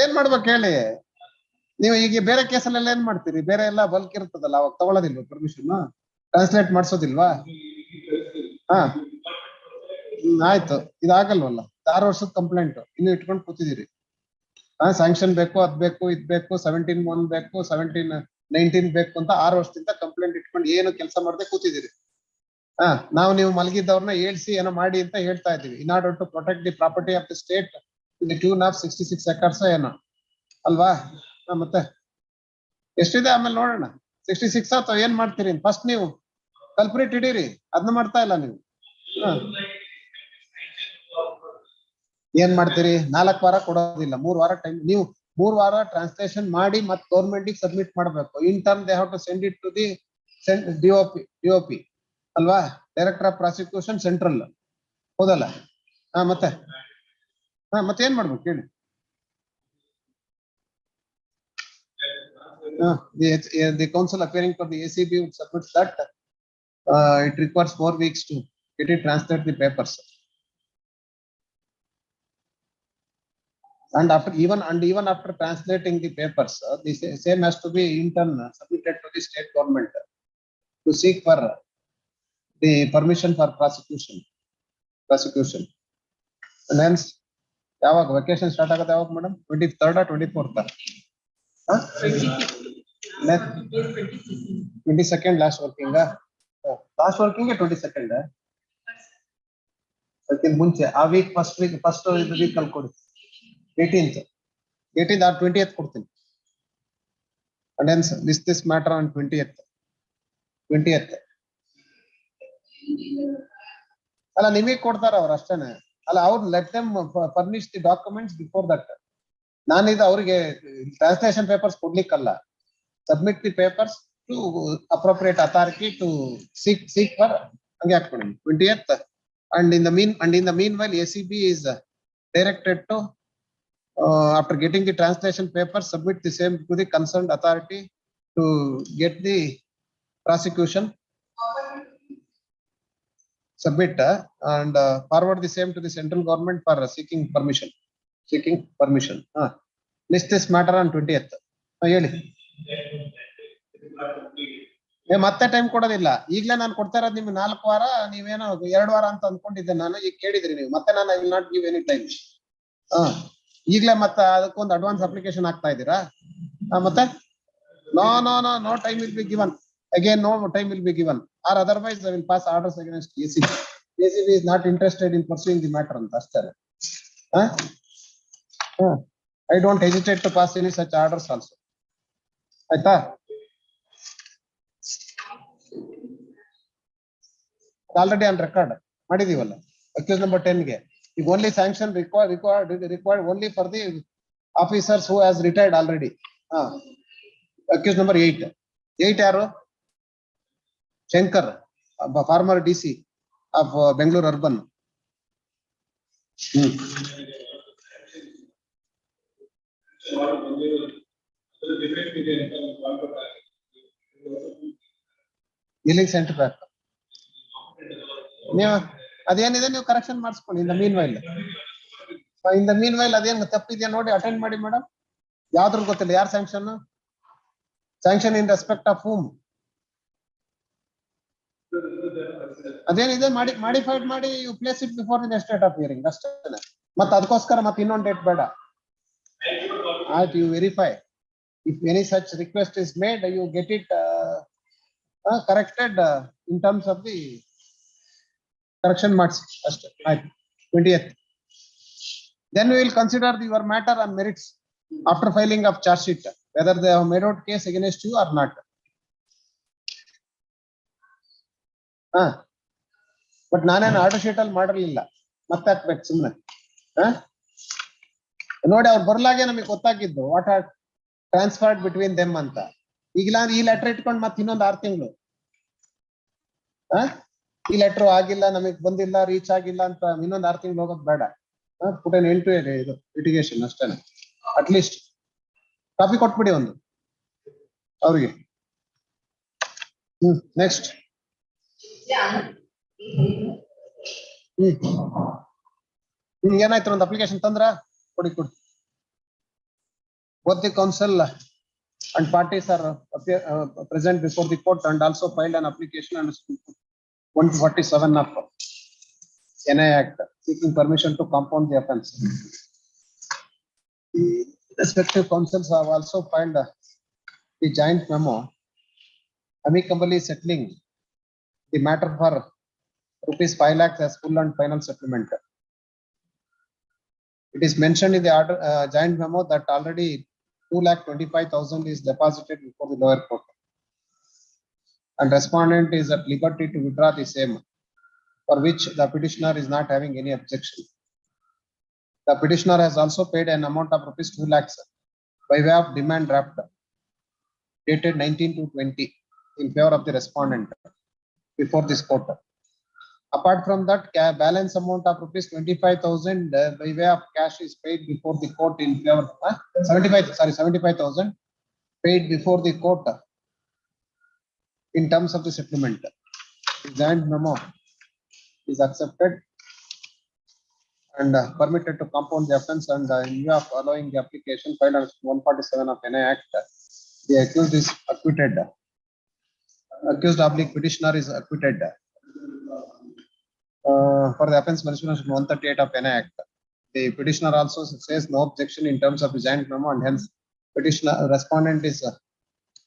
ಏನ್ ಮಾಡ್ಬೇಕು ಹೇಳಿ ನೀವು? ಈಗ ಬೇರೆ ಕೇಸಲ್ಲೆಲ್ಲ ಏನ್ ಮಾಡ್ತೀರಿ? ಬೇರೆ ಎಲ್ಲ ಬಲ್ಕ್ ಇರ್ತದಲ್ಲ, ಅವಾಗ ತಗೊಳ್ಳೋದಿಲ್ವಾ ಪರ್ಮಿಷನ್? ಟ್ರಾನ್ಸ್ಲೇಟ್ ಮಾಡ್ಸೋದಿಲ್ವಾ? ಆಯ್ತು, ಇದಾಗಲ್ವಲ್ಲ. 6 ವರ್ಷದ ಕಂಪ್ಲೇಂಟ್ ಇನ್ನು ಇಟ್ಕೊಂಡು ಕೂತಿದ್ದೀರಿ. ಸ್ಯಾಂಕ್ಷನ್ ಬೇಕು, ಅದ್ ಬೇಕು, ಇದ್ ಬೇಕು, 17(1) ಬೇಕು, 17(19) ಬೇಕು ಅಂತ 6 ವರ್ಷದಿಂದ ಕಂಪ್ಲೇಂಟ್ ಇಟ್ಕೊಂಡು ಏನು ಕೆಲಸ ಮಾಡದೆ ಕೂತಿದ್ದೀರಿ. ನೀವು ಮಲಗಿದ್ದವ್ರನ್ನ ಹೇಳ್ಸಿ ಏನೋ ಮಾಡಿ ಅಂತ ಹೇಳ್ತಾ ಇದ್ದೀವಿ. In order to protect the property of the state in the tune of 66 acres ಏನೋ ಅಲ್ವಾ? ಮತ್ತೆ ಎಷ್ಟಿದೆ ಆಮೇಲೆ ನೋಡೋಣ. 66 ಅಥವಾ ಏನ್ ಮಾಡ್ತೀರಿ? ಫಸ್ಟ್ ನೀವು ಕಲ್ಪ್ರಿಟ್ ಹಿಡೀರಿ, ಅದನ್ನ ಮಾಡ್ತಾ ಇಲ್ಲ ನೀವು. ಏನ್ ಮಾಡ್ತೀರಿ? 4 ವಾರ ಕೊಡೋದಿಲ್ಲ, 3 ವಾರ ಟೈಮ್. ನೀವು 3 ವಾರ ಟ್ರಾನ್ಸ್ಲೇಷನ್ ಮಾಡಿ ಮತ್ತೆ ಗೌರ್ಮೆಂಟ್ ಸಬ್ಮಿಟ್ ಮಾಡಬೇಕು. In turn they have to send it to the DOP ಅಲ್ವಾ? ಡೈರೆಕ್ಟರ್ ಆಫ್ ಪ್ರಾಸಿಕ್ಯೂಷನ್ ಸೆಂಟ್ರಲ್, ಹೌದಲ್ಲ? ಮತ್ತೆ ಏನ್ ಮಾಡ್ಬೇಕು ಹೇಳಿ? The counsel appearing for the ACB would submit that it requires 4 weeks to get it translate the papers, and even after translating the papers, the same has to be in turn submitted to the state government to seek for the permission for prosecution. And hence ಯಾವಾಗ vacation start ಆಗುತ್ತೆ? ಯಾವಾಗ madam? 23rd or 24th? 22nd last working. Last working 22nd ಅದಕ್ಕಿಂತ ಮುಂಚೆ ಆ week first week ಅಲ್ಲಿ ಕೊಡಿ. 18th or 20th ಕೊಡ್ತೀನಿ. And hence this matter on 20th. ಅಲ್ಲ ನಿಮಗೆ ಕೊಡ್ತಾರ ಅವ್ರು ಅಷ್ಟೇನೆ ಅಲ್ಲ, ಅವ್ರು let them furnish the documents before that. ನಾನಿದು ಅವ್ರಿಗೆ ಟ್ರಾನ್ಸ್ಲೇಷನ್ ಪೇಪರ್ಸ್ ಕೊಡ್ಲಿಕ್ಕಲ್ಲ. Submit the papers to appropriate authority to seek for, ಹಂಗೆ ಹಾಕ್ಕೊಡಿ 20th. And in the meanwhile ACB is directed to after getting the translation paper submit the same to the concerned authority to get the prosecution, submit and forward the same to the central government for seeking permission. List this matter on 20th. ಹೇಳಿ. ಮತ್ತೆ time ಕೊಡೋದಿಲ್ಲ. ಈಗಲೇ ನಾನು ಕೊಡ್ತಾ ಇರೋದು ನಿಮ್ಗೆ 4 ವಾರ, ನೀವೇನೋ 2 ವಾರ ಅಂತ ಅಂದ್ಕೊಂಡಿದ್ದೆ ನಾನು. ಈಗ ಕೇಳಿದ್ರಿ ನೀವು, ಮತ್ತೆ ನಾನು I will not give any time. ಈಗಲೇ ಮತ್ತೆ ಅದಕ್ಕೊಂದು ಅಡ್ವಾನ್ಸ್ ಅಪ್ಲಿಕೇಶನ್ ಹಾಕ್ತಾ ಇದ್ದೀರಾ? ಮತ್ತೆ no time will be given. Again, no time will be given, or otherwise I will pass orders against ACB. ACB is not interested in pursuing the matter ಅಂತ ಅಷ್ಟೇ. I don't hesitate to pass any such orders also. ಆಯ್ತಾ? Already on record ಮಾಡಿದೀವಲ್ಲ accused number 10 ಗೆ. ಈಗ only sanction required only for the officers who has retired already. Accused number 8. 8 ಯಾರು? Shankar, former DC of Bengaluru urban. Billing centre back ನೀವು ಅದೇನಿದೆ ನೀವು correction ಮಾಡಿಸ್ಕೊಳ್ಳಿ. In the mean while ಅದೇನು ತಪ್ಪಿದ್ಯಾ ನೋಡಿ ಅಟೆಂಡ್ ಮಾಡಿ ಮೇಡಮ್. ಯಾವ್ದ್ರ ಗೊತ್ತಿಲ್ಲ ಯಾರು sanction in respect of whom ಅದೇನಿದೆ ಮಾಡಿಫೈಡ್ ಮಾಡಿ you place it before the next date of hearing ಅಷ್ಟೇ. ಮತ್ತೆ ಅದಕ್ಕೋಸ್ಕರ ಮತ್ತೆ ಇನ್ನೊಂದು ಡೇಟ್ ಬೇಡ. ಆಯ್ತು, you verify if any such request is made you get it corrected in terms of the correction marks ಅಷ್ಟೇ. ಆಯ್ತು 20th. Then we will consider your matter on merits after filing of charge sheet whether they have made out case against you or not. But ನಾನೇನು order sheet ಅಲ್ಲಿ ಮಾಡಿರ್ಲಿಲ್ಲ, ಮತ್ತೆ ಹಾಕ್ಬೇಕು ಸುಮ್ಮನೆ. ನೋಡಿ ಅವ್ರು ಬರ್ಲಾಗೆ ನಮಗೆ ಗೊತ್ತಾಗಿದ್ದು what are transferred between them ಅಂತ. ಈಗಿಲ್ಲ ಈ ಲೆಟರ್ ಇಟ್ಕೊಂಡು ಮತ್ತೆ ಇನ್ನೊಂದು 6 ತಿಂಗಳು ಈ ಲೆಟರ್ ಆಗಿಲ್ಲ, ನಮಗ್ ಬಂದಿಲ್ಲ, ರೀಚ್ ಆಗಿಲ್ಲ ಅಂತ ಇನ್ನೊಂದು 6 ತಿಂಗಳು ಹೋಗೋದು ಬೇಡ. ಪುಟೇನ್ ಎಂಟು ಇದು ಲಿಟಿಗೇಷನ್ ಅಷ್ಟೇನೆ. ಅಟ್ಲೀಸ್ಟ್ ಕಾಪಿ ಕೊಟ್ಬಿಡಿ ಒಂದು ಅವ್ರಿಗೆ. ನೆಕ್ಸ್ಟ್ ಏನಾಯ್ತು? ಒಂದು ಅಪ್ಲಿಕೇಶನ್ ತಂದ್ರ ಕೊಡಿ. both the counsel and parties are present before the court and also filed an application under 147 of NI Act seeking permission to compound the offence. The respective counsels have also filed the joint memo amicably settling the matter for rupees 5 lakhs as full and final settlement. It is mentioned in the order, joint memo that already 2,25,000 is deposited before the lower court, and respondent is at liberty to withdraw the same, for which the petitioner is not having any objection. The petitioner has also paid an amount of rupees 2 lakhs by way of demand draft dated 19/2/20 in favor of the respondent before this court. Apart from that, balance amount of rupees 25,000 by way of cash is paid before the court in favor 75,000 paid before the court in terms of the settlement. The joint memo is accepted and permitted to compound the offence, and in view of allowing the application filed under 147 of NI Act, the accused is acquitted. Accused oblique petitioner is acquitted. For the offence mentioned in 138 of NI Act. The petitioner also says no objection in terms of the joint memo, and hence petitioner respondent is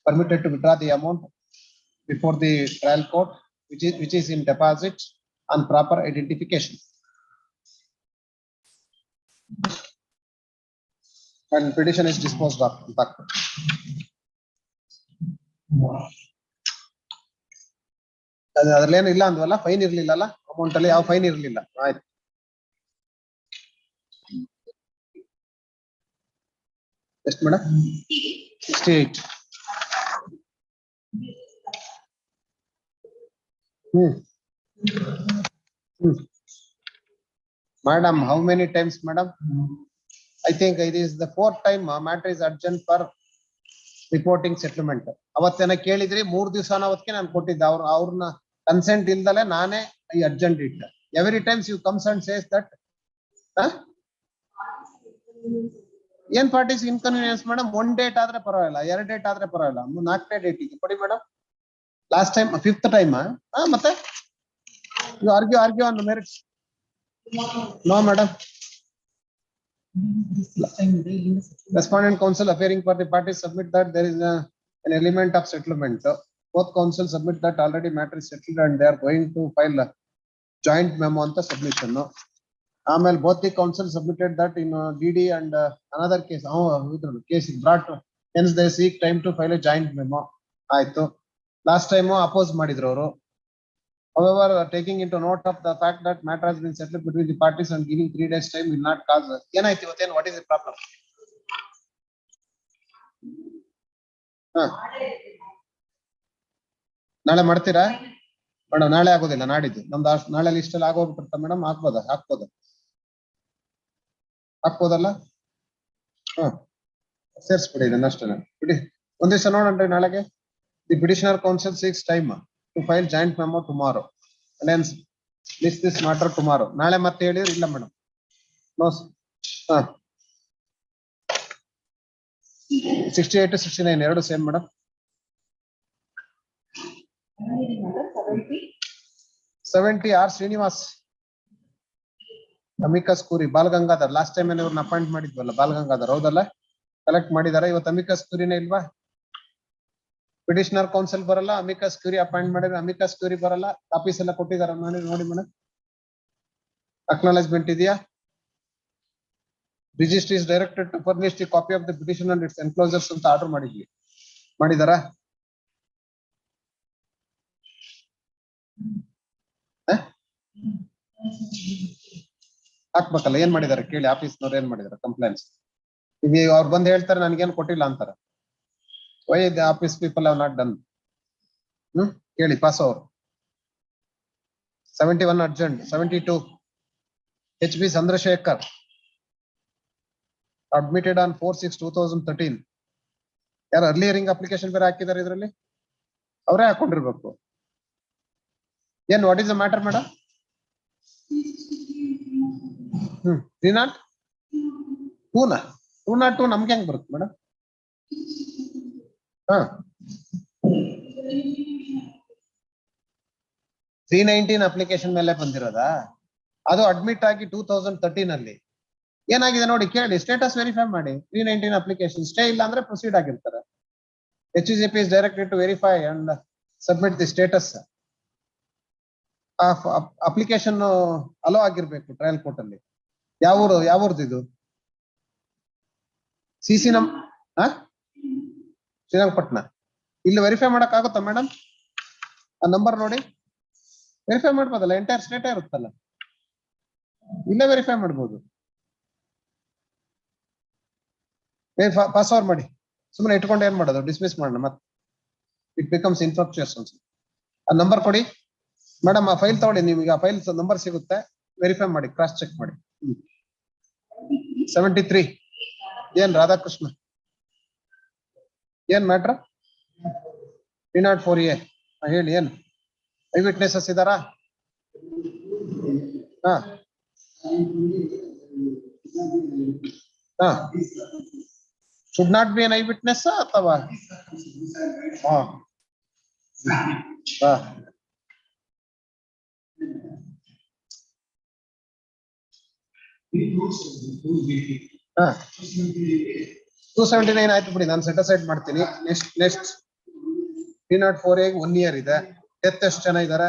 permitted to withdraw the amount before the trial court, which is in deposit on proper identification. And petition is disposed of. ಅದ್ರಲ್ಲೇನು ಇಲ್ಲ ಅಂದ್ವಲ್ಲ, fine ಇರ್ಲಿಲ್ಲ amount ಅಲ್ಲಿ, ಯಾವ fine ಇರ್ಲಿಲ್ಲ. ಆಯ್ತು, ಎಷ್ಟು madam? 68. Madam, how many times, madam? I think it is the 4th time matter is urgent for reporting settlement. ಅವತ್ತೇನ ಕೇಳಿದ್ರಿ, 3 ದಿವಸ ಅವತ್ತಿಗೆ ನಾನು ಕೊಟ್ಟಿದ್ದೆ. ಅವ್ರನ್ನ ಕನ್ಸೆಂಟ್ ಇಲ್ದಲೆ ನಾನೇ ಈ ಅರ್ಜೆಂಟ್ ಇಟ್ಟ. Every times you comes and says that ಏನ್ ಪಾರ್ಟೀಸ್ ಇನ್ಕನ್ವೀನಿಯನ್ಸ್ ಮೇಡಮ್? 1 ಡೇಟ್ ಆದ್ರೆ ಪರವಾಗಿಲ್ಲ, 2 ಡೇಟ್ ಆದ್ರೆ ಪರವಾಗಿಲ್ಲ, 4ನೇ ಡೇಟಿಗೆ ಕೊಡಿ madam. Last time 5th time ಮತ್ತೆ you argue on merits. No madam. Respondent counsel appearing for the parties submit that there is an element of settlement. Both counsel submit that already matter is settled and they are going to file a joint memo on the submission. Amal both the counsel submitted that in DD and another case. Case is brought, hence they seek time to file a joint memo. Aito last time oppose madidru avaru, However, taking into note of the fact that matter has been settled between the parties and giving 3 days time will not cause. ಏನಾಯ್ತು ಇವತ್ತೇನು? What is the problem? ನಾಳೆ ಮಾಡ್ತೀರಾ madam? ನಾಳೆ ಆಗೋದಿಲ್ಲ, ನಾಡಿದ್ದು. ನಮ್ದು ನಾಳೆ list ಅಲ್ಲಿ ಆಗೋಗ್ಬಿಟ್ಟಿರ್ತ ಮೇಡಮ್. ಹಾಕ್ಬೋದಲ್ಲ? ಸೇರಿಸ್ಬಿಡಿ ಇದನ್ನಷ್ಟೇ ಬಿಡಿ. ಒಂದ್ ದಿವಸ ನೋಡೋಣ ನಾಳೆಗೆ. The petitioner counsel seeks time to file joint memo tomorrow and hence list this matter tomorrow. ನಾಳೆ ಮತ್ತೆ ಹೇಳಿದ್ರೆ ಇಲ್ಲ ಮೇಡಮ್. ನೋ. 68 to 69 ಎರಡು same madam. 70 R Srinivas, amicus curiae, Balagangadhar. Last time ಇವ್ರನ್ನ ಅಪಾಯಿಂಟ್ ಮಾಡಿದ್ವಲ್ಲ, ಬಾಲಗಂಗಾಧರ್ ಹೌದಲ್ಲ? ಕಲೆಕ್ಟ್ ಮಾಡಿದಾರ. ಇವತ್ತು ಅಮಿಕಸ್ ಕ್ಯೂರಿನೇ ಇಲ್ವಾ? ಪಿಟಿಷನರ್ ಕೌನ್ಸಿಲ್ ಬರಲ್ಲ, ಅಮಿಕಸ್ ಕ್ಯೂರಿ ಅಪಾಯಿಂಟ್ ಮಾಡಿದ್ರೆ ಅಮಿಕಸ್ ಕ್ಯೂರಿ ಬರಲ್ಲ. ಕಾಪೀಸ್ ಎಲ್ಲ ಕೊಟ್ಟಿದಾರ ನೋಡಿ ಮೇಡಮ್. ಅಕ್ನಾಲೆಜ್ಮೆಂಟ್ ಇದೆಯಾ? Registry is directed to furnish the copy of the petition and its enclosures ಅಂತ ಆರ್ಡರ್ ಮಾಡಿದ್ವಿ. ಮಾಡಿದಾರಾ? ಹಾಕ್ಬೇಕಲ್ಲ. ಏನ್ ಮಾಡಿದಾರೆ ಕೇಳಿ ಆಫೀಸ್ನವ್ರು, ಏನ್ ಮಾಡಿದಾರೆ ಕಂಪ್ಲೇಂಟ್ಸ್? ಈಗ ಅವ್ರು ಬಂದು ಹೇಳ್ತಾರೆ ನನ್ಗೇನು ಕೊಟ್ಟಿಲ್ಲ ಅಂತಾರ. Why the office people have not done? ಕೇಳಿ ಪಾಸ್ ಅವರು. 71 urgent. 72 HB Chandrashekhar, admitted on 4/6/2013. ಯಾರು ಅರ್ಲಿ ಹಿಯರಿಂಗ್ ಅಪ್ಲಿಕೇಶನ್ ಬೇರೆ ಹಾಕಿದಾರೆ ಇದರಲ್ಲಿ? ಅವರೇ ಹಾಕೊಂಡಿರ್ಬೇಕು. ಏನ್ what is the matter madam? 202 ನಮ್ಗೆ ಹೆಂಗ್ ಬರುತ್ತೆ ಮೇಡಮ್? 319 ಅಪ್ಲಿಕೇಶನ್ ಮೇಲೆ ಬಂದಿರೋದಾ? ಅದು ಅಡ್ಮಿಟ್ ಆಗಿ 2013 ಅಲ್ಲಿ. ಏನಾಗಿದೆ ನೋಡಿ ಕೇಳಿ, ಸ್ಟೇಟಸ್ ವೆರಿಫೈ ಮಾಡಿ. 319 ಅಪ್ಲಿಕೇಶನ್ ಸ್ಟೇ ಇಲ್ಲ ಅಂದ್ರೆ ಪ್ರೊಸೀಡ್ ಆಗಿರ್ತಾರೆ. HGP is directed to verify and submit the status. Application hello ಆಗಿರ್ಬೇಕು ಟ್ರಯಲ್ ಕೋರ್ಟ್ ಅಲ್ಲಿ. ಯಾವೂರ್ದು ಇದು? CC ಶ್ರೀರಂಗಪಟ್ಟಣ. ಇಲ್ಲಿ ವೆರಿಫೈ ಮಾಡಕ್ ಆಗುತ್ತಾ ಮೇಡಮ್? ಆ ನಂಬರ್ ನೋಡಿ ವೆರಿಫೈ ಮಾಡ್ಬೋದಲ್ಲ? ಎಂಟೈರ್ ಸ್ಟೇಟ್ ಇರುತ್ತಲ್ಲ, ಇಲ್ಲೇ ವೆರಿಫೈ ಮಾಡ್ಬೋದು. ಪಾಸ್ ಓವರ್ ಮಾಡಿ. ಸುಮ್ಮನೆ ಇಟ್ಕೊಂಡು ಏನ್ ಮಾಡೋದು? ಡಿಸ್ಮಿಸ್ ಮಾಡೋಣ ಮತ್ತೆ. It becomes infructuous also. ಆ ನಂಬರ್ ಕೊಡಿ ಮೇಡಮ್. ಆ ಫೈಲ್ ತಗೊಳ್ಳಿ, ನಿಮ್ಗೆ ಆ ಫೈಲ್ ನಂಬರ್ ಸಿಗುತ್ತೆ. ವೆರಿಫೈ ಮಾಡಿ, ಕ್ರಾಸ್ ಚೆಕ್ ಮಾಡಿ. 73 ಏನ್ ರಾಧಾಕೃಷ್ಣ? ಏನ್ ಮ್ಯಾಟ್ರ್? 304A ಹೇಳಿ. ಏನ್ ಐ ವಿಟ್ನೆಸಸ್ ಇದಾರಾ? Should not be an eye witness ಅಥವಾ? ಹಾ 279 ಆಯ್ತು ಬಿಡಿ, ನಾನು ಸೆಟ್ ಅಸೈಡ್ ಮಾಡ್ತೀನಿ. ನೆಕ್ಸ್ಟ್ 304A 1 year ಇದೆ. ಡೆತ್ ಎಷ್ಟು ಜನ ಇದಾರೆ?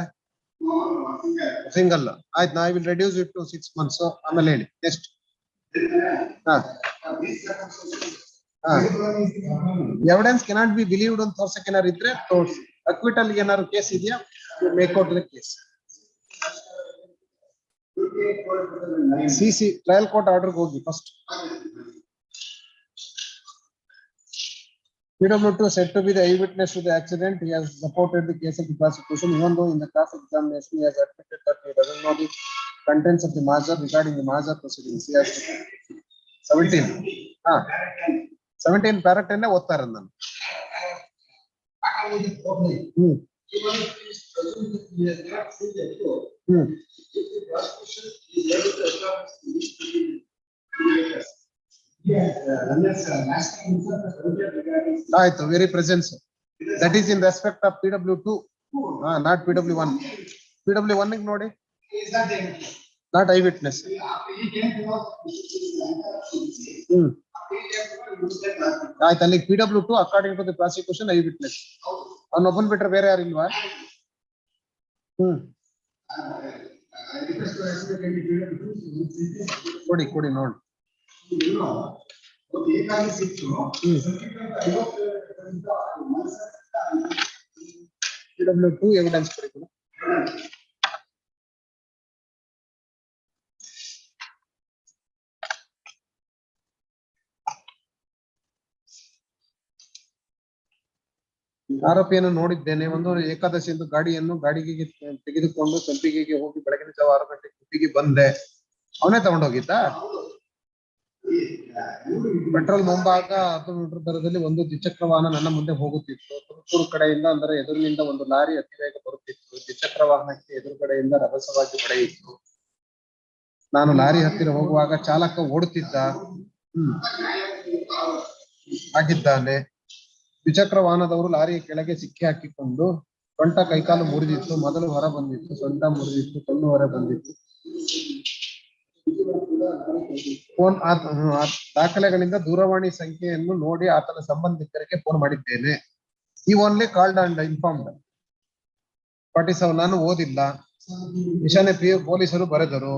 ಸಿಂಗಲ್. ಆಯ್ತು, I will reduce it to 6 months. ಆಮೇಲೆ ಹೇಳಿ next. Evidence cannot be believed ಅಂತ ತೋರ್ಸಕ್ಕೆ ಏನಾರು ಇದ್ರೆ ತೋರ್ಸಿ. ಅಕ್ವಿಟಲ್ ಏನಾದ್ರು ಕೇಸ್ ಇದೆಯಾ? Make out the case. CC trial court ಆರ್ಡರ್ಗೆ ಹೋಗಿ first. PW2 said to be the eyewitness to the accident. He has supported the case of the prosecution, even though in the cross-examination he has admitted that he doesn't know the contents of the Major regarding the Major proceedings. He has 17. 17 para 10 ಓದ್ತಾ ಇರೋದು ನಾನು. ಆಯ್ತು, very presence. That is in respect of PW2, not PW1. PW1 ನೋಡಿ, not eye witness. ಆಯ್ತು, ಅಲ್ಲಿ PW2 according to the prosecution eye witness. ಅವನೊಬ್ಬನ್ ಬಿಟ್ರೆ ಬೇರೆ ಯಾರು ಇಲ್ವಾ? ಕೊಡಿ ನೋಡಿ. PW2 ಎವಿಡೆನ್ಸ್ ಕೊಡಿ. ಆರೋಪಿಯನ್ನು ನೋಡಿದ್ದೇನೆ. ಒಂದು ಏಕಾದಶಿಯಂದು ಗಾಡಿಗೆ ತೆಗೆದುಕೊಂಡು ಸಂಪಿಗೆಗೆ ಹೋಗಿ ಬೆಳಗಿನ ಜಾವ 6 ಗಂಟೆಗೆ ಗುಬ್ಬಿಗೆ ಬಂದೆ. ಅವನೇ ತಗೊಂಡೋಗಿದ್ದ. ಪೆಟ್ರೋಲ್ ಮುಂಭಾಗ 10 ಮೀಟರ್ ದರದಲ್ಲಿ ಒಂದು ದ್ವಿಚಕ್ರ ವಾಹನ ನನ್ನ ಮುಂದೆ ಹೋಗುತ್ತಿತ್ತು. ತುಮಕೂರು ಕಡೆಯಿಂದ ಅಂದರೆ ಎದುರಿನಿಂದ ಒಂದು ಲಾರಿ ಅತಿವೇಗ ಬರುತ್ತಿತ್ತು. ದ್ವಿಚಕ್ರ ವಾಹನಕ್ಕೆ ಎದುರುಗಡೆಯಿಂದ ರಭಸವಾಗಿ ಹೊಡೆಯಿತು. ನಾನು ಲಾರಿ ಹತ್ತಿರ ಹೋಗುವಾಗ ಚಾಲಕ ಓಡುತ್ತಿದ್ದ. ಆಗಿದ್ದಾನೆ. ದ್ವಿಚಕ್ರ ವಾಹನದವರು ಲಾರಿಯ ಕೆಳಗೆ ಸಿಕ್ಕಿ ಹಾಕಿಕೊಂಡು ಸೊಂಟ ಕೈಕಾಲು ಮುರಿದಿತ್ತು. ಮೊದಲು ಹೊರ ಬಂದಿತ್ತು, ಸೊಂಟ ಮುರಿದಿತ್ತು, ಕಣ್ಣು ಹೊರ ಬಂದಿತ್ತು. ಫೋನ್ ದಾಖಲೆಗಳಿಂದ ದೂರವಾಣಿ ಸಂಖ್ಯೆಯನ್ನು ನೋಡಿ ಆತನ ಸಂಬಂಧಿಕರಿಗೆ ಫೋನ್ ಮಾಡಿದ್ದೇನೆ. ಈ ಓನ್ಲಿ ಕಾಲ್ಡ್ ಅಂಡ್ ಇನ್ಫಾರ್ಮ್ಡ್. 47 ನಾನು ಓದಿಲ್ಲ. ಈಶಾನ್ಯ ಪೊಲೀಸರು ಬರೆದರು.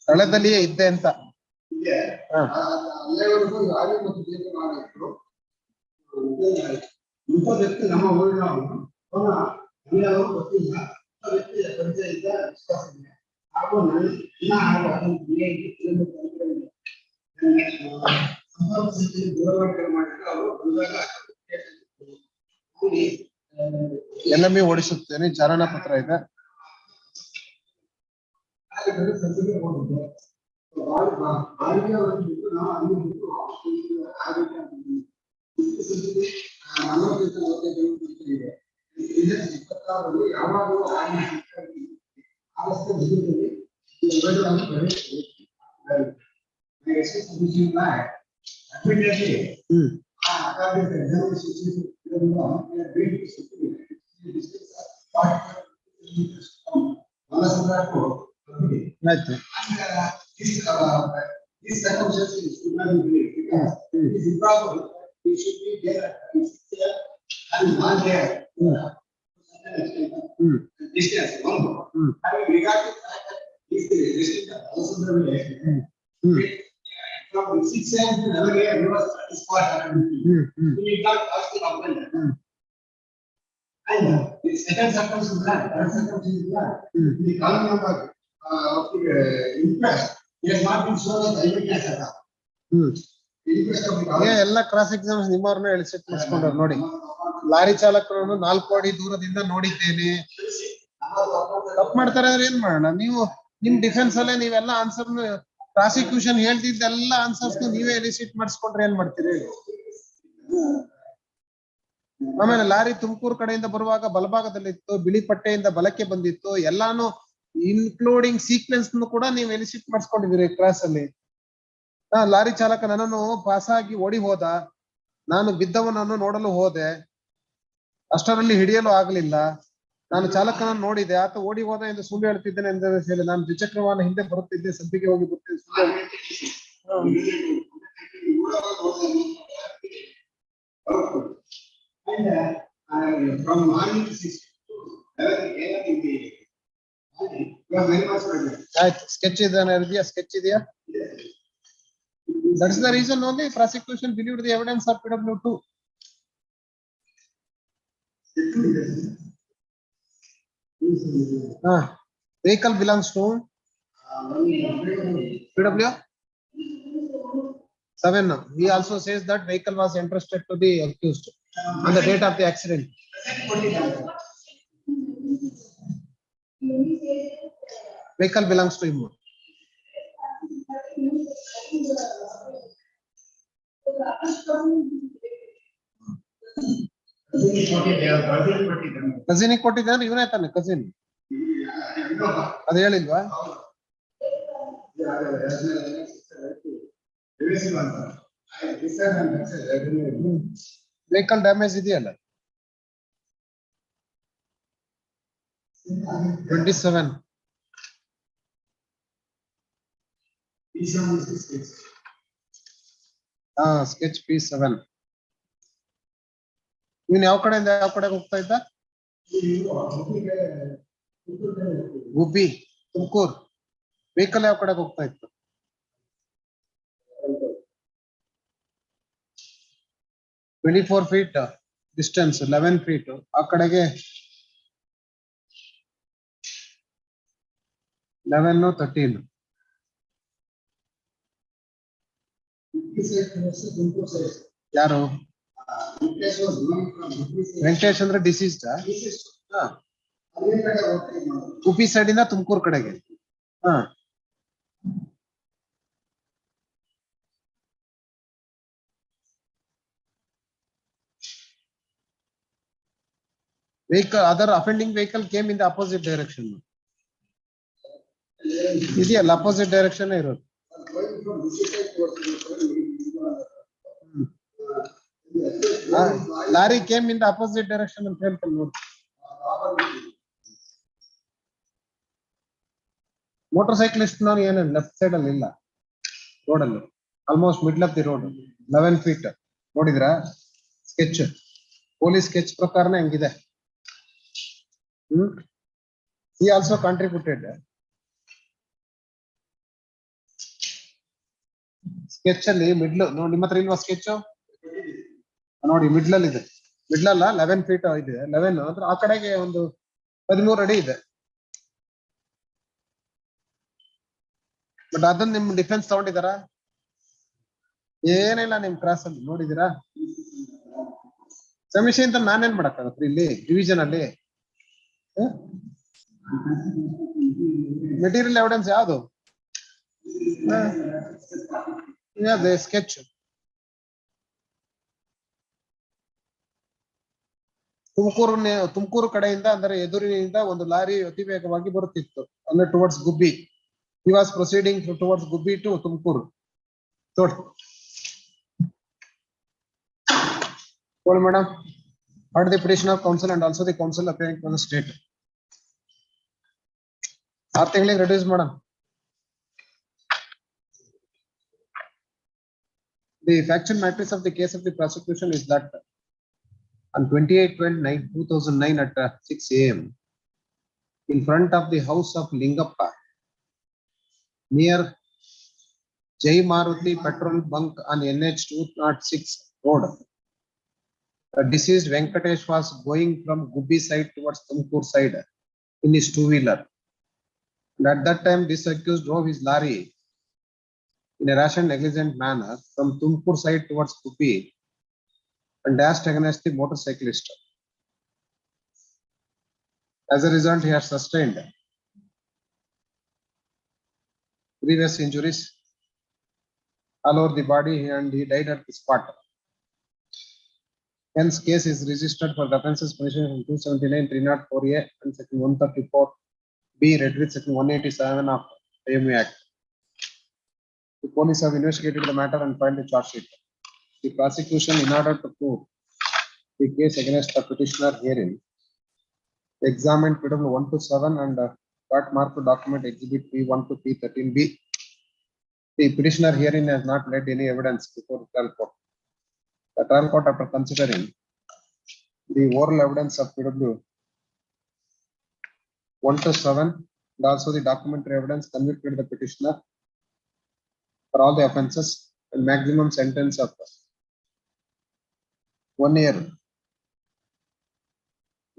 ಸ್ಥಳದಲ್ಲಿಯೇ ಇದ್ದೆ ಅಂತ. ನಮ್ಮ ಊರಿನವನು ಗೊತ್ತಿಲ್ಲ. LME ಓಡಿಸುತ್ತೇನೆ, ಚಾರಣ ಪತ್ರ ಇದೆ. ಆಯ್ತು. Second circumstance is that, third circumstance is that, the column number of the interest, he has not been shown as eyewitness at all. ಎಲ್ಲ ಕ್ರಾಸ್ ಎಕ್ಸಾಮ್ಸ್ ನಿಮ್ಮವ್ರನ್ನ ಎಳಿಸಿಟ್ ಮಾಡಿಸ್ಕೊಂಡ್ರು ನೋಡಿ. ಲಾರಿ ಚಾಲಕರನ್ನು 4 ಅಡಿ ದೂರದಿಂದ ನೋಡಿದ್ದೇನೆ. ತಪ್ಪು ಮಾಡ್ತಾರೆ ಅಂದ್ರೆ ಏನ್ ಮಾಡೋಣ? ನೀವು ನಿಮ್ ಡಿಫೆನ್ಸ್ ಅಲ್ಲೇ ನೀವೆಲ್ಲ ಆನ್ಸರ್, ಪ್ರಾಸಿಕ್ಯೂಷನ್ ಹೇಳ್ತಿದ್ದೆಲ್ಲ ಆನ್ಸರ್ಸ್ ನೀವೇ ಎಲಿಸಿಟ್ ಮಾಡಿಸ್ಕೊಂಡ್ರೆ ಏನ್ ಮಾಡ್ತೀರಿ? ಆಮೇಲೆ ಲಾರಿ ತುಮಕೂರು ಕಡೆಯಿಂದ ಬರುವಾಗ ಬಲಭಾಗದಲ್ಲಿತ್ತು, ಬಿಳಿ ಪಟ್ಟೆಯಿಂದ ಬಲಕ್ಕೆ ಬಂದಿತ್ತು. ಎಲ್ಲಾನು ಇನ್ಕ್ಲೂಡಿಂಗ್ ಸೀಕ್ವೆನ್ಸ್ ಕೂಡ ನೀವು ಎಲಿಸಿಟ್ ಮಾಡಿಸ್ಕೊಂಡಿದ್ದೀರಿ ಕ್ಲಾಸ್ ಅಲ್ಲಿ. ಲಾರಿ ಚಾಲಕ ನನ್ನನ್ನು ಪಾಸಾಗಿ ಓಡಿ ಹೋದ. ನಾನು ಬಿದ್ದವನನ್ನು ನೋಡಲು ಹೋದೆ. ಅಷ್ಟರಲ್ಲಿ ಹಿಡಿಯಲು ಆಗಲಿಲ್ಲ. ನಾನು ಚಾಲಕನನ್ನು ನೋಡಿದೆ. ಆತ ಓಡಿ ಹೋದ ಎಂದು ಸುಳ್ಳು ಹೇಳ್ತಿದ್ದೇನೆ ಎಂದು ಹೇಳಿ ನಾನು ದ್ವಿಚಕ್ರ ವಾಹನ ಹಿಂದೆ ಬರುತ್ತಿದ್ದೆ, ಸಂಪಿಗೆ ಹೋಗಿ ಬರ್ತಿದ್ದೆ. ಆಯ್ತು, ಸ್ಕೆಚ್ ಇದೆಯಾ? ಸ್ಕೆಚ್ ಇದೆಯಾ? That is the reason only prosecution believed the evidence of PW2. Vehicle belongs to PW 7. He also says that vehicle was entrusted to the accused on the date of the accident. Vehicle belongs to him. Cousin ಕೊಟ್ಟಿದ್ದಾನೆ, ಇವನೇ ತಾನೆ cousin. ಅದು ಹೇಳಿಲ್ವಾ? Vehicle damage ಇದೆಯಲ್ಲ 27. Sketch P7. ಇವನ್ ಯಾವ ಕಡೆಯಿಂದ ಯಾವ ಕಡೆಗೆ ಹೋಗ್ತಾ ಇದ್ದ? ಗುಬ್ಬಿ, ತುಮಕೂರು. ವೆಹಿಕಲ್ ಯಾವ ಕಡೆಗೆ ಹೋಗ್ತಾ ಇತ್ತು? $24 feet ಡಿಸ್ಟೆನ್ಸ್, 11 feet ಆ ಕಡೆಗೆ 11, 13. ಯಾರು ವೆಂಕಟೇಶ್ ಅಂದ್ರೆ ಡಿಸೀಸ್ಡ್ ಉಪಿ ಸೈಡ್ ಇಂದ ತುಮಕೂರು ಕಡೆಗೆ ಹಾ vehicle, other offending vehicle came in the opposite direction. ಇದೆಯಲ್ಲ opposite direction ಇರೋದು. Lorry came in the opposite direction ಅಂತ ಹೇಳ್ತಾರೆ ನೋಡಿ. ಮೋಟರ್ ಸೈಕ್ಲಿಸ್ಟ್ ನಾನು ಏನೇನು ಲೆಫ್ಟ್ ಸೈಡ್ ಅಲ್ಲಿ ಇಲ್ಲ ರೋಡ್ ಅಲ್ಲಿ almost middle of the road 11 feet ನೋಡಿದ್ರಾ ಸ್ಕೆಚ್ ಪೊಲೀಸ್ ಸ್ಕೆಚ್ ಪ್ರಕಾರನೇ ಹಂಗಿದೆ. He also contributed. ಸ್ಕೆಚ್ ಅಲ್ಲಿ ಮಿಡ್ಲ್ ನೋಡಿ ನಿಮ್ಮ ಹತ್ರ ಇಲ್ವಾ ಸ್ಕೆಚ್ ನೋಡಿ ಮಿಡ್ಲ್ ಅಲ್ಲಿ ಇದೆ ಮಿಡ್ಲ್ ಅಲ್ಲ 11 feet ಇದೆ 11 ಅಂದ್ರೆ ಆ ಕಡೆಗೆ ಒಂದು 13 ಅಡಿ ಇದೆ. ಬಟ್ ಅದನ್ನ ನಿಮ್ ಡಿಫೆನ್ಸ್ ತಗೊಂಡಿದಾರ ಏನಿಲ್ಲ ನಿಮ್ ಕ್ರಾಸ್ ಅಲ್ಲಿ ನೋಡಿದೀರಾ ಸಮೀಕ್ಷೆ ಅಂತ ನಾನೇನ್ ಮಾಡಕ್ಕಾಗತ್ತೆ ಇಲ್ಲಿ ಡಿವಿಷನ್ ಅಲ್ಲಿ ಮೆಟೀರಿಯಲ್ ಎವಿಡೆನ್ಸ್ ಯಾವುದು ಸ್ಕೆಚ್ ತುಮಕೂರು ಕಡೆಯಿಂದ ಅಂದರೆ ಎದುರಿನಿಂದ ಒಂದು ಲಾರಿ ಅತಿ ವೇಗವಾಗಿ ಬರುತ್ತಿತ್ತು ಅಂದ್ರೆ towards Gubbi. He was proceeding towards Gubbi to Tumkur. Sorry, madam. Heard the petition of council and also the council appearing from the state. Are things reduced, madam? The factual matrix of the case of the prosecution is that on 28/9/2009 at 6 AM, in front of the house of Lingappa, near Jai Maruti petrol bunk on NH 206 road, the deceased Venkatesh was going from Gubbi side towards Tumkur side in his two-wheeler. And at that time, this accused drove his lorry in a rash and negligent manner from Tumkur side towards Gubbi and dashed against the motorcyclist. As a result, he has sustained grievous injuries all over the body and he died at the spot. Hence, case is registered for the offences punishment from 279 304A and section 134B read with section 187 of IMU Act. The police have investigated the matter and filed a charge sheet. The prosecution, in order to prove the case against the petitioner herein, examined PW 1 to 7 and got marked document exhibit P1 to P13B. The petitioner herein has not laid any evidence before the trial court. The trial court, after considering the oral evidence of PW 1 to 7 and also the documentary evidence, convicted the petitioner for all the offences and maximum sentence of 1 year.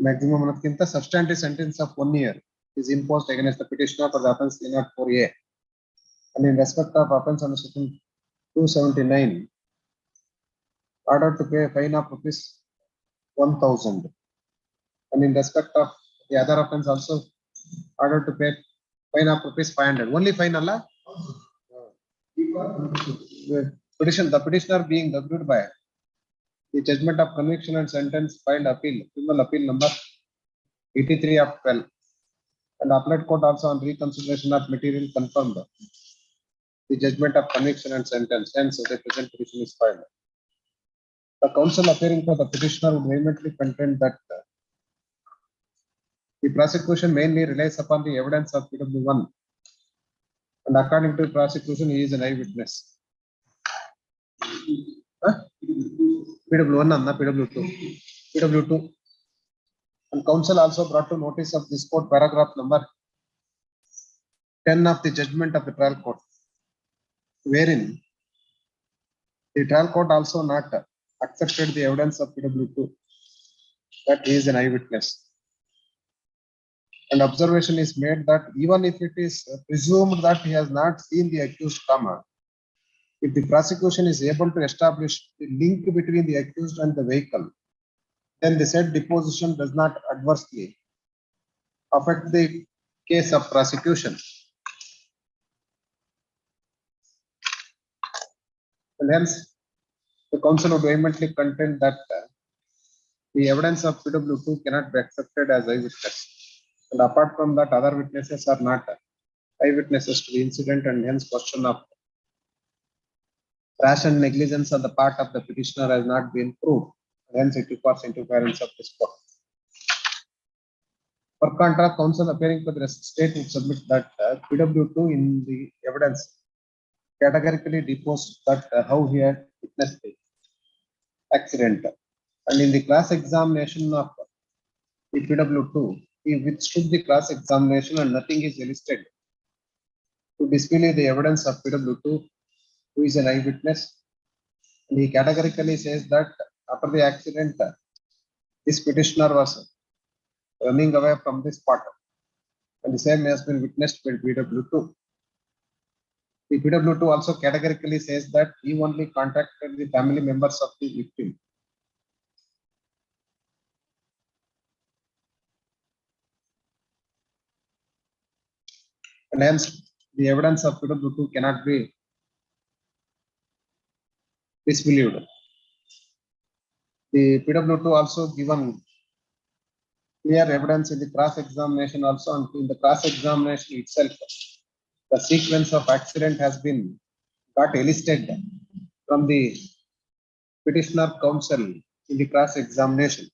Maximum substantive sentence of 1 year is imposed against the petitioner for the offence 304A. And in respect of offence under section 279, ordered to pay a fine of rupees 1,000. And in respect of the other offence also, ordered to pay fine of rupees 500. Only fine Allah. The petitioner being aggrieved by the judgment of conviction and sentence filed appeal, criminal appeal number 83 of 12. And appellate court also on reconsideration of material confirmed the judgment of conviction and sentence. Hence, the present petition is filed. The counsel appearing for the petitioner would vehemently contend that the prosecution mainly relies upon the evidence of PW1. And according to the prosecution, he is an eyewitness. PW1 and PW2. PW2. And counsel also brought to notice of this court paragraph number 10 of the judgment of the trial court, wherein the trial court also not accepted the evidence of PW2 that he is an eyewitness. And observation is made that even if it is presumed that he has not seen the accused comma, if the prosecution is able to establish the link between the accused and the vehicle, then the said deposition does not adversely affect the case of prosecution. And hence, the counsel would vehemently contend that the evidence of PW2 cannot be accepted as eyewitness. And apart from that, other witnesses are not eyewitnesses to the incident, and hence question of rash and negligence on the part of the petitioner has not been proved. And hence, it requires interference of this court. For contrast, counsel appearing for the state would submit that PW2 in the evidence categorically deposed that how he had witnessed the accident. And in the class examination of the PW2, he withstood the class examination and nothing is elicited to disbelieve the evidence of PW2, who is an eyewitness. And he categorically says that after the accident, this petitioner was running away from this spot. And the same has been witnessed by PW2. The PW2 also categorically says that he only contacted the family members of the victim. And hence, the evidence of PW2 cannot be disbelieved. The PW2 also given clear evidence in the cross-examination also, and in the cross-examination itself, the sequence of accident has been got elicited from the petitioner counsel in the cross-examination.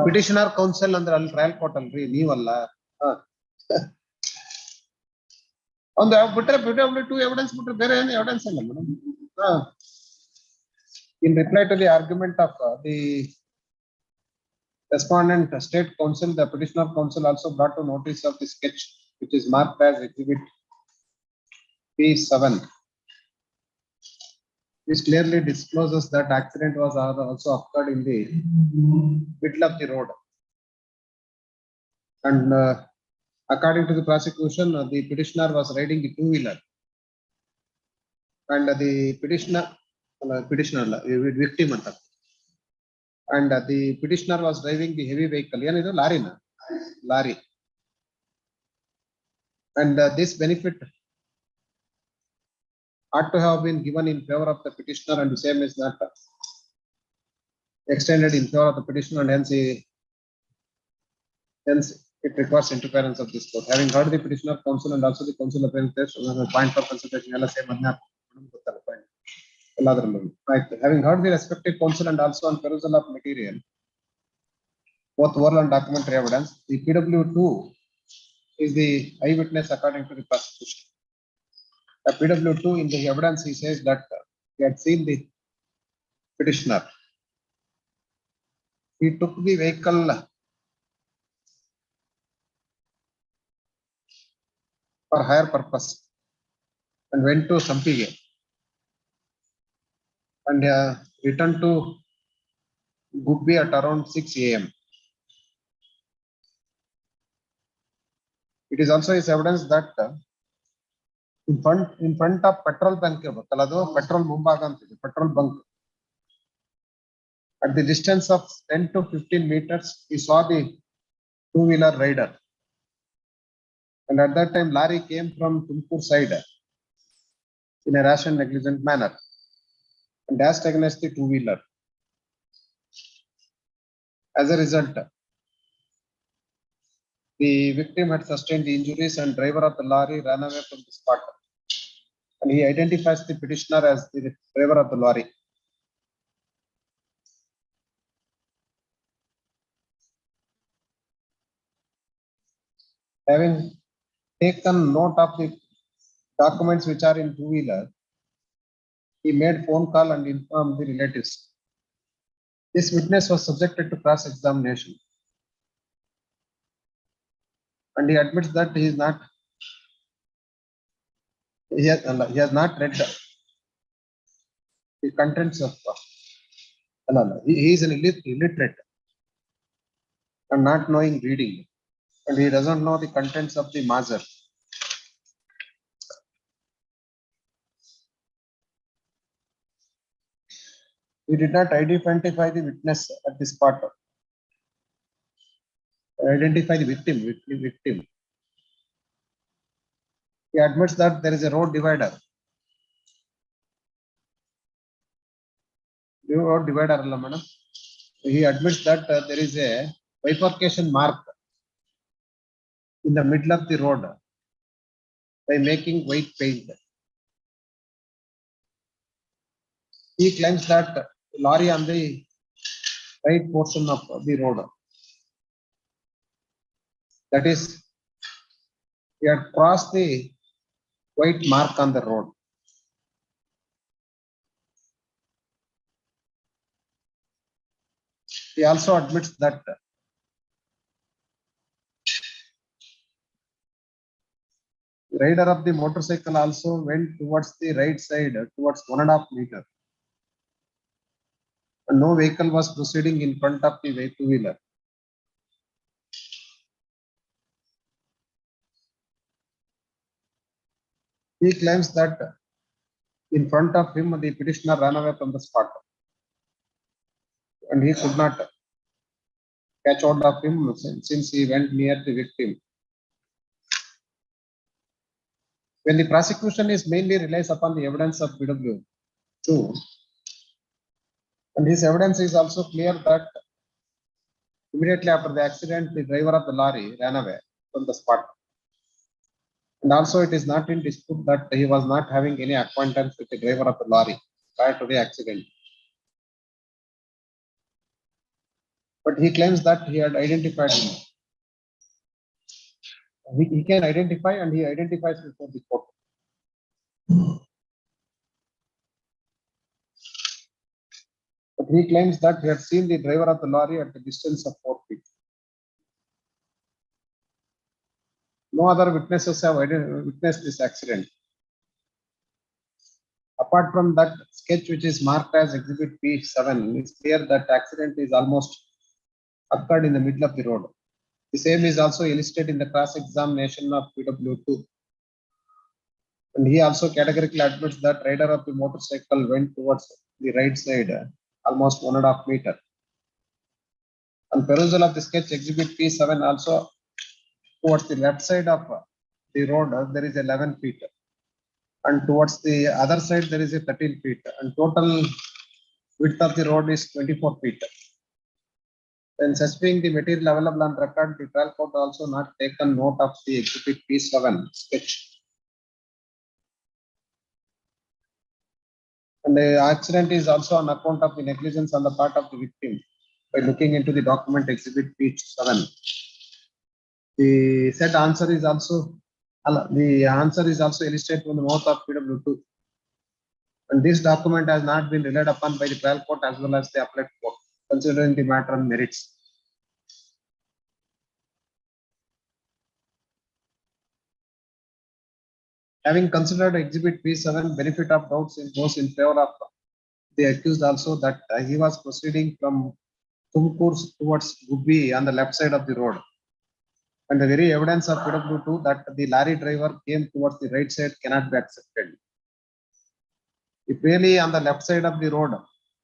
Petitioner counsel under trial court already ನೀವಲ್ಲ ಒಂದು ಬಿಟ್ಟರೆ PW2 evidence ಬಿಟ್ಟರೆ ಬೇರೆ ಏನು evidence ಇಲ್ಲ madam. In reply to the argument of the respondent state counsel, the petitioner counsel also brought to notice of the sketch which is marked as exhibit P7. This clearly discloses that accident was also occurred in the middle of the road. And according to the prosecution, the petitioner was riding the two-wheeler. And the petitioner, victim. And the petitioner was driving the heavy vehicle. Lorry. And this benefit ought to have been given in favor of the petitioner, and the same is not extended in favor of the petitioner, and hence it requires interference of this court. Having heard the petitioner counsel and also the counsel appearing test, point for consideration, having heard the respective counsel and also on perusal of material, both oral and documentary evidence, the PW2 is the eyewitness according to the prosecution. The PW2 in the evidence, he says that he had seen the petitioner. He took the vehicle for higher purpose and went to Sampige and returned to Gubbi at around 6 a.m. It is also his evidence that in front of petrol bank, petrol petrol bunk, at the distance of 10 to 15 meters, he saw the two-wheeler rider. And at that time, lorry came from Tumkur side in a rash and negligent manner and dashed against the two-wheeler. As a result, the victim had sustained the injuries and driver of the lorry ran away from the spot. And he identifies the petitioner as the driver of the lorry. Having taken note of the documents which are in two-wheeler, he made phone call and informed the relatives. This witness was subjected to cross-examination. And he admits that he has not read the contents of he is an illiterate. and not knowing reading, and he doesn't know the contents of the maser. He did not identify the witness at the spot. Identify the victim. He admits that there is a road divider. Road divider, madam. He admits that there is a bifurcation mark in the middle of the road by making white paint. He claims that lorry on the right portion of the road. That is, he had crossed the white mark on the road. He also admits that the rider of the motorcycle also went towards the right side, towards 1.5 meters. And no vehicle was proceeding in front of the two-wheeler. He claims that in front of him, the petitioner ran away from the spot, and he could not catch hold of him since he went near the victim. When the prosecution is mainly relies upon the evidence of PW2, and his evidence is also clear that immediately after the accident, the driver of the lorry ran away from the spot. And also it is not in dispute that he was not having any acquaintance with the driver of the lorry prior to the accident. But he claims that he had identified him. He can identify, and he identifies before the court. But he claims that he had seen the driver of the lorry at a distance of 4 feet. No other witnesses have witnessed this accident. Apart from that sketch, which is marked as Exhibit P7, it's clear that accident is almost occurred in the middle of the road. The same is also illustrated in the cross-examination of PW2. And he also categorically admits that rider of the motorcycle went towards the right side, almost 1.5 meters. On perusal of the sketch, Exhibit P7 also towards the left side of the road, there is 11 feet. And towards the other side, there is a 13 feet. And total width of the road is 24 feet. When specifying the material available on record, the trial court also not taken note of the Exhibit P7 sketch. And the accident is also on account of the negligence on the part of the victim by looking into the document Exhibit P7. The said answer is also illustrated from the mouth of PW2. And this document has not been relied upon by the trial court as well as the appellate court, considering the matter on merits. Having considered Exhibit P7, benefit of doubts goes in favor of the accused also that he was proceeding from Tumkur towards Gubbi on the left side of the road. And the very evidence of PW2 that the lorry driver came towards the right side cannot be accepted. If really on the left side of the road,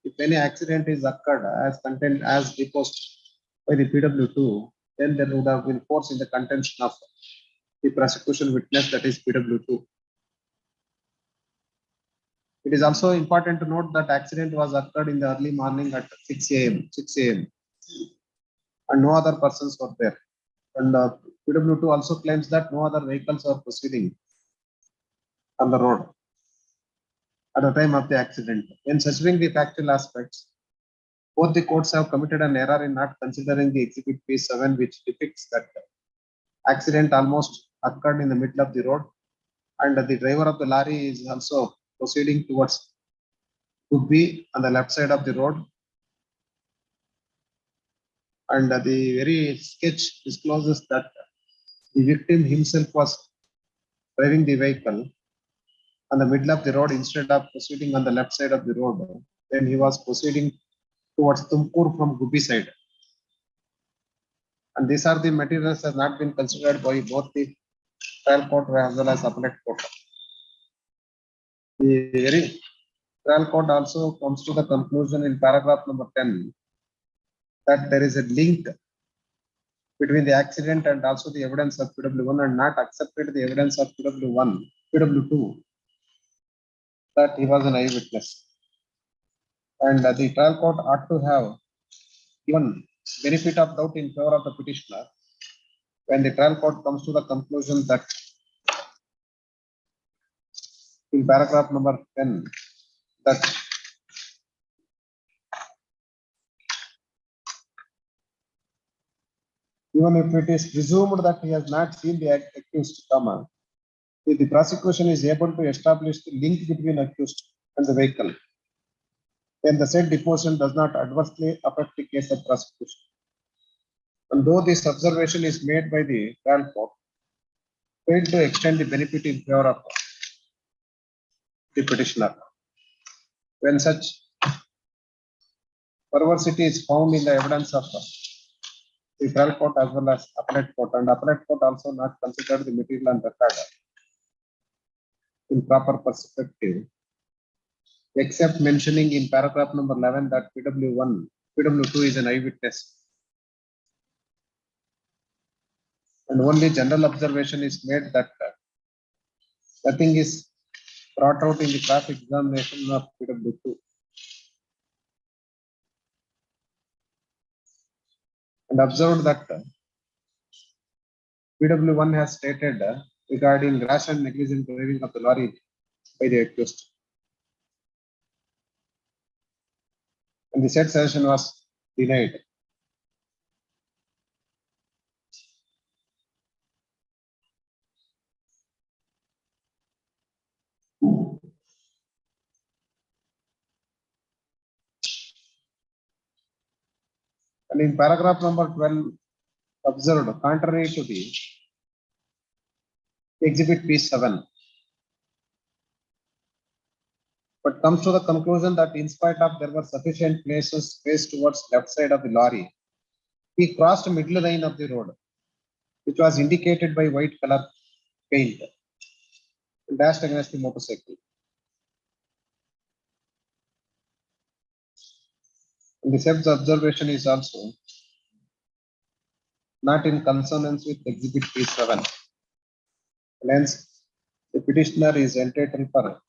if any accident is occurred as deposed by the PW2, then there would have been force in the contention of the prosecution witness, that is PW2. It is also important to note that accident was occurred in the early morning at 6 a.m. and no other persons were there. And PW2 also claims that no other vehicles are proceeding on the road at the time of the accident. In considering the factual aspects, both the courts have committed an error in not considering the Exhibit P7, which depicts that accident almost occurred in the middle of the road, and the driver of the lorry is also proceeding towards Gubbi on the left side of the road. And the very sketch discloses that the victim himself was driving the vehicle on the middle of the road instead of proceeding on the left side of the road. Then he was proceeding towards Tumkur from Gubbi side. And these are the materials has not been considered by both the trial court as well as appellate court. The very trial court also comes to the conclusion in paragraph number 10 that there is a link between the accident and also the evidence of PW1 and not accepted the evidence of PW2 that he was an eyewitness. And the trial court ought to have given benefit of doubt in favor of the petitioner when the trial court comes to the conclusion that in paragraph number 10 that even if it is presumed that he has not seen the accused comma, if the prosecution is able to establish the link between accused and the vehicle, then the said deposition does not adversely affect the case of prosecution. And though this observation is made by the trial court, failed to extend the benefit in favor of the petitioner. When such perversity is found in the evidence of the trial court as well as appellate court, and appellate court also not considered the material and record in proper perspective, except mentioning in paragraph number 11 that PW2 is an eyewitness. And only general observation is made that nothing is brought out in the cross examination of PW2. And observed that PW1 has stated regarding rash and negligent driving of the lorry by the accused. And the said session was denied. And in paragraph number 12, observed contrary to the exhibit P7, but comes to the conclusion that in spite of there were sufficient places spaced towards left side of the lorry, he crossed middle line of the road, which was indicated by white color paint, and dashed against the motorcycle. And the said observation is also not in consonance with exhibit P7. Hence, the petitioner is entitled for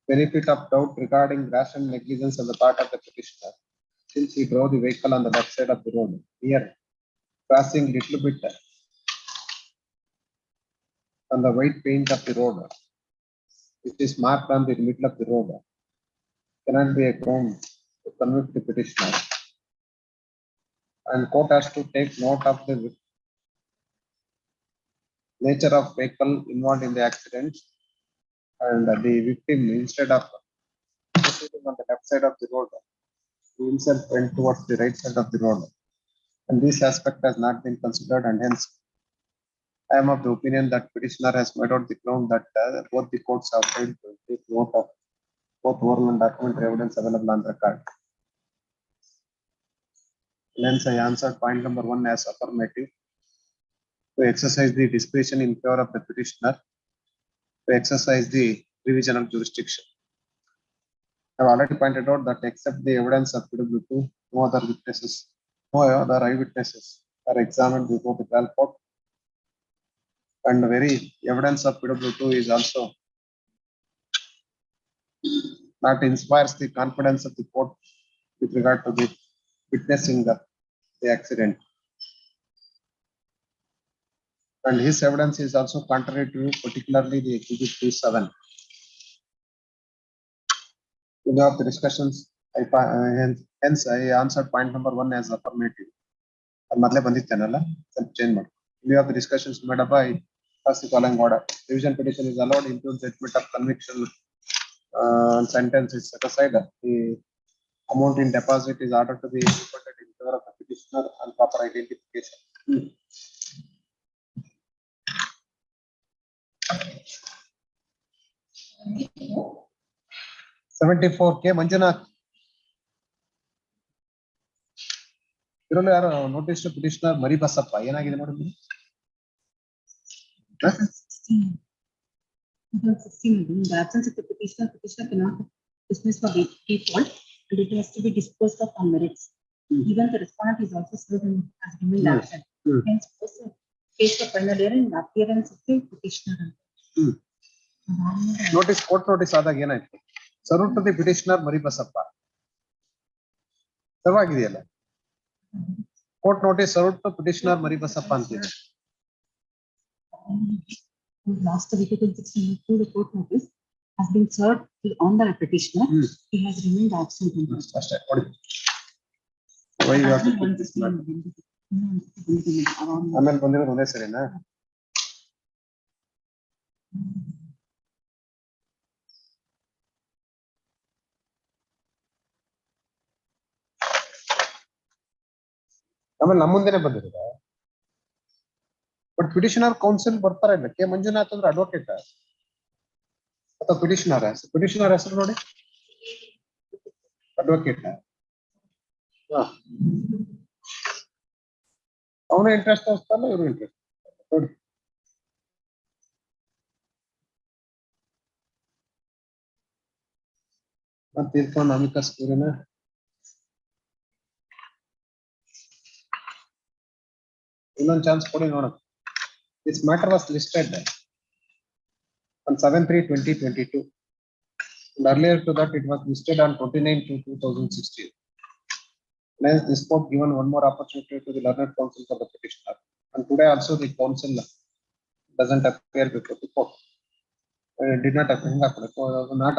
benefit of doubt regarding rash and negligence on the part of the petitioner, since he drove the vehicle on the left side of the road, here crossing little bit on the white paint of the road, which is marked on the middle of the road, cannot be a ground to convict the petitioner. And court has to take note of the nature of vehicle involved in the accident, and the victim, instead of proceeding on the left side of the road, he himself went towards the right side of the road. And this aspect has not been considered, and hence I am of the opinion that petitioner has made out the ground that both the courts have failed to take note of both oral and documentary evidence available on record. Hence, I answered point number 1 as affirmative, to exercise the discretion in favor of the petitioner, to exercise the revisional jurisdiction. I have already pointed out that except the evidence of PW2, no other eyewitnesses are examined before the trial court, and the very evidence of PW2 is also not inspires the confidence of the court with regard to the witnessing the accident. And his evidence is also contrary to particularly the exhibit P7. In of the discussions, hence I answered point number 1 as affirmative. Change in of the discussions made up by first the following order. Revision petition is allowed into judgment of conviction and sentence is set aside. The amount in deposit is ordered to be reported in favor of the petitioner and proper identification. 74K Manjunath. ಇದರಲ್ಲಿ ಯಾರು notice petitioner Mari Basappa ಏನಾಗಿದೆ ನೋಡಿ. 2016, in the absence of the petitioner, petitioner cannot dismiss for default and it has to be disposed of on merits. Even the respondent is also served and has remained absent. Hence, case for final hearing and appearance of the petitioner. Notice court notice ಆದಾಗ ಏನಾಯ್ತು? Serve to the petitioner Mari Basappa serve ಆಗಿದೆಯಲ್ಲ. Court notice serve to petitioner Mari Basappa ಅಂತಿದೆ. Last week, 2016, the court notice has been served on the petitioner. He has remained absent. ಅಷ್ಟೇ ನೋಡಿ. ಆಮೇಲೆ ಬಂದಿರೋದು ಒಂದೇ ಸರಿನಾ? ಆಮೇಲೆ ನಮ್ಮ ಮುಂದೆನೆ ಬಂದಿರೋದ. ಬಟ್ ಪಿಟಿಷನರ್ ಕೌನ್ಸಿಲ್ ಬರ್ತಾರ ಇಲ್ಲ. ಕೆ ಮಂಜುನಾಥ್ ಅಂದ್ರೆ ಅಡ್ವೊಕೇಟ್ ಅಥವಾ ಪಿಟಿಷನರ್ ಹೆಸರು ನೋಡಿ. ಅಡ್ವೊಕೇಟ್ ಅವನು ಇಂಟ್ರೆಸ್ಟ್ ತೋರಿಸ್ತಾನ, ಇವರು ಇಂಟ್ರೆಸ್ಟ್ ನೋಡಿ. ಮತ್ತೆ ಇರ್ಕೊಂಡು ಅಮಿಕಸ್ ಕ್ಯೂರಿನ ಇನ್ನೊಂದು ಚಾನ್ಸ್ ಕೊಡಿ ನೋಡೋಣ. This matter was listed on 7/3/2022 and earlier to that it was listed on 29/2/2016. Hence this court given one more opportunity to the learned counsel for the petitioner, and today also the counsel doesn't appear before the court. Did not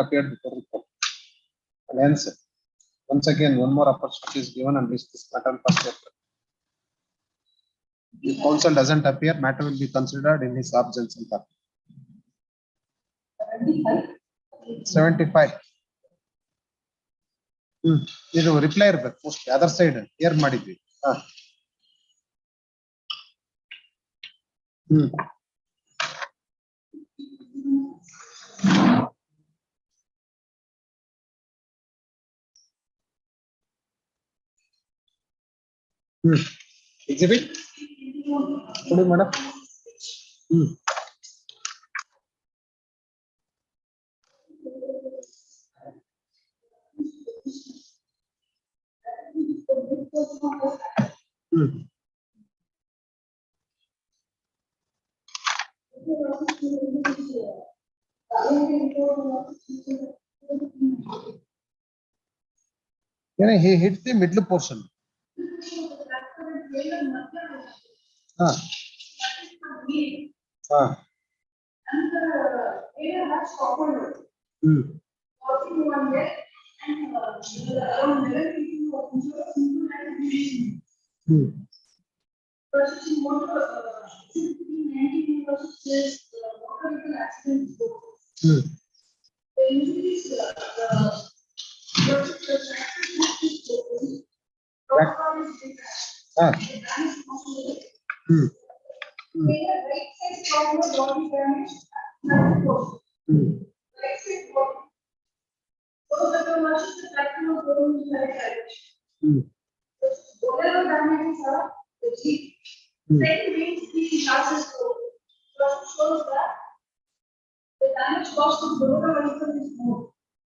appear before the court, and hence once again one more opportunity is given and this matter first April. If counsel doesn't appear, matter will be considered in his absence. 75. ಇದು reply ಇರ್ಬೇಕು. Post other side air ಮಾಡಿದ್ವಿ. Exhibit ಕೊಡಿ madam. He hit the middle portion.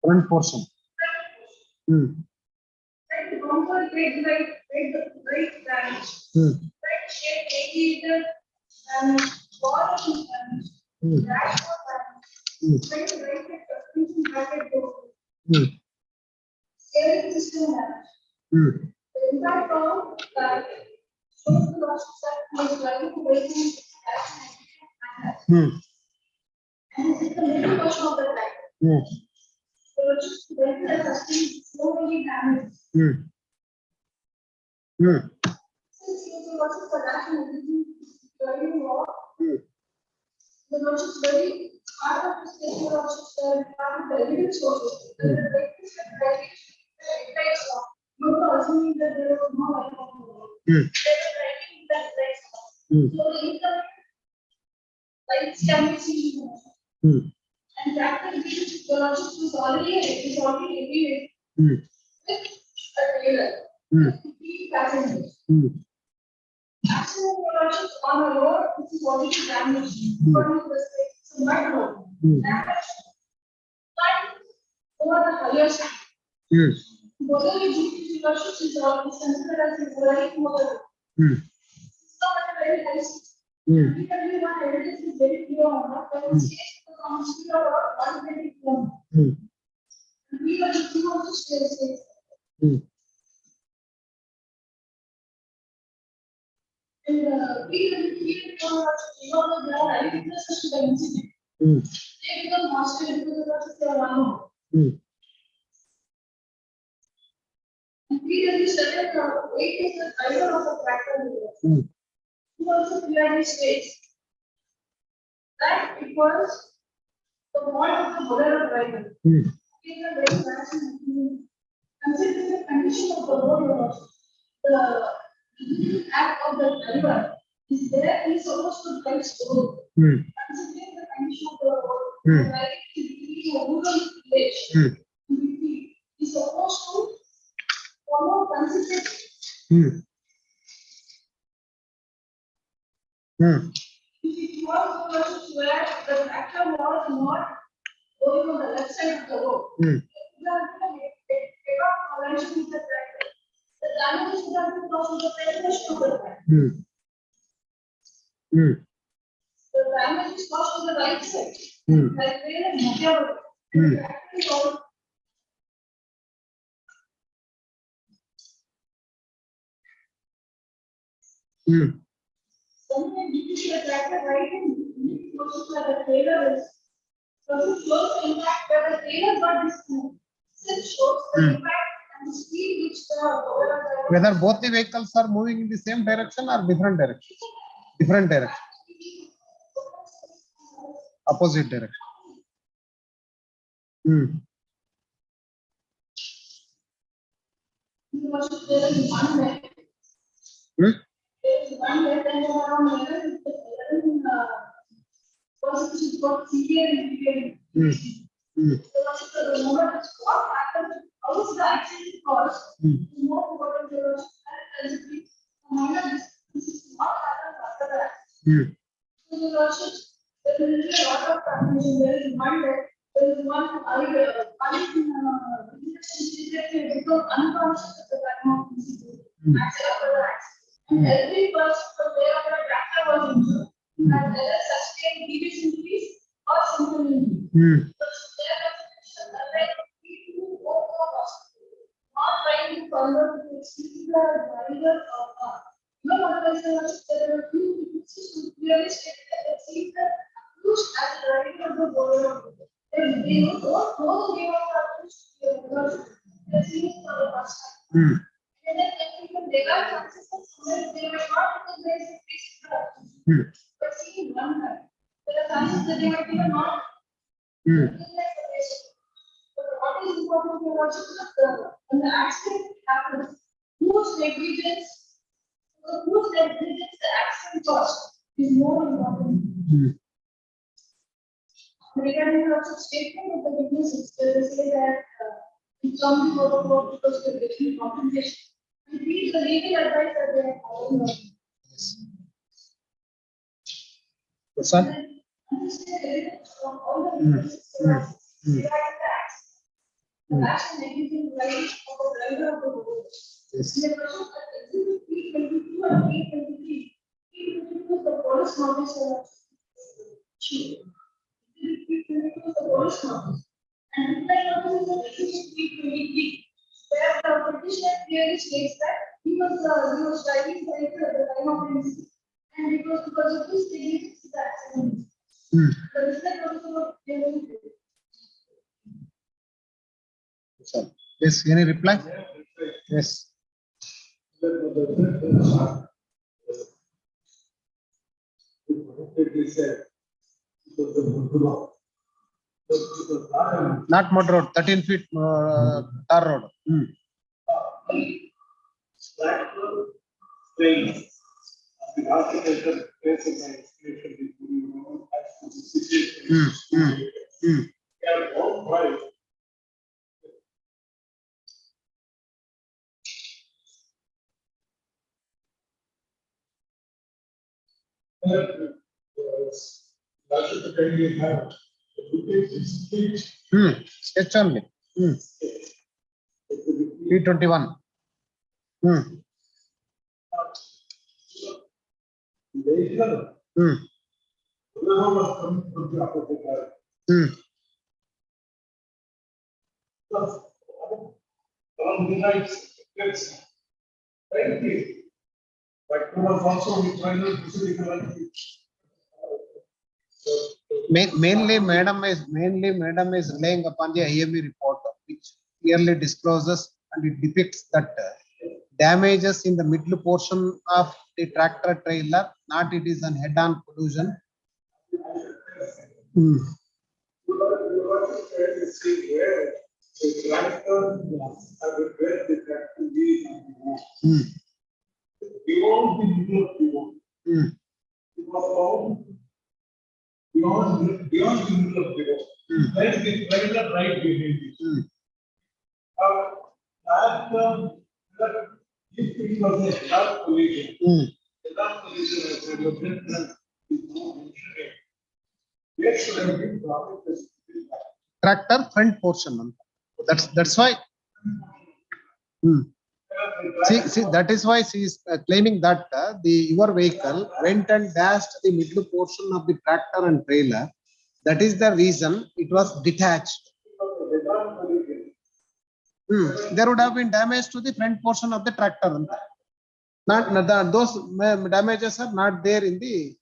Front portion. And that will be the logic is already evaluated with a trailer. Passengers. Maximum erosion on a road which is already damaged. According to the state, it's a mud road. Damage. But over the higher side. Whatever GP erosion is considered as a very more. It's not at a very high stage. Because one evidence is very clear on that. But in case of the council or one very clear. We are looking also states. And we will keep there are eyewitnesses to the incident. They become master because they are unknown. And we really studied weight is the driver of the tractor. He also clearly states that it was the fault of the bolero driver. He is a very rational. Considering the condition of the road, the act of the driver is there, he is supposed to drive slow. Considering the condition of the road, driving to a rural village, he is supposed to follow consistency. If it was where the tractor was not going on the left side of the road, the damage would have been caused to the pedestrian to the right. The damage is caused to the right side. Like where the tractor is all. Sometimes you see the tractor right and close to the trailer is. So it shows the impact where the trailer got this. It shows the impact and the speed which the. Whether both the vehicles are moving in the same direction or different direction? Different direction. Opposite direction. There is one way. There is one way, then around 11 persons got severe injury. So the moment what happened, how is the accident caused? More important to us and this is what happened after the accident. So there will be a lot of confusion. There is one way, there is one become unconscious at the time of incident. After the accident. And every person from there on the tractor was injured. And whether sustained serious injuries or simple injuries. But there was people who go to the hospital, not trying to convert to the driver or not. No one was there were few witnesses who clearly stated that they see the accused as driving of the bolero. They don't know the name of the accused because they see it for the first time. And then they got consistent, they were not because there is a fixed drug. But see one time, there are chances that they might even not. But what is important to watch is when the accident happens, whose negligence the accident caused is more important. Regarding the statement of the witnesses, they say that some people go to court because they're getting compensation. And read the legal advice that they are following. Yes, sir. Understand evidence from all the witnesses regarding the accident. The action negligent right of the driver of the road. Yes. The person that exhibit 322 and 323, 322 is the police notice. 322 is the police notice. And reply notice is the exhibit 323, where the petitioner clearly states that he was driving vehicle at the time of the incident. And it was because of this negligence the accident. The reply notice was clearly. Yes, any reply? Yes. Not mud road, 13 feet tar road. Sketch only. P21. But was also Mainly, madam is relying upon the IME report, which clearly discloses and it depicts that damages in the middle portion of the tractor trailer, not it is an head-on collision. Beyond the middle of the road. It was found beyond the middle of the road. Then the trailer right behind it. If it was a head-on collision, head-on collision is Tractor front portion. That's why. See, that is why she is claiming that your vehicle went and dashed the middle portion of the tractor and trailer. That is the reason it was detached. There would have been damage to the front portion of the tractor. Those damages are not there in the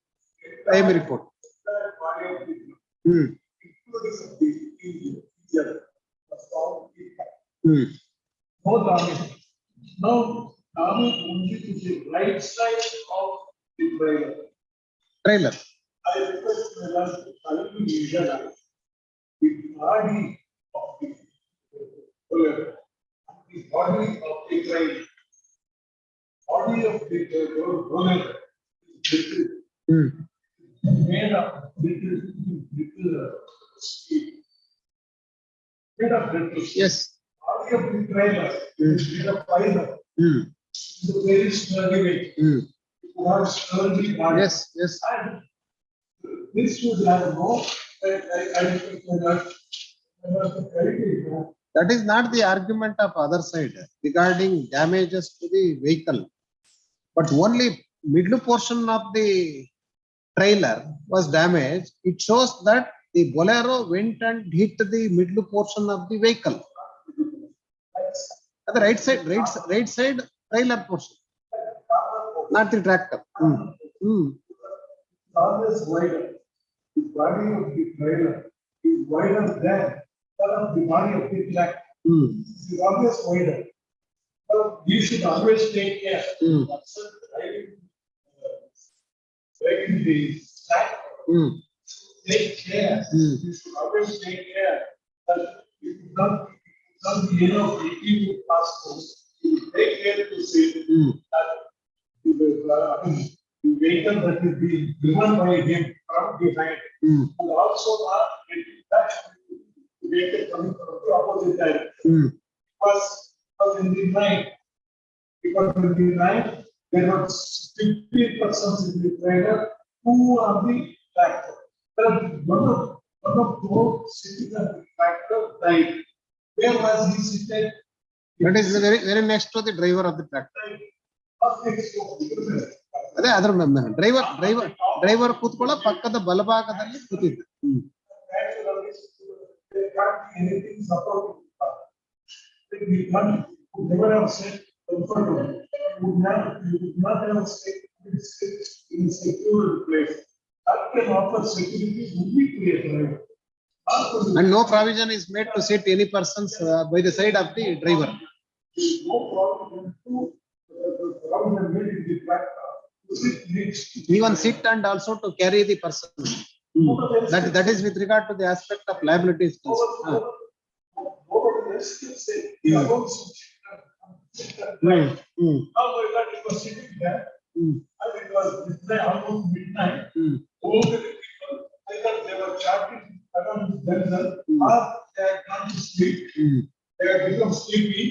IME report. No damage. Now, damage only to the right side of the trailer. I request my last to visualize the body of the trailer. The body of the trailer. Body of the trailer is made of little steel. Made of little steel. Yes. Body of the trailer is made of fiber. It's a very sturdy weight. It was sturdy body. Yes, yes. And this would have no. That is not the argument of other side regarding damages to the vehicle, but only middle portion of the trailer was damaged. It shows that the Bolero went and hit the middle portion of the vehicle. At the right side trailer portion, not the tractor. Always wider. The body of the trailer is wider than that of the body of the tractor. It is always wider. So you should always take care. Driving the tractor. Take care. You should always take care that you do not be enough to pass. You take care to say that the vehicle that is being driven by him from behind and also not getting touch the vehicle coming from the opposite direction. Because in the night, there were 50 persons in the trailer who are the tractor. One of those sitting on the tractor died. Where was he sitting? That is very next to the driver of the tractor. ಅದೇ ಅದರ driver ಕೂತ್ಕೊಳ್ಳೋ ಪಕ್ಕದ ಬಲಭಾಗದಲ್ಲಿ ಕೂತಿದ್ದ. And no provision is made to sit any persons by the side of the driver. Even sit and also to carry the person. That is with regard to the aspect of liabilities. Almost midnight. All the people, either they were chatting around themselves or they had gone to sleep. They had become sleepy.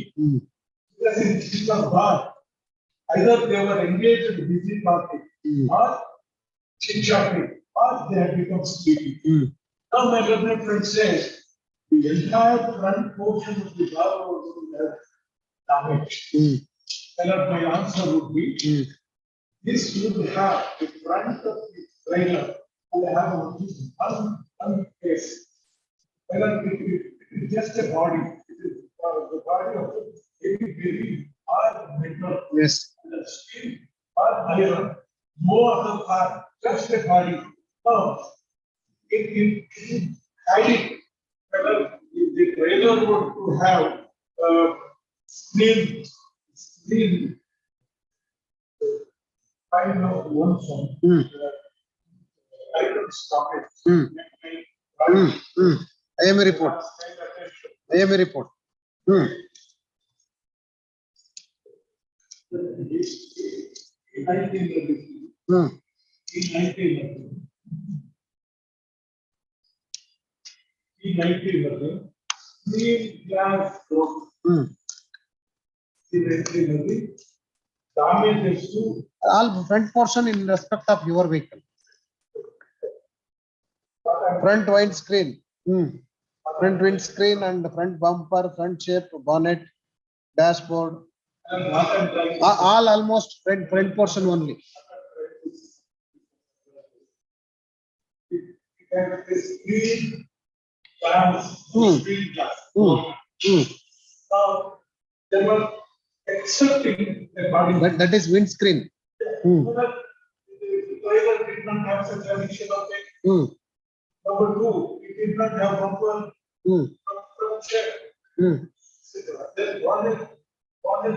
Because it was bad. Either they were engaged in busy party or CH-18, or they have become speedy. Now my learned friend says, the entire front portion of the car was damaged. My answer would be, this would have the front of the trailer would have one face. It is just a body. It is the body of a very hard metal. Yes. The steel or iron. No other part, just a body. Now, it hiding. If the trailer were to have steel, kind of one song. I don't stop it. I am a report. I am a report. All front portion in respect of your vehicle. Front windscreen. Front windscreen and front bumper, front shape, bonnet, dashboard. All almost front portion only. Accepting the body. That is windscreen. The trailer did not have such an issue of it. Number two, it did not have bumper. Front shape. Then bonnet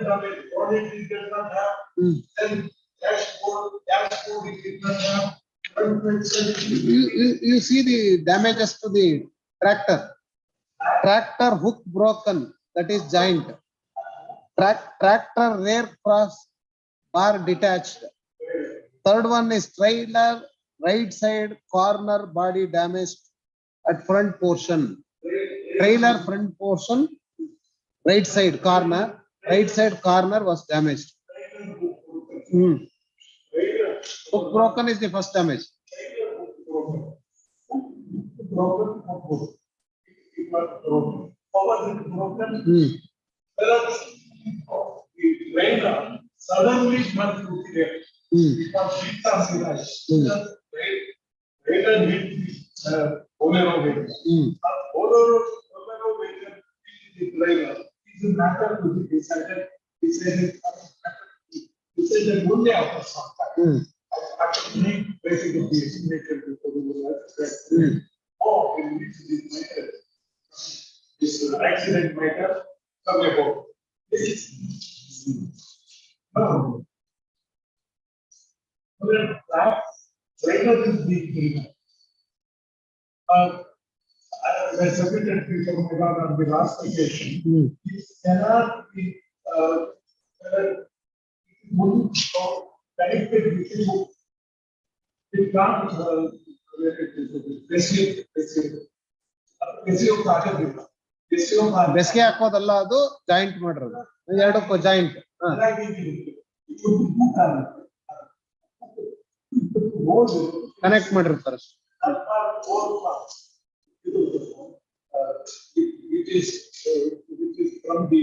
damage, bonnet it did not have. Then dashboard it did not have. You see the damages to the tractor. Tractor hook broken, that is joint. Tractor rear cross bar detached. Third one is trailer right side corner body damaged at front portion. Trailer front portion right side corner was damaged. Hook broken is the first damage. Suddenly because Bolero vehicle. Bolero vehicle is the driver. It's a matter to be decided. It's a only after some time. After basically the estimated before the or in which this accident matter come about. That driver is the I submitted to on the last occasion. It cannot be connected with the book. It can't ಬೆಸ್ಗೆ ಹಾಕೋದಲ್ಲ ಅದು joint ಮಾಡಿರೋದು ಎರಡಕ್ಕೂ joint connect ಮಾಡಿರ್ತಾರೆ. It is from the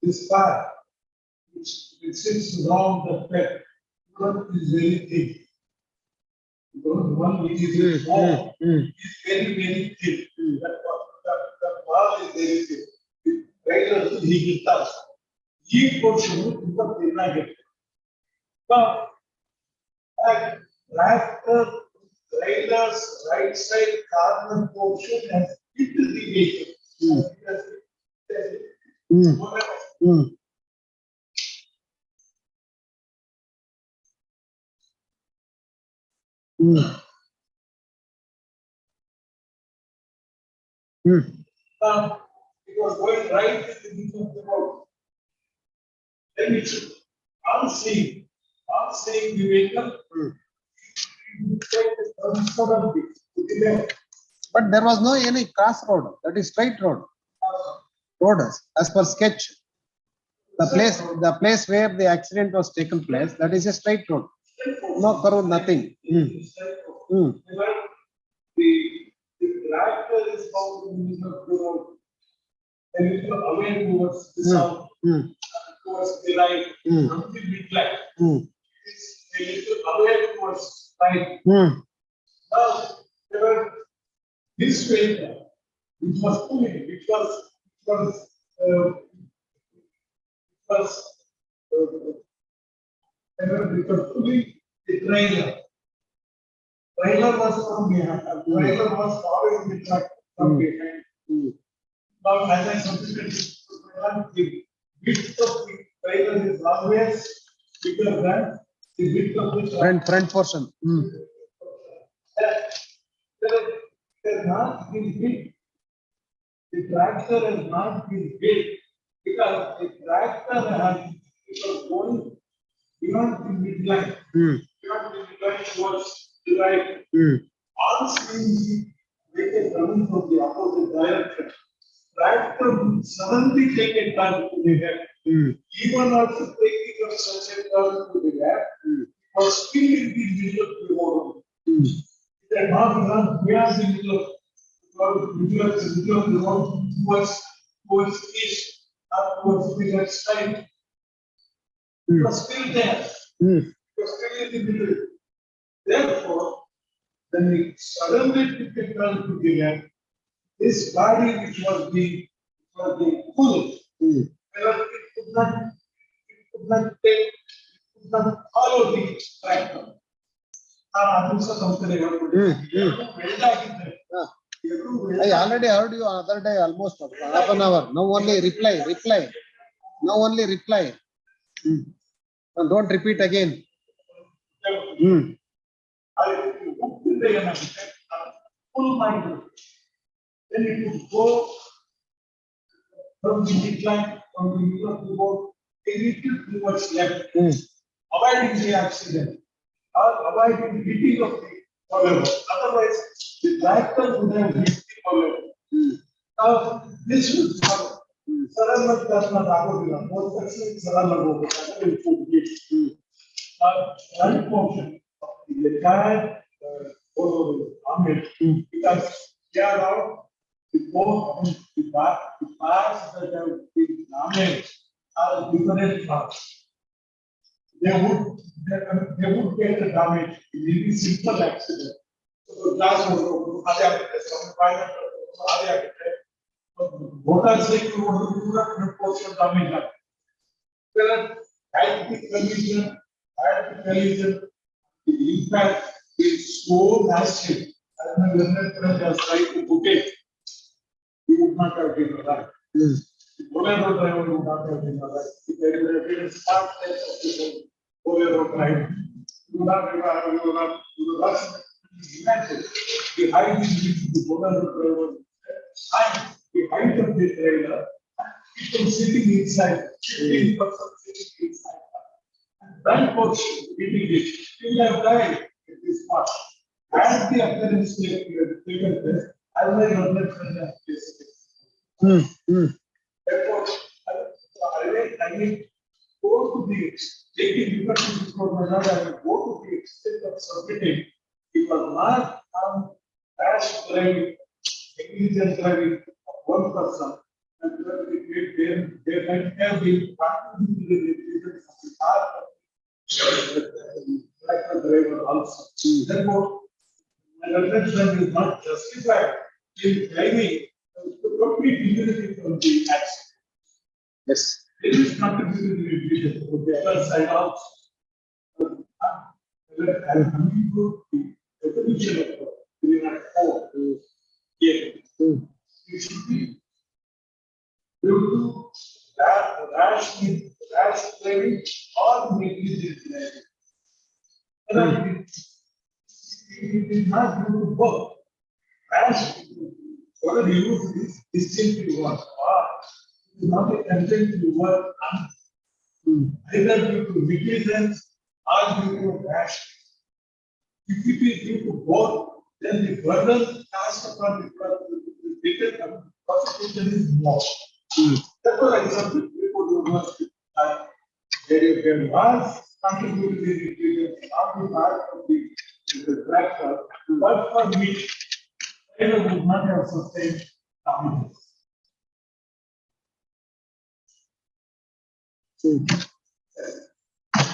this part which sits around the pet is very thin. One which is small is very thin. The ball is very thin. Each portion is tractor trailer's right side corner portion has hit the vehicle. It was going right in the middle of the road. Then it should unseen the vehicle. But there was no any cross road. That is straight road. Road as per sketch. The place where the accident was taken place, that is a straight road. No curve, nothing. The tractor is found in the middle of the road. A little away towards the south, towards the right, from the midline. It's a little away towards right. Now, there were this way, which was pulling, which was pulling the trailer. Trailer was from behind. Trailer was following the truck from behind. Now, as I submitted, the width of the trailer is always bigger than the width of the truck. Front portion. Has not been built. The tractor has not been built because the tractor it was going beyond the midline. Beyond the midline towards the right. On seeing the vehicle coming from the opposite direction, tractor would suddenly take a turn to the left. Even after taking of such a turn to the left, was still in the middle of the road. It had not gone beyond the middle of the road towards east, towards the left side. It was still there. It was still in the middle. Therefore, when we suddenly took a turn to the left, this body which was being pulled, it could not follow the tractor. I already heard you other day almost half an hour. Now only reply. Now only reply. And don't repeat again. Full minded. Then it would go from the decline, from the middle of the road, a little towards left, avoiding the accident or avoiding hitting of the follower. Otherwise, the tractor would have hit the follower. Now, this would follow. Sarala does not happen. Both sections Sarala go. It would hit. Right portion of the entire because they are out the parts that have been damaged are different parts. They would get the damage in any simple accident. So the glass was broken, motorcycle would do not portion damage. Had the collision, the impact is so massive. And the just trying to put it, he would not have been alive. The Bolero driver would not have been alive. If there would have been a start test of the Bolero driver, you would not imagine the height in which the Bolero driver and the height of the trailer, people sitting inside, 15% sitting inside. That portion, hitting it, he would have died in this part. As the appearance taken place, I will not let them place. Therefore, I will go to the taking liberty before my Lord, I will go to the extent of submitting. It was not rash driving, negligent driving of one person, and there might have been practically the negligence of the car, like the driver also. Therefore, my reflection is not justified in claiming the complete immunity from the accident. Yes. It is contributing to the other side also. I am coming to the definition of 304. It should be due to rash driving or negligent driving. It is not due to both. Rash, what do you use this distinctive word? It is not a conjunctive word. Either due to negligence or due to rash. If it is due to both, then the burden cast upon the prosecution is more. Therefore, I submit before the university There was contributed not the part of the tractor, but for which trailer would not have sustained damages.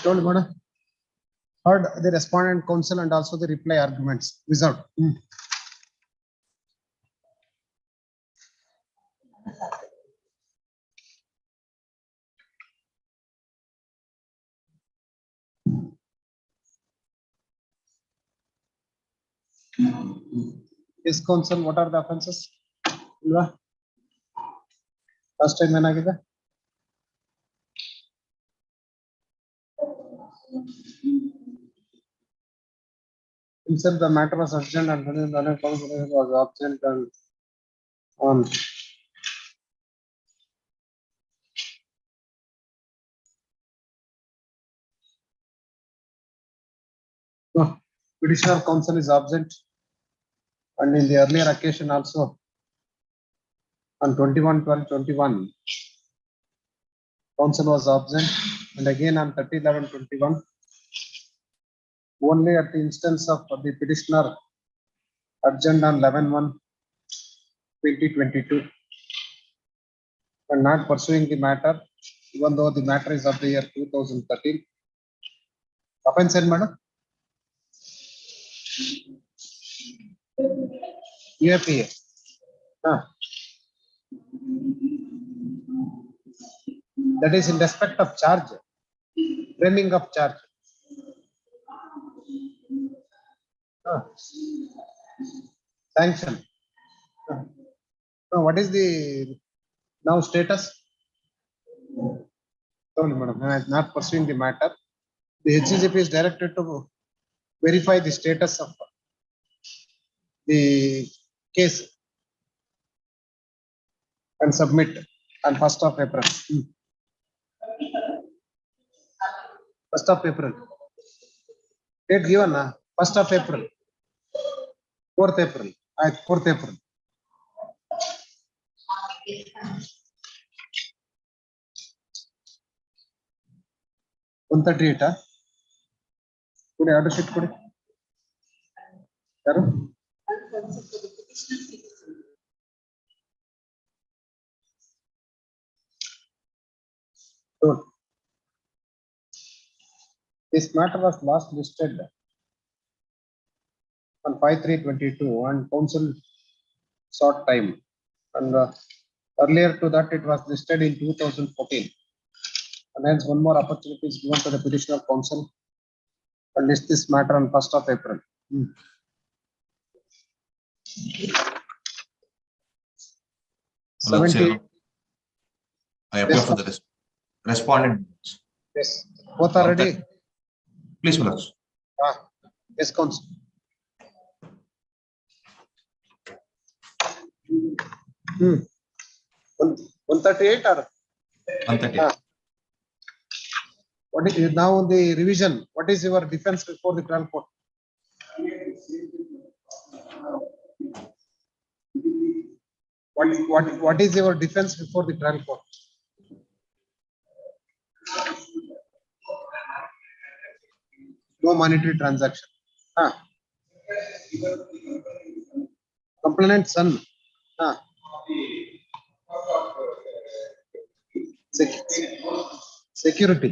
Told madam. Heard the respondent counsel and also the reply arguments. Reserved. Yes, counsel, what are the offenses? Ilva? Last time ಏನಾಗಿದೆ? Himself, the matter was urgent and the was absent and on. No, petitioner counsel is absent. And in the earlier occasion also on 21/12/21, counsel was absent, and again on 30/11/21, only at the instance of the petitioner urgent on 11/1/2022, and not pursuing the matter, even though the matter is of the year 2013. Offense and madam? UAPA. That is in respect of charge, framing of charge. Sanction. Now, what is the now status? Sorry, madam, I am not pursuing the matter. The HCGP is directed to verify the status of the case and submit on 1st of April. 1st of April. Date given, 1st of April. 4th April. 4th April. One 38. Could order sheet could. Yaru? This matter was last listed on 5/3/22 and counsel sought time, and earlier to that it was listed in 2014, and hence one more opportunity is given to the petitioner counsel and list this matter on 1st of April. Well, 70. I appeal for the respondent. Yes, both are ready. Please, Mulaj. Yes, counsel. Hmm. 138 or 138. What is now the revision? What is your defense before the trial court? What is your defense before the trial court? No monetary transaction. Complainant son. Security.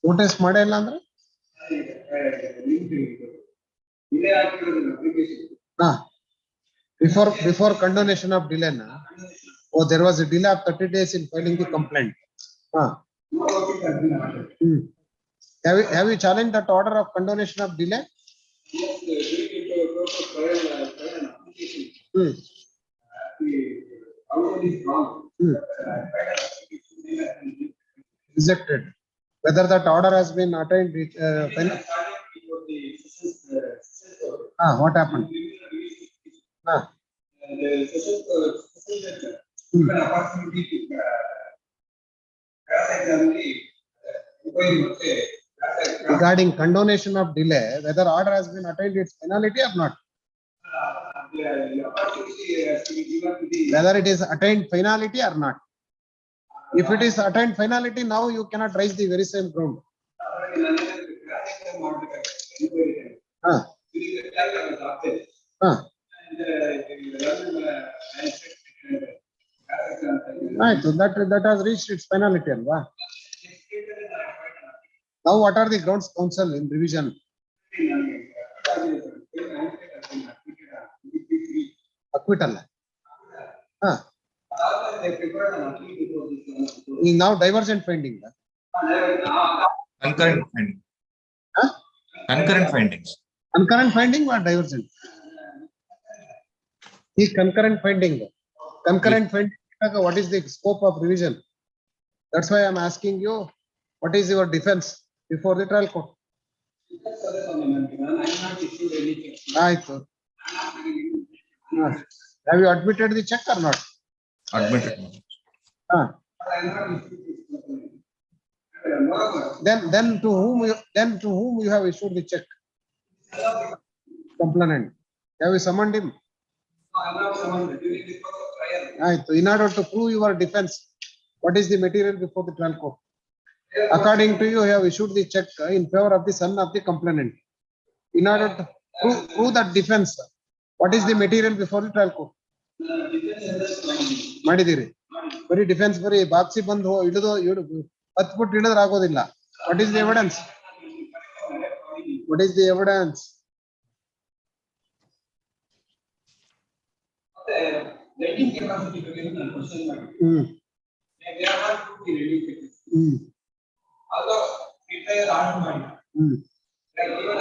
Notice ಮಾಡಿಲ್ಲ ಅಂದ್ರೆ before condonation of delay na, oh there was a delay of 30 days in filing the complaint. Have you challenged that order of condonation of delay? Yes, Rejected. Whether that order has been attained, what happened? Regarding condonation of delay, whether order has been attained its finality or not? Whether it is attained finality or not? If it is attained finality, now you cannot raise the very same ground. Right, so that has reached its finality, alva. Now, what are the grounds, counsel, in revision? Acquittal. Is now divergent finding. Concurrent finding. Concurrent findings. Concurrent finding or divergent? Is concurrent finding. Concurrent finding. What is the scope of revision? That's why I'm asking you, what is your defense before the trial court? Have you admitted the check or not? Admitted. Then to whom you have issued the check? Complainant. Have you summoned him? In order to prove your defense, what is the material before the trial court? According to you, you have issued the check in favor of the son of the complainant. In order to prove that defense, what is the material before the trial court? Madidiri. Very defense, very Bapsi Bandho, Atput Leader Agodilla. What is the evidence? What is the evidence? Letting capacity to give an question. They are not to be really. Although retire automatic. Like even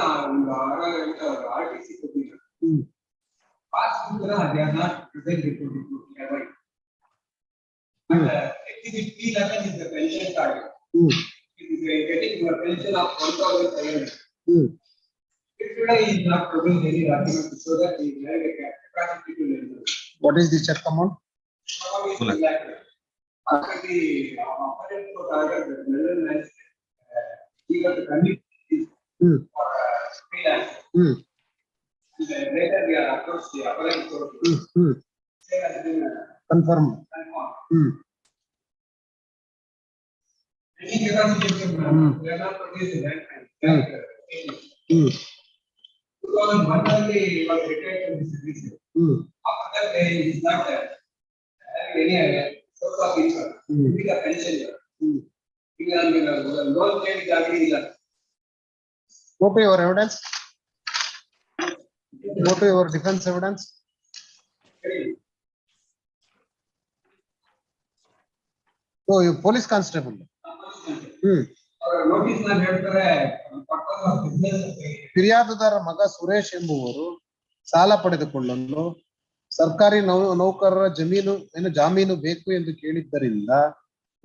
RTC position. Past they are not present before the but exhibit P11 is the pension target. It is getting a pension of 1,500. If today is not producing any document so that we have a capacity to lend. What is the check amount? After the opponent court order, the Netherlands, he got the condition for freelance. Later we are approached the appellate court. Confirm. Any capacity we are not producing that. 2001 only was retired to this region. After that, there is not having any source of income. We are pension. We are loan paid is already done. Go to your evidence. Go to your defense evidence. So you police constable. ಫಿರ್ಯಾದುದಾರ ಮಗ ಸುರೇಶ್ ಎಂಬುವರು ಸಾಲ ಪಡೆದುಕೊಳ್ಳಲು ಸರ್ಕಾರಿ ನೌಕರರ ಜಾಮೀನು ಬೇಕು ಎಂದು ಕೇಳಿದ್ದರಿಂದ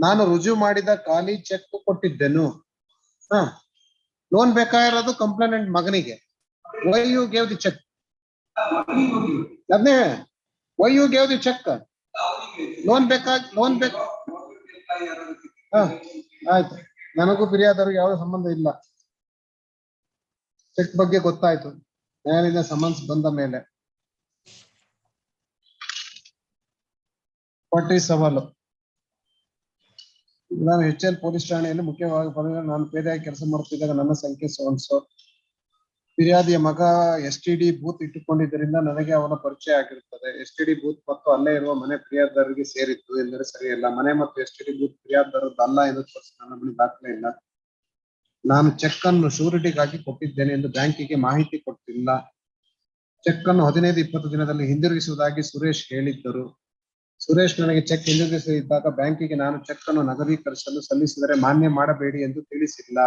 ನಾನು ರುಜು ಮಾಡಿದ ಖಾಲಿ ಚೆಕ್ ಕೊಟ್ಟಿದ್ದೆನು. ಲೋನ್ ಬೇಕಾಗಿರೋದು ಕಂಪ್ಲೇಂಟ್ ಮಗನಿಗೆ. Why you gave the cheque? ಅದನ್ನೇ why you gave the cheque? Loan ಬೇಕು. ಆಯ್ತು, ನನಗೂ ಫಿರ್ಯಾದರು ಯಾವ ಸಂಬಂಧ ಇಲ್ಲ. ಚೆಕ್ ಬಗ್ಗೆ ಗೊತ್ತಾಯ್ತು ನ್ಯಾಯಾಲಯದ ಸಮನ್ಸ್ ಬಂದ ಮೇಲೆ. ಪಟ್ಟಿ ಸವಾಲು. ನಾನು HL ಪೊಲೀಸ್ ಠಾಣೆಯಲ್ಲಿ ಮುಖ್ಯವಾಗಿ ನಾನು ಪೇದೆಯಾಗಿ ಕೆಲಸ ಮಾಡುತ್ತಿದ್ದಾಗ ನನ್ನ ಸಂಖ್ಯೆ ಸೋನ್ಸೋ. ಫಿರ್ಯಾದಿಯ ಮಗ STD ಬೂತ್ ಇಟ್ಟುಕೊಂಡಿದ್ದರಿಂದ ನನಗೆ ಅವನ ಪರಿಚಯ ಆಗಿರುತ್ತದೆ. STD ಬೂತ್ ಮತ್ತು ಅಲ್ಲೇ ಇರುವ ಮನೆ ಫಿರ್ಯಾದಿದಾರರಿಗೆ ಸೇರಿತ್ತು ಎಂದರೆ ಸರಿಯಲ್ಲ. ಮನೆ ಮತ್ತು STD ಬೂತ್ ಫಿರ್ಯಾದಿದಾರದ್ದು ಅಲ್ಲ ಎಂದು ತೋರಿಸಿ ನನ್ನ ಬಳಿ ದಾಖಲೆ ಇಲ್ಲ. ನಾನು ಚೆಕ್ ಅನ್ನು ಶೂರಿಟಿಗಾಗಿ ಕೊಟ್ಟಿದ್ದೇನೆ ಎಂದು ಬ್ಯಾಂಕಿಗೆ ಮಾಹಿತಿ ಕೊಟ್ಟಿಲ್ಲ. ಚೆಕ್ ಅನ್ನು 15-20 ದಿನದಲ್ಲಿ ಹಿಂದಿರುಗಿಸುವುದಾಗಿ ಸುರೇಶ್ ಹೇಳಿದ್ದರು. ಸುರೇಶ್ ನನಗೆ ಚೆಕ್ ಹಿಂದಿರುಗಿಸಿದಾಗ ಬ್ಯಾಂಕಿಗೆ ನಾನು ಚೆಕ್ ಅನ್ನು ನಗದೀಕರಿಸಲು ಸಲ್ಲಿಸಿದರೆ ಮಾನ್ಯ ಮಾಡಬೇಡಿ ಎಂದು ತಿಳಿಸಿಲ್ಲ.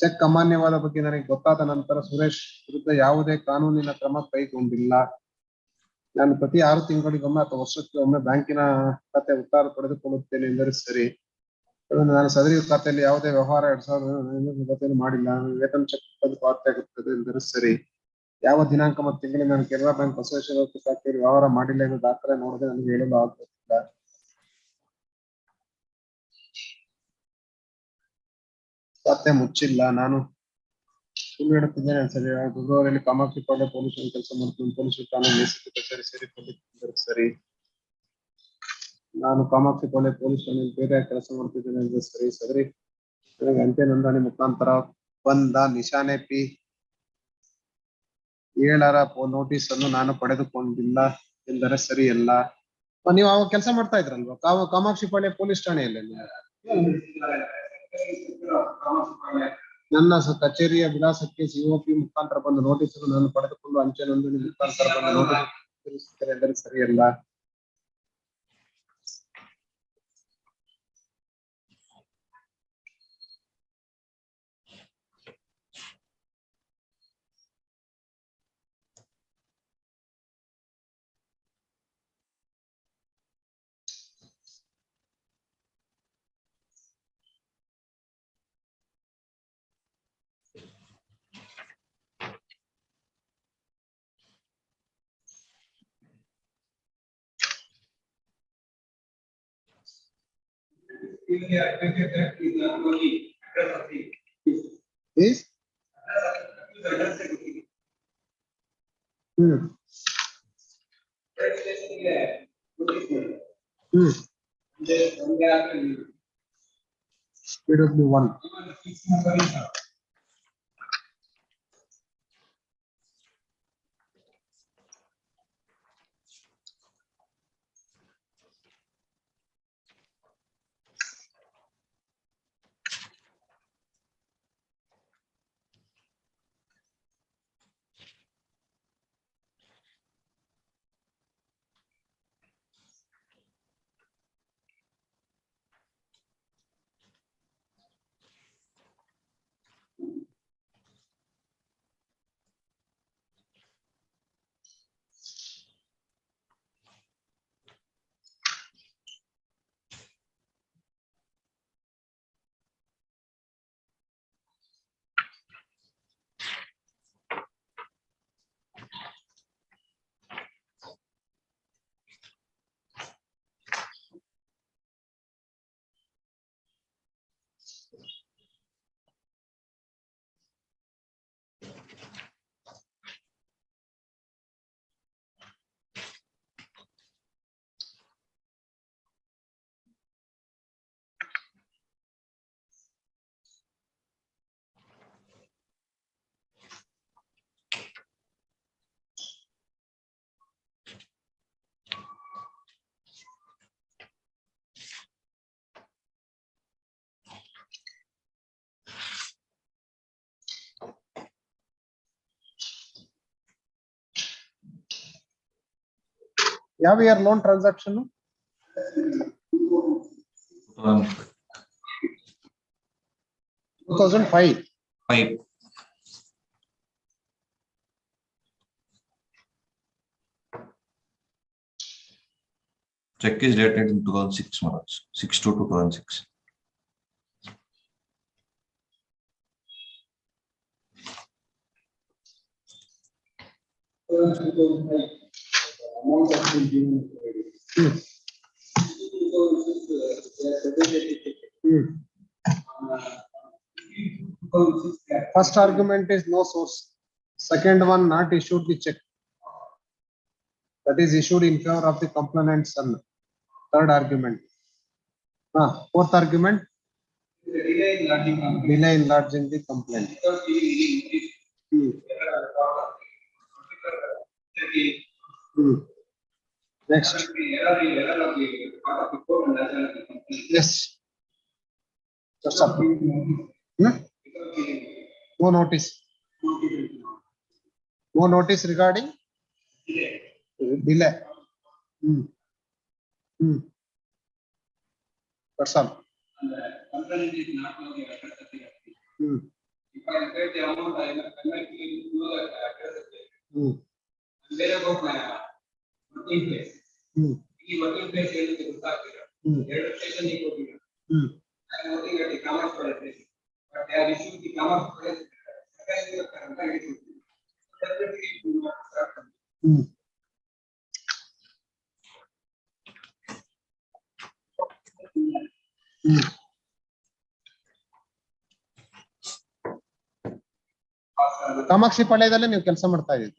ಚೆಕ್ ಅಮಾನ್ಯವಾದ ಬಗ್ಗೆ ನನಗೆ ಗೊತ್ತಾದ ನಂತರ ಸುರೇಶ್ ವಿರುದ್ಧ ಯಾವುದೇ ಕಾನೂನಿನ ಕ್ರಮ ಕೈಗೊಂಡಿಲ್ಲ. ನಾನು ಪ್ರತಿ 6 ತಿಂಗಳಿಗೊಮ್ಮೆ ಅಥವಾ ವರ್ಷಕ್ಕೆ ಒಮ್ಮೆ ಬ್ಯಾಂಕಿನ ಖಾತೆ ಉತ್ತರ ಪಡೆದುಕೊಳ್ಳುತ್ತೇನೆ ಎಂದರೆ ಸರಿ. ನಾನು ಸದರಿ ಖಾತೆಯಲ್ಲಿ ಯಾವುದೇ ವ್ಯವಹಾರ 2020 ಮಾಡಿಲ್ಲ. ವೇತನ ಚೆಕ್ ಪಾವತಿ ಆಗುತ್ತದೆ ಎಂದರೆ ಸರಿ. ಯಾವ ದಿನಾಂಕ ಮತ್ತು ತಿಂಗಳಿಗೆ ನಾನು ಕೆನರಾ ಬ್ಯಾಂಕ್ ಅಸೋಸಿಯೇಷನ್ ಖಾತೆಯಲ್ಲಿ ವ್ಯವಹಾರ ಮಾಡಿಲ್ಲ ಎಂದು ದಾಖಲೆ ನೋಡದೆ ನನಗೆ ಹೇಳಲು ಆಗುತ್ತಿಲ್ಲ. ಖಾತೆ ಮುಚ್ಚಿಲ್ಲ. ನಾನು ಸುಳ್ಳು ಹೇಳುತ್ತಿದ್ದೇನೆ ಸರಿ. ಫೆಬ್ರವರಿಯಲ್ಲಿ ಕಾಮಾಕ್ಷಿ ಪಾಳ್ಯ ಪೊಲೀಸ್ ಕೆಲಸ ಮಾಡ್ತೀನಿ. ಪೊಲೀಸ್ ಠಾಣೆ ಕಚೇರಿ ಸೇರಿಕೊಂಡಿದ್ದರೆ ಸರಿ. ನಾನು ಕಾಮಾಕ್ಷಿ ಪಾಳ್ಯ ಪೊಲೀಸ್ ಠಾಣೆಯಲ್ಲಿ ಬೇರೆ ಕೆಲಸ ಮಾಡ್ತಿದ್ದೇನೆ ಎಂದು ಸರಿ. ಸದರಿ ನನಗೆ ಅಂತ್ಯ ನೋಂದಣಿ ಮುಖಾಂತರ ಬಂದ ನಿಶಾನೆ ಪಿ 7ರ ನೋಟಿಸ್ ಅನ್ನು ನಾನು ಪಡೆದುಕೊಂಡಿಲ್ಲ ಎಂದರೆ ಸರಿಯಲ್ಲ. ನೀವು ಅವಾಗ ಕೆಲಸ ಮಾಡ್ತಾ ಇದ್ರಲ್ವಾ ಕಾಮಾಕ್ಷಿ ಪಾಳ್ಯ ಪೊಲೀಸ್ ಠಾಣೆಯಲ್ಲಿ? ನನ್ನ ಕಚೇರಿಯ ವಿಳಾಸಕ್ಕೆ ಸಿಒಪಿ ಮುಖಾಂತರ ಬಂದ ನೋಟಿಸ್ ಅನ್ನು ನಾನು ಪಡೆದುಕೊಂಡು ಅಂಚೆ ನೋಂದಣಿ ಮುಖಾಂತರ ಬಂದ ನೋಟಿಸ್ ಎಂದರೆ ಸರಿಯಲ್ಲ. Is? PW1. ಯಾವ year loan transaction? 2005. Check is dated in 2006, March 6/2/2006. First argument is no source. Second one, not issued the check. That is issued in favor of the complainant son. Third argument. Fourth argument, delay in lodging the complaint. Next. Yes. Just up. No notice. No notice regarding delay. That's all. And the complaint is not only address of the FP. If I pay the amount, I am connected to the address of the FP. And there about my working place. ಈ working place ಹೇಳಿದ್ರೆ ಗೊತ್ತಾಗ್ತಿಲ್ಲ. ಎರಡು station ಗೆ ಹೋಗಿಲ್ಲ. I am working at the commerce college, but they are issuing the commerce college. Kamakshi ಪಾಳ್ಯದಲ್ಲೇ ನೀವು ಕೆಲಸ ಮಾಡ್ತಾ ಇದ್ದೀರಿ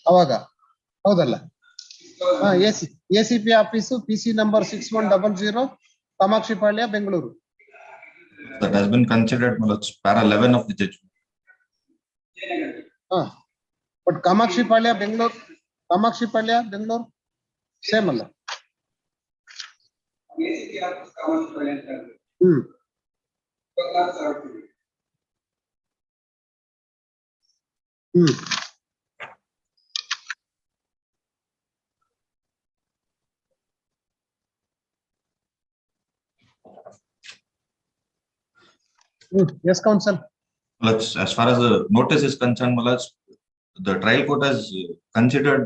ಅವಾಗ ಹೌದಲ್ಲ? ACP office PC number 6100 Kamakshi Palya Bengaluru. That has been considered para 11 of the judgment. But Kamakshi Palya Bengaluru same ಅಲ್ಲ? Yes, counsel. As far as the notice is concerned, the trial court has considered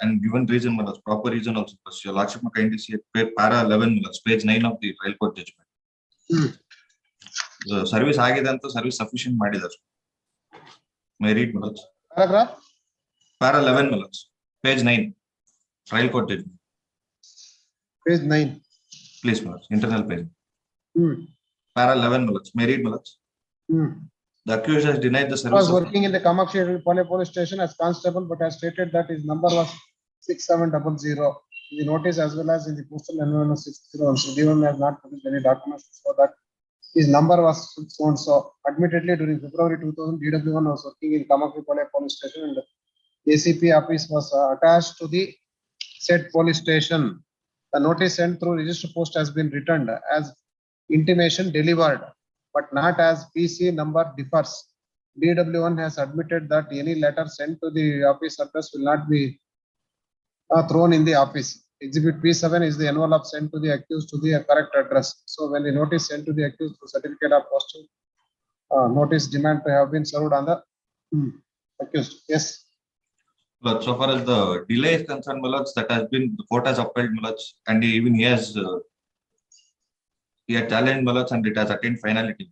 and given reason, proper reason also. Your Lordship kindly see para 11, page 9 of the trial court judgment. The service agide anta service sufficient ಮಾಡಿದಾರೆ. May I read, Paragraph? Para 11, page 9, trial court judgment. Page 9. Please, internal page. Para 11, may I read, The accused has denied the service. Was working in the Kamakshi police station as constable, but has stated that his number was 6700. In the notice as well as in the postal envelope 601. Given has not produced any documents so that his number was so and so. Admittedly, during February 2000, DW1 was working in Kamakshi police station and the ACP office was attached to the said police station. The notice sent through register post has been returned as intimation delivered, but not as PC number differs. DW1 has admitted that any letter sent to the office address will not be thrown in the office. Exhibit P7 is the envelope sent to the accused to the correct address. So when the notice sent to the accused through certificate of posting, notice demand to have been served on the accused. Yes. But so far as the delay is concerned, that has been, the court has upheld, and even he has challenged and it has attained finality.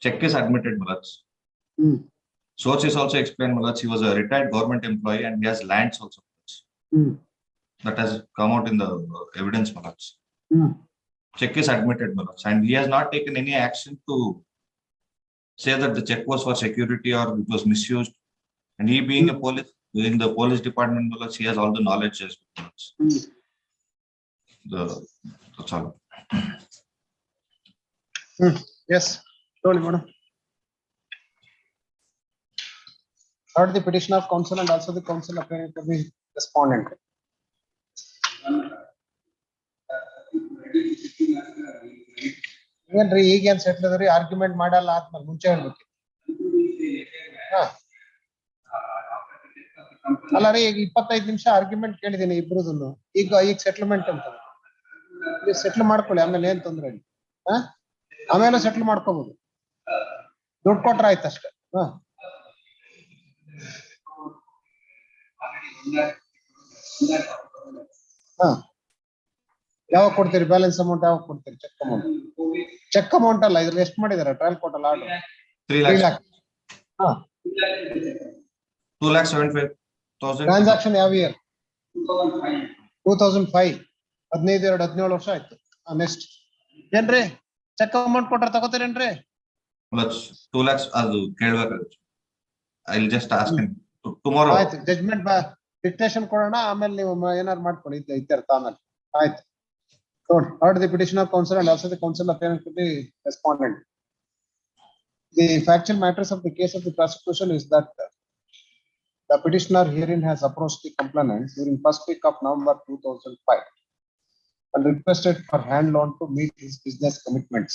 Check is admitted, Source is also explained, he was a retired government employee and he has lands also. That has come out in the evidence, Check is admitted, and he has not taken any action to say that the check was for security or it was misused. And he being a police, in the police department, he has all the knowledge as well. That's all. Yes, told madam. Heard the petition of counsel and also the counsel appearing to the respondent. ಏನ್ರಿ ಈಗೇನ್ settle ಅದರಿ argument ಮಾಡಲ್ಲ ಆದ್ಮೇಲೆ ಮುಂಚೆ ಹೇಳ್ಬೇಕು. ಅಲ್ಲ ರೀ ಈಗ 25 ನಿಮಿಷ ಆರ್ಗ್ಯುಮೆಂಟ್ ಕೇಳಿದೀನಿ ಇಬ್ರುದನ್ನು. ಈಗ ಸೆಟ್ಲ್ಮೆಂಟ್ ಅಂತ ಸೆಟ್ಲ್ ಮಾಡ್ಕೊಳ್ಳಿ, ಆಮೇಲೆ ಏನ್ ತೊಂದ್ರೆ ಇಲ್ಲ. ಆಮೇಲೆ ಸೆಟ್ಲ್ ಮಾಡ್ಕೋಬಹುದು, ದುಡ್ಡು ಕೊಟ್ರ ಆಯ್ತು ಅಷ್ಟೇ. ಯಾವಾಗ ಕೊಡ್ತೀರಿ ಬ್ಯಾಲೆನ್ಸ್ ಅಮೌಂಟ್? ಯಾವಾಗ ಕೊಡ್ತೀರಿ ಚೆಕ್ ಅಮೌಂಟ್? ಚೆಕ್ ಅಮೌಂಟ್ ಅಲ್ಲ, ಇದ್ರಲ್ಲಿ ಎಷ್ಟು ಮಾಡಿದಾರೆ ಟ್ರಯಲ್ ಕೋರ್ಟ್ ಅಲ್ಲಿ ಆರ್ಡರ್? 3 lakhs. 2,75,000. ಟ್ರಾನ್ಸಾಕ್ಷನ್ ಯಾವ ಇಯರ್? 2005. 15-17 ವರ್ಷ ಆಯ್ತು. ನೆಕ್ಸ್ಟ್ ಏನ್ರಿ ಚೆಕ್ ಅಮೌಂಟ್ ಕೊಟ್ರ ತಗೋತೀರೇನ್ರಿ? 2 lakhs ಅದು ಕೇಳಬೇಕಾಗುತ್ತೆ. I will just ask him tomorrow. ಆಯ್ತು, ಜಡ್ಜ್ಮೆಂಟ್ ಡಿಕ್ಟೇಷನ್ ಕೊಡೋಣ, ಆಮೇಲೆ ನೀವು ಏನಾರು ಮಾಡ್ಕೊಳ್ಳಿ ಇತ್ಯರ್ಥ ಆಮೇಲೆ. ಆಯ್ತು. Heard the petition of counsel and also the counsel appearing to the respondent. The factual matters of the case of the prosecution is that the petitioner herein has approached the complainant during first week of November 2005 and requested for hand loan to meet his business commitments.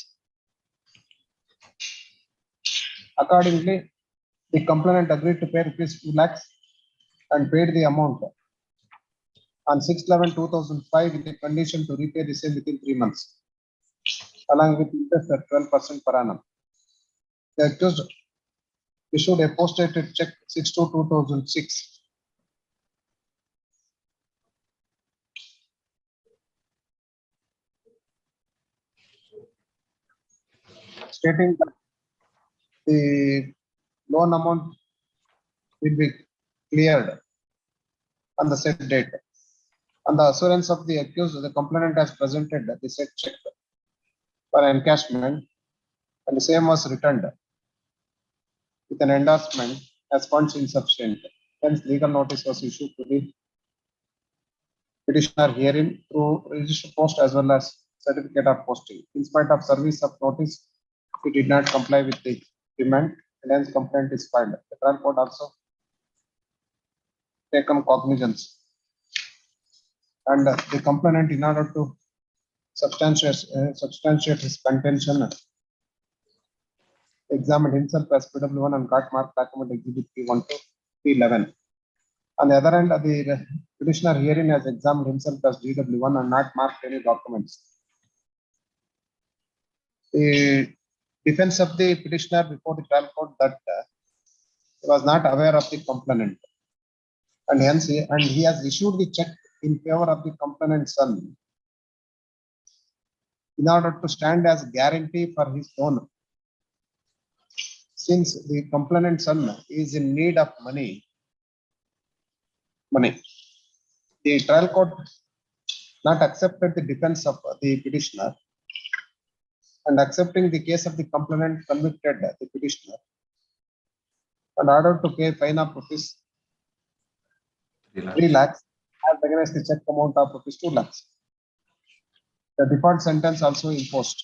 Accordingly, the complainant agreed to pay rupees 2 lakhs and paid the amount. on 6/11/2005 with a condition to repay the same within 3 months, along with interest at 12% per annum. The accused issued a post-dated check 6/2/2006 stating that the loan amount will be cleared on the said date. On the assurance of the accused, the complainant has presented the said check for encashment, and the same was returned with an endorsement as funds insufficient. Hence, legal notice was issued to the petitioner herein through registered post as well as certificate of posting. In spite of service of notice, he did not comply with the demand, and hence complaint is filed. The trial court also taken cognizance, and the complainant, in order to substantiate his contention, examined himself as PW1 and got marked document exhibit P1 to P11. On the other hand, the petitioner herein has examined himself as GW1 and not marked any documents. The defense of the petitioner before the trial court that he was not aware of the complainant, and hence he has issued the check in favor of the complainant's son in order to stand as guarantee for his loan. Since the complainant's son is in need of money, the trial court not accepted the defense of the petitioner, and accepting the case of the complainant, convicted the petitioner and ordered to pay fine of rupees 3 lakhs as against the check amount of rupees 2 lakhs. The default sentence also imposed.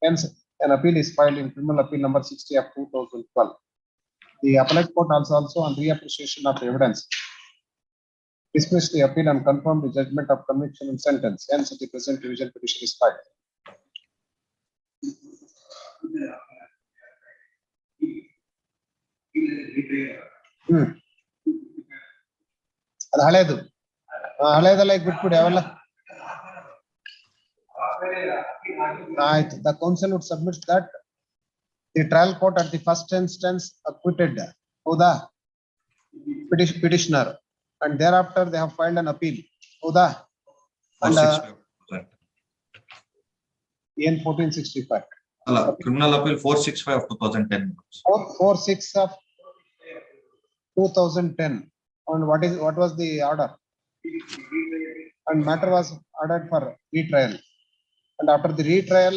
Hence, an appeal is filed in criminal appeal number 60 of 2012. The appellate court also on reappreciation of evidence dismissed the appeal and confirmed the judgment of conviction and sentence. Hence, the present revision petition is filed. ಅದು ಹಳೇದು ಹಳೇದೆಲ್ಲ ಈಗ ಬಿಟ್ಬಿಡಿ ಅವೆಲ್ಲ ಆಯ್ತು. The counsel would submit that the trial court at the first instance acquitted ಹೌದಾ petitioner, and thereafter they have filed an appeal ಹೌದಾ, and in 1465 criminal appeal 465 of 2010. 446 of 2010. And what was the order? And matter was ordered for retrial, and after the retrial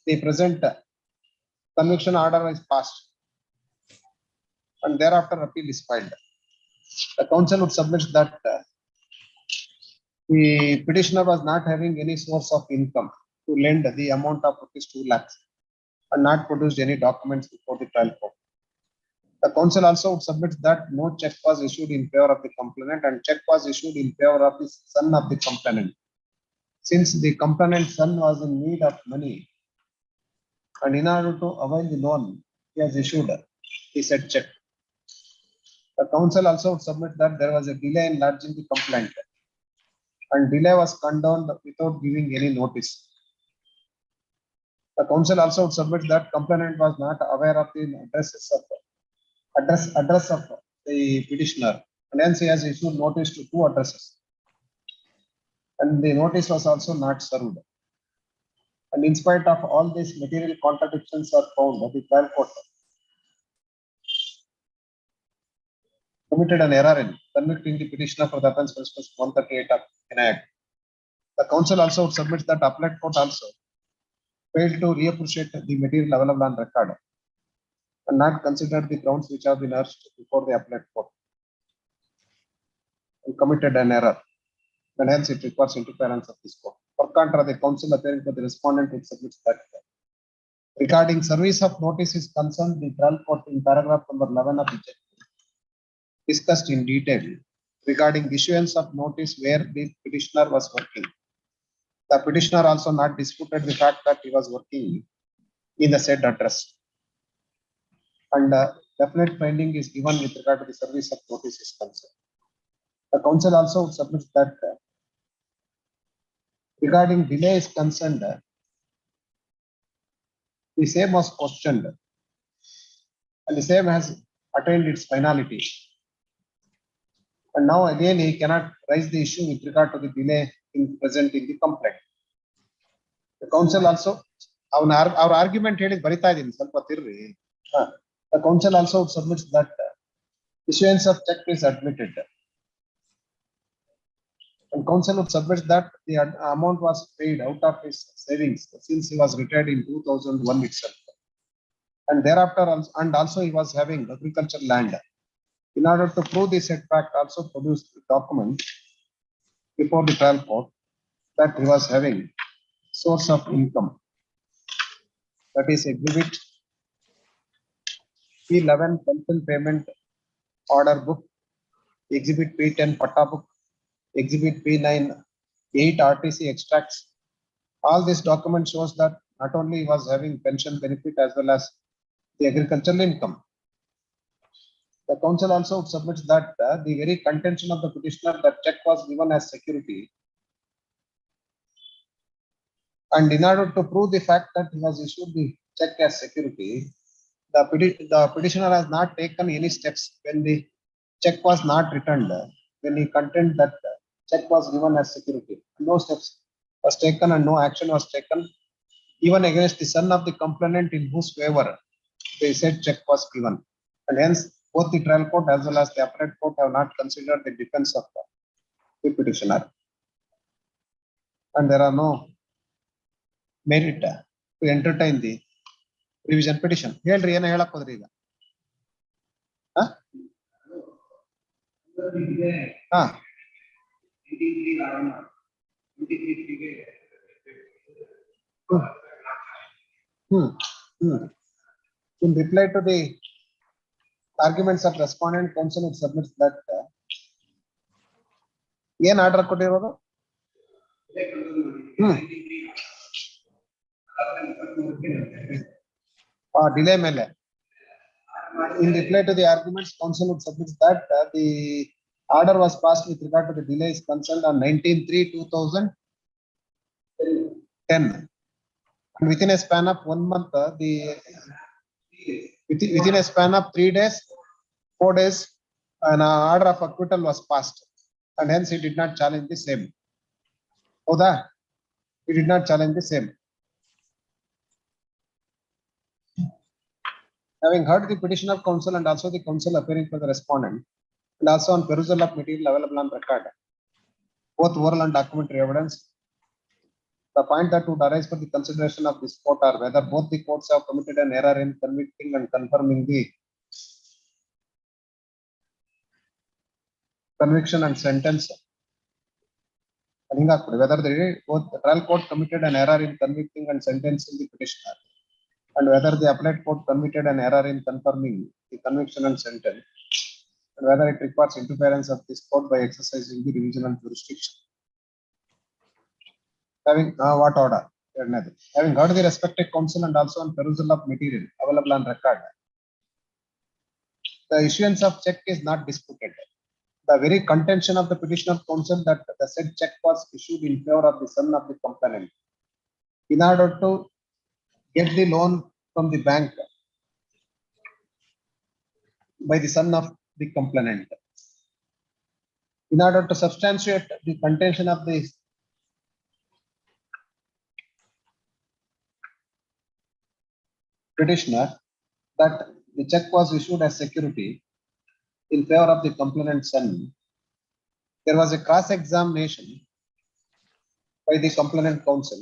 the present conviction order is passed, and thereafter appeal is filed. The counsel would submit that the petitioner was not having any source of income to lend the amount of rupees 2 lakhs and not produced any documents before the trial court. The counsel also would submit that no check was issued in favor of the complainant, and check was issued in favor of the son of the complainant. Since the complainant's son was in need of money, and in order to avail the loan, he has issued the said check. The counsel also would submit that there was a delay in lodging the complaint, and delay was condoned without giving any notice. The counsel also would submit that complainant was not aware of the address of the petitioner, and hence he has issued notice to 2 addresses, and the notice was also not served. And in spite of all these material contradictions are found, the trial court committed an error in convicting the petitioner for the offence principles 138 of Act. The counsel also would submit that appellate court also failed to reappreciate the material available on record and not considered the grounds which have been urged before the appellate court, and committed an error, and hence it requires interference of this court. For contra, the counsel appearing for the respondent would submit that regarding service of notice is concerned, the trial court in paragraph number 11 of the judgment discussed in detail regarding issuance of notice where the petitioner was working. The petitioner also not disputed the fact that he was working in the said address, and definite finding is given with regard to the service of notice is concerned. The council also submits that regarding delay is concerned, the same was questioned and the same has attained its finality. And now again, he cannot raise the issue with regard to the delay in presenting the complaint. The council also, our argument here is ಬರಿತಾ ಇದೀನಿ ಸ್ವಲ್ಪ ತಿರ್ರಿ. The council also submits that issuance of check is admitted. And council would submit that the amount was paid out of his savings since he was retired in 2001 itself. And thereafter, and also he was having agricultural land. In order to prove the setback, also produced the document before the trial court that he was having source of income. That is exhibit P11 pension payment order book, exhibit P10 patta book, exhibit P9 8 RTC extracts. All this document shows that not only he was having pension benefit as well as the agricultural income. The council also submits that the very contention of the petitioner that check was given as security. And in order to prove the fact that he has issued the check as security, the petitioner has not taken any steps when the check was not returned, when he contend that check was given as security. No steps was taken and no action was taken even against the son of the complainant in whose favor they said check was given. And hence both the trial court as well as the appellate court have not considered the defense of the petitioner. And there are no merit to entertain the revision petition. ಹೇಳ್ರಿ ಏನ ಹೇಳಕ್ ಹೋದ್ರಿ ಈಗ? In reply to the arguments of respondent, counsel submits that ಏನ್ order ಕೊಟ್ಟಿರೋದು? Delay ಮೇಲೆ. In reply to the arguments, counsel would submit that the order was passed with regard to the delay is concerned on 19/3/2010. And within a span of 1 month, within a span of 3 days, 4 days, an order of acquittal was passed. And hence he did not challenge the same. Oda, he did not challenge the same. Having heard the petition of counsel and also the counsel appearing for the respondent, and also on perusal of material available on record, both oral and documentary evidence, the point that would arise for the consideration of this court are whether both the courts have committed an error in convicting and confirming the conviction and sentence. Whether both the trial court committed an error in convicting and sentencing the petitioner, and whether the appellate court committed an error in confirming the conviction and sentence, and whether it requires interference of this court by exercising the revisional jurisdiction. Having what order? Having heard the respective counsel and also on perusal of material available on record, the issuance of check is not disputed. The very contention of the petitioner counsel that the said check was issued in favor of the son of the complainant in order to get the loan from the bank by the son of the complainant. In order to substantiate the contention of the petitioner that the check was issued as security in favor of the complainant's son, there was a cross-examination by the complainant counsel.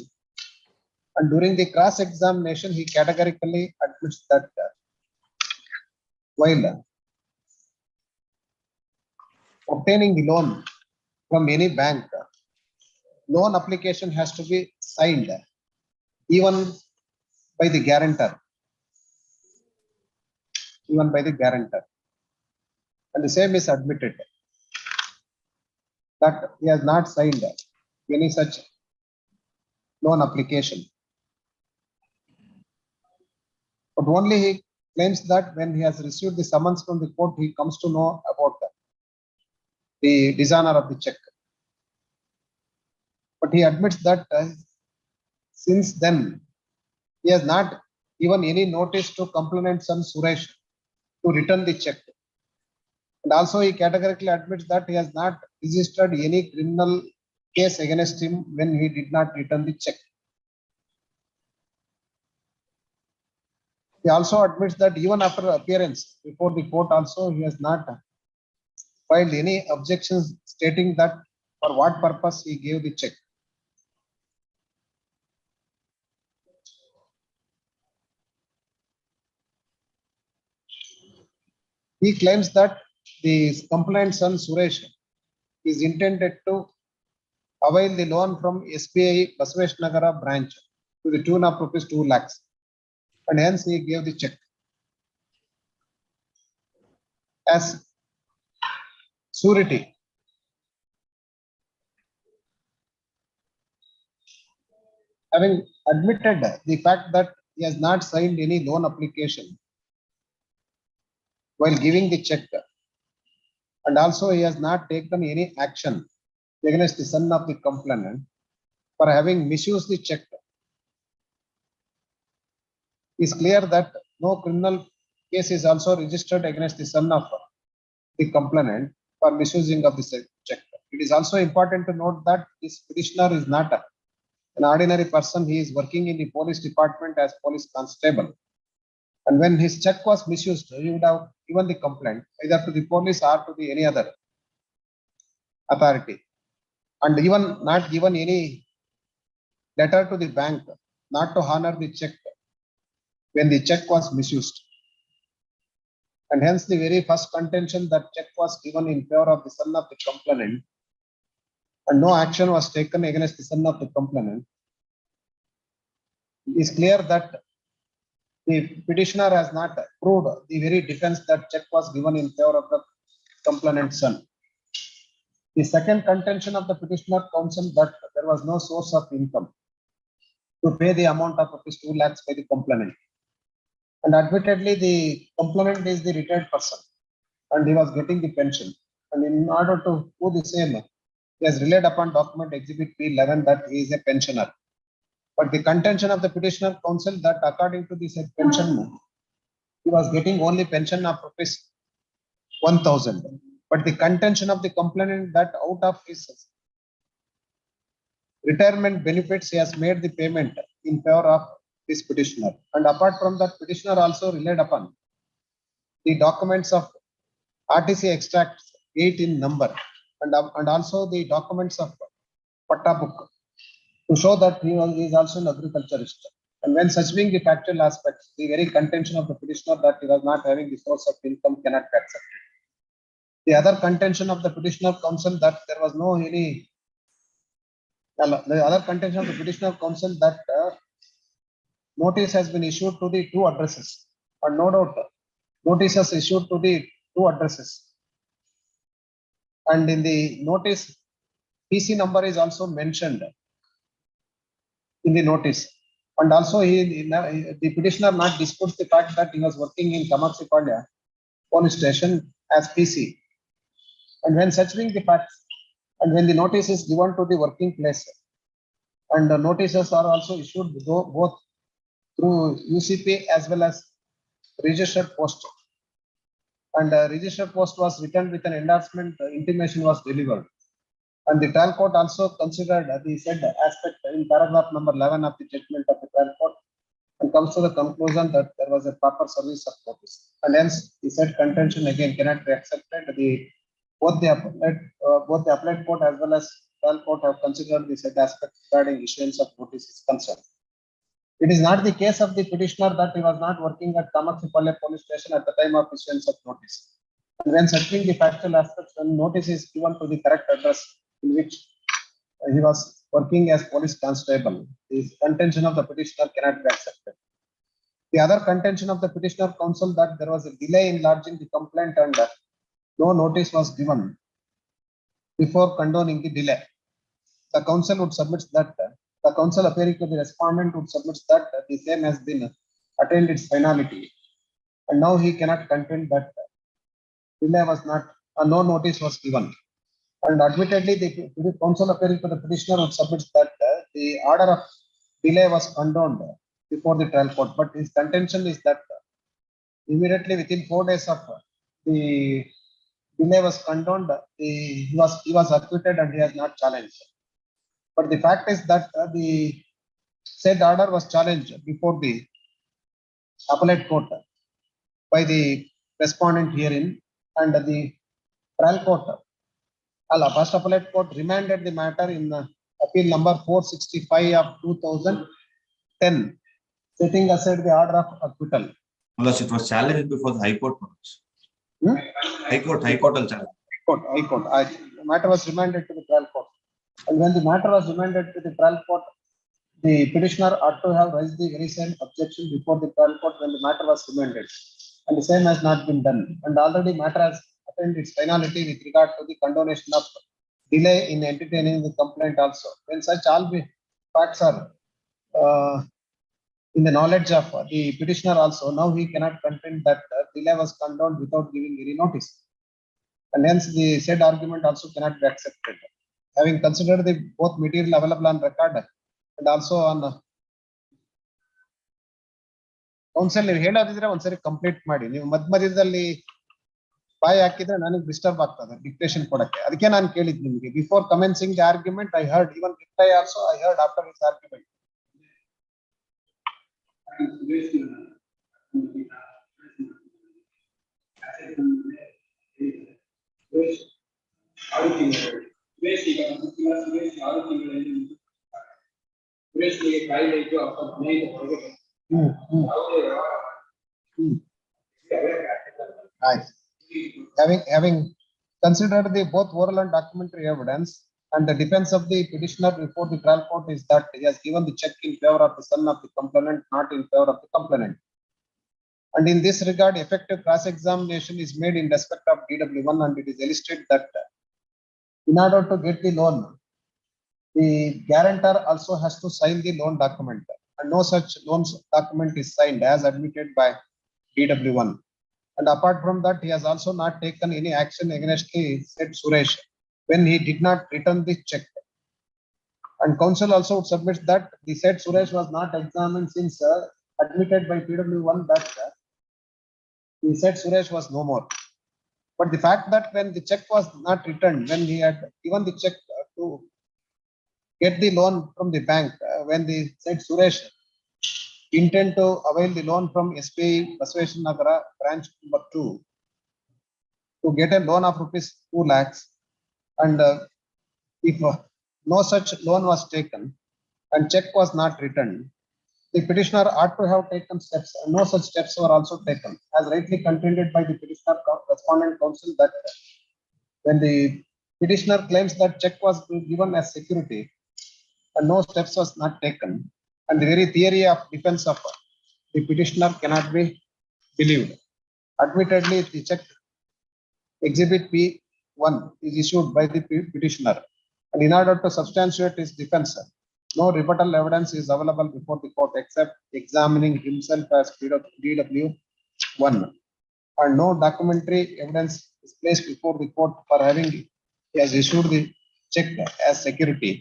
And during the cross-examination, he categorically admits that while obtaining the loan from any bank, loan application has to be signed even by the guarantor. Even by the guarantor. And the same is admitted that he has not signed any such loan application. But only he claims that when he has received the summons from the court, he comes to know about the dishonor of the check. But he admits that since then, he has not given any notice to complainant son Suresh to return the check. And also he categorically admits that he has not registered any criminal case against him when he did not return the check. He also admits that even after appearance before the court also, he has not filed any objections stating that for what purpose he gave the check. He claims that the complaint son Suresh is intended to avail the loan from SBI Basavesh Nagara branch to the tune of rupees 2 lakhs, and hence he gave the check as surety. Having admitted the fact that he has not signed any loan application while giving the check, and also he has not taken any action against the son of the complainant for having misused the check, it's clear that no criminal case is also registered against the son of the complainant for misusing of the check. It is also important to note that this petitioner is not an ordinary person. He is working in the police department as police constable. And when his check was misused, he would have given the complaint either to the police or to the any other authority, and even not given any letter to the bank not to honor the check when the check was misused. And hence the very first contention that check was given in favor of the son of the complainant and no action was taken against the son of the complainant, it is clear that the petitioner has not proved the very defense that check was given in favor of the complainant's son. The second contention of the petitioner counsel that there was no source of income to pay the amount of rupees 2 lakhs by the complainant. And admittedly, the complainant is the retired person and he was getting the pension. And in order to do the same, he has relied upon document exhibit P11 that he is a pensioner. But the contention of the petitioner counsel that according to the said pension, he was getting only pension of rupees 1,000. But the contention of the complainant that out of his retirement benefits, he has made the payment in favor of this petitioner. And apart from that, petitioner also relied upon the documents of RTC extract 8 in number and also the documents of Patta book to show that he is also an agriculturist. And when such being the factual aspects, the very contention of the petitioner that he was not having the source of income cannot be accepted. The other contention of the petitioner counsel that there was no any, the other contention of the petitioner counsel that notice has been issued to the two addresses, and no doubt notices issued to the two addresses. And in the notice, PC number is also mentioned in the notice. And also the petitioner not disputes the fact that he was working in Kamaksipalya police station as PC. And when such being the facts, and when the notice is given to the working place, and the notices are also issued both through UCP as well as registered post. And registered post was returned with an endorsement, intimation was delivered. And the trial court also considered the said aspect in paragraph number 11 of the judgment of the trial court and comes to the conclusion that there was a proper service of notice. And hence the said contention again cannot be accepted. Both the appellate court as well as trial court have considered the said aspect regarding issuance of notice is concerned. It is not the case of the petitioner that he was not working at Kamaksipalya police station at the time of issuance of notice. And when settling the factual aspects, when notice is given to the correct address in which he was working as police constable, the contention of the petitioner cannot be accepted. The other contention of the petitioner counsel that there was a delay in lodging the complaint and no notice was given before condoning the delay. The counsel would submit that the counsel appearing to the respondent would submit that the same has been attained its finality. And now he cannot contend that delay was not, no notice was given. And admittedly, the counsel appearing to the petitioner would submit that the order of delay was condoned before the trial court, but his contention is that immediately within 4 days of the delay was condoned, he was acquitted and he has not challenged. But the fact is that the said order was challenged before the appellate court by the respondent herein, and the trial court, first appellate court remanded the matter in appeal number 465 of 2010, setting aside the order of acquittal. Unless it was challenged before the High Court. High Court will challenge. High Court. The matter was remanded to the trial court. And when the matter was remanded to the trial court, the petitioner ought to have raised the very same objection before the trial court when the matter was remanded. And the same has not been done. And already matter has attained its finality with regard to the condonation of delay in entertaining the complaint also. When such all the facts are in the knowledge of the petitioner also, now he cannot contend that delay was condoned without giving any notice. And hence the said argument also cannot be accepted. Having considered the both material available on record and also on counsel, ನೀವು ಹೇಳೋದಿದ್ರೆ ಒಂದ್ಸರಿ complete ಮಾಡಿ. ನೀವು ಮಧ್ಯದಲ್ಲಿ ಬಾಯಿ ಹಾಕಿದ್ರೆ ನನಗೆ disturb ಆಗ್ತದೆ dictation ಕೊಡಕ್ಕೆ. ಅದಕ್ಕೆ ನಾನು ಕೇಳಿದ್ ನಿಮಗೆ before commencing the argument I heard even reply also I heard after his argument. Having considered the both oral and documentary evidence, and the defense of the petitioner before the trial court is that he has given the check in favor of the son of the complainant, not in favor of the complainant. And in this regard, effective cross-examination is made in respect of DW1, and it is illustrated that in order to get the loan, the guarantor also has to sign the loan document, and no such loan document is signed as admitted by DW1. And apart from that, he has also not taken any action against the said Suresh when he did not return the check. And counsel also would submit that the said Suresh was not examined since admitted by PW1 that the said Suresh was no more. But the fact that when the check was not returned, when he had given the check to get the loan from the bank, when the said Suresh intend to avail the loan from SBI Basaveshwar Nagara branch number 2 to get a loan of rupees 2 lakhs, and if no such loan was taken and check was not returned, the petitioner ought to have taken steps, and no such steps were also taken, as rightly contended by the petitioner respondent counsel that when the petitioner claims that check was given as security and no steps was not taken, and the very theory of defense of the petitioner cannot be believed. Admittedly, the check exhibit P1 is issued by the petitioner, and in order to substantiate his defense, no rebuttal evidence is available before the court except examining himself as DW1, and no documentary evidence is placed before the court for having he has issued the check as security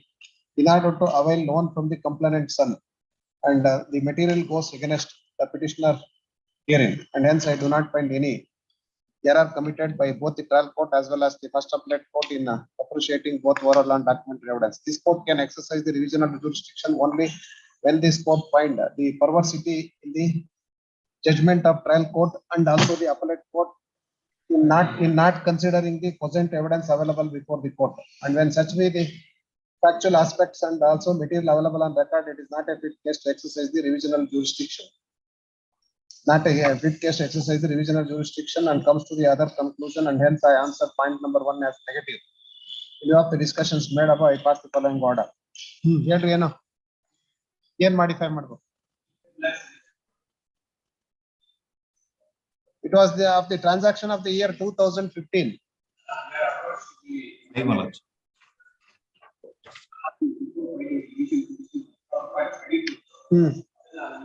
in order to avail loan from the complainant's son, and the material goes against the petitioner herein, and hence I do not find any error committed by both the trial court as well as the first appellate court in appreciating both oral and documentary evidence. This court can exercise the revisional jurisdiction only when this court find the perversity in the judgment of trial court and also the appellate court in not considering the present evidence available before the court, and when such be the factual aspects and also material available on record, it is not a fit case to exercise the revisional jurisdiction. Not a fit case to exercise the revisional jurisdiction, and comes to the other conclusion, and hence I answer point number 1 as negative. In view of the discussions made above, I pass the following order. Here ಏನು ಏನ್ modify ಮಾಡಬೇಕು? It was of the transaction of the year 2015.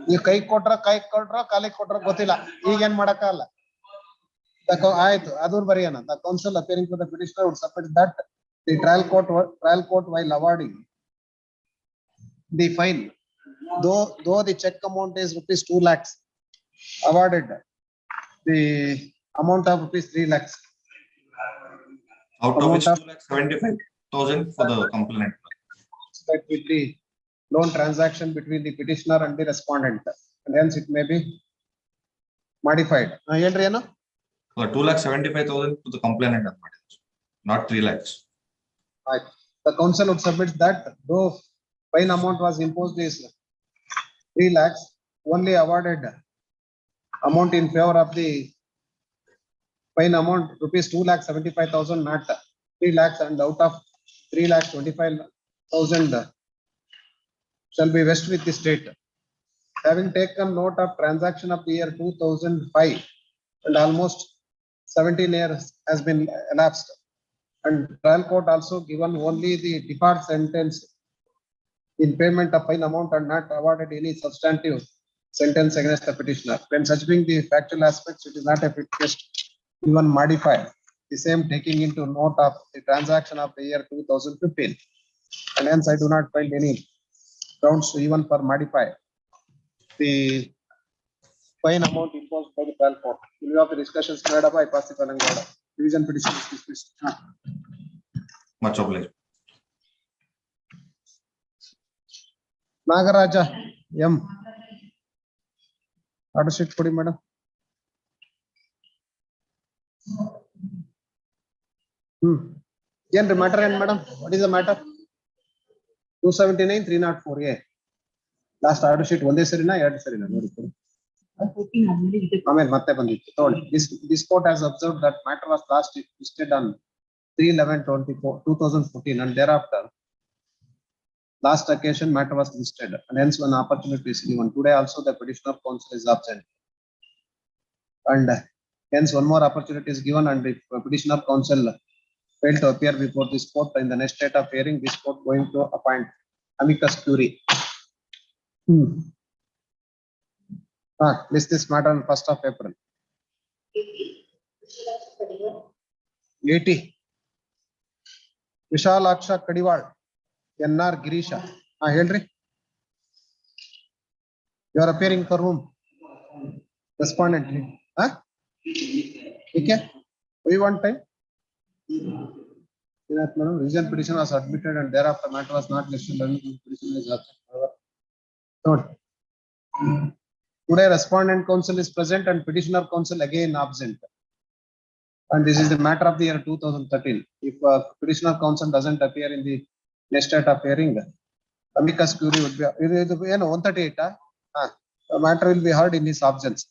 ನೀವು ಕೈ ಕೊಟ್ರ ಕಾಲಿ ಕೊಟ್ರ ಗೊತ್ತಿಲ್ಲ, ಈಗ ಏನ್ ಮಾಡಕ್ಕಾಗಲ್ಲ. ಆಯ್ತು, ಅದನ್ನ ಬರೆಯೋಣ. The counsel appearing to the petitioner would submit that the trial court while awarding the fine, though the check amount is rupees 2 lakhs, awarded the amount of rupees 3 lakhs. Out of which 2,75,000 for the complainant. That with the loan transaction between the petitioner and the respondent, and hence it may be modified. 2,75,000 to the complainant, not 3 lakhs. Right. The council would submit that though fine amount was imposed is 3 lakhs, only awarded amount in favor of the fine amount rupees 2,75,000, not 3 lakhs, and out of 3,25,000 shall be vested with the state. Having taken note of transaction of the year 2005 and almost 17 years has been elapsed, and trial court also given only the deferred sentence in payment of fine amount and not awarded any substantive sentence against the petitioner. When such being the factual aspects, it is not a fit test even modified. The same taking into note of the transaction of the year 2015, and hence I do not find any grounds to even for modify the fine amount imposed by the trial court. In view of the discussions made up, I pass the following order. Division petition is dismissed. Much obliged. Nagaraja M. Order sheet kodi madam. Again, the matter and madam, what is the matter? 279 304A. Last order sheet one day serina, yard serina. Amen. Matte bandit. This court has observed that matter was last listed on 3/11/2014, and thereafter last occasion matter was listed, and hence one opportunity is given. Today also the petitioner counsel is absent, and hence one more opportunity is given, and if petitioner counsel failed to appear before this court in the next date of hearing, this court going to appoint amicus curiae. List this matter on 1st of April. 80. Vishalaksha Kadiwal, NR Girisha. Henry, you are appearing for whom? Respondent. Okay. We want time. Revision petition was admitted and thereafter matter was not listed. Today respondent counsel is present and petitioner counsel again absent. And this is the matter of the year 2013. If petitioner counsel doesn't appear in the next date of hearing, amicus curiae would be 138. The matter will be heard in his absence.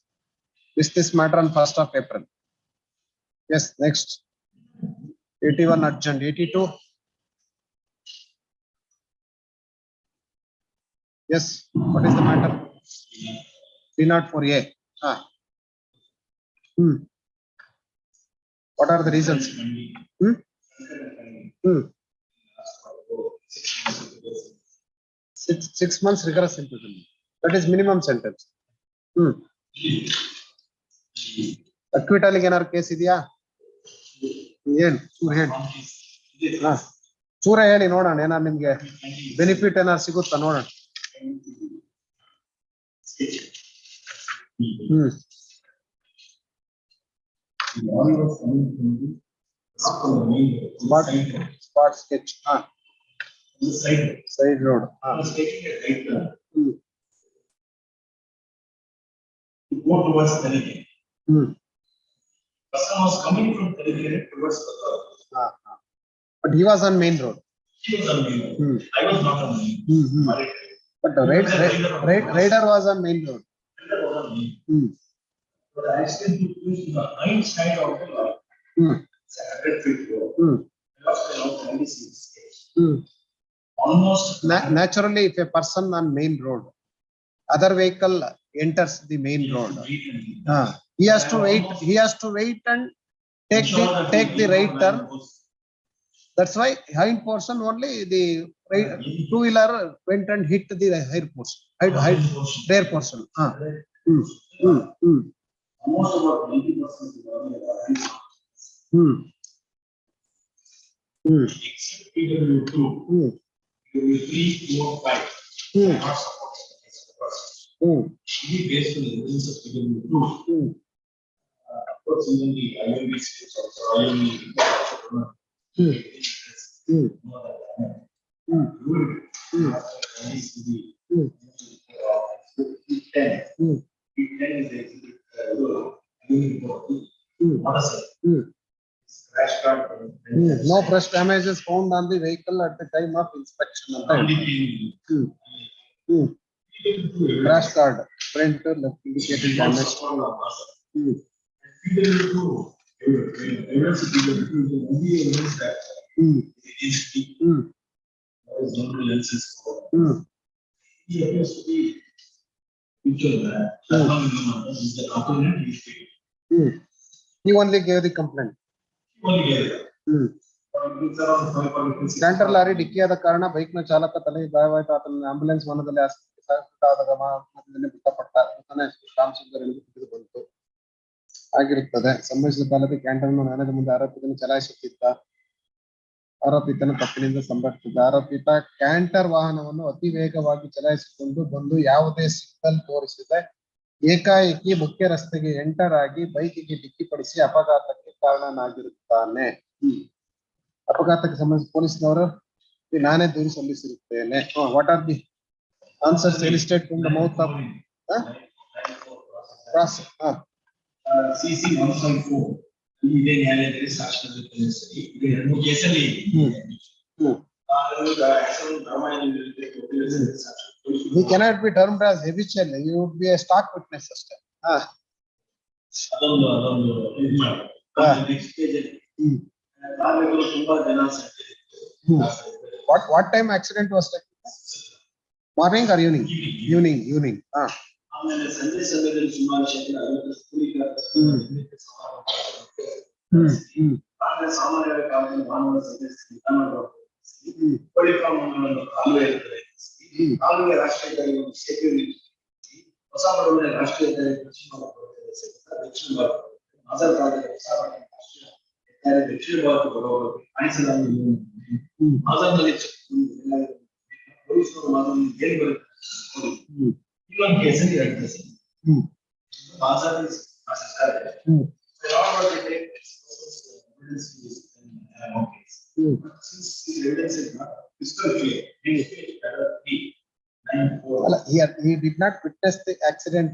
This matter on 1st of April. Yes, next. 81 urgent. 82. Yes, what is the matter? 304A. What are the reasons? 6 months rigorous imprisonment. That is minimum sentence. Acquittal again case idea. ಚೂರ ಹೇಳಿ ನೋಡೋಣ ಏನಾರ ನಿಮ್ಗೆ benefit ಏನಾರು ಸಿಗುತ್ತಾ ನೋಡೋಣ. Spot sketch. Side road. Go towards Telecast. Person was coming from Telecast towards the But he was on main road. He was on main road. I was not on main road. But the raider was on main road. But the accident took place in the right side of the road. It's a 100 feet road. Lost around 96 stage. Almost Naturally, if a person on main road, other vehicle enters the main road, he has to wait. He has to wait and take the right turn. That's why hind portion only the two-wheeler went and hit the rear portion. Rear portion. Almost about 90%. Except PW2, PW3, 4, 5. Not supported as a process. Only based on the evidence of PW2. Of course, even the IOB states also, IOB. No fresh damages found on the vehicle at the time of inspection. Crash card, front left indicated damage. He appears to be He only gave the complaint. Canter lorry ಡಿಕ್ಕಿಯಾದ ಕಾರಣ bike ನ ಚಾಲಕ ತಲೆಗೆ ಗಾಯವಾಯಿತು. ಆತನ ambulance ವಾಹನದಲ್ಲಿ ಆಸ್ಪತ್ರೆಗೆ ಸಾಗಿಸಲಾದಾಗ ಮಧ್ಯದಲ್ಲಿ ಮೃತಪಟ್ಟ. ತಿಳಿದು ಬಂತು ಆಗಿರುತ್ತದೆ. ಸಂಭವಿಸಿದ ಕಾಲದಲ್ಲಿ ಕ್ಯಾಂಟರ್ ನಾಣದ ಮುಂದೆ ಆರೋಪಿತನು ಚಲಾಯಿಸುತ್ತಿದ್ದ. ಆರೋಪಿತನ ತಪ್ಪಿನಿಂದ ಸಂಭವಿಸಿದ. ಆರೋಪಿತ ಕ್ಯಾಂಟರ್ ವಾಹನವನ್ನು ಅತಿ ವೇಗವಾಗಿ ಚಲಾಯಿಸಿಕೊಂಡು ಬಂದು ಯಾವುದೇ ಸಿಗ್ನಲ್ ತೋರಿಸದೆ ಏಕಾಏಕಿ ಮುಖ್ಯ ರಸ್ತೆಗೆ ಎಂಟರ್ ಆಗಿ ಬೈಕಿಗೆ ಡಿಕ್ಕಿಪಡಿಸಿ ಅಪಘಾತಕ್ಕೆ ಕಾರಣನಾಗಿರುತ್ತಾನೆ. ಅಪಘಾತಕ್ಕೆ ಸಂಬಂಧಿಸಿ ಪೊಲೀಸ್ನವರು ನಾನೇ ದೂರು ಸಲ್ಲಿಸಿರುತ್ತೇನೆ. What are the answers elicited from the mouth of CC 154 ಇದೇ ನ್ಯಾಯಾಲಯದಲ್ಲಿ ಸಾಕ್ಷಿ ಸರಿ ಇದು ಎರಡು ಕೇಸಲ್ಲಿ he cannot be termed as habitual. You would be a stock witness ಅಷ್ಟೇ. ಅದೊಂದು ಇದು ಮಾಡಿ ನೆಕ್ಸ್ಟ್ ಪೇಜ್ ಅಲ್ಲಿ ತುಂಬಾ ಜನ what time accident was taken? Morning or evening? Evening. ಆಮೇಲೆ ಸಂಜೆ ಸಮಯದಲ್ಲಿ ಸುಮಾರು ಶೇಕಡ 50 ಆಮೇಲೆ ಸಾಮಾನ್ಯವಾಗಿ ಮಾನವ ಕಾಲುವೆ ಇರುತ್ತದೆ. ಕಾಲುವೆ ರಾಷ್ಟ್ರೀಯ ಒಂದು ಸೇತುವೆ ಹೊಸ ಬರುವುದೇ ರಾಷ್ಟ್ರೀಯ ದಕ್ಷಿಣ ಭಾರತ ಹೊಸ ದಕ್ಷಿಣ ಭಾರತ ಬರುವವರು ಕಾಣಿಸಲಾಗಿದೆ. ಮಾದರ್ನಲ್ಲಿ ಪೊಲೀಸರು ಮಾದರ್ನಲ್ಲಿ ಏನು ಬರುತ್ತೆ ಇನ್ನೊಂದು ಕೇಸಲ್ಲಿ ಹೇಳ್ತಾರೆ ಸರ್. ಮಾದರ್ನಲ್ಲಿ he did not witness the accident.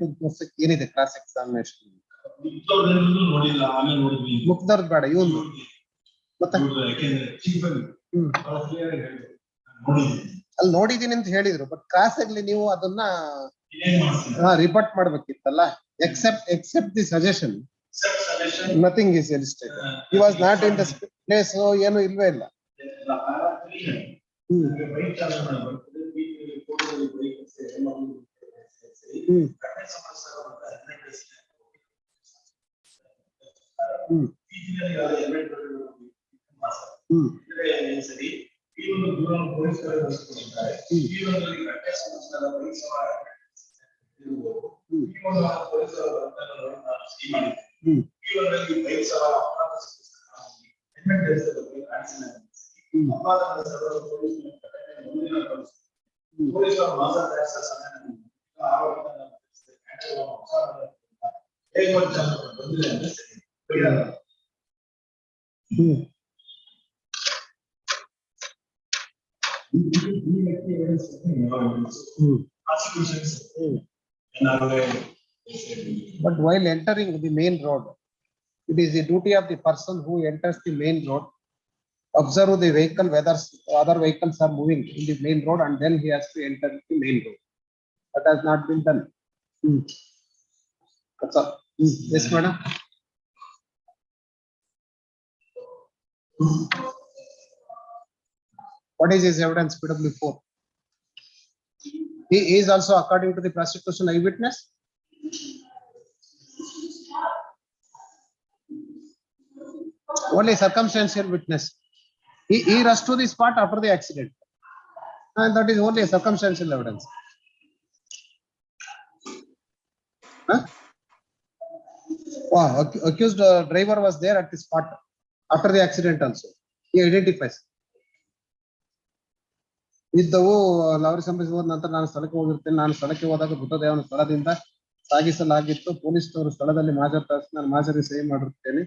ಏನಿದೆ ಕ್ರಾಸ್ ಎಕ್ಸಾಮಿನೇಷನ್ ನೋಡಿಲ್ಲ. ಆಮೇಲೆ ನೋಡಿದ್ವಿ ಮುಕ್ದವ್ರದ್ದು ಬೇಡ ಇವನು ಮತ್ತೆ ಅಲ್ಲಿ ನೋಡಿದೀನಿ ಅಂತ ಹೇಳಿದ್ರು. ಬಟ್ ಕ್ರಾಸ್ ಆಗ್ಲಿ ನೀವು ಅದನ್ನ ರಿಪೋರ್ಟ್ ಮಾಡ್ಬೇಕಿತ್ತಲ್ಲ. Except the suggestion nothing is elicited. He was not in the place. ಏನು ಇಲ್ವೇ ಇಲ್ಲ. ಸರಿ ಈ ಒಂದು ದೂರ ಪೊಲೀಸರು ಬಳಸಿಕೊಂಡಿದ್ದಾರೆ. ಈ ಒಂದು ಪೊಲೀಸರು ಈ ಒಂದಲ್ಲಿ ಬೈಕ್ ಸವಾರ ಪೊಲೀಸರು But while entering the main road, it is the duty of the person who enters the main road observe the vehicle whether other vehicles are moving in the main road, and then he has to enter the main road. That has not been done. That's all. Yes, madam. What is his evidence? PW4. He is also, according to the prosecution, eyewitness. Only circumstantial witness. He rushed to the spot after the accident, and that is only a circumstantial evidence. Accused driver was there at the spot after the accident also. He identifies. ಇದ್ದವು ಲಾವರಿ ಸಂಬಂಧಿಸಿ ಹೋದ ನಂತರ ನಾನು ಸ್ಥಳಕ್ಕೆ ಹೋಗಿರ್ತೇನೆ. ನಾನು ಸ್ಥಳಕ್ಕೆ ಹೋದಾಗ ಮೃತದೇಹವನ್ನು ಸ್ಥಳದಿಂದ ಸಾಗಿಸಲಾಗಿತ್ತು. ಪೊಲೀಸರು ಸ್ಥಳದಲ್ಲಿ ಹಾಜರುಪಡಿಸಿ ನಾನು ಮಾಜರಿ ಸಹಿ ಮಾಡಿರುತ್ತೇನೆ.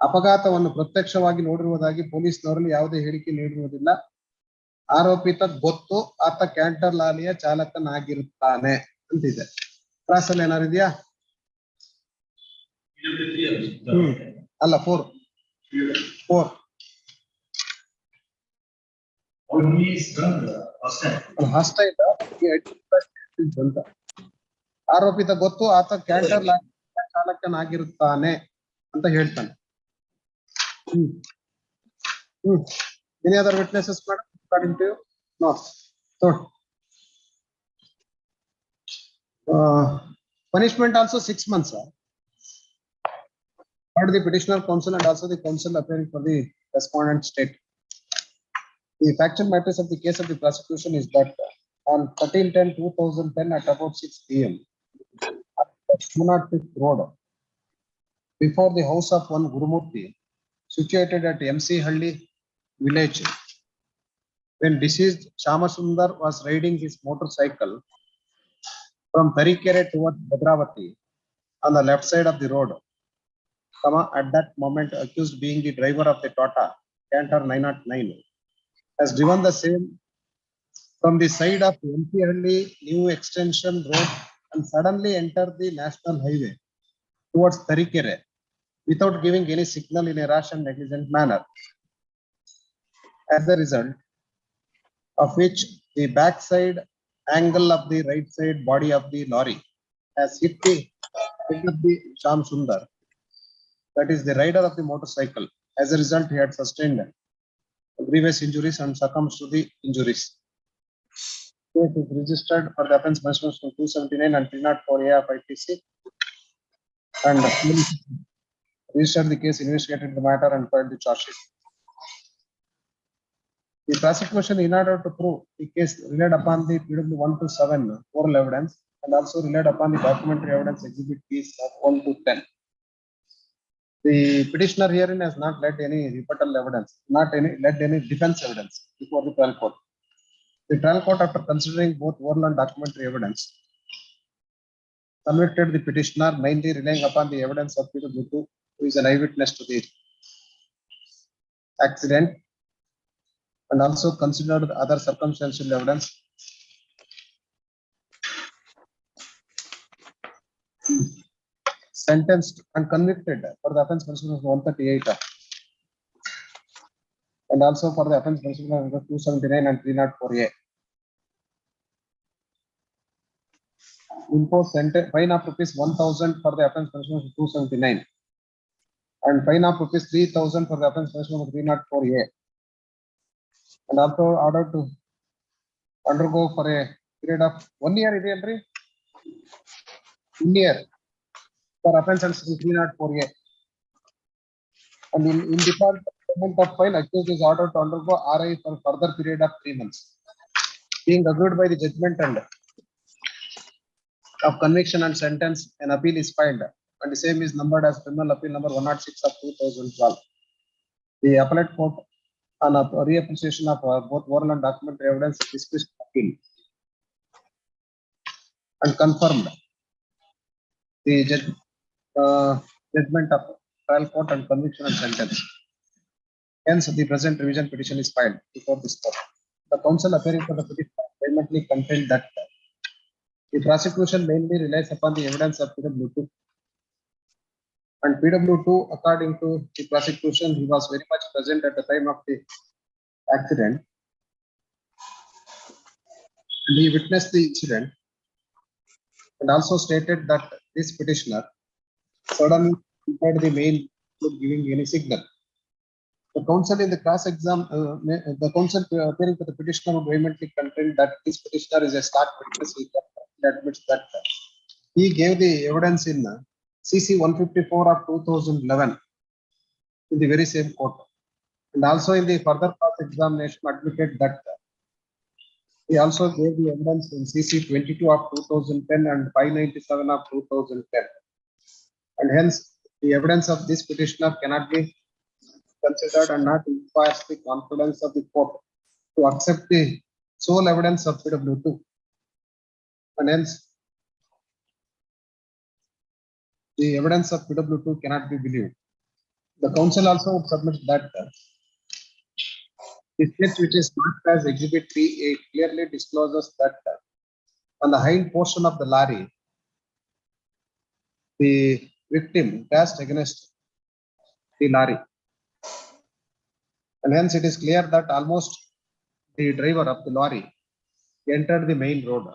ಅಪಘಾತವನ್ನು ಪ್ರತ್ಯಕ್ಷವಾಗಿ ನೋಡಿರುವುದಾಗಿ ಪೊಲೀಸ್ನವರಲ್ಲಿ ಯಾವುದೇ ಹೇಳಿಕೆ ನೀಡಿರುವುದಿಲ್ಲ. ಆರೋಪಿತ ಗೊತ್ತು, ಆತ ಕ್ಯಾಂಟರ್ ಲಾರಿಯ ಚಾಲಕನಾಗಿರುತ್ತಾನೆ ಅಂತಿದೆ. ಕ್ರಾಸ್ ಅಲ್ಲಿ ಏನಾರು ಇದೆಯಾ? ಅಲ್ಲ 4 ಹಾಸ್ಟೈಲ್ ಅಂತ. ಆರೋಪಿತ ಗೊತ್ತು, ಆತ ಕ್ಯಾಂಟರ್ ಲಾರಿಯ ಚಾಲಕನಾಗಿರುತ್ತಾನೆ ಅಂತ ಹೇಳ್ತಾನೆ. Any other witnesses, madam, according to you? No. So, punishment also 6 months. Heard the petitioner counsel and also the counsel appearing for the respondent state. The factual matters of the case of the prosecution is that on 13/10/2010 at about 6 p.m. at 205th Road, before the house of one Gurumurthy, situated at MC Halli village, when deceased Shamasundar was riding his motorcycle from Tarikere towards Bhadravati on the left side of the road, at that moment accused being the driver of the Tata Canter 909 has driven the same from the side of MP Halli New Extension Road and suddenly entered the national highway towards Tarikere without giving any signal in a rash and negligent manner. As a result of which the backside angle of the right side body of the lorry has hit the head of the Sham Sundar, that is the rider of the motorcycle. As a result, he had sustained grievous injuries and succumbs to the injuries. Case is registered for the offence punishment 279 and 304A of IPC, and registered the case, investigated the matter and filed the charge sheet. The prosecution, in order to prove the case, relied upon the PW 1 to 7 oral evidence and also relied upon the documentary evidence exhibit piece of 1 to 10. The petitioner herein has not led any rebuttal evidence, led any defense evidence before the trial court. The trial court, after considering both oral and documentary evidence, convicted the petitioner, mainly relying upon the evidence of PW 2, who is an eyewitness to the accident, and also considered other circumstantial evidence. Sentenced and convicted for the offence punishment of 138 and also for the offence punishment of 279 and 304A. Impose fine of ₹1,000 for the offence punishment of 279 and fine of ₹3,000 for the offence punishment of 304A, and also ordered to undergo for a period of 1 year. 1 year for offence under 304A, and in default payment of fine, accused is ordered to undergo RI for further period of 3 months. Being agreed by the judgment and of conviction and sentence, an appeal is filed, and the same is numbered as criminal appeal number 106 of 2012. The appellate court, on a reappreciation of both oral and documentary evidence, dismissed appeal and confirmed the judgment of trial court and conviction and sentence. Hence, the present revision petition is filed before this court. The counsel appearing for the petition vehemently contend that the prosecution mainly relies upon the evidence of PW 2, and PW 2, according to the prosecution, he was very much present at the time of the accident, and he witnessed the incident, and also stated that this petitioner suddenly entered the main without giving any signal. The counsel in the the counsel appearing for the petitioner would vehemently contend that this petitioner is a stark witness. He admits that he gave the evidence in CC 154 of 2011 in the very same court, and also in the further cross-examination admitted that he also gave the evidence in CC 22 of 2010 and 597 of 2010, and hence the evidence of this petitioner cannot be considered and not inspires the confidence of the court to accept the sole evidence of PW2. And hence, the evidence of PW2 cannot be believed. The council also submits that the sketch which is marked as Exhibit 3A clearly discloses that on the hind portion of the lorry, the victim dashed against the lorry. And hence it is clear that almost the driver of the lorry entered the main road.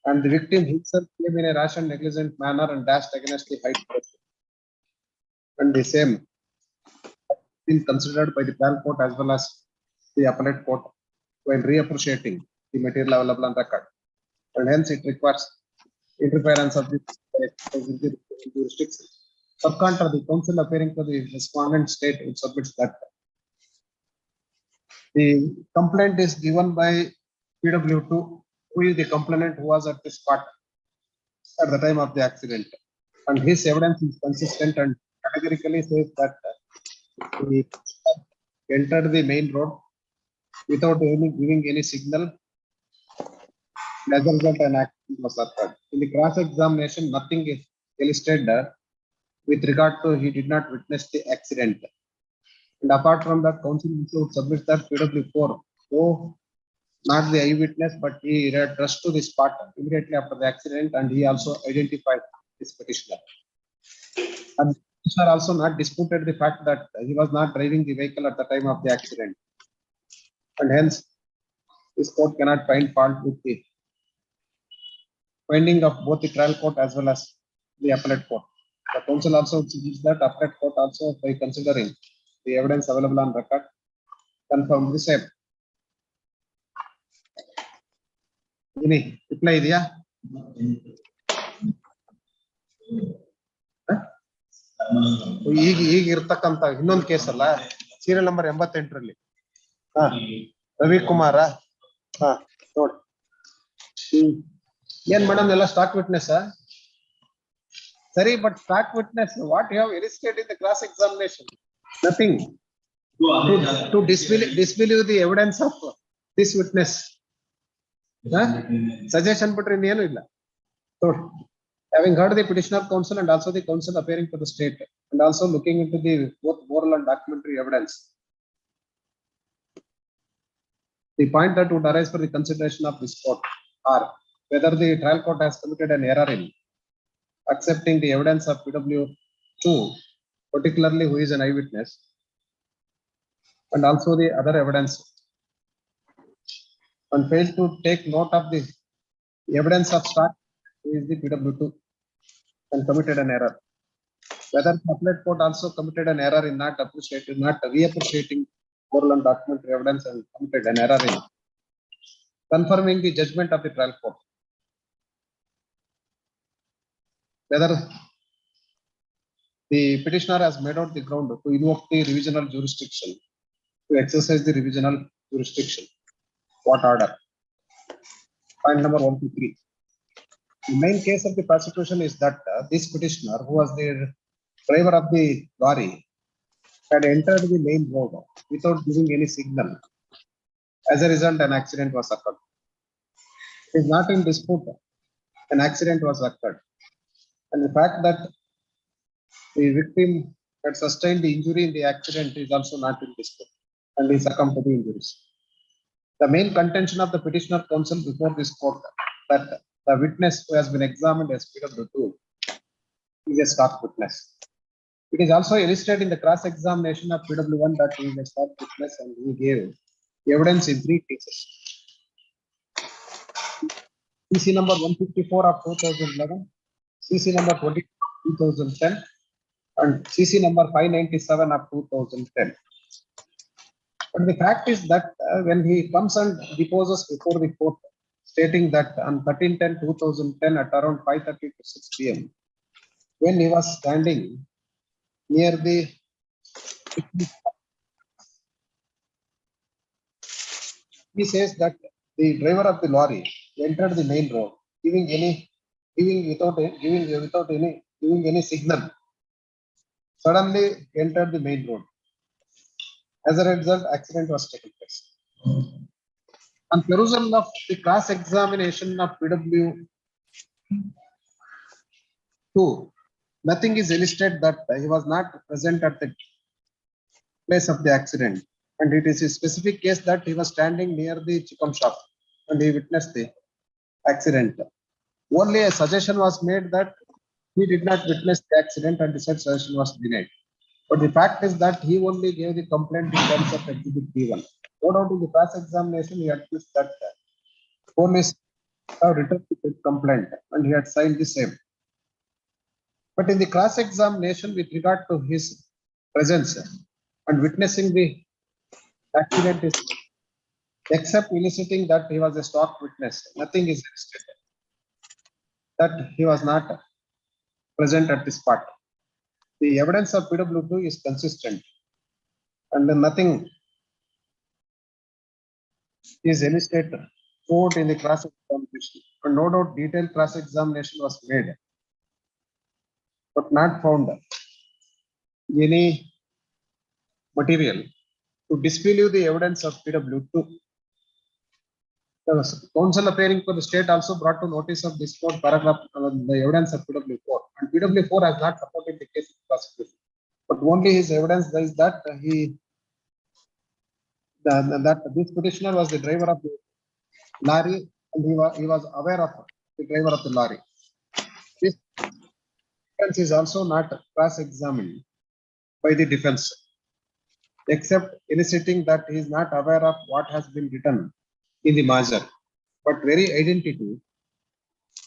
And the victim himself came in a rash and negligent manner and dashed against the hind portion. And the same been considered by the trial court as well as the appellate court while reappreciating the material available on record. And hence it requires interference of the jurisdiction. For contra, the counsel appearing to the respondent state which submits that the complaint is given by PW2, who is the complainant who was at the spot at the time of the accident. And his evidence is consistent and categorically says that he entered the main road without giving any signal. As a result, an accident was occurred. In the cross-examination, nothing is illustrated with regard to he did not witness the accident. And apart from that, counsel also submits that PW4, though not the eyewitness, but he rushed to the spot immediately after the accident, and he also identified this petitioner. And the petitioner also not disputed the fact that he was not driving the vehicle at the time of the accident. And hence, this court cannot find fault with the finding of both the trial court as well as the appellate court. The counsel also suggests that appellate court also, by considering the evidence available on record, confirm the same. Any reply idea? ಈಗ ಇರ್ತಕ್ಕಂತ ಇನ್ನೊಂದು case ಅಲ್ಲ, serial number 88ರಲ್ಲಿ Ravikumar ನೋಡಿ ಏನ್ madam ಎಲ್ಲ stock witness ಸರಿ, but stock witness what you have elicited in the cross examination? ನಥಿಂಗ್ to disbelieve the evidence of this witness. Suggestion bitre ಇನ್ನೇನು ಇಲ್ಲ. So, having heard the petitioner counsel and also the counsel appearing for the state and also looking into the both moral and documentary evidence, the point that would arise for the consideration of this court are whether the trial court has committed an error in accepting the evidence of PW2, particularly who is an eyewitness, and also the other evidence, and failed to take note of the evidence of stock who is the PW2 and committed an error. Whether the appellate court also committed an error in not reappreciating moral and documentary evidence and committed an error in confirming the judgment of the trial court. Whether the petitioner has made out the ground to invoke the revisional jurisdiction, to exercise the revisional jurisdiction. What order? Point number 1 to 3. The main case of the prosecution is that this petitioner, who was the driver of the lorry, had entered the main road without giving any signal. As a result, an accident was occurred. It is not in dispute. An accident was occurred. And the fact that the victim had sustained the injury in the accident is also not in dispute, and he succumbed to the injuries. The main contention of the petitioner counsel before this court that the witness who has been examined as PW2 is a stock witness. It is also illustrated in the cross-examination of PW1 that he is a stock witness and he gave evidence in 3 cases. CC number 154 of 2011, CC number 2010, and CC number 597 of 2010. But the fact is that when he comes and deposes before the court, stating that on 13/10/2010 at around 5:30 to 6 p.m., when he was standing near the he says that the driver of the lorry entered the main road, giving any signal. Suddenly entered the main road. As a result, accident was taken place. On perusal of the cross-examination of PW2, nothing is illustrated that he was not present at the place of the accident. And it is a specific case that he was standing near the chicken shop and he witnessed the accident. Only a suggestion was made that he did not witness the accident and the said suggestion was denied. But the fact is that he only gave the complaint in terms of exhibit B1. No doubt in the cross-examination, he admits that police have returned the complaint and he had signed the same. But in the cross-examination with regard to his presence and witnessing the accident is except eliciting that he was a stock witness, nothing is stated that he was not present at this spot. The evidence of PW2 is consistent and nothing is elicited quote in the cross-examination. And no doubt detailed cross-examination was made, but not found any material to disbelieve the evidence of PW2. The counsel appearing for the state also brought to notice of this court paragraph the evidence of PW4, and PW4 has not supported the case of prosecution, but only his evidence is that that this petitioner was the driver of the lorry and he was aware of the driver of the lorry. This evidence is also not cross-examined by the defense, except eliciting that he is not aware of what has been written in the measure, but very identity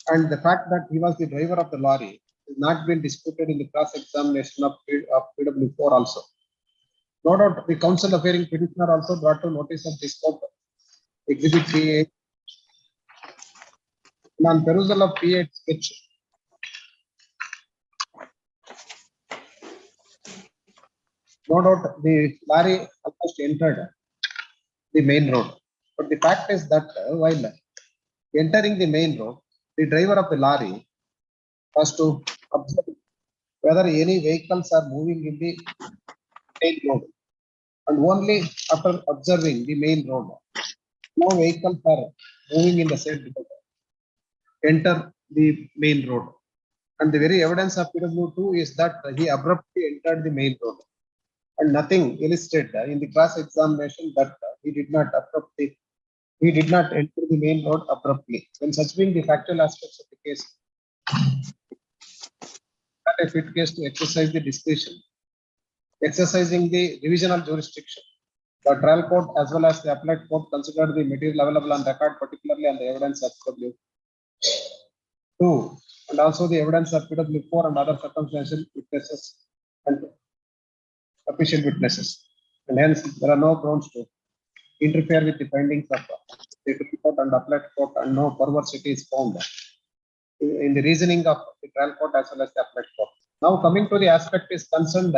and the fact that he was the driver of the lorry has not been disputed in the cross-examination of PW4 also. No doubt the counsel appearing petitioner also brought to notice of this court exhibit P8 on perusal of P8 sketch. No doubt the lorry almost entered the main road, but the fact is that while entering the main road, the driver of the lorry has to observe whether any vehicles are moving in the main road, and only after observing the main road, no vehicles are moving in the same road, enter the main road. And the very evidence of PW2 is that he abruptly entered the main road, and nothing illustrated in the cross-examination that he did not enter the main road abruptly. When such being the factual aspects of the case, not a fit case to exercise the discretion, exercising the divisional jurisdiction. The trial court as well as the appellate court considered the material available on record, particularly on the evidence of PW2 and also the evidence of PW4 and other circumstantial witnesses and official witnesses. And hence there are no grounds to interfere with the findings of the trial court and appellate court, and no perversity is found in the reasoning of the trial court as well as the appellate court. Now coming to the aspect is concerned,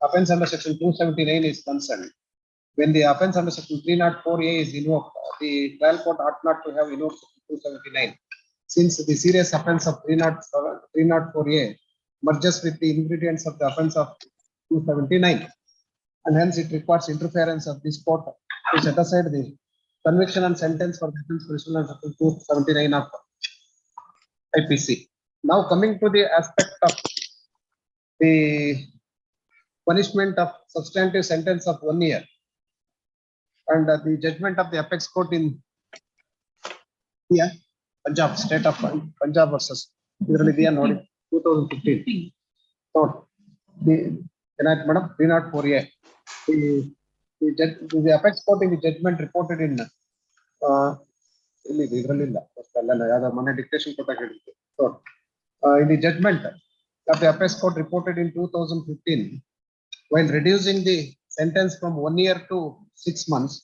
offense under section 279 is concerned. When the offense under section 304A is invoked, the trial court ought not to have invoked section 279, since the serious offense of 304A merges with the ingredients of the offense of 279, and hence it requires interference of this court to set aside the conviction and sentence for the offense pursuant to section 279 of IPC. Now coming to the aspect of the punishment of substantive sentence of 1 year and the judgment of the apex court in Punjab, state of Punjab versus 2015. So the madam 304A, the apex court in the judgment reported in dictation. So in the judgment of the apex court reported in 2015, while reducing the sentence from 1 year to 6 months,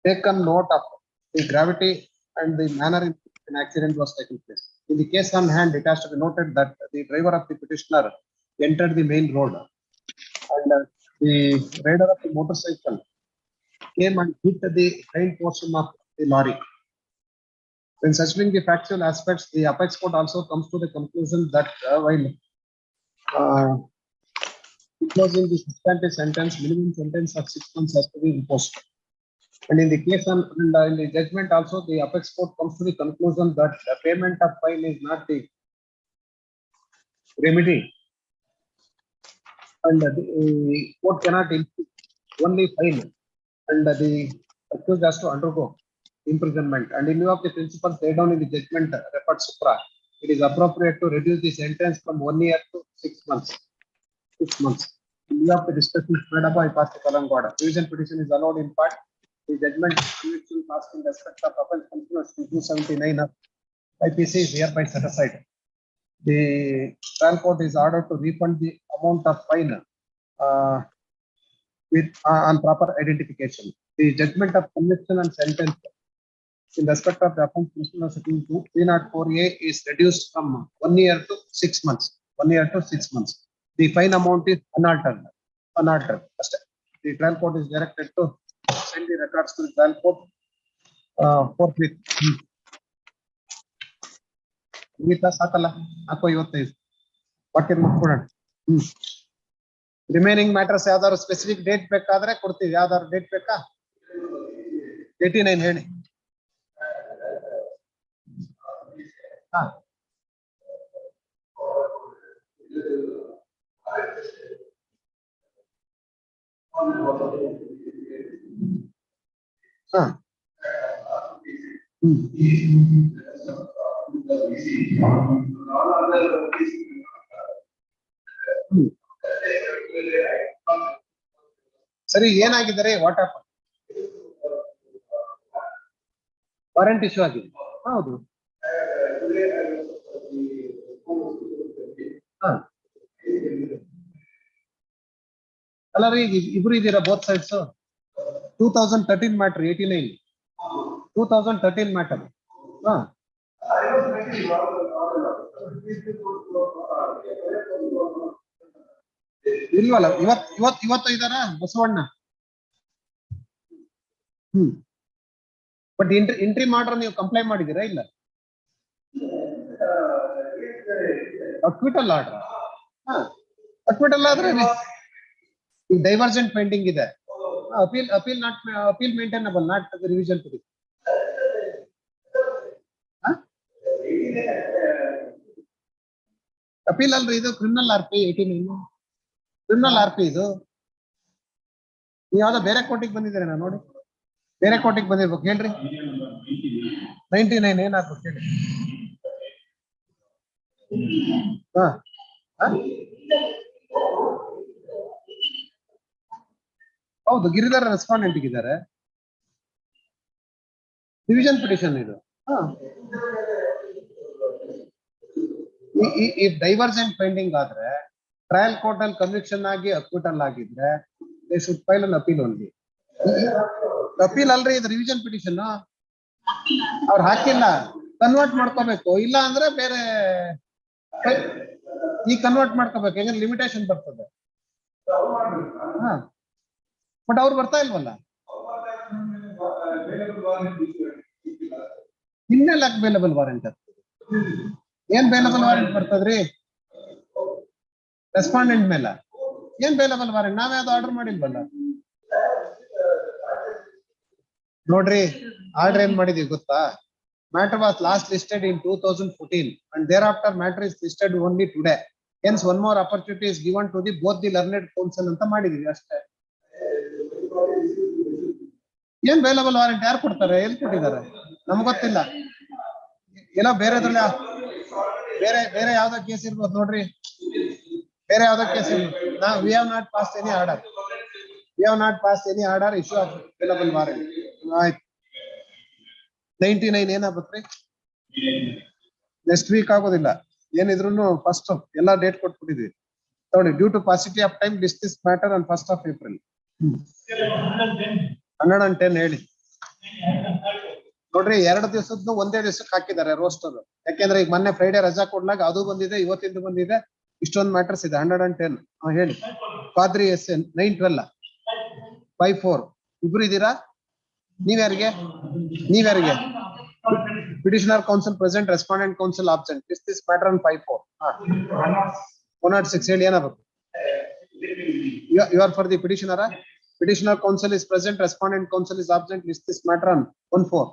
taken note of the gravity and the manner in which an accident was taken place. In the case on hand, it has to be noted that the driver of the petitioner entered the main road, and the rider of the motorcycle came and hit the hind portion of the lorry. When such being the factual aspects, the apex court also comes to the conclusion that while imposing the substantive sentence, minimum sentence of 6 months has to be imposed. And in the case and in the judgment also, the apex court comes to the conclusion that the payment of fine is not the remedy, and the court cannot only fine, and the accused has to undergo imprisonment. And in view of the principles laid down in the judgment referred supra, it is appropriate to reduce the sentence from 1 year to 6 months. 6 months. In view of the discussions made by past Kalangwada, revision petition is allowed in part. The judgment conviction passed in respect of offense consideration 279 of IPC is hereby set aside. The trial court is ordered to refund the amount of fine with on proper identification. The judgment of conviction and sentence in respect of the offense consideration 304A is reduced from 1 year to 6 months. 1 year to 6 months. The fine amount is unaltered. The trial court is directed to send the records to the trial court forthwith. Remaining matters ಯಾವ್ದಾದ್ರು specific date ಬೇಕಾದ್ರೆ ಕೊಡ್ತೀವಿ. ಯಾವ್ದಾದ್ರು date ಬೇಕಾ? 89 ಹೇಳಿ. ಹಾ ಹಾ ಸರಿ, ಏನಾಗಿದ್ದಾರೆ? What app warrant issue ಆಗಿದೆ. ಹೌದು, ಅಲ್ಲ ರೀ, ಇಬ್ರು ಇದ್ದೀರಾ ಬೋತ್ ಸೈಡ್ಸ್. 2013 matter 89, 2013 matter. ಹಾ ಇಲ್ವಲ್ಲ, ಇವತ್ತು ಇದಾರ ಬಸವಣ್ಣ. ಬಟ್ ಎಂಟ್ರಿ ಮಾಡ್ರ ನೀವು ಕಂಪ್ಲೇಂಟ್ ಮಾಡಿದೀರಾ? ಇಲ್ಲ, ಅಕ್ವಿಟಲ್ ಆರ್ಡರ್. ಅಕ್ವಿಟಲ್ ಆದ್ರೆ ಡೈವರ್ಜೆಂಟ್ ಪೆಂಡಿಂಗ್ ಇದೆ. Appeal maintainable, not revision petition. Appeal ಅಲ್ರಿ, ಇದು ಕ್ರಿಮಿನಲ್ RP 89, ಕ್ರಿಮಿನಲ್ RP ಇದು. ನೀವು ಯಾವ್ದೋ ಬೇರೆ ಕೋರ್ಟಿಗೆ ಬಂದಿದ್ದೀರಾ? ನಾನು ನೋಡಿ ಬೇರೆ ಕೋರ್ಟಿಗೆ ಬಂದಿರ್ಬೇಕು. ಹೇಳ್ರಿ 99 ಏನಾಗ್ಬೇಕು ಹೇಳಿ. ಹೌದು, ಗಿರಿಧರ ರೆಸ್ಪಾಂಡೆಂಟ್ ಇದ್ದಾರೆ. ಡಿವಿಷನ್ ಪಿಟಿಷನ್ ಇದು. ಈ ಡೈವರ್ಜೆಂಟ್ ಪೆಂಡಿಂಗ್ ಆದ್ರೆ ಟ್ರಯಲ್ ಕೋರ್ಟ್ ಅಲ್ಲಿ ಕನ್ವಿಕ್ಷನ್ ಆಗಿ ಅಕ್ವಿಟಲ್ ಆಗಿದ್ರೆ they should file an appeal only. Appeal ಅಲ್ರಿ, ಇದು ರಿವಿಷನ್ ಪಿಟಿಷನ್. ಅವ್ರು ಹಾಕಿಲ್ಲ, ಕನ್ವರ್ಟ್ ಮಾಡ್ಕೋಬೇಕು. ಇಲ್ಲ ಅಂದ್ರೆ ಬೇರೆ ಈ ಕನ್ವರ್ಟ್ ಮಾಡ್ಕೋಬೇಕು, ಹೆಂಗಂದ್ರೆ ಲಿಮಿಟೇಷನ್ ಬರ್ತದೆ. ಬಟ್ ಅವ್ರು ಬರ್ತಾ ಇಲ್ವಲ್ಲ. ಇನ್ನೆಲ್ಲ ಬೇಲಬಲ್ ವಾರೆಂಟ್ ಏನ್ ಬೇಲಬಲ್ ವಾರೆಂಟ್ ಬರ್ತದ್ರಿ? ರೆಸ್ಪಾಂಡೆಂಟ್ ಮೇಲೆ ಏನ್ ಬೇಲಬಲ್ ವಾರೆಂಟ್? ನಾವ್ ಯಾವ್ದು ಆರ್ಡರ್ ಮಾಡಿಲ್ವಲ್ಲ. ನೋಡ್ರಿ, ಆರ್ಡರ್ ಏನ್ ಮಾಡಿದೀವಿ ಗೊತ್ತಾ? Matter was last listed in 2014 and thereafter matter is listed only today. Hence one more opportunity is given to the both the learned counsel ಅಂತ ಮಾಡಿದೀವಿ ಅಷ್ಟೇ. ಏನ್ ಬೇಲಬಲ್ ವಾರೆಂಟ್ ಯಾರು ಕೊಡ್ತಾರೆ? ಎಲ್ಲಿ ಕೊಟ್ಟಿದ್ದಾರೆ? ನಮ್ಗೆ ಗೊತ್ತಿಲ್ಲ. ಏನೋ ಬೇರೆದ್ರಲ್ಲಿ ಬೇರೆ ಯಾವ್ದೋ ಕೇಸ್ ಇರ್ಬೋದು ನೋಡ್ರಿ, ಬೇರೆ ಯಾವ್ದೋ ಕೇಸ್ ಇರ್ಬೋದು. we have not passed any order. We have not passed any order issue of bailable warrant. ಆಯ್ತು, 99 ಏನಾಗ್ಬೇಕ್ರಿ? ನೆಕ್ಸ್ಟ್ ವೀಕ್ ಆಗೋದಿಲ್ಲ. ಏನಿದ್ರು ಫಸ್ಟ್ ಎಲ್ಲಾ ಡೇಟ್ ಕೊಟ್ಬಿಟ್ಟಿದ್ವಿ ನೋಡಿ. Due to paucity of time discuss matter on 1st of April. 110 ಹೇಳಿ ನೋಡ್ರಿ. 2 ದಿವಸದ್ದು ಒಂದೇ ದಿವಸಕ್ಕೆ ಹಾಕಿದ್ದಾರೆ ರೋಸ್ಟರ್. ಯಾಕೆಂದ್ರೆ ಈಗ ಮೊನ್ನೆ ಫ್ರೈಡೆ ರಜಾ ಕೊಡ್ಲಾಗ ಅದು ಬಂದಿದೆ, ಇವತ್ತಿಂದು ಬಂದಿದೆ, ಇಷ್ಟೊಂದು ಮ್ಯಾಟರ್ಸ್ ಇದೆ. 110 ಹೇಳಿ. ಪಾದ್ರಿ SN 912 54 ಇಬ್ರು ಇದ್ದೀರಾ? ನೀವ್ಯಾರಿಗೆ? Petitioner counsel present, respondent counsel absent. This matter on 54 106 ಹೇಳಿ. ಏನಾಗಬೇಕು? You are for the petitioner. Petitioner counsel is present, respondent counsel is absent. List this matter on 1-4.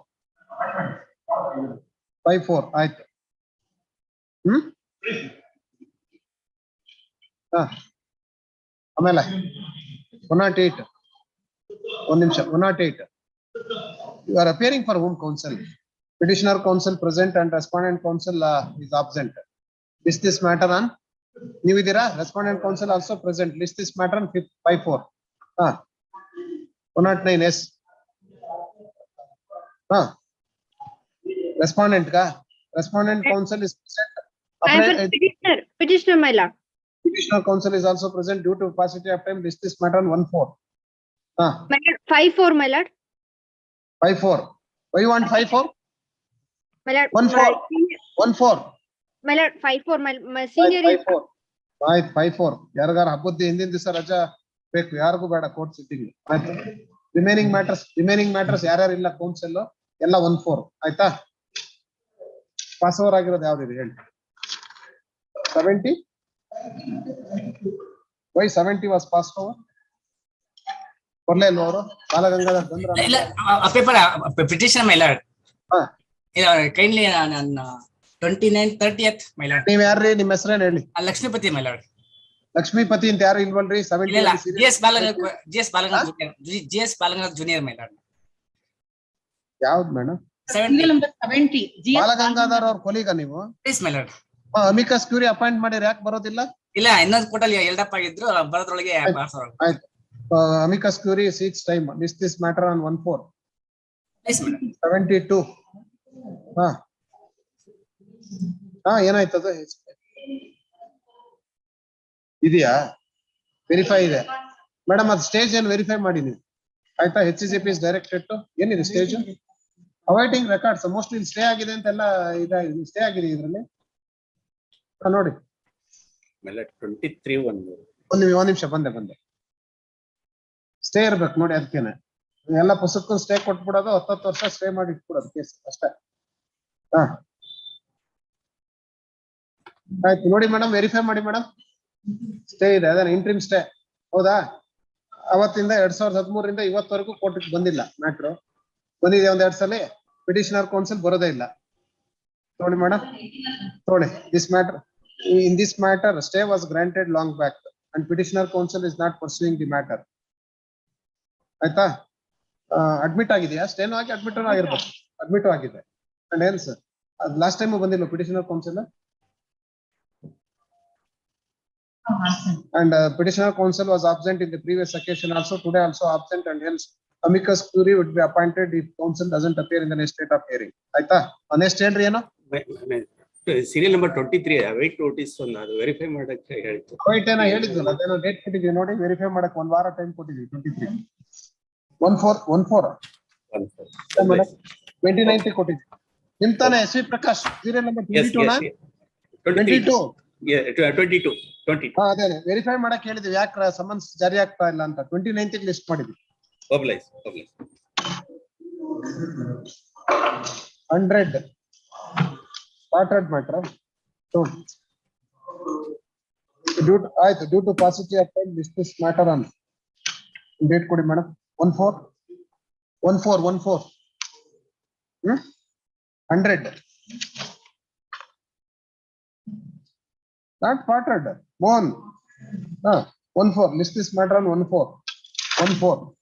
5-4. ಆಯ್ತು. ಆಮೇಲೆ 108. ಒಂದು ನಿಮಿಷ. 108. You are appearing for whom counsel? Petitioner counsel present and respondent counsel is absent. List this matter on. ನೀವು ಇದ್ದೀರಾ? Respondent counsel also present. List this matter on 5-4. 109. Yes. Respondent ka? Respondent counsel is present. Petitioner, my lord. Petitioner counsel is also present due to paucity of time. List this matter on 1-4. My lord, 5-4, my lord. 5-4. Why you want 5-4? My lord, 1-4. 1-4. My lord, 5-4. My senior is 5-4. ಆಯ್ತು 5-4. ಯಾರಿಗಾರ ಹಬ್ಬದ ಹಿಂದಿನ ದಿವಸ ರಜಾ ಬೇಕು, ಯಾರಿಗೂ ಬೇಡ court sitting. ಆಯ್ತು. ರಿಮೈನಿಂಗ್ ಮ್ಯಾಟರ್ಸ್ ಯಾರ್ಯಾರು ಇಲ್ಲ ಕೌನ್ಸಿಲ್ ಎಲ್ಲ 1-4. ಆಯ್ತಾ? ಪಾಸ್ ಓವರ್ ಆಗಿರೋದು ಯಾವ್ದಿದೆ ಹೇಳಿ? 70. Why 70 was passed over? ಕೊಡ್ಲೇ ಇಲ್ವ ಅವರು? ಬಾಲಗಂಗಾಧರ್ ಬಂದ್ರ paper petition my lord. Kindly ನನ್ನ 29th 30th ಮೈ ಲಾರ್ಡ್. ನೀವ್ ಯಾರ್ರಿ? ನಿಮ್ಮ ಹೆಸರೇನು ಹೇಳಿ? Lakshmipathi my lord. ಲಕ್ಷ್ಮೀಪತಿ ಅಂತ ಯಾರು ಇಲ್ವಲ್ರಿ? 70 GS Balagangadhar junior my lord. ಯಾವ್ದು ಮೇಡಮ್? 70. ಬಾಲಗಂಗಾಧರ್ ಅವ್ರ ಕೊಲೀಗ ನೀವು? Please my lord. Amicus curiae appoint ಮಾಡಿದ್ರೆ ಯಾಕೆ ಬರೋದಿಲ್ಲ? ಇಲ್ಲ, ಇನ್ನೊಂದು ಕೋಟಲ್ಲಿ ಎಲ್ಡಪ್ ಆಗಿದ್ರು, ಬರೋದ್ರೊಳಗೆ ಆಯ್ತು. Amicus curiae seeks time. List this matter on 1-4. 72. ಏನಾಯ್ತದ? ಇದೆಯಾ? ವೆರಿಫೈ ಇದೆ ಮೇಡಮ್. ಅದು ಸ್ಟೇಜ್ ಏನು ವೆರಿಫೈ ಮಾಡಿ ನೀವು? ಆಯ್ತಾ? HCCP is directed to ಏನಿದೆ stage? Awaiting records. Mostly stay ಆಗಿದೆ ಅಂತೆಲ್ಲ ಇದಾಗಿದೆ. ಸ್ಟೇ ಆಗಿದೆ ಇದರಲ್ಲಿ ನೋಡಿ. 23 ಒಂದ್ ನಿಮಿಷ ಬಂದೆ. ಸ್ಟೇ ಇರ್ಬೇಕು ನೋಡಿ. ಅದಕ್ಕೇನೆ ಎಲ್ಲ ಪುಸ್ತಕ ಸ್ಟೇ ಕೊಟ್ಬಿಡೋದು, 10 ವರ್ಷ ಸ್ಟೇ ಮಾಡಿ ಇಟ್ಬಿಡೋದು ಕೇಸ್ ಅಷ್ಟೇ. ಆಯ್ತು ನೋಡಿ ಮೇಡಮ್, ವೆರಿಫೈ ಮಾಡಿ ಮೇಡಮ್. ಸ್ಟೇ ಇದೆ, ಅದೇ ಇಂಟ್ರಿಮ್ ಸ್ಟೇ. ಹೌದಾ? ಅವತ್ತಿಂದ 2013 ಇವತ್ತವರೆಗೂ ಕೋರ್ಟ್ಗೆ ಬಂದಿಲ್ಲ ಮ್ಯಾಟ್ರು. ಬಂದಿದೆ ಒಂದ್ 2 ಸಲ. ಪಿಟಿಷನರ್ ಕೌನ್ಸಿಲ್ ಬರೋದೇ ಇಲ್ಲ. ನೋಡಿ ಮೇಡಮ್, ನೋಡಿ in this matter stay was granted long back and petitioner counsel is not pursuing the matter. ಆಯ್ತಾ? ಅಡ್ಮಿಟ್ ಆಗಿದೆಯಾ? ಸ್ಟೇನೂ ಆಗಿ ಅಡ್ಮಿಟ್ ಆಗಿರ್ಬೇಕು. ಅಡ್ಮಿಟ್ ಆಗಿದೆ. ಅಂಡ್ ಏನ್ ಸರ್ ಲಾಸ್ಟ್ ಟೈಮ್ ಬಂದಿಲ್ಲ petitioner counsel? And petitioner counsel was absent in the previous occasion also. Today also absent, and hence amicus curiae would be appointed if counsel doesn't appear in the next date of hearing. ಆಯ್ತಾ? Next ಹೇಳ್ರಿ ಏನೋ? Serial number 23 await notice ಅದು verify ಮಾಡಕ್ಕೆ ಹೇಳಿತ್ತು. ಅವೈಟ್ ಏನೋ ಹೇಳಿದ್ವಲ್ಲ, ಅದೇನೋ date ಕೊಟ್ಟಿದ್ವಿ ನೋಡಿ. ವೆರಿಫೈ ಮಾಡಕ್ಕೆ 1 ವಾರ ಟೈಮ್ ಕೊಟ್ಟಿದ್ವಿ. 23 14 ಮೇಡಮ್ 29th ಕೊಟ್ಟಿದ್ವಿ. ನಿಮ್ ತಾನೇ SV ಪ್ರಕಾಶ್ ಸೀರಿಯಲ್ ನಂಬರ್ 22. ಅದೇ ವೆರಿಫೈ ಮಾಡಕ್ ಹೇಳಿದ್ವಿ. ಯಾಕೆ ಸಮನ್ಸ್ ಜಾರಿ ಆಗ್ತಾ ಇಲ್ಲ ಅಂತ 29th ಲಿಸ್ಟ್ ಮಾಡಿದ್ವಿ. 100 started matter. So due to paucity of time, list this matter on date kodi madam. 14 100 not parted. Mohan 14 list this matter on 14